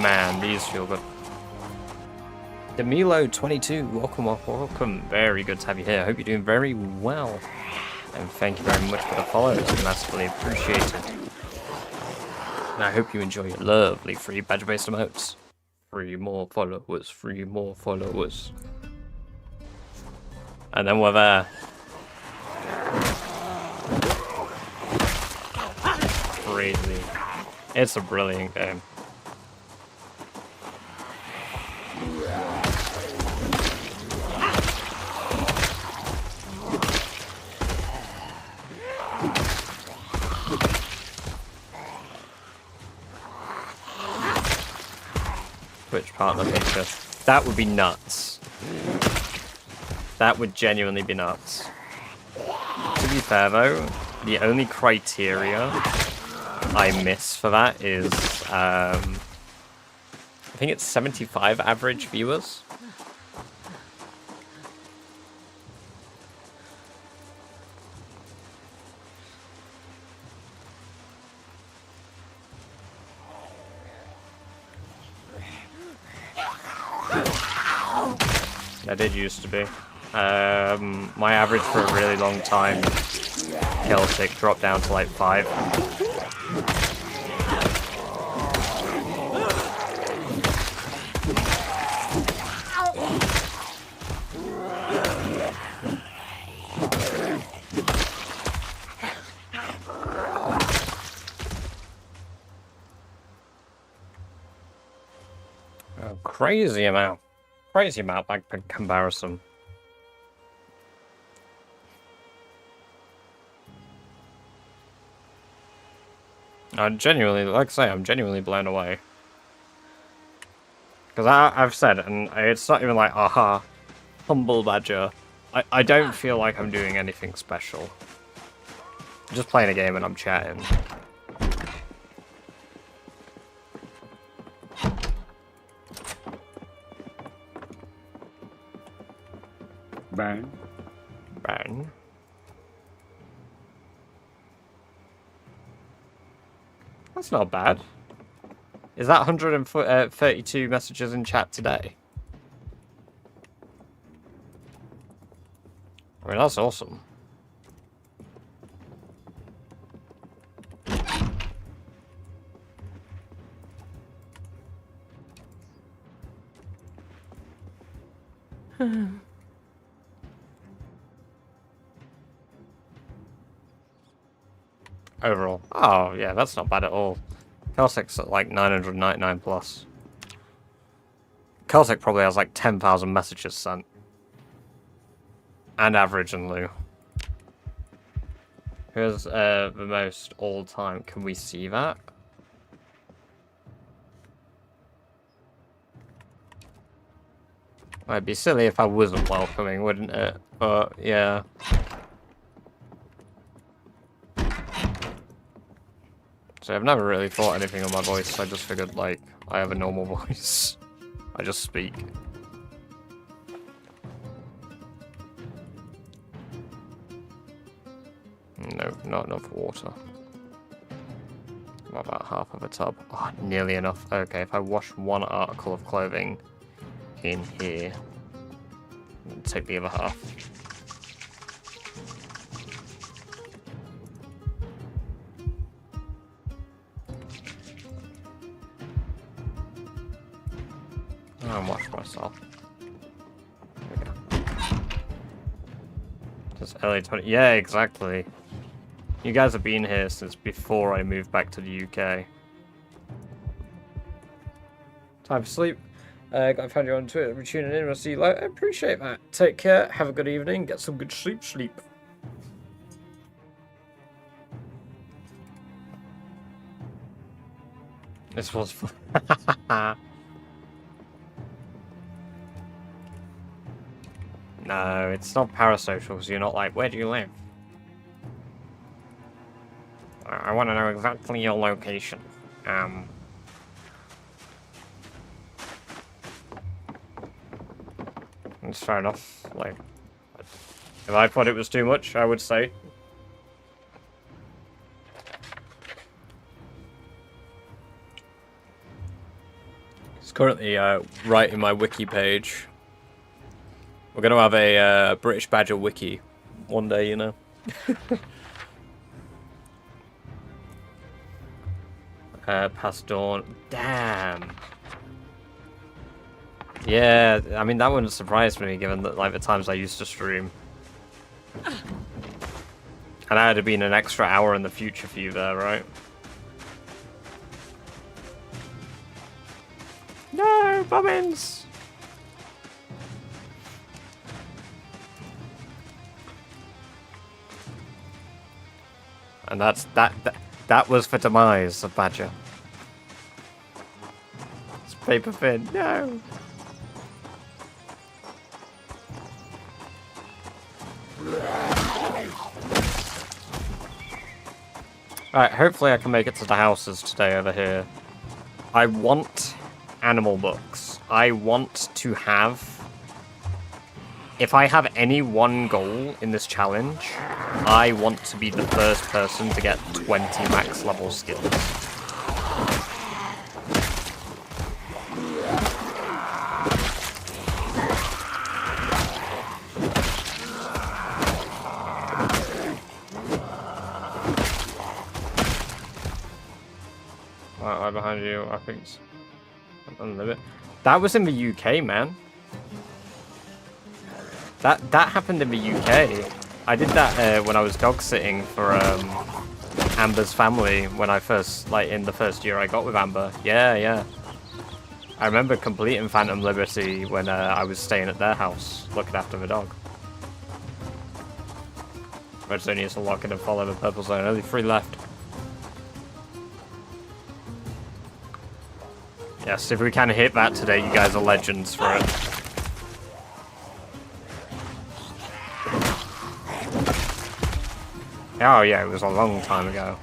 A: Man, these feel good. Demilo22, welcome, welcome, welcome. Very good to have you here. I hope you're doing very well. And thank you very much for the follow. It's massively appreciated. And I hope you enjoy your lovely free badger-based emotes. 3 more followers, 3 more followers. And then we're there. Crazy. It's a brilliant game. Twitch partner picture. That would be nuts. That would genuinely be nuts. To be fair though, the only criteria I miss for that is, I think it's 75 average viewers. I did used to be. My average for a really long time, Celtic, dropped down to like 5. Oh, crazy amount. Crazy amount by comparison. I'm genuinely, like I say, I'm genuinely blown away. Because I've said, and it's not even like, aha, humble badger. I don't feel like I'm doing anything special. I'm just playing a game and I'm chatting.
E: Bang.
A: Bang. That's not bad. Is that 132 messages in chat today? I mean, that's awesome. Overall. Oh, yeah, that's not bad at all. Celtic's at like 999 plus. Celtic probably has like 10,000 messages sent. And average and Lou. Here's the most all time. Can we see that? It'd be silly if I wasn't welcoming, wouldn't it? But yeah. So I've never really thought anything on my voice. I just figured, like, I have a normal voice. I just speak. No, not enough water. About half of a tub. Oh, nearly enough. Okay, if I wash one article of clothing in here, take the other half. And wash myself. There we go. Just early 20. Yeah, exactly. You guys have been here since before I moved back to the UK. Time for sleep. I found you on Twitter. We're tuning in. We'll see you later. I appreciate that. Take care. Have a good evening. Get some good sleep. Sleep. This was fun. No, it's not parasocial because you're not like, where do you live? I want to know exactly your location. It's fair enough. Like, if I thought it was too much, I would say. It's currently writing my wiki page. We're going to have a British Badger wiki one day, you know. Past dawn. Damn. Yeah, I mean, that wouldn't surprise me given that, like, the times I used to stream. And that would have been an extra hour in the future for you there, right? No, bobbins! And that was for demise of Badger. It's paper thin. No. Alright, hopefully I can make it to the houses today over here. I want animal books. I want to have... If I have any one goal in this challenge, I want to be the first person to get 20 max level skills. Right behind you, I think it's unlimited. That was in the UK, man. That happened in the UK. I did that when I was dog sitting for Amber's family when I first, like, in the first year I got with Amber. Yeah. I remember completing Phantom Liberty when I was staying at their house, looking after the dog. Red Zone needs to lock in and follow the purple zone. Only 3 left. Yes, if we can hit that today, you guys are legends for it. Oh yeah, it was a long time ago.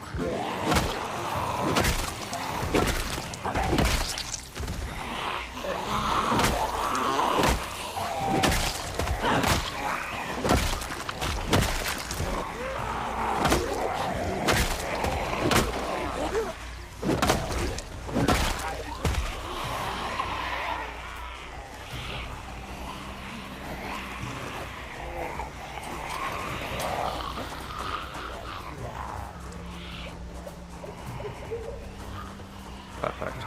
A: Perfect.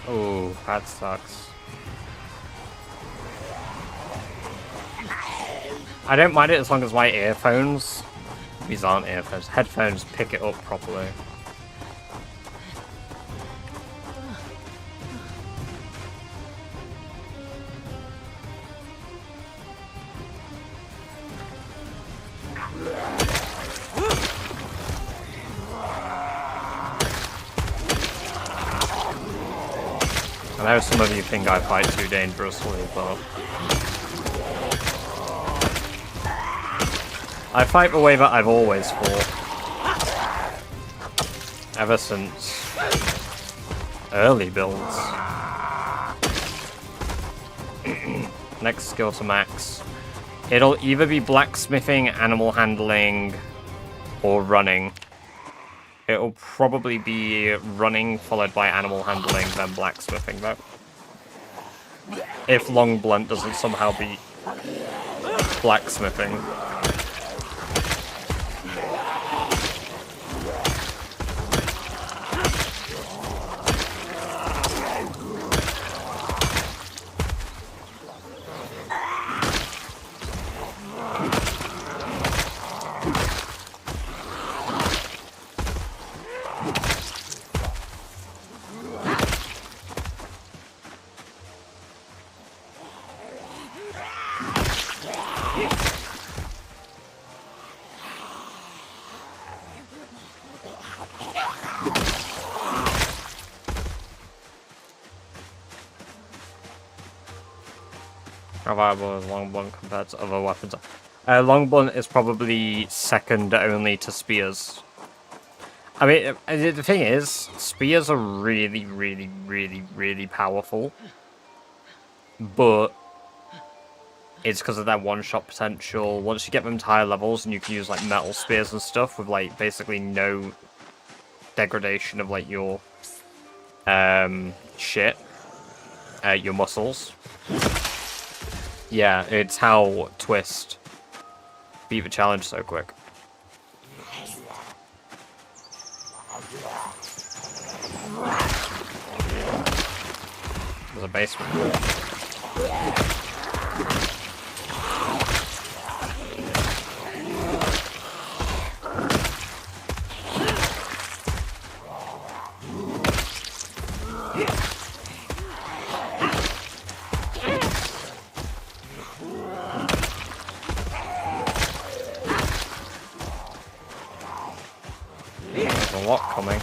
A: Oh, that sucks. I don't mind it as long as my earphones, these aren't earphones, headphones pick it up properly. I know some of you think I fight too dangerously, but I fight the way that I've always fought. Ever since early builds. Next skill to max. It'll either be blacksmithing, animal handling, or running. It'll probably be running followed by animal handling, then blacksmithing though. If long blunt doesn't somehow beat blacksmithing. How viable is long blunt compared to other weapons? Long blunt is probably second only to spears. I mean, the thing is, spears are really, really, really, really powerful. But it's because of their one-shot potential. Once you get them to higher levels, and you can use like metal spears and stuff with like basically no degradation of like your shit, your muscles. Yeah, it's how Twist beat the challenge so quick. There's a basement. There's a lot coming.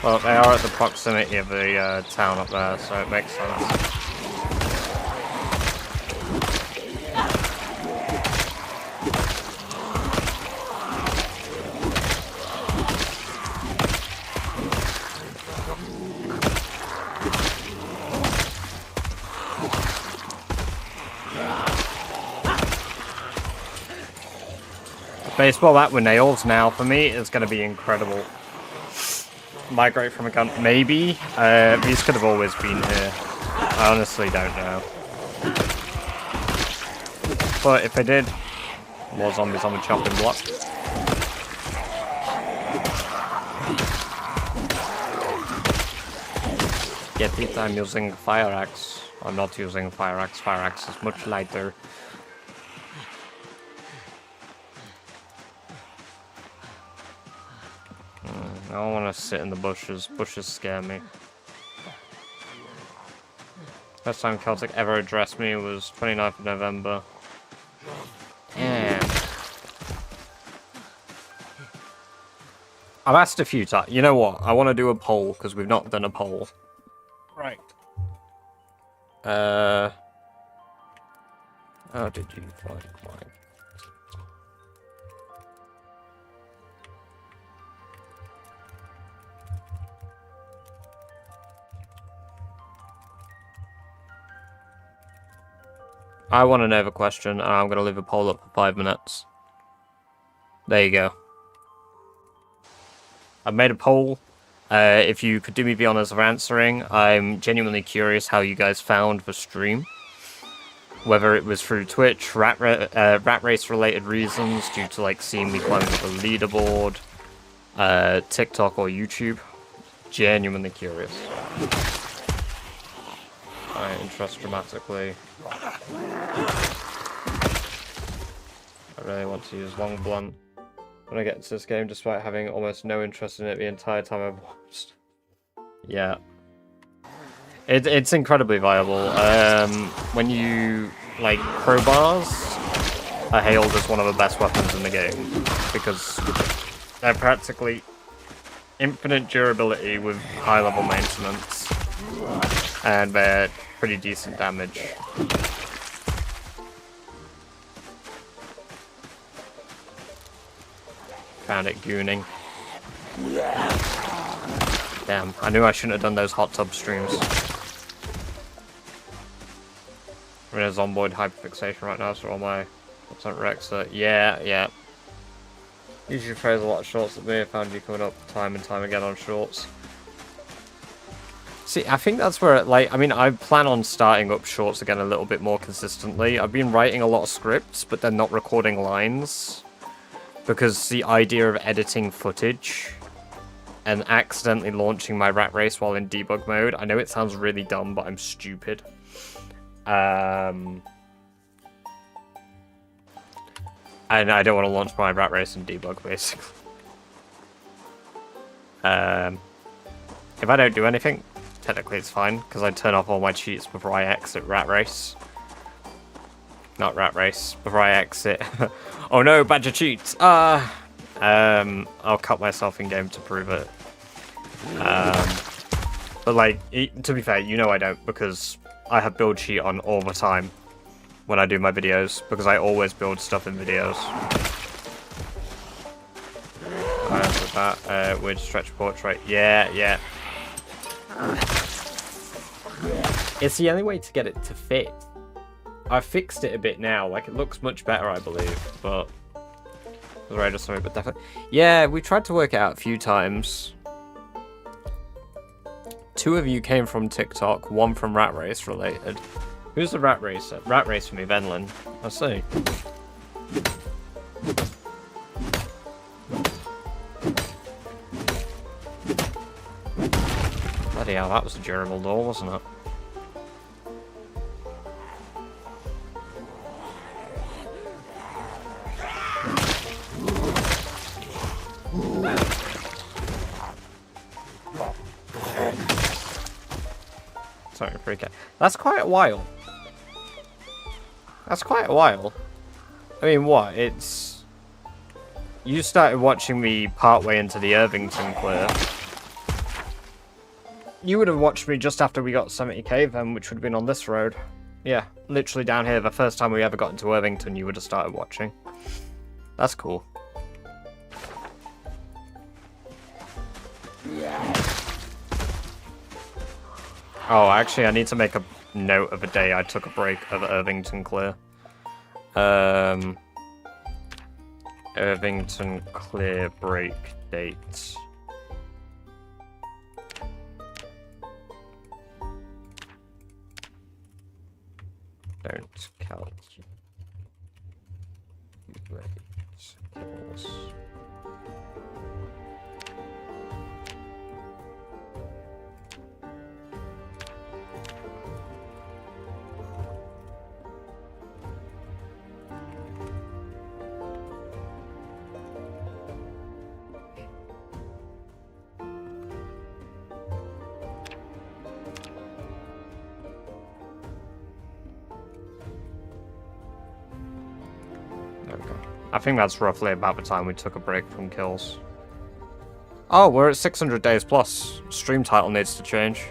A: Well, they are at the proximity of the town up there, so it makes sense. Baseball bat with nails now, for me, is going to be incredible. Migrate from a gun, maybe. These could have always been here. I honestly don't know. But if they did, more zombies on the chopping block. Get it, I'm using fire axe. I'm not using fire axe. Fire axe is much lighter. I don't want to sit in the bushes. Bushes scare me. First time Celtic ever addressed me was 29th of November. Damn. I've asked a few times. You know what? I want to do a poll, because we've not done a poll.
D: Right.
A: How did you find mine? I want to know the question, and I'm going to leave a poll up for 5 minutes. There you go. I've made a poll. If you could do me the honors of answering, I'm genuinely curious how you guys found the stream. Whether it was through Twitch, Rat Race related reasons, due to like seeing me climbing up the leaderboard, TikTok or YouTube. Genuinely curious. I interest dramatically. I really want to use long blunt when I get into this game, despite having almost no interest in it the entire time I've watched. Yeah. It's incredibly viable. When you, like, crowbars are hailed as one of the best weapons in the game, because they're practically infinite durability with high level maintenance, and they're pretty decent damage. Found it gooning. Damn, I knew I shouldn't have done those hot tub streams. I'm in a zomboid hyperfixation right now, so all my content wrecks are... Yeah. Usually throws a lot of shorts at me. I found you coming up time and time again on shorts. See, I think that's where, like, I mean, I plan on starting up shorts again a little bit more consistently. I've been writing a lot of scripts, but then not recording lines. Because the idea of editing footage and accidentally launching my Rat Race while in debug mode, I know it sounds really dumb, but I'm stupid. And I don't want to launch my Rat Race in debug, basically. If I don't do anything, technically it's fine, because I turn off all my cheats before I exit Rat Race. Not Rat Race, before I exit. Oh no, Badger cheats! I'll cut myself in game to prove it. But like, to be fair, you know I don't, because I have build cheat on all the time when I do my videos, because I always build stuff in videos. With that, weird stretch portrait. Yeah. It's the only way to get it to fit. I've fixed it a bit now, like it looks much better, I believe, but I was right or something, but definitely. Yeah, we tried to work it out a few times. 2 of you came from TikTok, 1 from Rat Race related. Who's the Rat Racer? Rat Race for me, Venlin. I see. Bloody hell, that was a durable door, wasn't it? Sorry, freak out. That's quite a while. That's quite a while. I mean, what? It's... You started watching me partway into the Irvington clear. You would have watched me just after we got 70k then, which would have been on this road. Yeah, literally down here, the first time we ever got into Irvington, you would have started watching. That's cool. Oh, actually, I need to make a note of a day I took a break of Irvington clear. Irvington clear break date. Don't calculate kills. I think that's roughly about the time we took a break from kills. Oh, we're at 600 days plus. Stream title needs to change.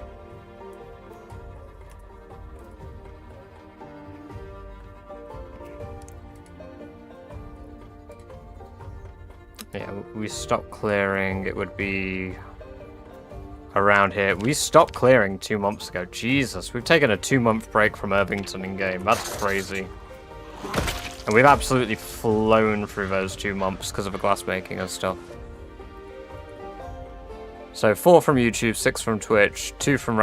A: Yeah, we stopped clearing. It would be around here. We stopped clearing 2 months ago. Jesus, we've taken a 2-month break from Irvington in game. That's crazy. And we've absolutely flown through those 2 months because of the glass making and stuff. So 4 from YouTube, 6 from Twitch, 2 from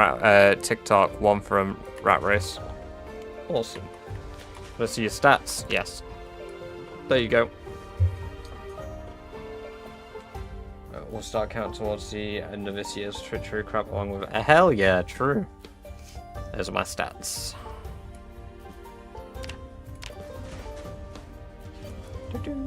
A: TikTok, 1 from Rat Race. Awesome. Let's see your stats. Yes. There you go. We'll start counting towards the end of this year's Twitch crap along with... hell yeah, true. Those are my stats. I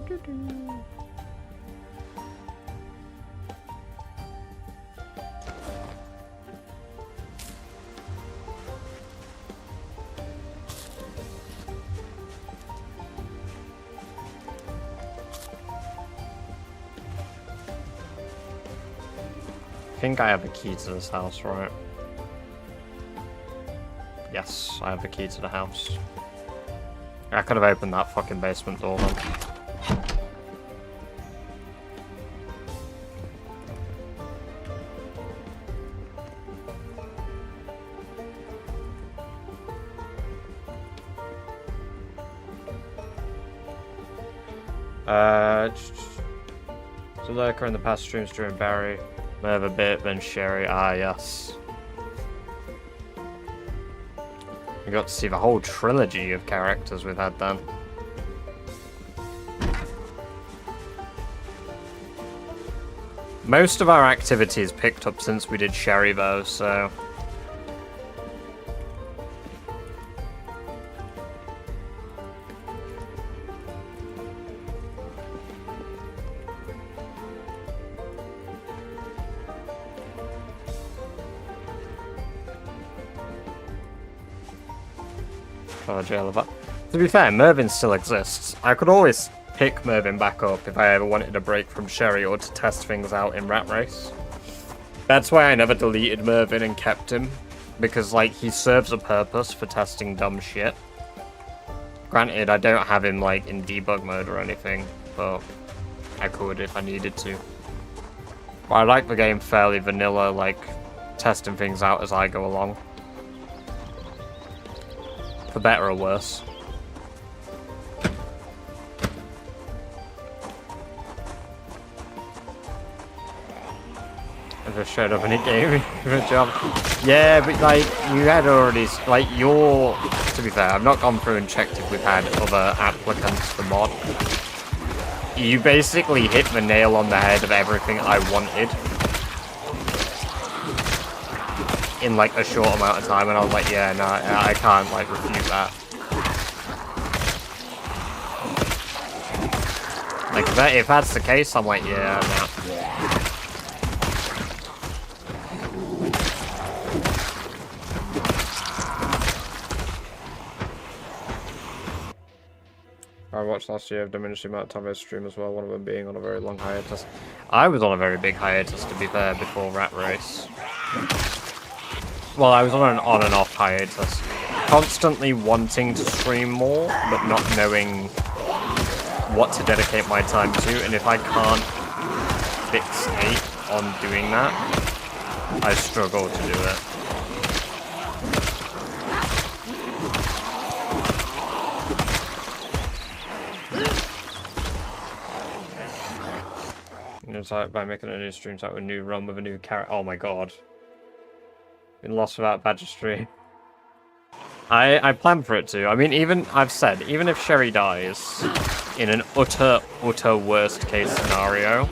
A: think I have a key to this house, right? Yes, I have a key to the house. I could have opened that fucking basement door then. So Lurker in the past streams during Barry. Merv a bit, then Sherry. Ah, yes. We got to see the whole trilogy of characters we've had then. Most of our activities picked up since we did Sherry though, so... Oh, jail of that. To be fair, Mervyn still exists. I could always pick Mervyn back up if I ever wanted a break from Sherry or to test things out in Rat Race. That's why I never deleted Mervyn and kept him. Because, like, he serves a purpose for testing dumb shit. Granted, I don't have him, like, in debug mode or anything, but I could if I needed to. But I like the game fairly vanilla, like, testing things out as I go along. For better or worse. I just showed up and it gave me a job. Yeah, but like, you had already, like, to be fair, I've not gone through and checked if we've had other applicants for mod. You basically hit the nail on the head of everything I wanted. In like a short amount of time, and I was like, yeah, no, I can't like refute that. Like, if that's the case, I'm like, yeah, no. I watched last year, I've diminished the amount of time I stream as well, one of them being on a very long hiatus. I was on a very big hiatus, to be fair, before Rat Race. Well, I was on an on and off hiatus. Constantly wanting to stream more, but not knowing what to dedicate my time to, and if I can't fixate on doing that, I struggle to do it. It's like by making a new stream start with a new run with a new character. Oh my god. Been lost without Badger stream. I plan for it to. I mean, I've said, even if Sherry dies in an utter worst case scenario,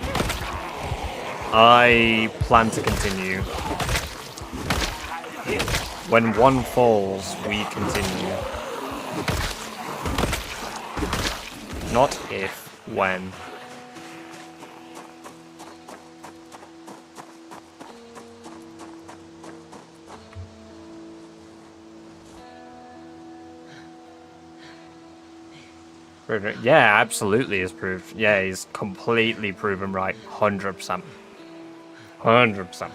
A: I plan to continue. When one falls, we continue. Not if, when. Yeah, absolutely is proved. Yeah, he's completely proven right. 100%. 100%.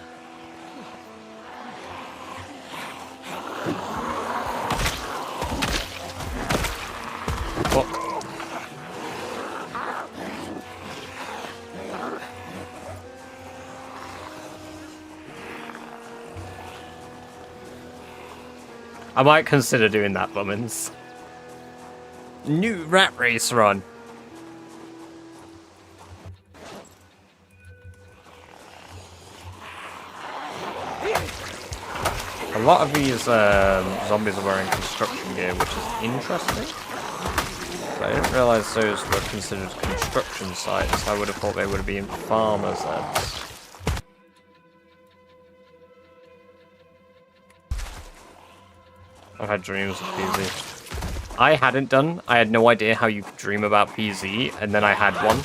A: Oh. I might consider doing that, Bummins. New Rat Race run. A lot of these zombies are wearing construction gear, which is interesting. But I didn't realise those were considered construction sites. I would have thought they would have been farmers' heads. I've had dreams of PZ. I hadn't done. I had no idea how you could dream about PZ, and then I had one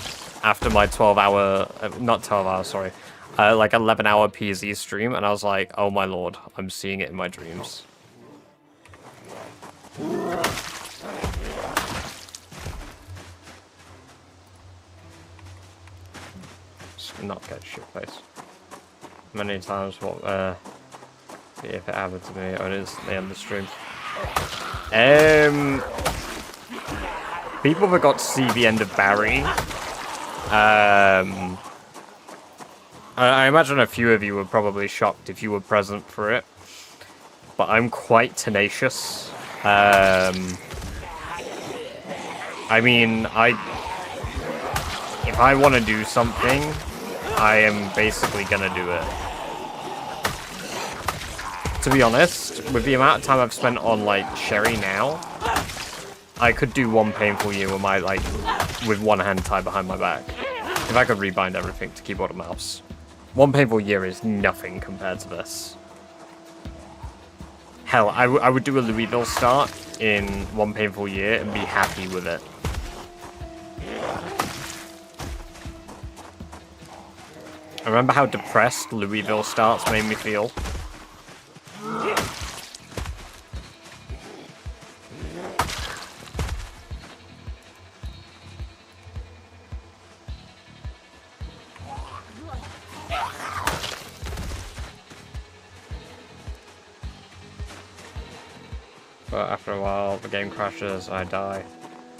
A: after my 12-hour, not 12 hours, sorry, like 11-hour PZ stream, and I was like, oh my lord, I'm seeing it in my dreams. Just not get shit faced. Many times, what, if it happened to me, I instantly end the stream. People that got to see the end of Barry. I imagine a few of you were probably shocked if you were present for it. But I'm quite tenacious. I mean, if I want to do something, I am basically gonna do it. To be honest, with the amount of time I've spent on, like, Sherry now, I could do one painful year with my, like, with one hand tied behind my back. If I could rebind everything to keyboard and mouse. One painful year is nothing compared to this. Hell, I would do a Louisville start in one painful year and be happy with it. I remember how depressed Louisville starts made me feel. but after a while, the game crashes, I die.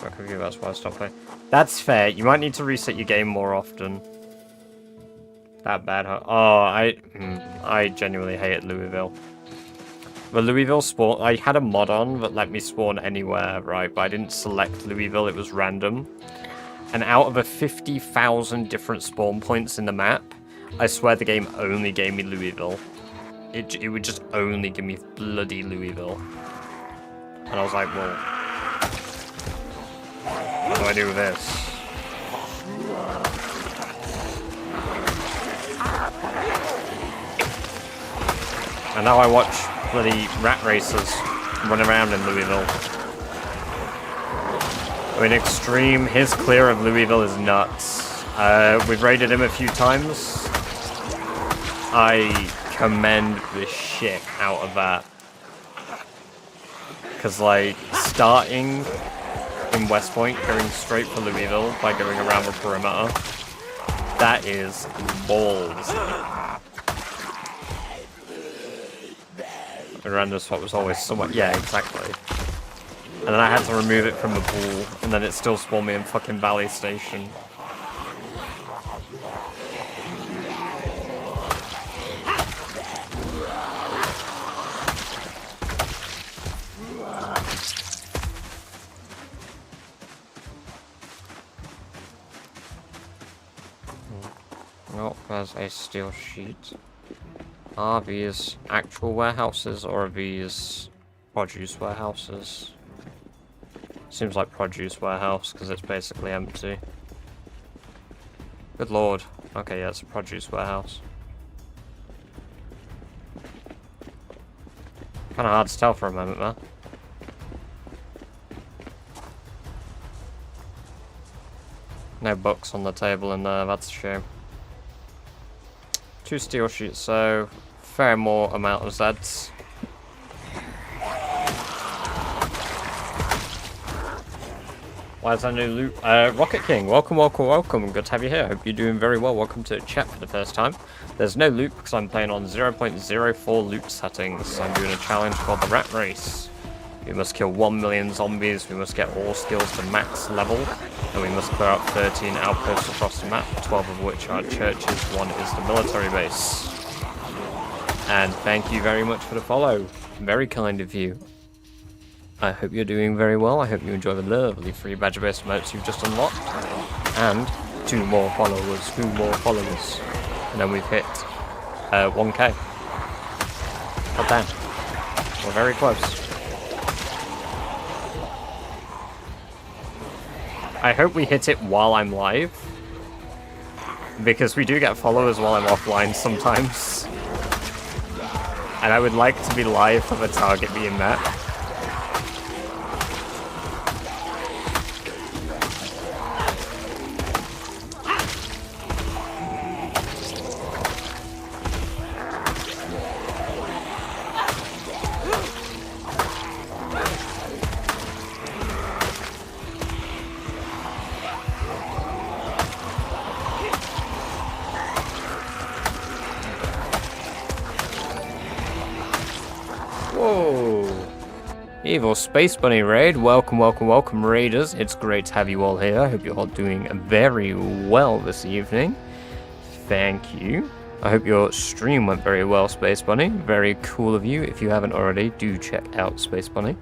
A: My computer, that's why I stopped playing. That's fair. You might need to reset your game more often. That bad, huh? Oh, I genuinely hated Louisville. The Louisville spawn, I had a mod on that let me spawn anywhere, right? But I didn't select Louisville, it was random. And out of the 50,000 different spawn points in the map, I swear the game only gave me Louisville. It would just only give me bloody Louisville. And I was like, well, what do I do with this? And now I watch bloody rat racers run around in Louisville. I mean, Extreme, his clear of Louisville is nuts. We've raided him a few times. I commend the shit out of that. Because, like, starting in West Point, going straight for Louisville by going around the perimeter, that is balls. The random spot was always somewhat, yeah, exactly. And then I had to remove it from the pool, and then it still spawned me in fucking Valley Station. Oh, there's a steel sheet. Are these actual warehouses or are these produce warehouses? Seems like produce warehouse because it's basically empty. Good lord. Okay, yeah, it's a produce warehouse. Kinda hard to tell for a moment there. No books on the table in there, that's a shame. 2 steel sheets, so fair more amount of Zeds. Why is there no loot? Rocket King, welcome, welcome, welcome. Good to have you here. Hope you're doing very well. Welcome to chat for the first time. There's no loot because I'm playing on 0.04 loot settings. I'm doing a challenge called the Rat Race. We must kill 1 million zombies, we must get all skills to max level, and we must clear out 13 outposts across the map, 12 of which are churches, 1 is the military base. And thank you very much for the follow. Very kind of you. I hope you're doing very well. I hope you enjoy the lovely free badger-based emotes you've just unlocked. And 2 more followers, 2 more followers. And then we've hit 1k. God damn. We're very close. I hope we hit it while I'm live, because we do get followers while I'm offline sometimes, and I would like to be live for the target being met. Evil Space Bunny Raid, welcome, welcome, welcome raiders. It's great to have you all here. I hope you're all doing very well this evening. Thank you. I hope your stream went very well, Space Bunny. Very cool of you. If you haven't already, do check out Space Bunny.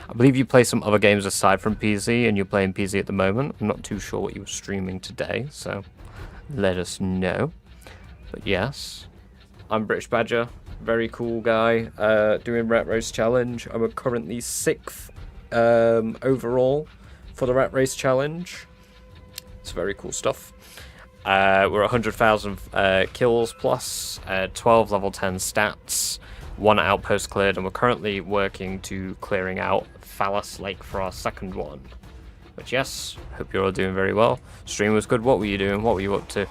A: I believe you play some other games aside from PZ, and you're playing PZ at the moment. I'm not too sure what you were streaming today, so let us know. But yes, I'm British Badger. Very cool guy, doing Rat Race Challenge. I'm currently 6th overall for the Rat Race Challenge. It's very cool stuff. We're 100,000 kills plus, 12 level 10 stats, 1 outpost cleared, and we're currently working to clearing out Fallis Lake for our 2nd one. But yes, hope you're all doing very well. Stream was good. What were you doing? What were you up to?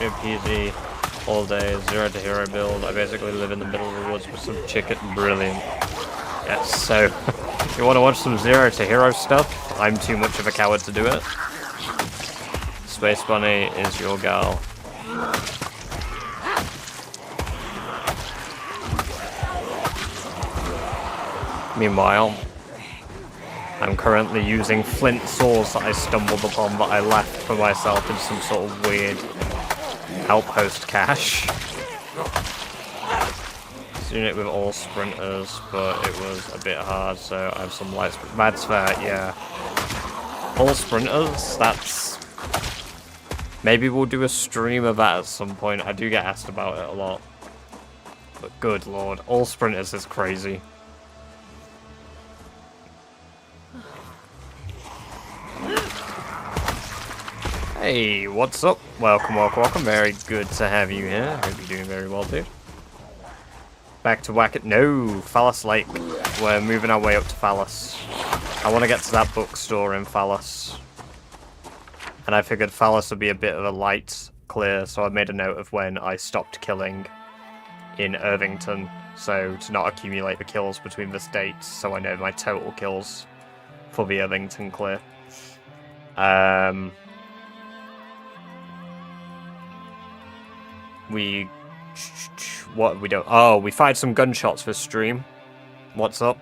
A: PZ all day, 0 to hero build. I basically live in the middle of the woods with some chicken. Brilliant. Yes, so if you want to watch some 0 to hero stuff, I'm too much of a coward to do it. Space Bunny is your gal. Meanwhile, I'm currently using flint saws that I stumbled upon that I left for myself in some sort of weird outpost cache. Doing it with all sprinters, but it was a bit hard, so I have some light that's fair, yeah. All sprinters, that's... Maybe we'll do a stream of that at some point. I do get asked about it a lot. But good lord, all sprinters is crazy. Hey, what's up? Welcome, welcome, welcome. Very good to have you here. Hope you're doing very well, dude. Back to whack it. No, Fallis Lake. We're moving our way up to Fallis. I want to get to that bookstore in Fallis. And I figured Fallis would be a bit of a light clear, so I made a note of when I stopped killing in Irvington. So to not accumulate the kills between the dates, so I know my total kills for the Irvington clear. What we don't... Oh, we fired some gunshots for stream. What's up?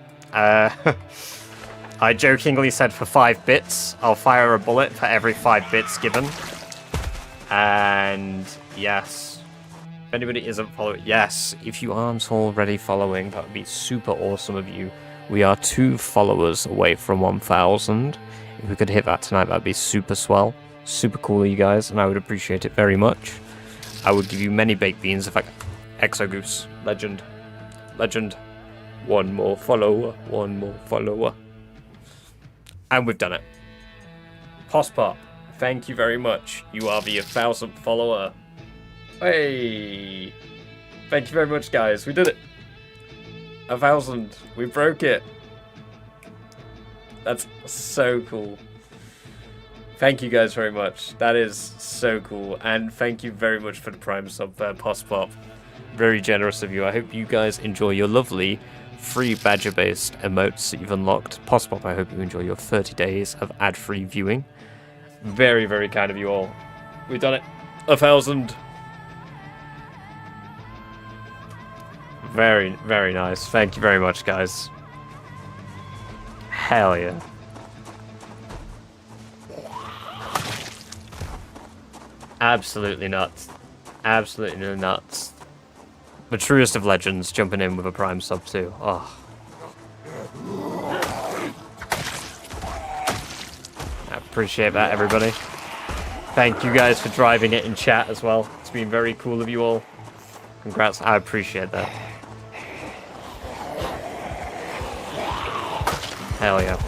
A: I jokingly said for 5 bits, I'll fire a bullet for every 5 bits given. And yes. If anybody isn't following... Yes, if you aren't already following, that would be super awesome of you. We are 2 followers away from 1,000. If we could hit that tonight, that'd be super swell. Super cool of you guys, and I would appreciate it very much. I would give you many baked beans if I... Exogoose. Legend. Legend. One more follower. One more follower. And we've done it. Pospop, thank you very much. You are the 1,000th follower. Hey! Thank you very much, guys. We did it. 1,000. We broke it. That's so cool. Thank you guys very much. That is so cool. And thank you very much for the Prime sub there, Pospop. Very generous of you. I hope you guys enjoy your lovely free badger-based emotes that you've unlocked. Pospop, I hope you enjoy your 30 days of ad-free viewing. Very, very kind of you all. We've done it. 1,000. Very, very nice. Thank you very much, guys. Hell yeah. Absolutely nuts. Absolutely nuts. The truest of legends jumping in with a Prime sub too. Oh. I appreciate that, everybody. Thank you guys for driving it in chat as well. It's been very cool of you all. Congrats. I appreciate that. Hell yeah.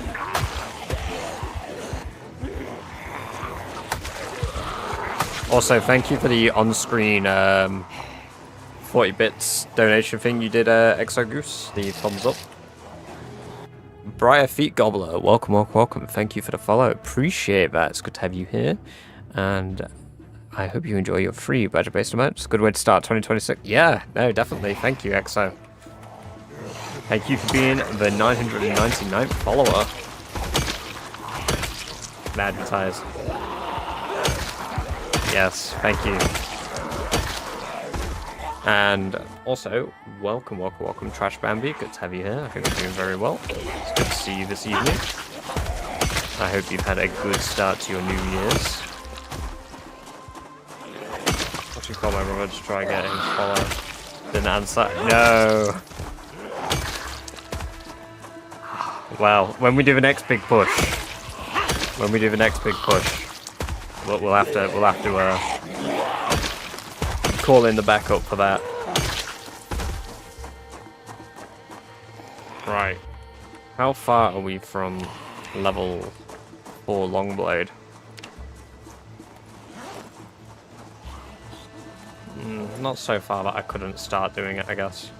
A: Also, thank you for the on-screen 40 bits donation thing you did, Exogoose. The thumbs up. Briar Feet Gobbler, welcome, welcome, welcome. Thank you for the follow. Appreciate that. It's good to have you here. And I hope you enjoy your free badger-based amounts. Good way to start 2026. Yeah, no, definitely. Thank you, Exo. Thank you for being the 999th follower. Advertise. Yes, thank you. And also, welcome, welcome, welcome, Trash Bambi. Good to have you here. I think you're doing very well. It's good to see you this evening. I hope you've had a good start to your New Year's. What should call my brother to try getting follow? Didn't answer. No. Well, when we do the next big push, we'll have to call in the backup for that. Right. How far are we from level 4 Longblade? Not so far that I couldn't start doing it, I guess.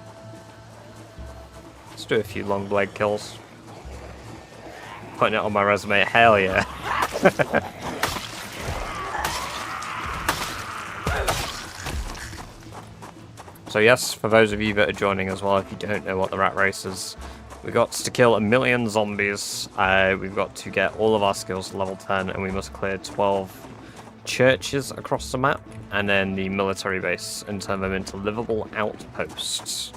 A: Let's do a few Longblade kills. Putting it on my resume, hell yeah. So yes, for those of you that are joining as well, if you don't know what the Rat Race is, we've got to kill 1 million zombies, we've got to get all of our skills to level 10, and we must clear 12 churches across the map, and then the military base, and turn them into livable outposts.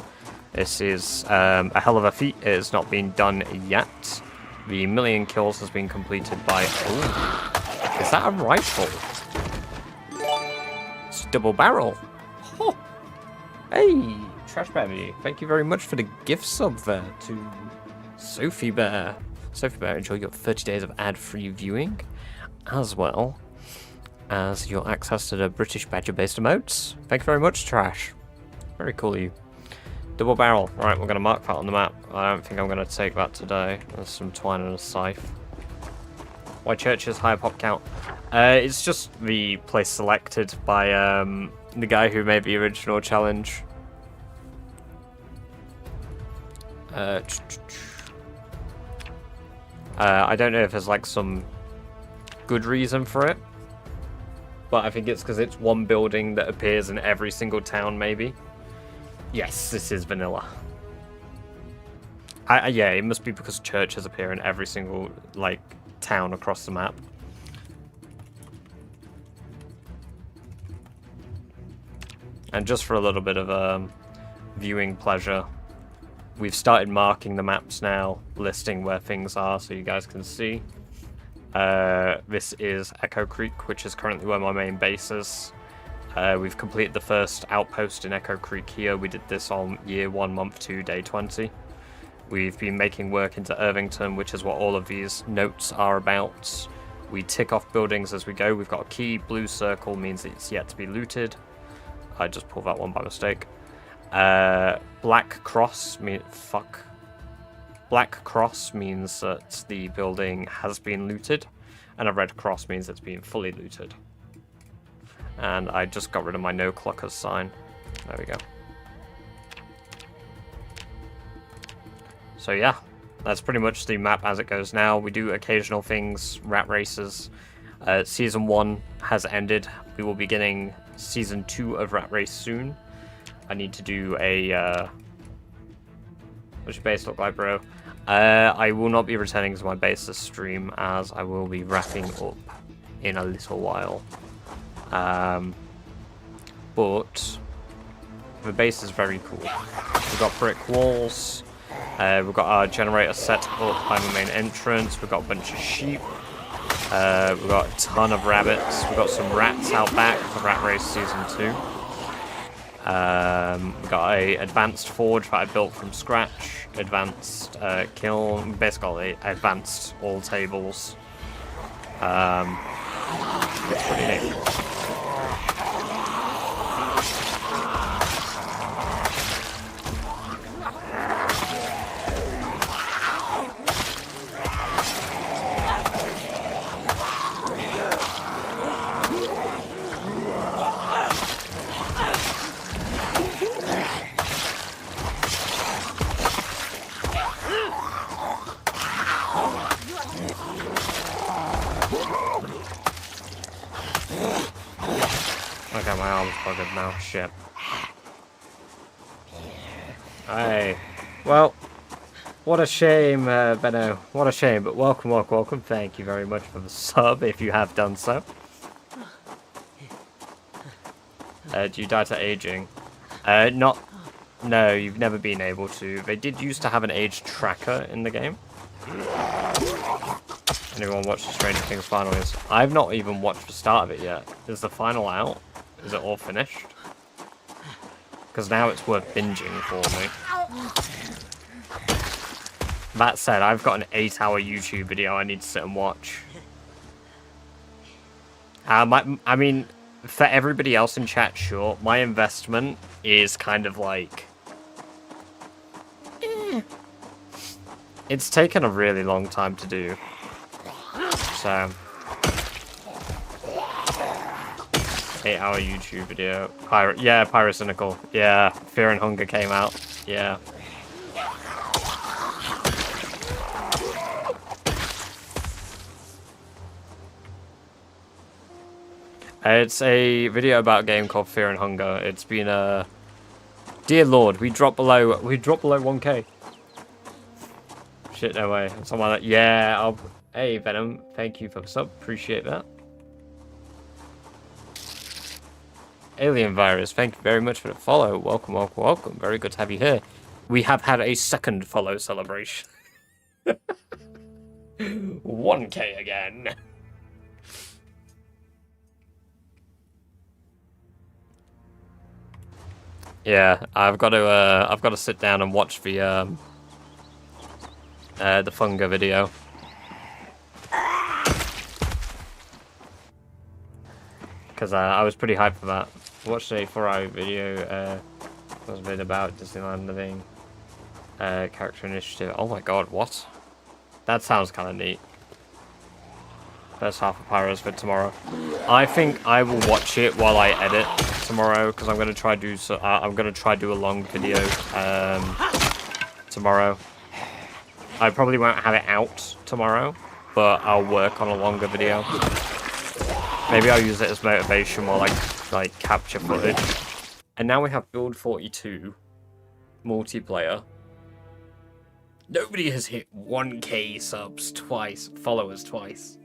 A: This is a hell of a feat. It has not been done yet. The 1,000,000 kills has been completed by... Ooh, is that a rifle? It's a double barrel. Oh. Hey, Trash Baby, thank you very much for the gift sub there to Sophie Bear. Sophie Bear, enjoy your 30 days of ad-free viewing, as well as your access to the British Badger-based emotes. Thank you very much, Trash. Very cool of you. Double barrel. Right, we're going to mark that on the map. I don't think I'm going to take that today. There's some twine and a scythe. Why churches? Higher pop count. It's just the place selected by the guy who made the original challenge. I don't know if there's like some good reason for it, but I think it's because it's one building that appears in every single town, maybe. Yes, this is vanilla. Yeah, it must be because churches appear in every single like town across the map. And just for a little bit of viewing pleasure, we've started marking the maps now, listing where things are so you guys can see. This is Echo Creek, which is currently where my main base is. We've completed the first outpost in Echo Creek here. We did this on year 1, month 2, day 20. We've been making work into Irvington, which is what all of these notes are about. We tick off buildings as we go. We've got a key. Blue circle means it's yet to be looted. I just pulled that one by mistake. Black cross means that the building has been looted, and a red cross means it's been fully looted. And I just got rid of my no clockers sign. There we go. So yeah, that's pretty much the map as it goes now. We do occasional things, rat races. Season 1 has ended. We will be beginning Season 2 of Rat Race soon. I need to do a... what's your base look like, bro? I will not be returning to my base this stream, as I will be wrapping up in a little while. But the base is very cool. We've got brick walls. We've got our generator set up by the main entrance. We've got a bunch of sheep. We've got a ton of rabbits. We've got some rats out back for Rat Race Season 2. We've got a advanced forge that I built from scratch. Advanced kiln. Basically, advanced all tables. It's pretty neat. Okay, my arm's buggered now. Shit. Hey. Well, what a shame, Benno. What a shame, but welcome, welcome, welcome. Thank you very much for the sub, if you have done so. Do you die to aging? No, you've never been able to. They did used to have an age tracker in the game. Anyone watched the Stranger Things finals? I've not even watched the start of it yet. Is the final out? Is it all finished? Because now it's worth binging for me. That said, I've got an 8-hour YouTube video I need to sit and watch. I mean, for everybody else in chat, sure, my investment is kind of like... It's taken a really long time to do. So... 8-hour YouTube video. Yeah, Pyrocynical. Yeah, Fear and Hunger came out. Yeah. It's a video about a game called Fear and Hunger. It's been a... Dear Lord, we dropped below 1k. Shit, no way. Something like that. Yeah, Hey, Venom, thank you for the sub. Appreciate that. Alien Virus, thank you very much for the follow. Welcome, welcome, welcome. Very good to have you here. We have had a second follow celebration. 1K again. Yeah, I've got to sit down and watch the Funga video. Because I was pretty hyped for that. I watched a 4-hour video, was a bit about Disneyland living, character initiative. Oh my god, what? That sounds kind of neat. First half of Pyros for tomorrow. I think I will watch it while I edit tomorrow, because I'm gonna try do a long video tomorrow. I probably won't have it out tomorrow, but I'll work on a longer video. Maybe I'll use it as motivation while I capture footage. And now we have Build 42 multiplayer. Nobody has hit 1K subs twice, followers twice.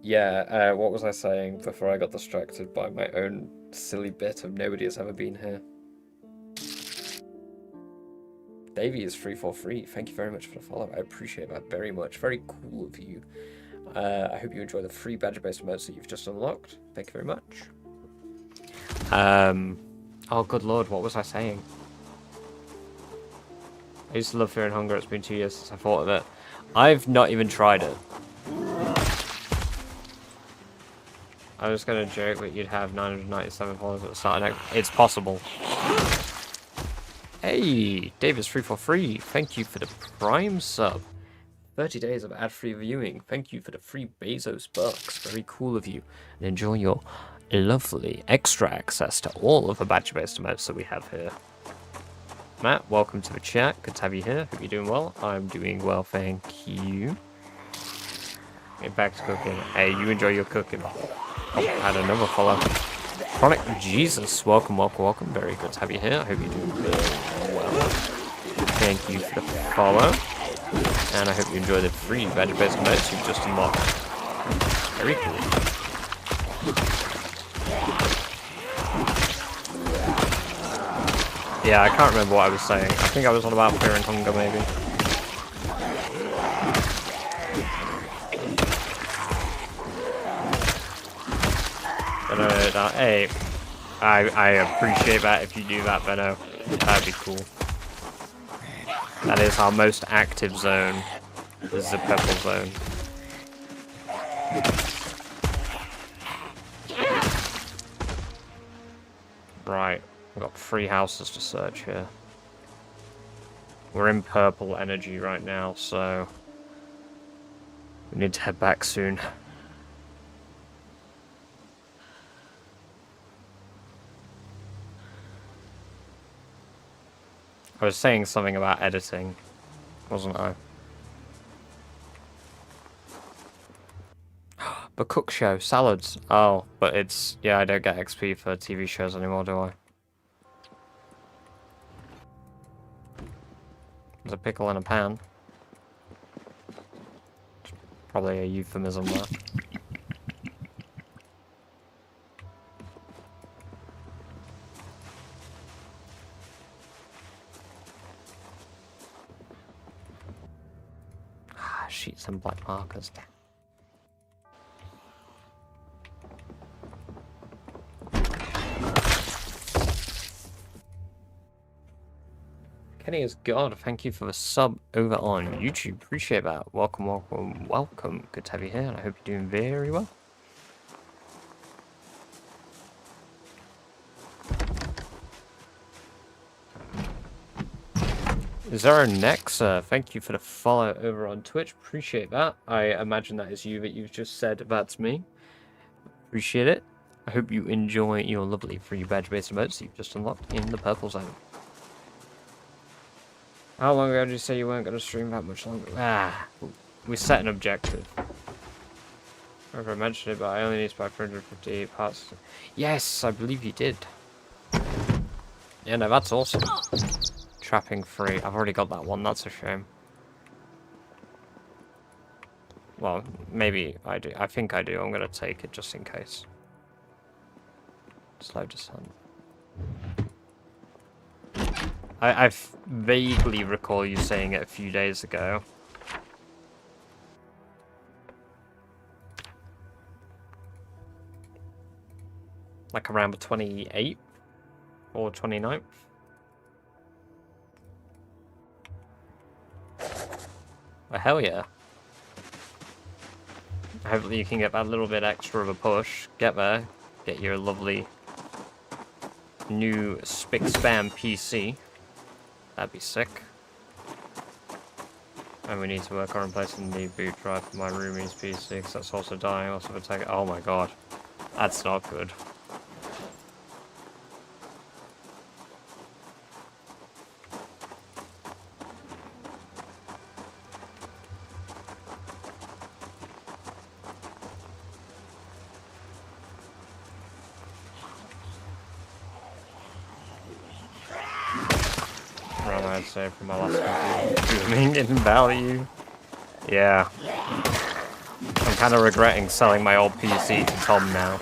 A: Yeah, what was I saying before I got distracted by my own silly bit of nobody has ever been here? Davey is 343. Thank you very much for the follow. I appreciate that very much. Very cool of you. I hope you enjoy the free badger-based emotes that you've just unlocked. Thank you very much. Oh, good lord, what was I saying? I used to love Fear and Hunger. It's been 2 years since I thought of it. I've not even tried it. I was going to joke that you'd have 997 followers at the start of next. It's possible. Hey, Davis343, thank you for the Prime sub. 30 days of ad-free viewing. Thank you for the free Bezos bucks. Very cool of you. And enjoy your lovely extra access to all of the badger-based emotes that we have here. Matt, welcome to the chat. Good to have you here. Hope you're doing well. I'm doing well, thank you. Get back to cooking. Hey, you enjoy your cooking. Oh, I had another follow. Chronic Jesus, welcome, welcome, welcome. Very good to have you here. I hope you're doing very well. Thank you for the follow. And I hope you enjoy the free badger-based emotes you've just unlocked. Very cool. Yeah, I can't remember what I was saying. I think I was on about Fear and Hunger, maybe. But, hey, I appreciate that if you do that, Benno. That'd be cool. That is our most active zone. This is the purple zone. Right, we've got 3 houses to search here. We're in purple energy right now, so we need to head back soon. I was saying something about editing, wasn't I? The cook show, salads. Oh, but it's, yeah, I don't get XP for TV shows anymore, do I? There's a pickle in a pan. Probably a euphemism there. Sheets and black markers. Kenny is God. Thank you for the sub over on YouTube. Appreciate that. Welcome, welcome, welcome. Good to have you here, and I hope you're doing very well. Zara Nexa, thank you for the follow over on Twitch. Appreciate that. I imagine that is you that you've just said that's me. Appreciate it. I hope you enjoy your lovely free badge-based emotes you've just unlocked in the purple zone. How long ago did you say you weren't going to stream that much longer? We set an objective. I don't know if I mentioned it, but I only need to buy 358 parts. Yes, I believe you did. Yeah, no, that's awesome. Trapping free. I've already got that one. That's a shame. Well, maybe I do. I think I do. I'm gonna take it just in case. Slow descent. I vaguely recall you saying it a few days ago. Like around the 28th or 29th. Well, hell yeah. Hopefully you can get that little bit extra of a push. Get there. Get your lovely new spick spam PC. That'd be sick. And we need to work on replacing the boot drive for my roomie's PC because that's also dying. Also gonna take it. Oh my god. That's not good. I'd say from my last computer, booming in value. Yeah. I'm kind of regretting selling my old PC to Tom now.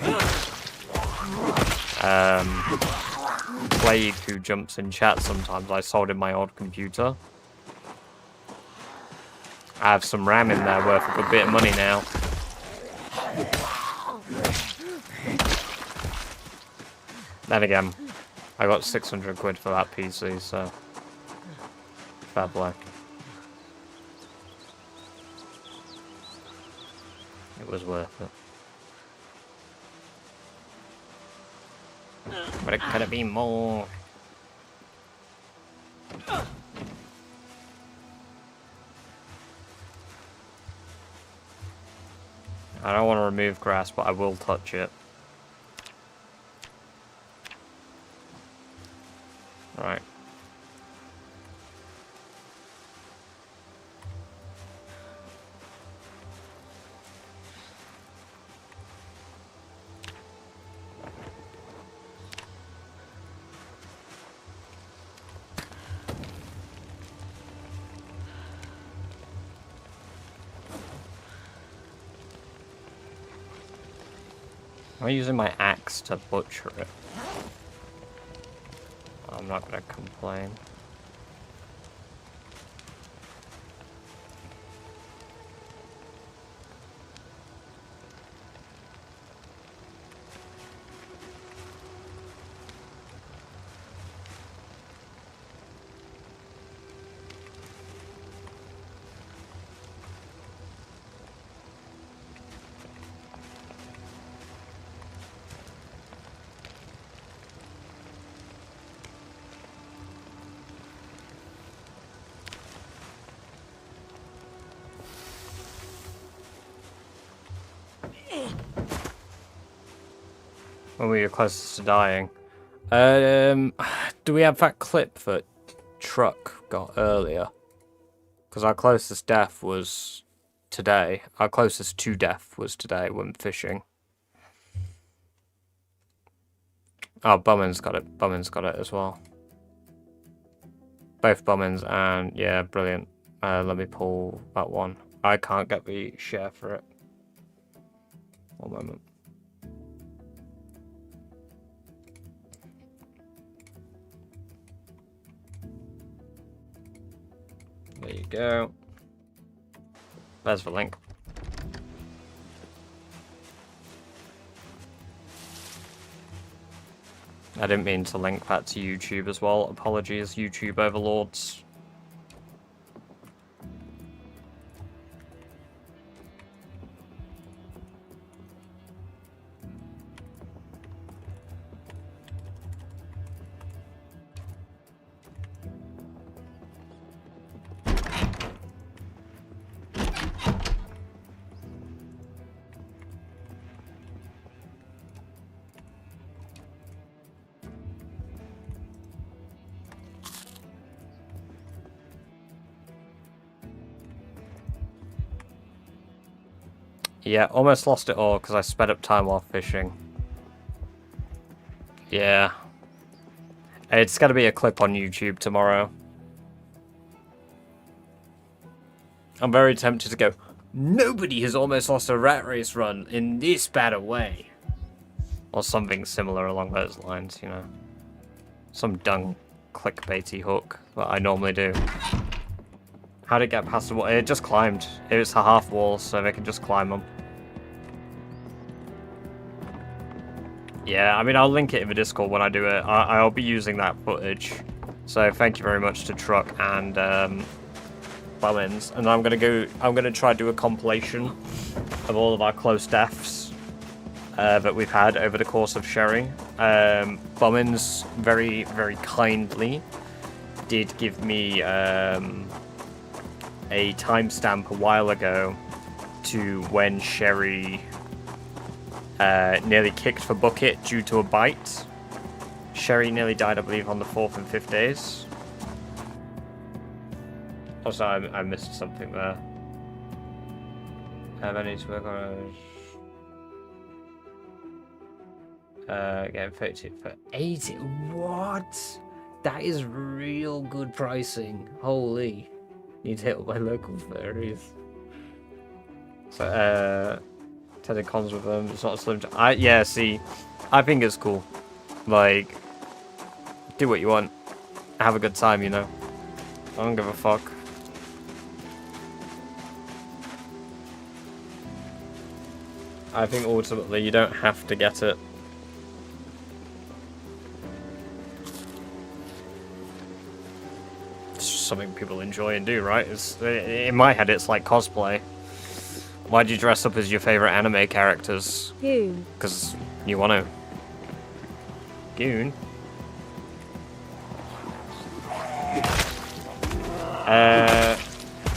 A: Plague, who jumps in chat sometimes, I sold him my old computer. I have some RAM in there worth a good bit of money now. Then again, I got 600 quid for that PC, so... Fair play. It was worth it. But it could have been more. I don't want to remove grass, but I will touch it. Right. I'm using my axe to butcher it. I'm not gonna complain. When we were closest to dying. Do we have that clip that Truck got earlier? Because our closest death was today. Our closest to death was today when fishing. Oh, Bummin's got it. Bummin's got it as well. Both Bummins and yeah, brilliant. Let me pull that one. I can't get the share for it. One moment. There you go. There's the link. I didn't mean to link that to YouTube as well. Apologies, YouTube overlords. Yeah, almost lost it all because I sped up time while fishing. Yeah. It's going to be a clip on YouTube tomorrow. I'm very tempted to go, Nobody has almost lost a rat race run in this bad a way. Or something similar along those lines, you know. Some dung clickbaity hook that I normally do. How did it get past the wall? It just climbed. It was a half wall, so they can just climb them. Yeah, I mean, I'll link it in the Discord when I do it. I'll be using that footage. So thank you very much to Truck and Bummins. And I'm gonna try to do a compilation of all of our close deaths that we've had over the course of sharing. Bummins very, very kindly did give me a timestamp a while ago to when Sherry nearly kicked the bucket due to a bite. Sherry nearly died, I believe, on the 4th and 5th days. Also, I missed something there. I need to work on getting 32 for 80. What? That is real good pricing. Holy. Need to hit up my local fairies. So, attending cons with them. It's not a slim. Yeah, see, I think it's cool. Like, do what you want. Have a good time, you know. I don't give a fuck. I think ultimately you don't have to get it. It's just something people enjoy and do, right? In my head, it's like cosplay. Why'd you dress up as your favorite anime characters?
B: Goon.
A: Because you want to. Goon?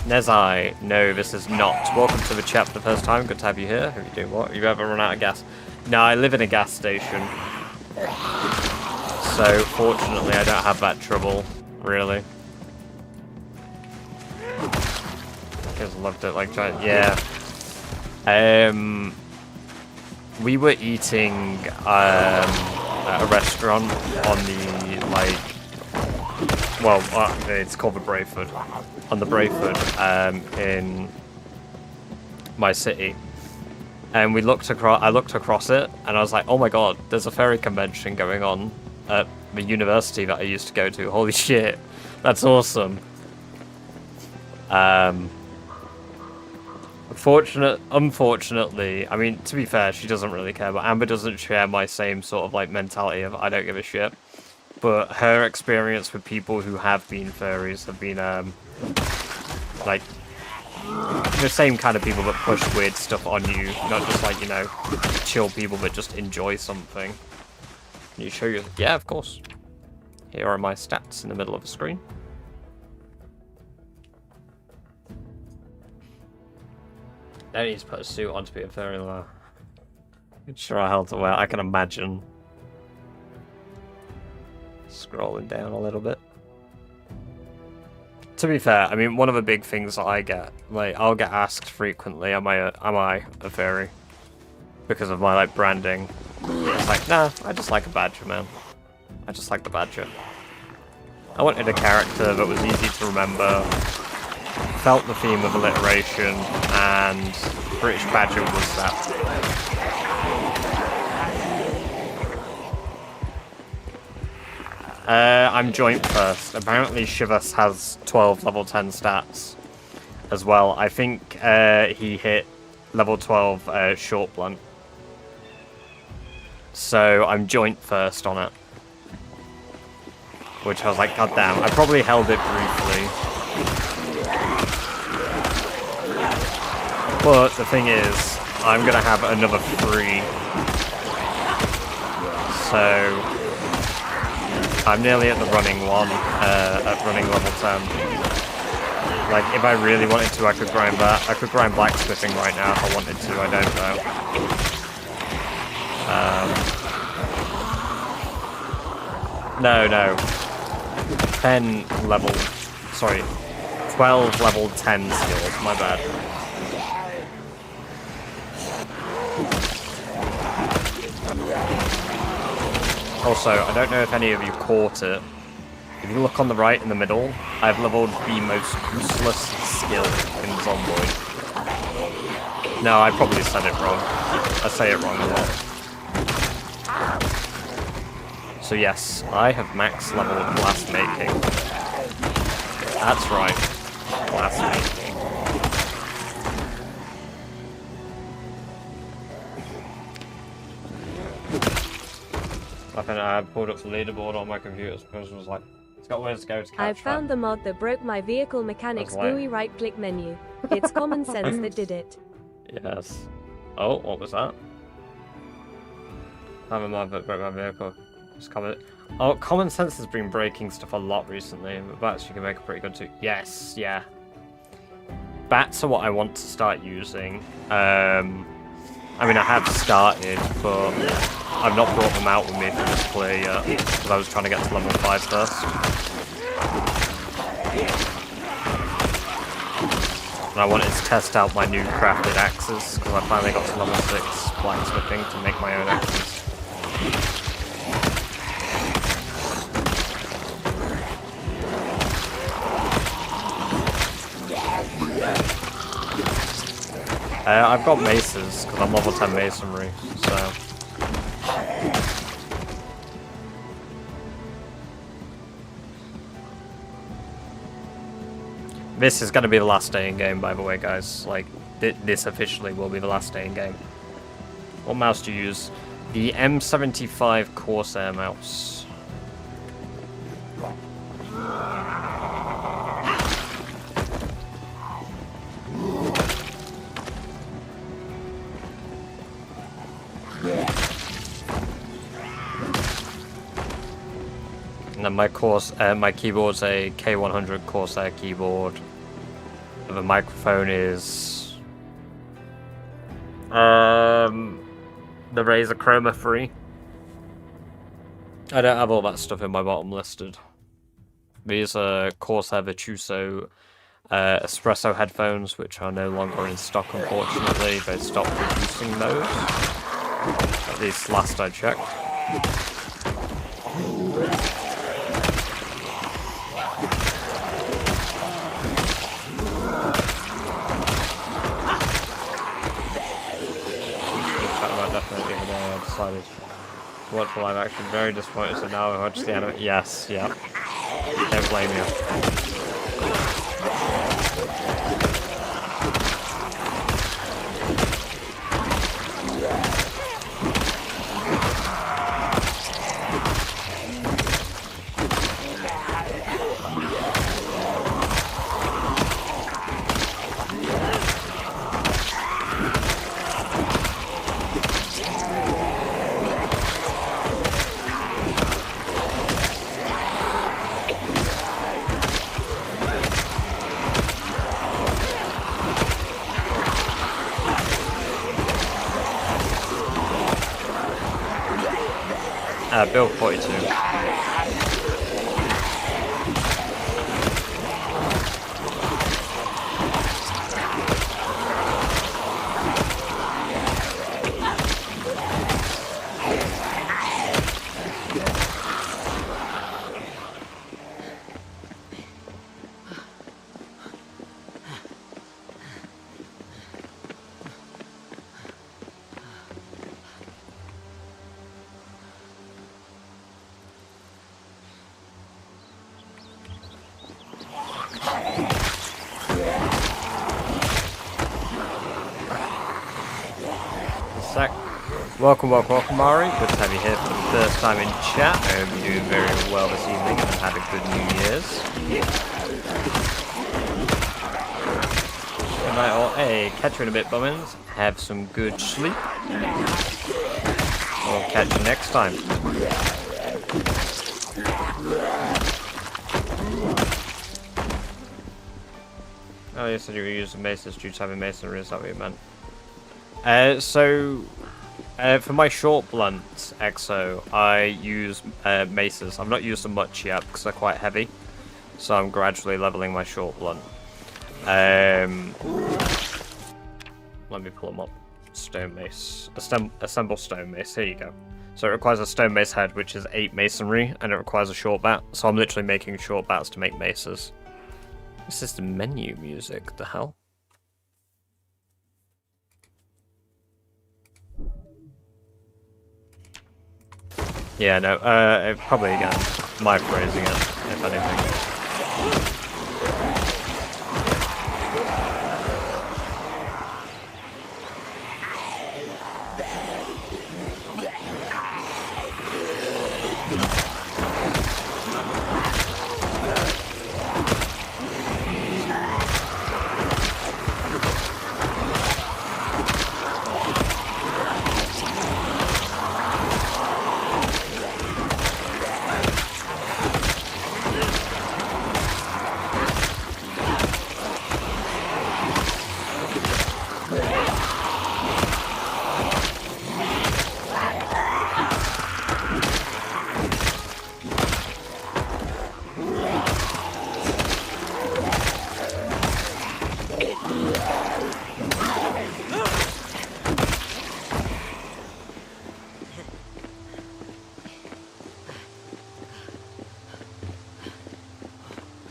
A: Nezai, no, this is not. Welcome to the chat for the first time. Good to have you here. Hope you're doing what? You ever run out of gas? No, I live in a gas station. So, fortunately, I don't have that trouble, really. Kids loved it, like, giant. Yeah. We were eating at a restaurant on the, like, well, it's called the Brayford. On the Brayford, in my city. And we looked across, I looked across it, and I was like, oh my god, there's a fairy convention going on at the university that I used to go to. Holy shit, that's awesome. Unfortunately, I mean, to be fair, she doesn't really care, but Amber doesn't share my same sort of, like, mentality of I don't give a shit. But her experience with people who have been fairies have been, like, the same kind of people that push weird stuff on you, not just, like, you know, chill people that just enjoy something. Can you show your... Yeah, of course. Here are my stats in the middle of the screen. Don't need to put a suit on to be a fairy though. Sure how to wear, I can imagine. Scrolling down a little bit. To be fair, I mean, one of the big things that I get, like, I'll get asked frequently, am I a fairy? Because of my, like, branding. It's like, nah, I just like a badger, man. I just like the badger. I wanted a character that was easy to remember, felt the theme of alliteration, and British badger was that. I'm joint first. Apparently Shivas has 12 level 10 stats as well. I think he hit level 12 short blunt. So I'm joint first on it. Which I was like, god damn. I probably held it briefly. But the thing is, I'm gonna have another 3. So I'm nearly at the running one, at running level 10. Like, if I really wanted to, I could grind that. I could grind blacksmithing right now if I wanted to, I don't know. No. 10 level, sorry, 12 level 10 skills, my bad. Also, I don't know if any of you caught it. If you look on the right in the middle, I've leveled the most useless skill in Zomboid. No, I probably said it wrong. I say it wrong a lot. So yes, I have max level glass making. That's right. Glass making. I think I pulled up the leaderboard on my computer because it was like, it's got ways to go to catch
B: I've found the mod that broke my vehicle mechanics GUI right-click menu. It's common sense that did it.
A: Yes. Oh, what was that? I have a mod that broke my vehicle. Just common. Oh, common sense has been breaking stuff a lot recently, but bats you can make a pretty good too. Yes, yeah. Bats are what I want to start using. I mean, I have started, but I've not brought them out with me for this play yet, because I was trying to get to level 5 first. And I wanted to test out my new crafted axes, because I finally got to level 6 blacksmithing to make my own axes. I've got maces, because I'm level 10 masonry, so... This is going to be the last day in game, by the way, guys. Like, this officially will be the last day in game. What mouse do you use? The M75 Corsair mouse. And then my keyboard's a K100 Corsair keyboard. And the microphone is the Razer Chroma 3. I don't have all that stuff in my bottom listed. These are Corsair Virtuoso espresso headphones, which are no longer in stock, unfortunately. They stopped producing those. At least last I checked. Definitely I decided to watch the live action. Very disappointed, so now I watch the anime. Yes, yeah. Don't blame you. Build 42. Welcome, Mari. Good to have you here for the first time in chat. I hope you're doing very well this evening and had a good New Year's. Good night all. Hey, catch you in a bit, Bummins. Have some good sleep. We'll catch you next time. Oh, you said you were using maces due to having masonry, is that what you meant? For my short blunt exo, I use maces. I've not used them much yet because they're quite heavy, so I'm gradually leveling my short blunt. Let me pull them up. Stone mace. Assemble stone mace. Here you go. So it requires a stone mace head, which is 8 masonry, and it requires a short bat. So I'm literally making short bats to make maces. This is the menu music. The hell? Yeah, no, probably again, my phrasing it, if anything.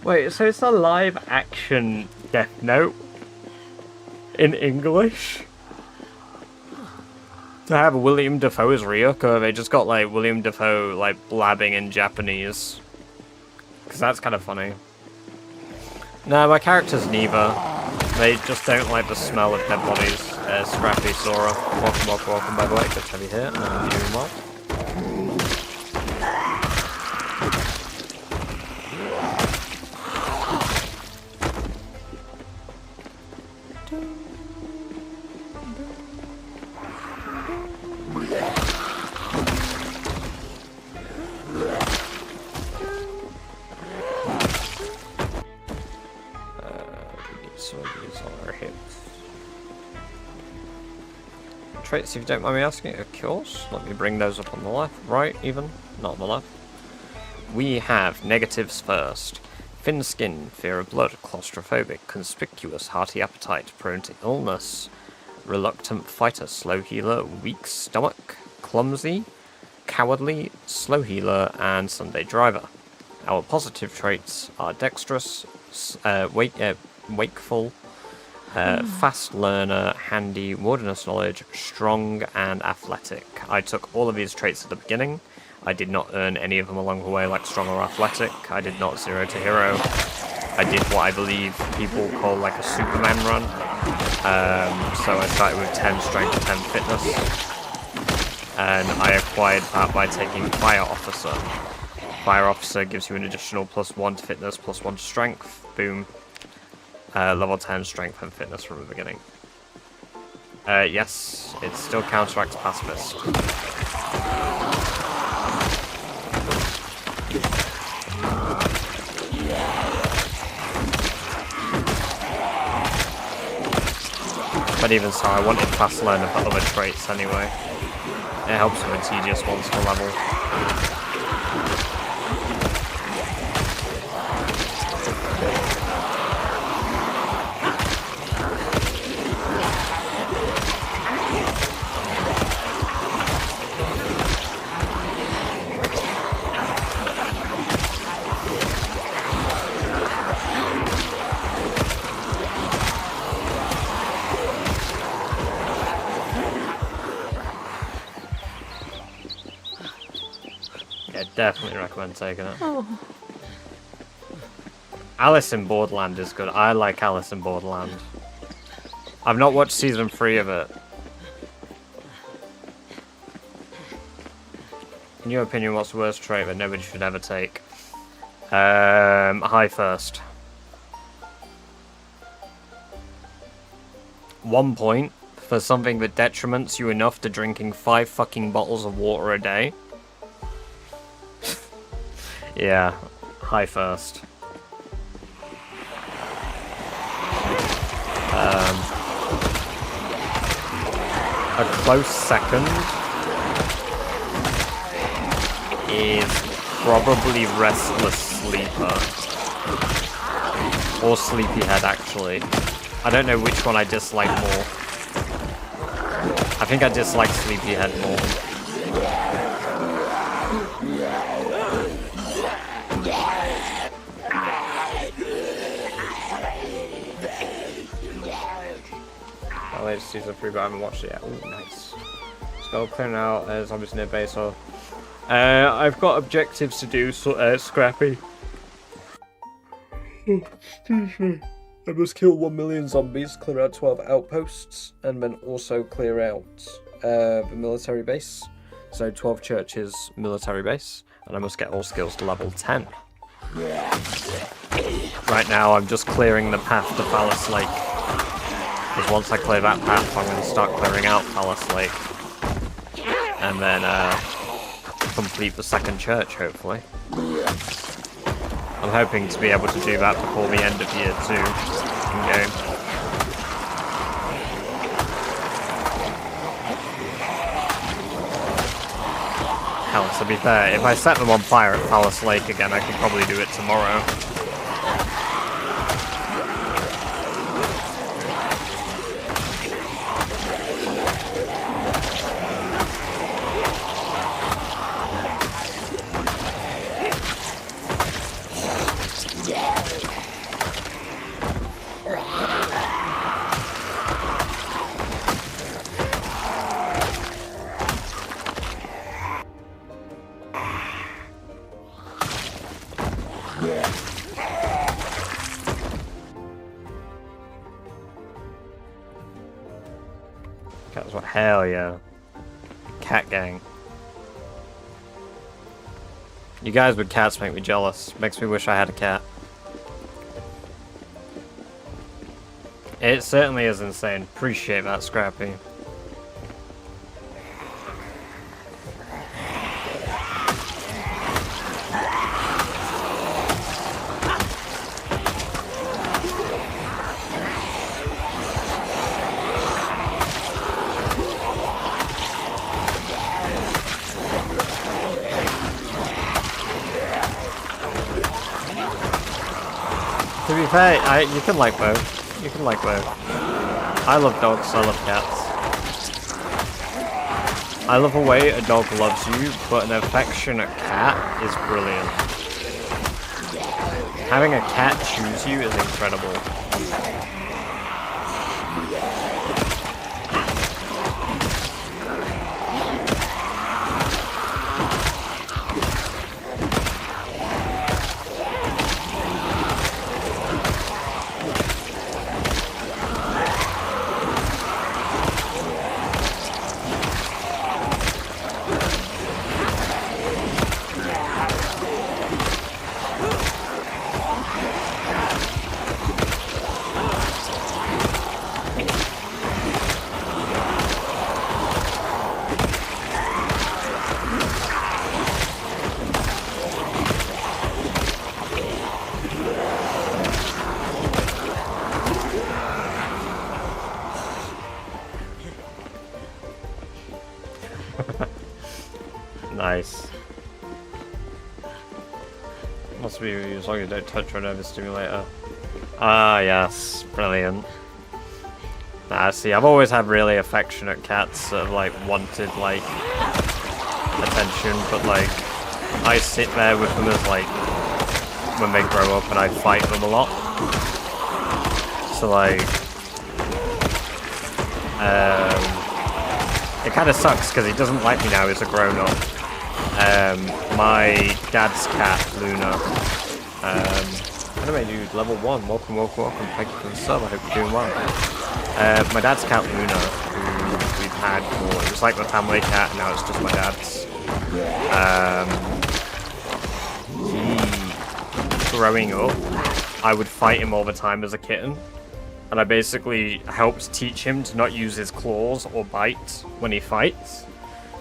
A: Wait, so it's a live action Death Note in English? To have William Dafoe as Ryuko, they just got like William Dafoe like blabbing in Japanese. Because that's kind of funny. No, my character's neither. They just don't like the smell of dead bodies. Scrappy, Sora. Welcome, by the way. Good to have you here. And you doing well. Traits, if you don't mind me asking, of course. Let me bring those up on the left, right, even. Not on the left. We have negatives first. Thin skin, fear of blood, claustrophobic, conspicuous, hearty appetite, prone to illness, reluctant fighter, slow healer, weak stomach, clumsy, cowardly, slow healer, and Sunday driver. Our positive traits are dexterous, wakeful, fast learner, handy, wilderness knowledge, strong, and athletic. I took all of these traits at the beginning. I did not earn any of them along the way, like strong or athletic. I did not 0 to hero. I did what I believe people call like a Superman run. So I started with 10 strength, 10 fitness. And I acquired that by taking Fire Officer. Fire Officer gives you an additional +1 to fitness, +1 to strength. Boom. Level 10 strength and fitness from the beginning. Yes, it still counteracts pacifist. But even so, I wanted fast learner for other traits anyway. It helps with the tedious ones to level. Definitely recommend taking it. Oh. Alice in Borderland is good. I like Alice in Borderland. I've not watched season 3 of it. In your opinion, what's the worst trait that nobody should ever take? High first. 1 point for something that detriments you enough to drinking 5 fucking bottles of water a day. Yeah, high first. A close second is probably Restless Sleeper. Or Sleepyhead, actually. I don't know which one I dislike more. I think I dislike Sleepyhead more. Latest season 3, but I haven't watched it yet. Oh, nice. Let's go clearing out zombies near base or I've got objectives to do, so, Scrappy. Excuse me. I must kill 1 million zombies, clear out 12 outposts, and then also clear out the military base. So 12 churches, military base, and I must get all skills to level 10. Right now I'm just clearing the path to Fallis Lake. Because once I clear that path, I'm going to start clearing out Fallis Lake. And then complete the second church, hopefully. I'm hoping to be able to do that before the end of year 2 in-game. Hell, to be fair, if I set them on fire at Fallis Lake again, I could probably do it tomorrow. Cats, what? Hell yeah. Cat gang. You guys with cats make me jealous. Makes me wish I had a cat. It certainly is insane. Appreciate that, Scrappy. To be fair, you can like both. You can like both. I love dogs, I love cats. I love the way a dog loves you, but an affectionate cat is brilliant. Having a cat choose you is incredible. Nice. Must be as long as you don't touch or overstimulator. Ah, yes. Brilliant. Nah, see, I've always had really affectionate cats that have, like, wanted, like, attention, but, like, I sit there with them as, like, when they grow up and I fight them a lot. So, like, it kind of sucks because he doesn't like me now as a grown-up. My dad's cat, Luna. Anyway, dude, level 1. Welcome, welcome, welcome. Thank you for the sub. I hope you're doing well. My dad's cat, Luna, who we've had for... It was like my family cat, and now it's just my dad's. Growing up, I would fight him all the time as a kitten. And I basically helped teach him to not use his claws or bite when he fights.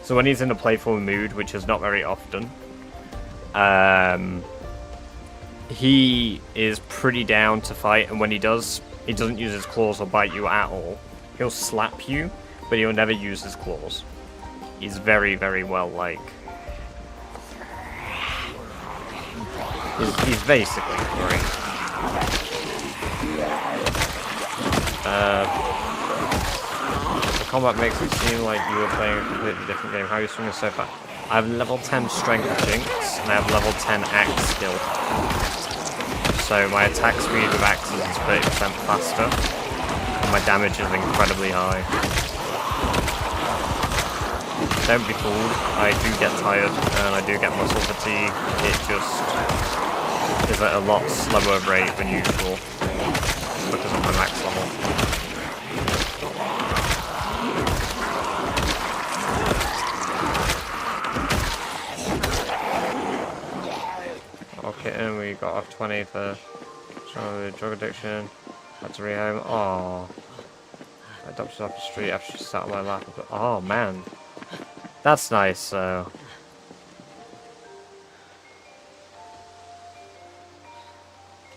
A: So when he's in a playful mood, which is not very often, he is pretty down to fight, and when he does, he doesn't use his claws or bite you at all. He'll slap you, but he'll never use his claws. He's very, very well, like... He's basically great. The combat makes it seem like you were playing a completely different game. How are you swinging so far? I have level 10 strength jinx, and I have level 10 axe skill. So my attack speed with axes is 30% faster, and my damage is incredibly high. don't be fooled. I do get tired and I do get muscle fatigue. It just is at a lot slower rate than usual because of my max level. Okay, and we got off 20 for drug addiction. Had to rehome. Oh, I adopted off the street after she sat on my lap. Oh man, that's nice. So.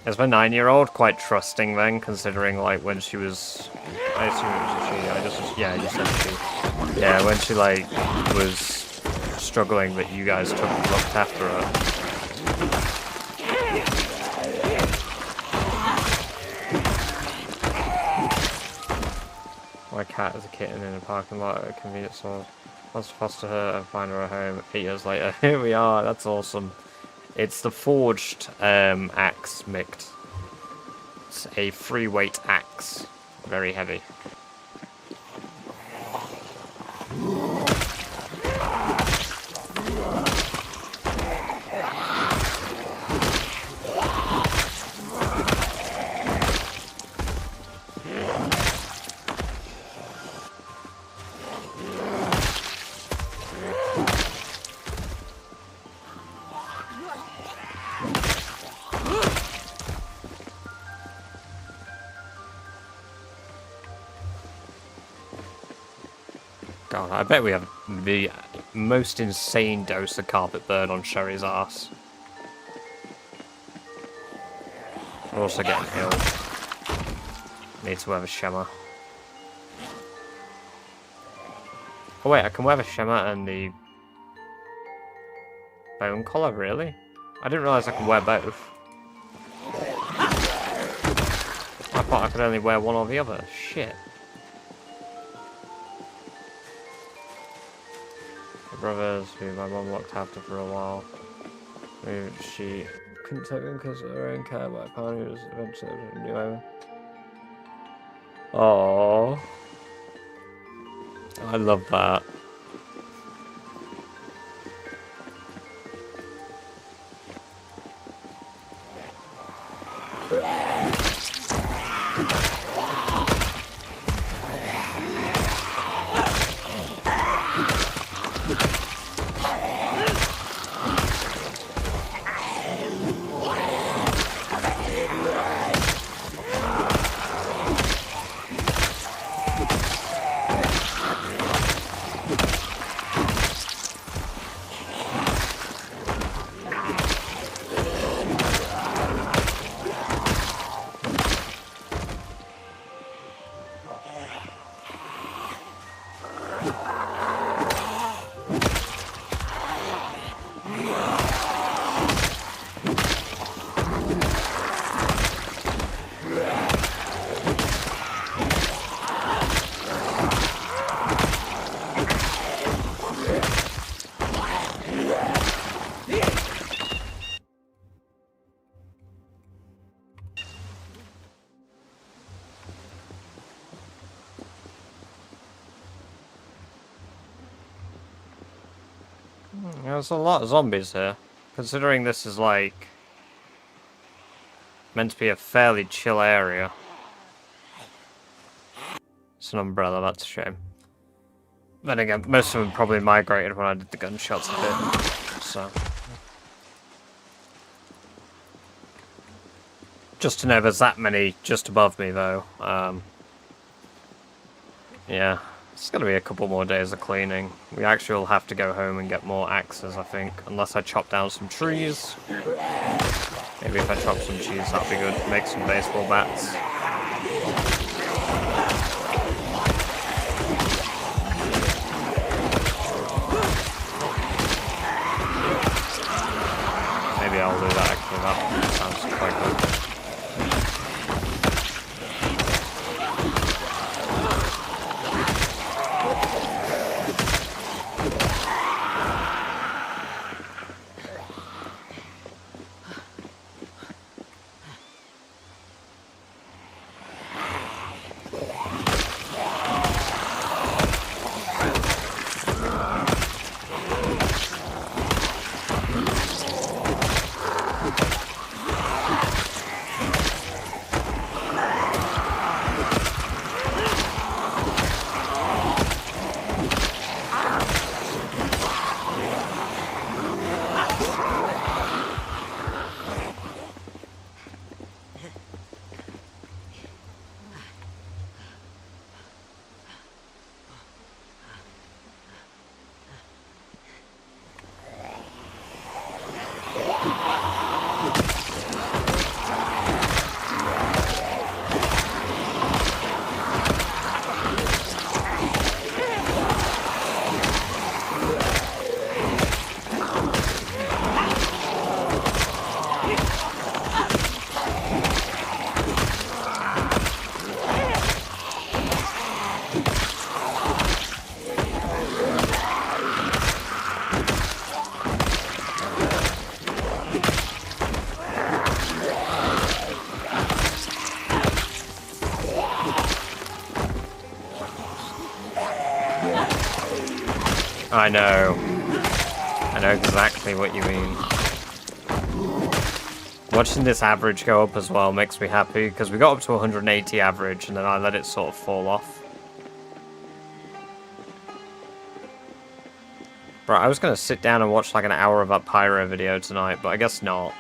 A: Is my 9-year-old quite trusting then, considering like when she was, I assume it was a she, yeah, you said she. Yeah, when she like was struggling that you guys looked after her. My cat is a kitten in a parking lot at a convenience store. Wants to foster her and find her a home. 8 years later, here we are, that's awesome. It's the forged axe mixed. It's a free weight axe. Very heavy. God, I bet we have the most insane dose of carpet burn on Sherry's ass. We're also getting ill. Need to wear a shimmer. Oh wait, I can wear the shimmer and the bone collar, really? I didn't realise I could wear both. I thought I could only wear one or the other. Shit. Brothers who my mum looked after for a while. She couldn't take them because of her own care, but apparently it was eventually a new home. Aww. I love that. There's a lot of zombies here. Considering this is like meant to be a fairly chill area. It's an umbrella, that's a shame. Then again, most of them probably migrated when I did the gunshots a bit, so. Just to know there's that many just above me though. Yeah. It's going to be a couple more days of cleaning. We actually will have to go home and get more axes, I think. Unless I chop down some trees. Maybe if I chop some trees, that'll be good. Make some baseball bats. Maybe I'll do that actually. That sounds quite good. I know. I know exactly what you mean. Watching this average go up as well makes me happy, because we got up to 180 average, and then I let it sort of fall off. Bro, I was going to sit down and watch like an hour of that Pyro video tonight, but I guess not.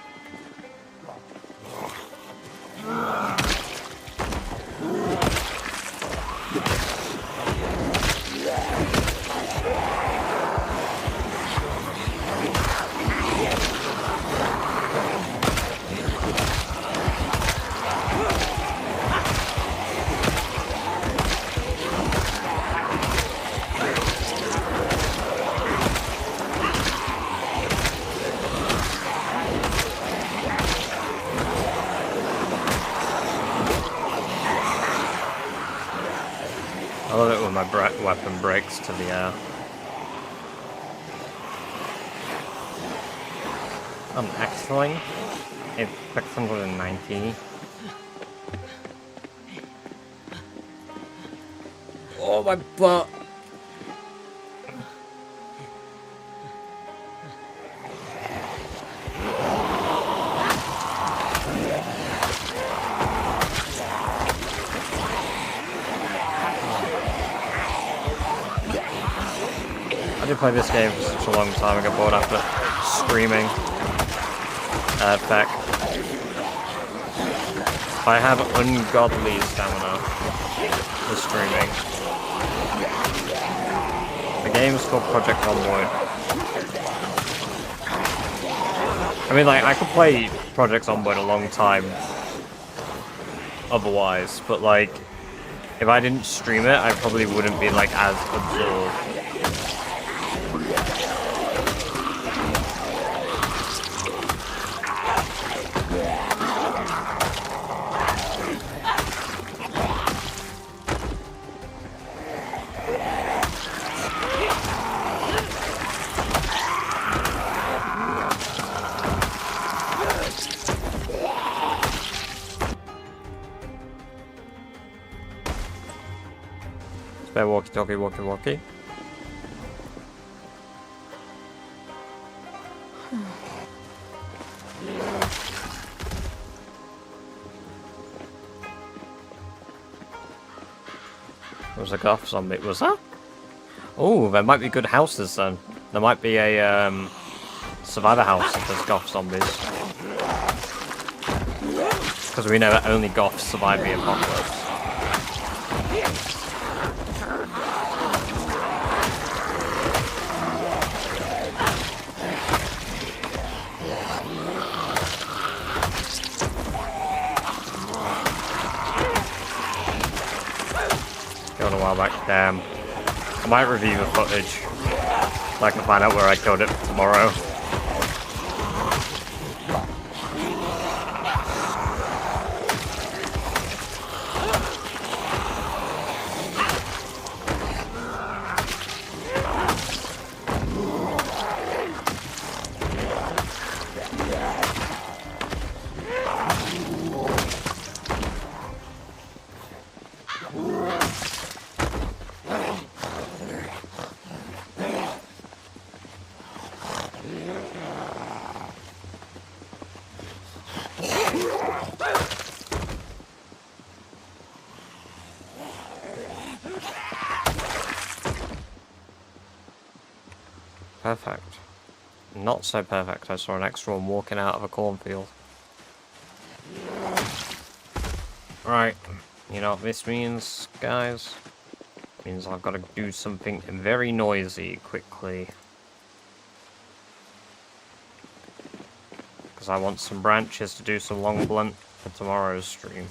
A: I love it when my weapon breaks to the air. I'm actually it's 690.
D: Oh, my butt.
A: I did play this game for such a long time, I got bored after screaming. Feck. I have ungodly stamina for streaming. The game's called Project Onward. I mean, like, I could play Project Onward a long time otherwise, but, like, if I didn't stream it, I probably wouldn't be, like, as absorbed. Spare walkie-talkie, walkie-walkie. Was a goth zombie? Was that? Oh, there might be good houses then. There might be a survivor house if there's goth zombies. Because we know that only goths survive the apocalypse. Killed a while back, damn. I might review the footage so I can find out where I killed it tomorrow. Perfect. Not so perfect. I saw an extra one walking out of a cornfield. Right. You know what this means, guys? It means I've got to do something very noisy quickly. Because I want some branches to do some long blunt for tomorrow's stream.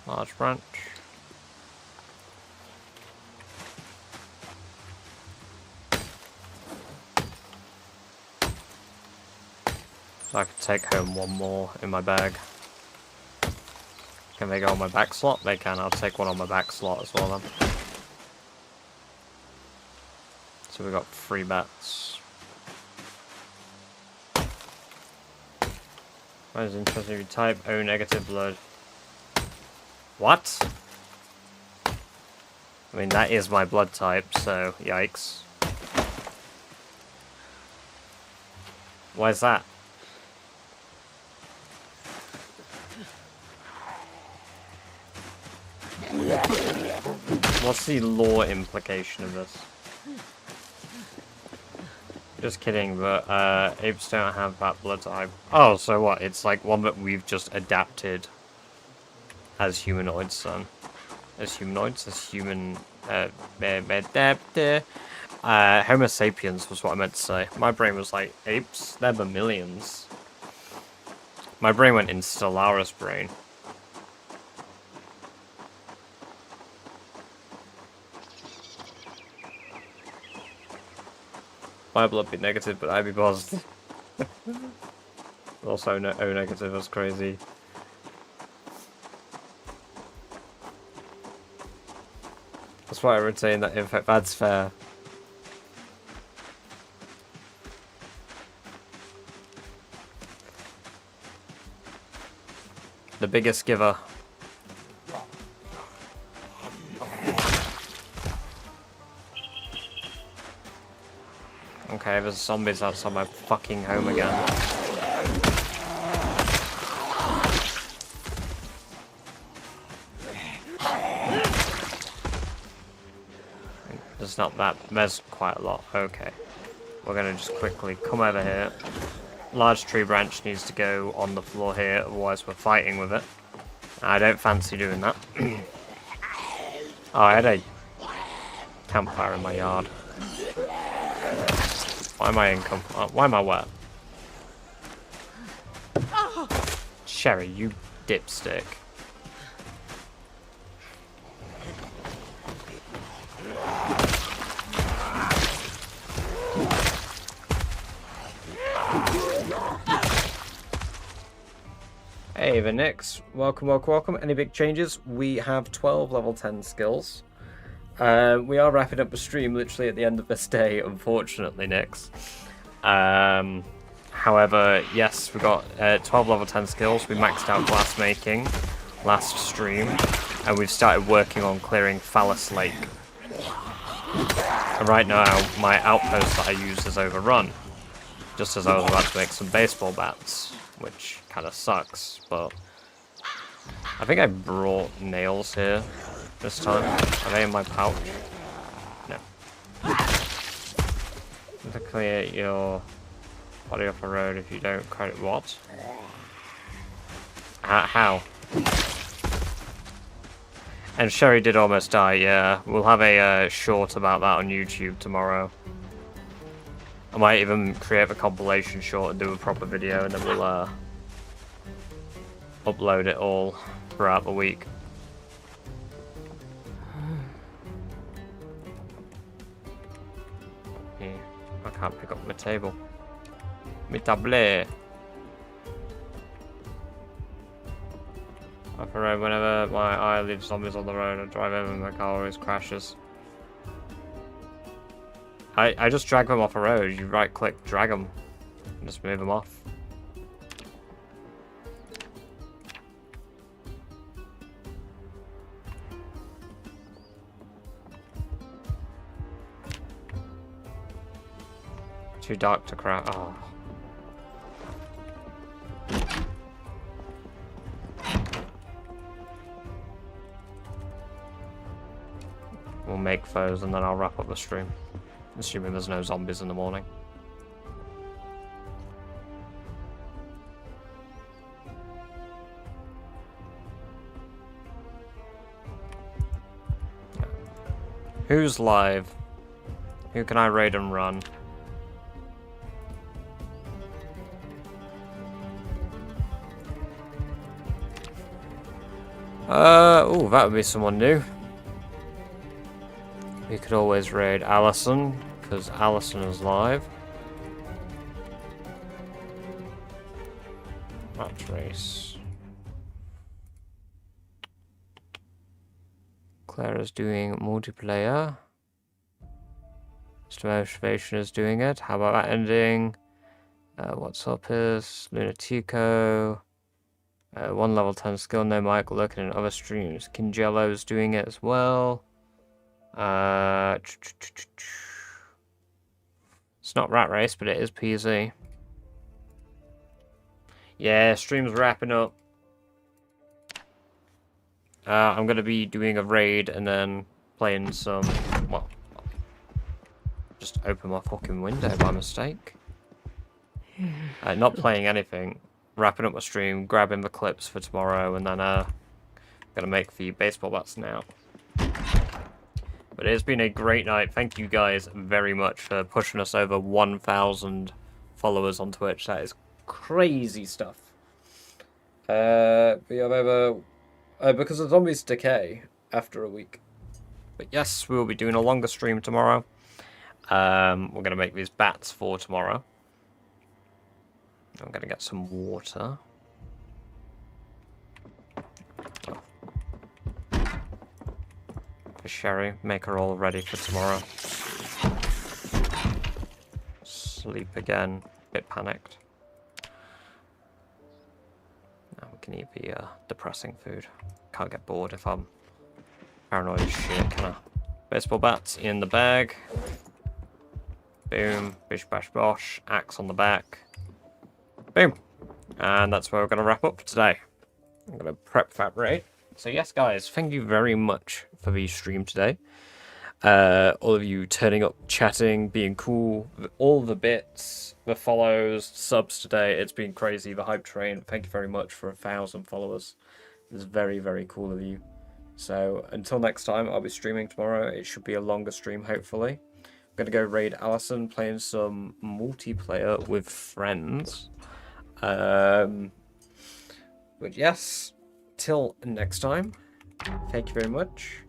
A: Large branch. So I could take home one more in my bag. Can they go on my back slot? They can. I'll take one on my back slot as well then. So we got 3 bats. That is interesting. You type O negative blood. What? I mean, that is my blood type, so yikes. Why is that? What's the lore implication of this? Just kidding, but apes don't have that blood type. Oh, so what? It's like one that we've just adapted as humanoids, then. As humanoids? As human... Homo sapiens was what I meant to say. My brain was like, apes? They're mammalians. My brain went into Stellaris brain. My blood be negative, but I'd be positive. Also, no, O negative was crazy. That's why I would say that if that's fair. The biggest giver. Okay, there's zombies outside my fucking home again. There's not that. There's quite a lot. Okay. We're gonna just quickly come over here. Large tree branch needs to go on the floor here, otherwise we're fighting with it. I don't fancy doing that. Oh, I had a campfire in my yard. Why am I in why am I wet? Sherry, you dipstick. Hey the Nix, welcome, welcome, welcome. Any big changes? We have 12 level 10 skills. We are wrapping up the stream literally at the end of this day, unfortunately, Nix. However, yes, we got 12 level 10 skills. We maxed out glass making last stream, and we've started working on clearing Fallis Lake. And right now, my outpost that I use is overrun, just as I was about to make some baseball bats, which kind of sucks, but I think I brought nails here this time. Are they in my pouch? No. To clear your body off a road if you don't credit what? How? And Sherry did almost die, yeah. We'll have a short about that on YouTube tomorrow. I might even create a compilation short and do a proper video, and then we'll upload it all throughout the week. Yeah, I can't pick up my table. My tablet. Off the road, whenever my eye leaves zombies on the road, I drive over and my car always crashes. I just drag them off a road. You right click, drag them, and just move them off. Too dark to craft. Oh. We'll make those and then I'll wrap up the stream. Assuming there's no zombies in the morning. Who's live? Who can I raid and run? Oh, that would be someone new. We could always raid Allison, because Allison is live. Rat Race. Claire is doing multiplayer. Motivation is doing it. How about that ending? What's up is Lunatico. 1 level 10 skill, no mic, lurking in other streams. Kinjello's doing it as well. It's not Rat Race, but it is PZ. Yeah, stream's wrapping up. I'm gonna be doing a raid and then playing some. Well, just open my fucking window by mistake. Not playing anything. Wrapping up my stream, grabbing the clips for tomorrow, and then gonna make the baseball bats now. But it's been a great night. Thank you guys very much for pushing us over 1,000 followers on Twitch. That is crazy stuff. But yeah, over because the zombies decay after a week. But yes, we will be doing a longer stream tomorrow. We're gonna make these bats for tomorrow. I'm gonna get some water. For Sherry, make her all ready for tomorrow. Sleep again, bit panicked. Now we can eat the depressing food. Can't get bored if I'm paranoid as shit, can I? Baseball bats in the bag. Boom, bish bash bosh, axe on the back. Boom. And that's where we're going to wrap up for today. I'm going to prep that raid. So yes, guys, thank you very much for the stream today. All of you turning up, chatting, being cool, all the bits, the follows, subs today. It's been crazy, the hype train. Thank you very much for 1,000 followers. It's very, very cool of you. So until next time, I'll be streaming tomorrow. It should be a longer stream, hopefully. I'm going to go raid Allison, playing some multiplayer with friends. But yes, till next time, thank you very much.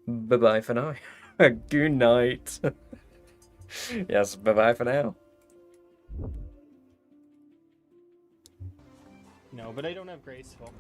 A: Bye bye for now. Good night. Yes, bye bye for now.
G: No, but I don't have graceful.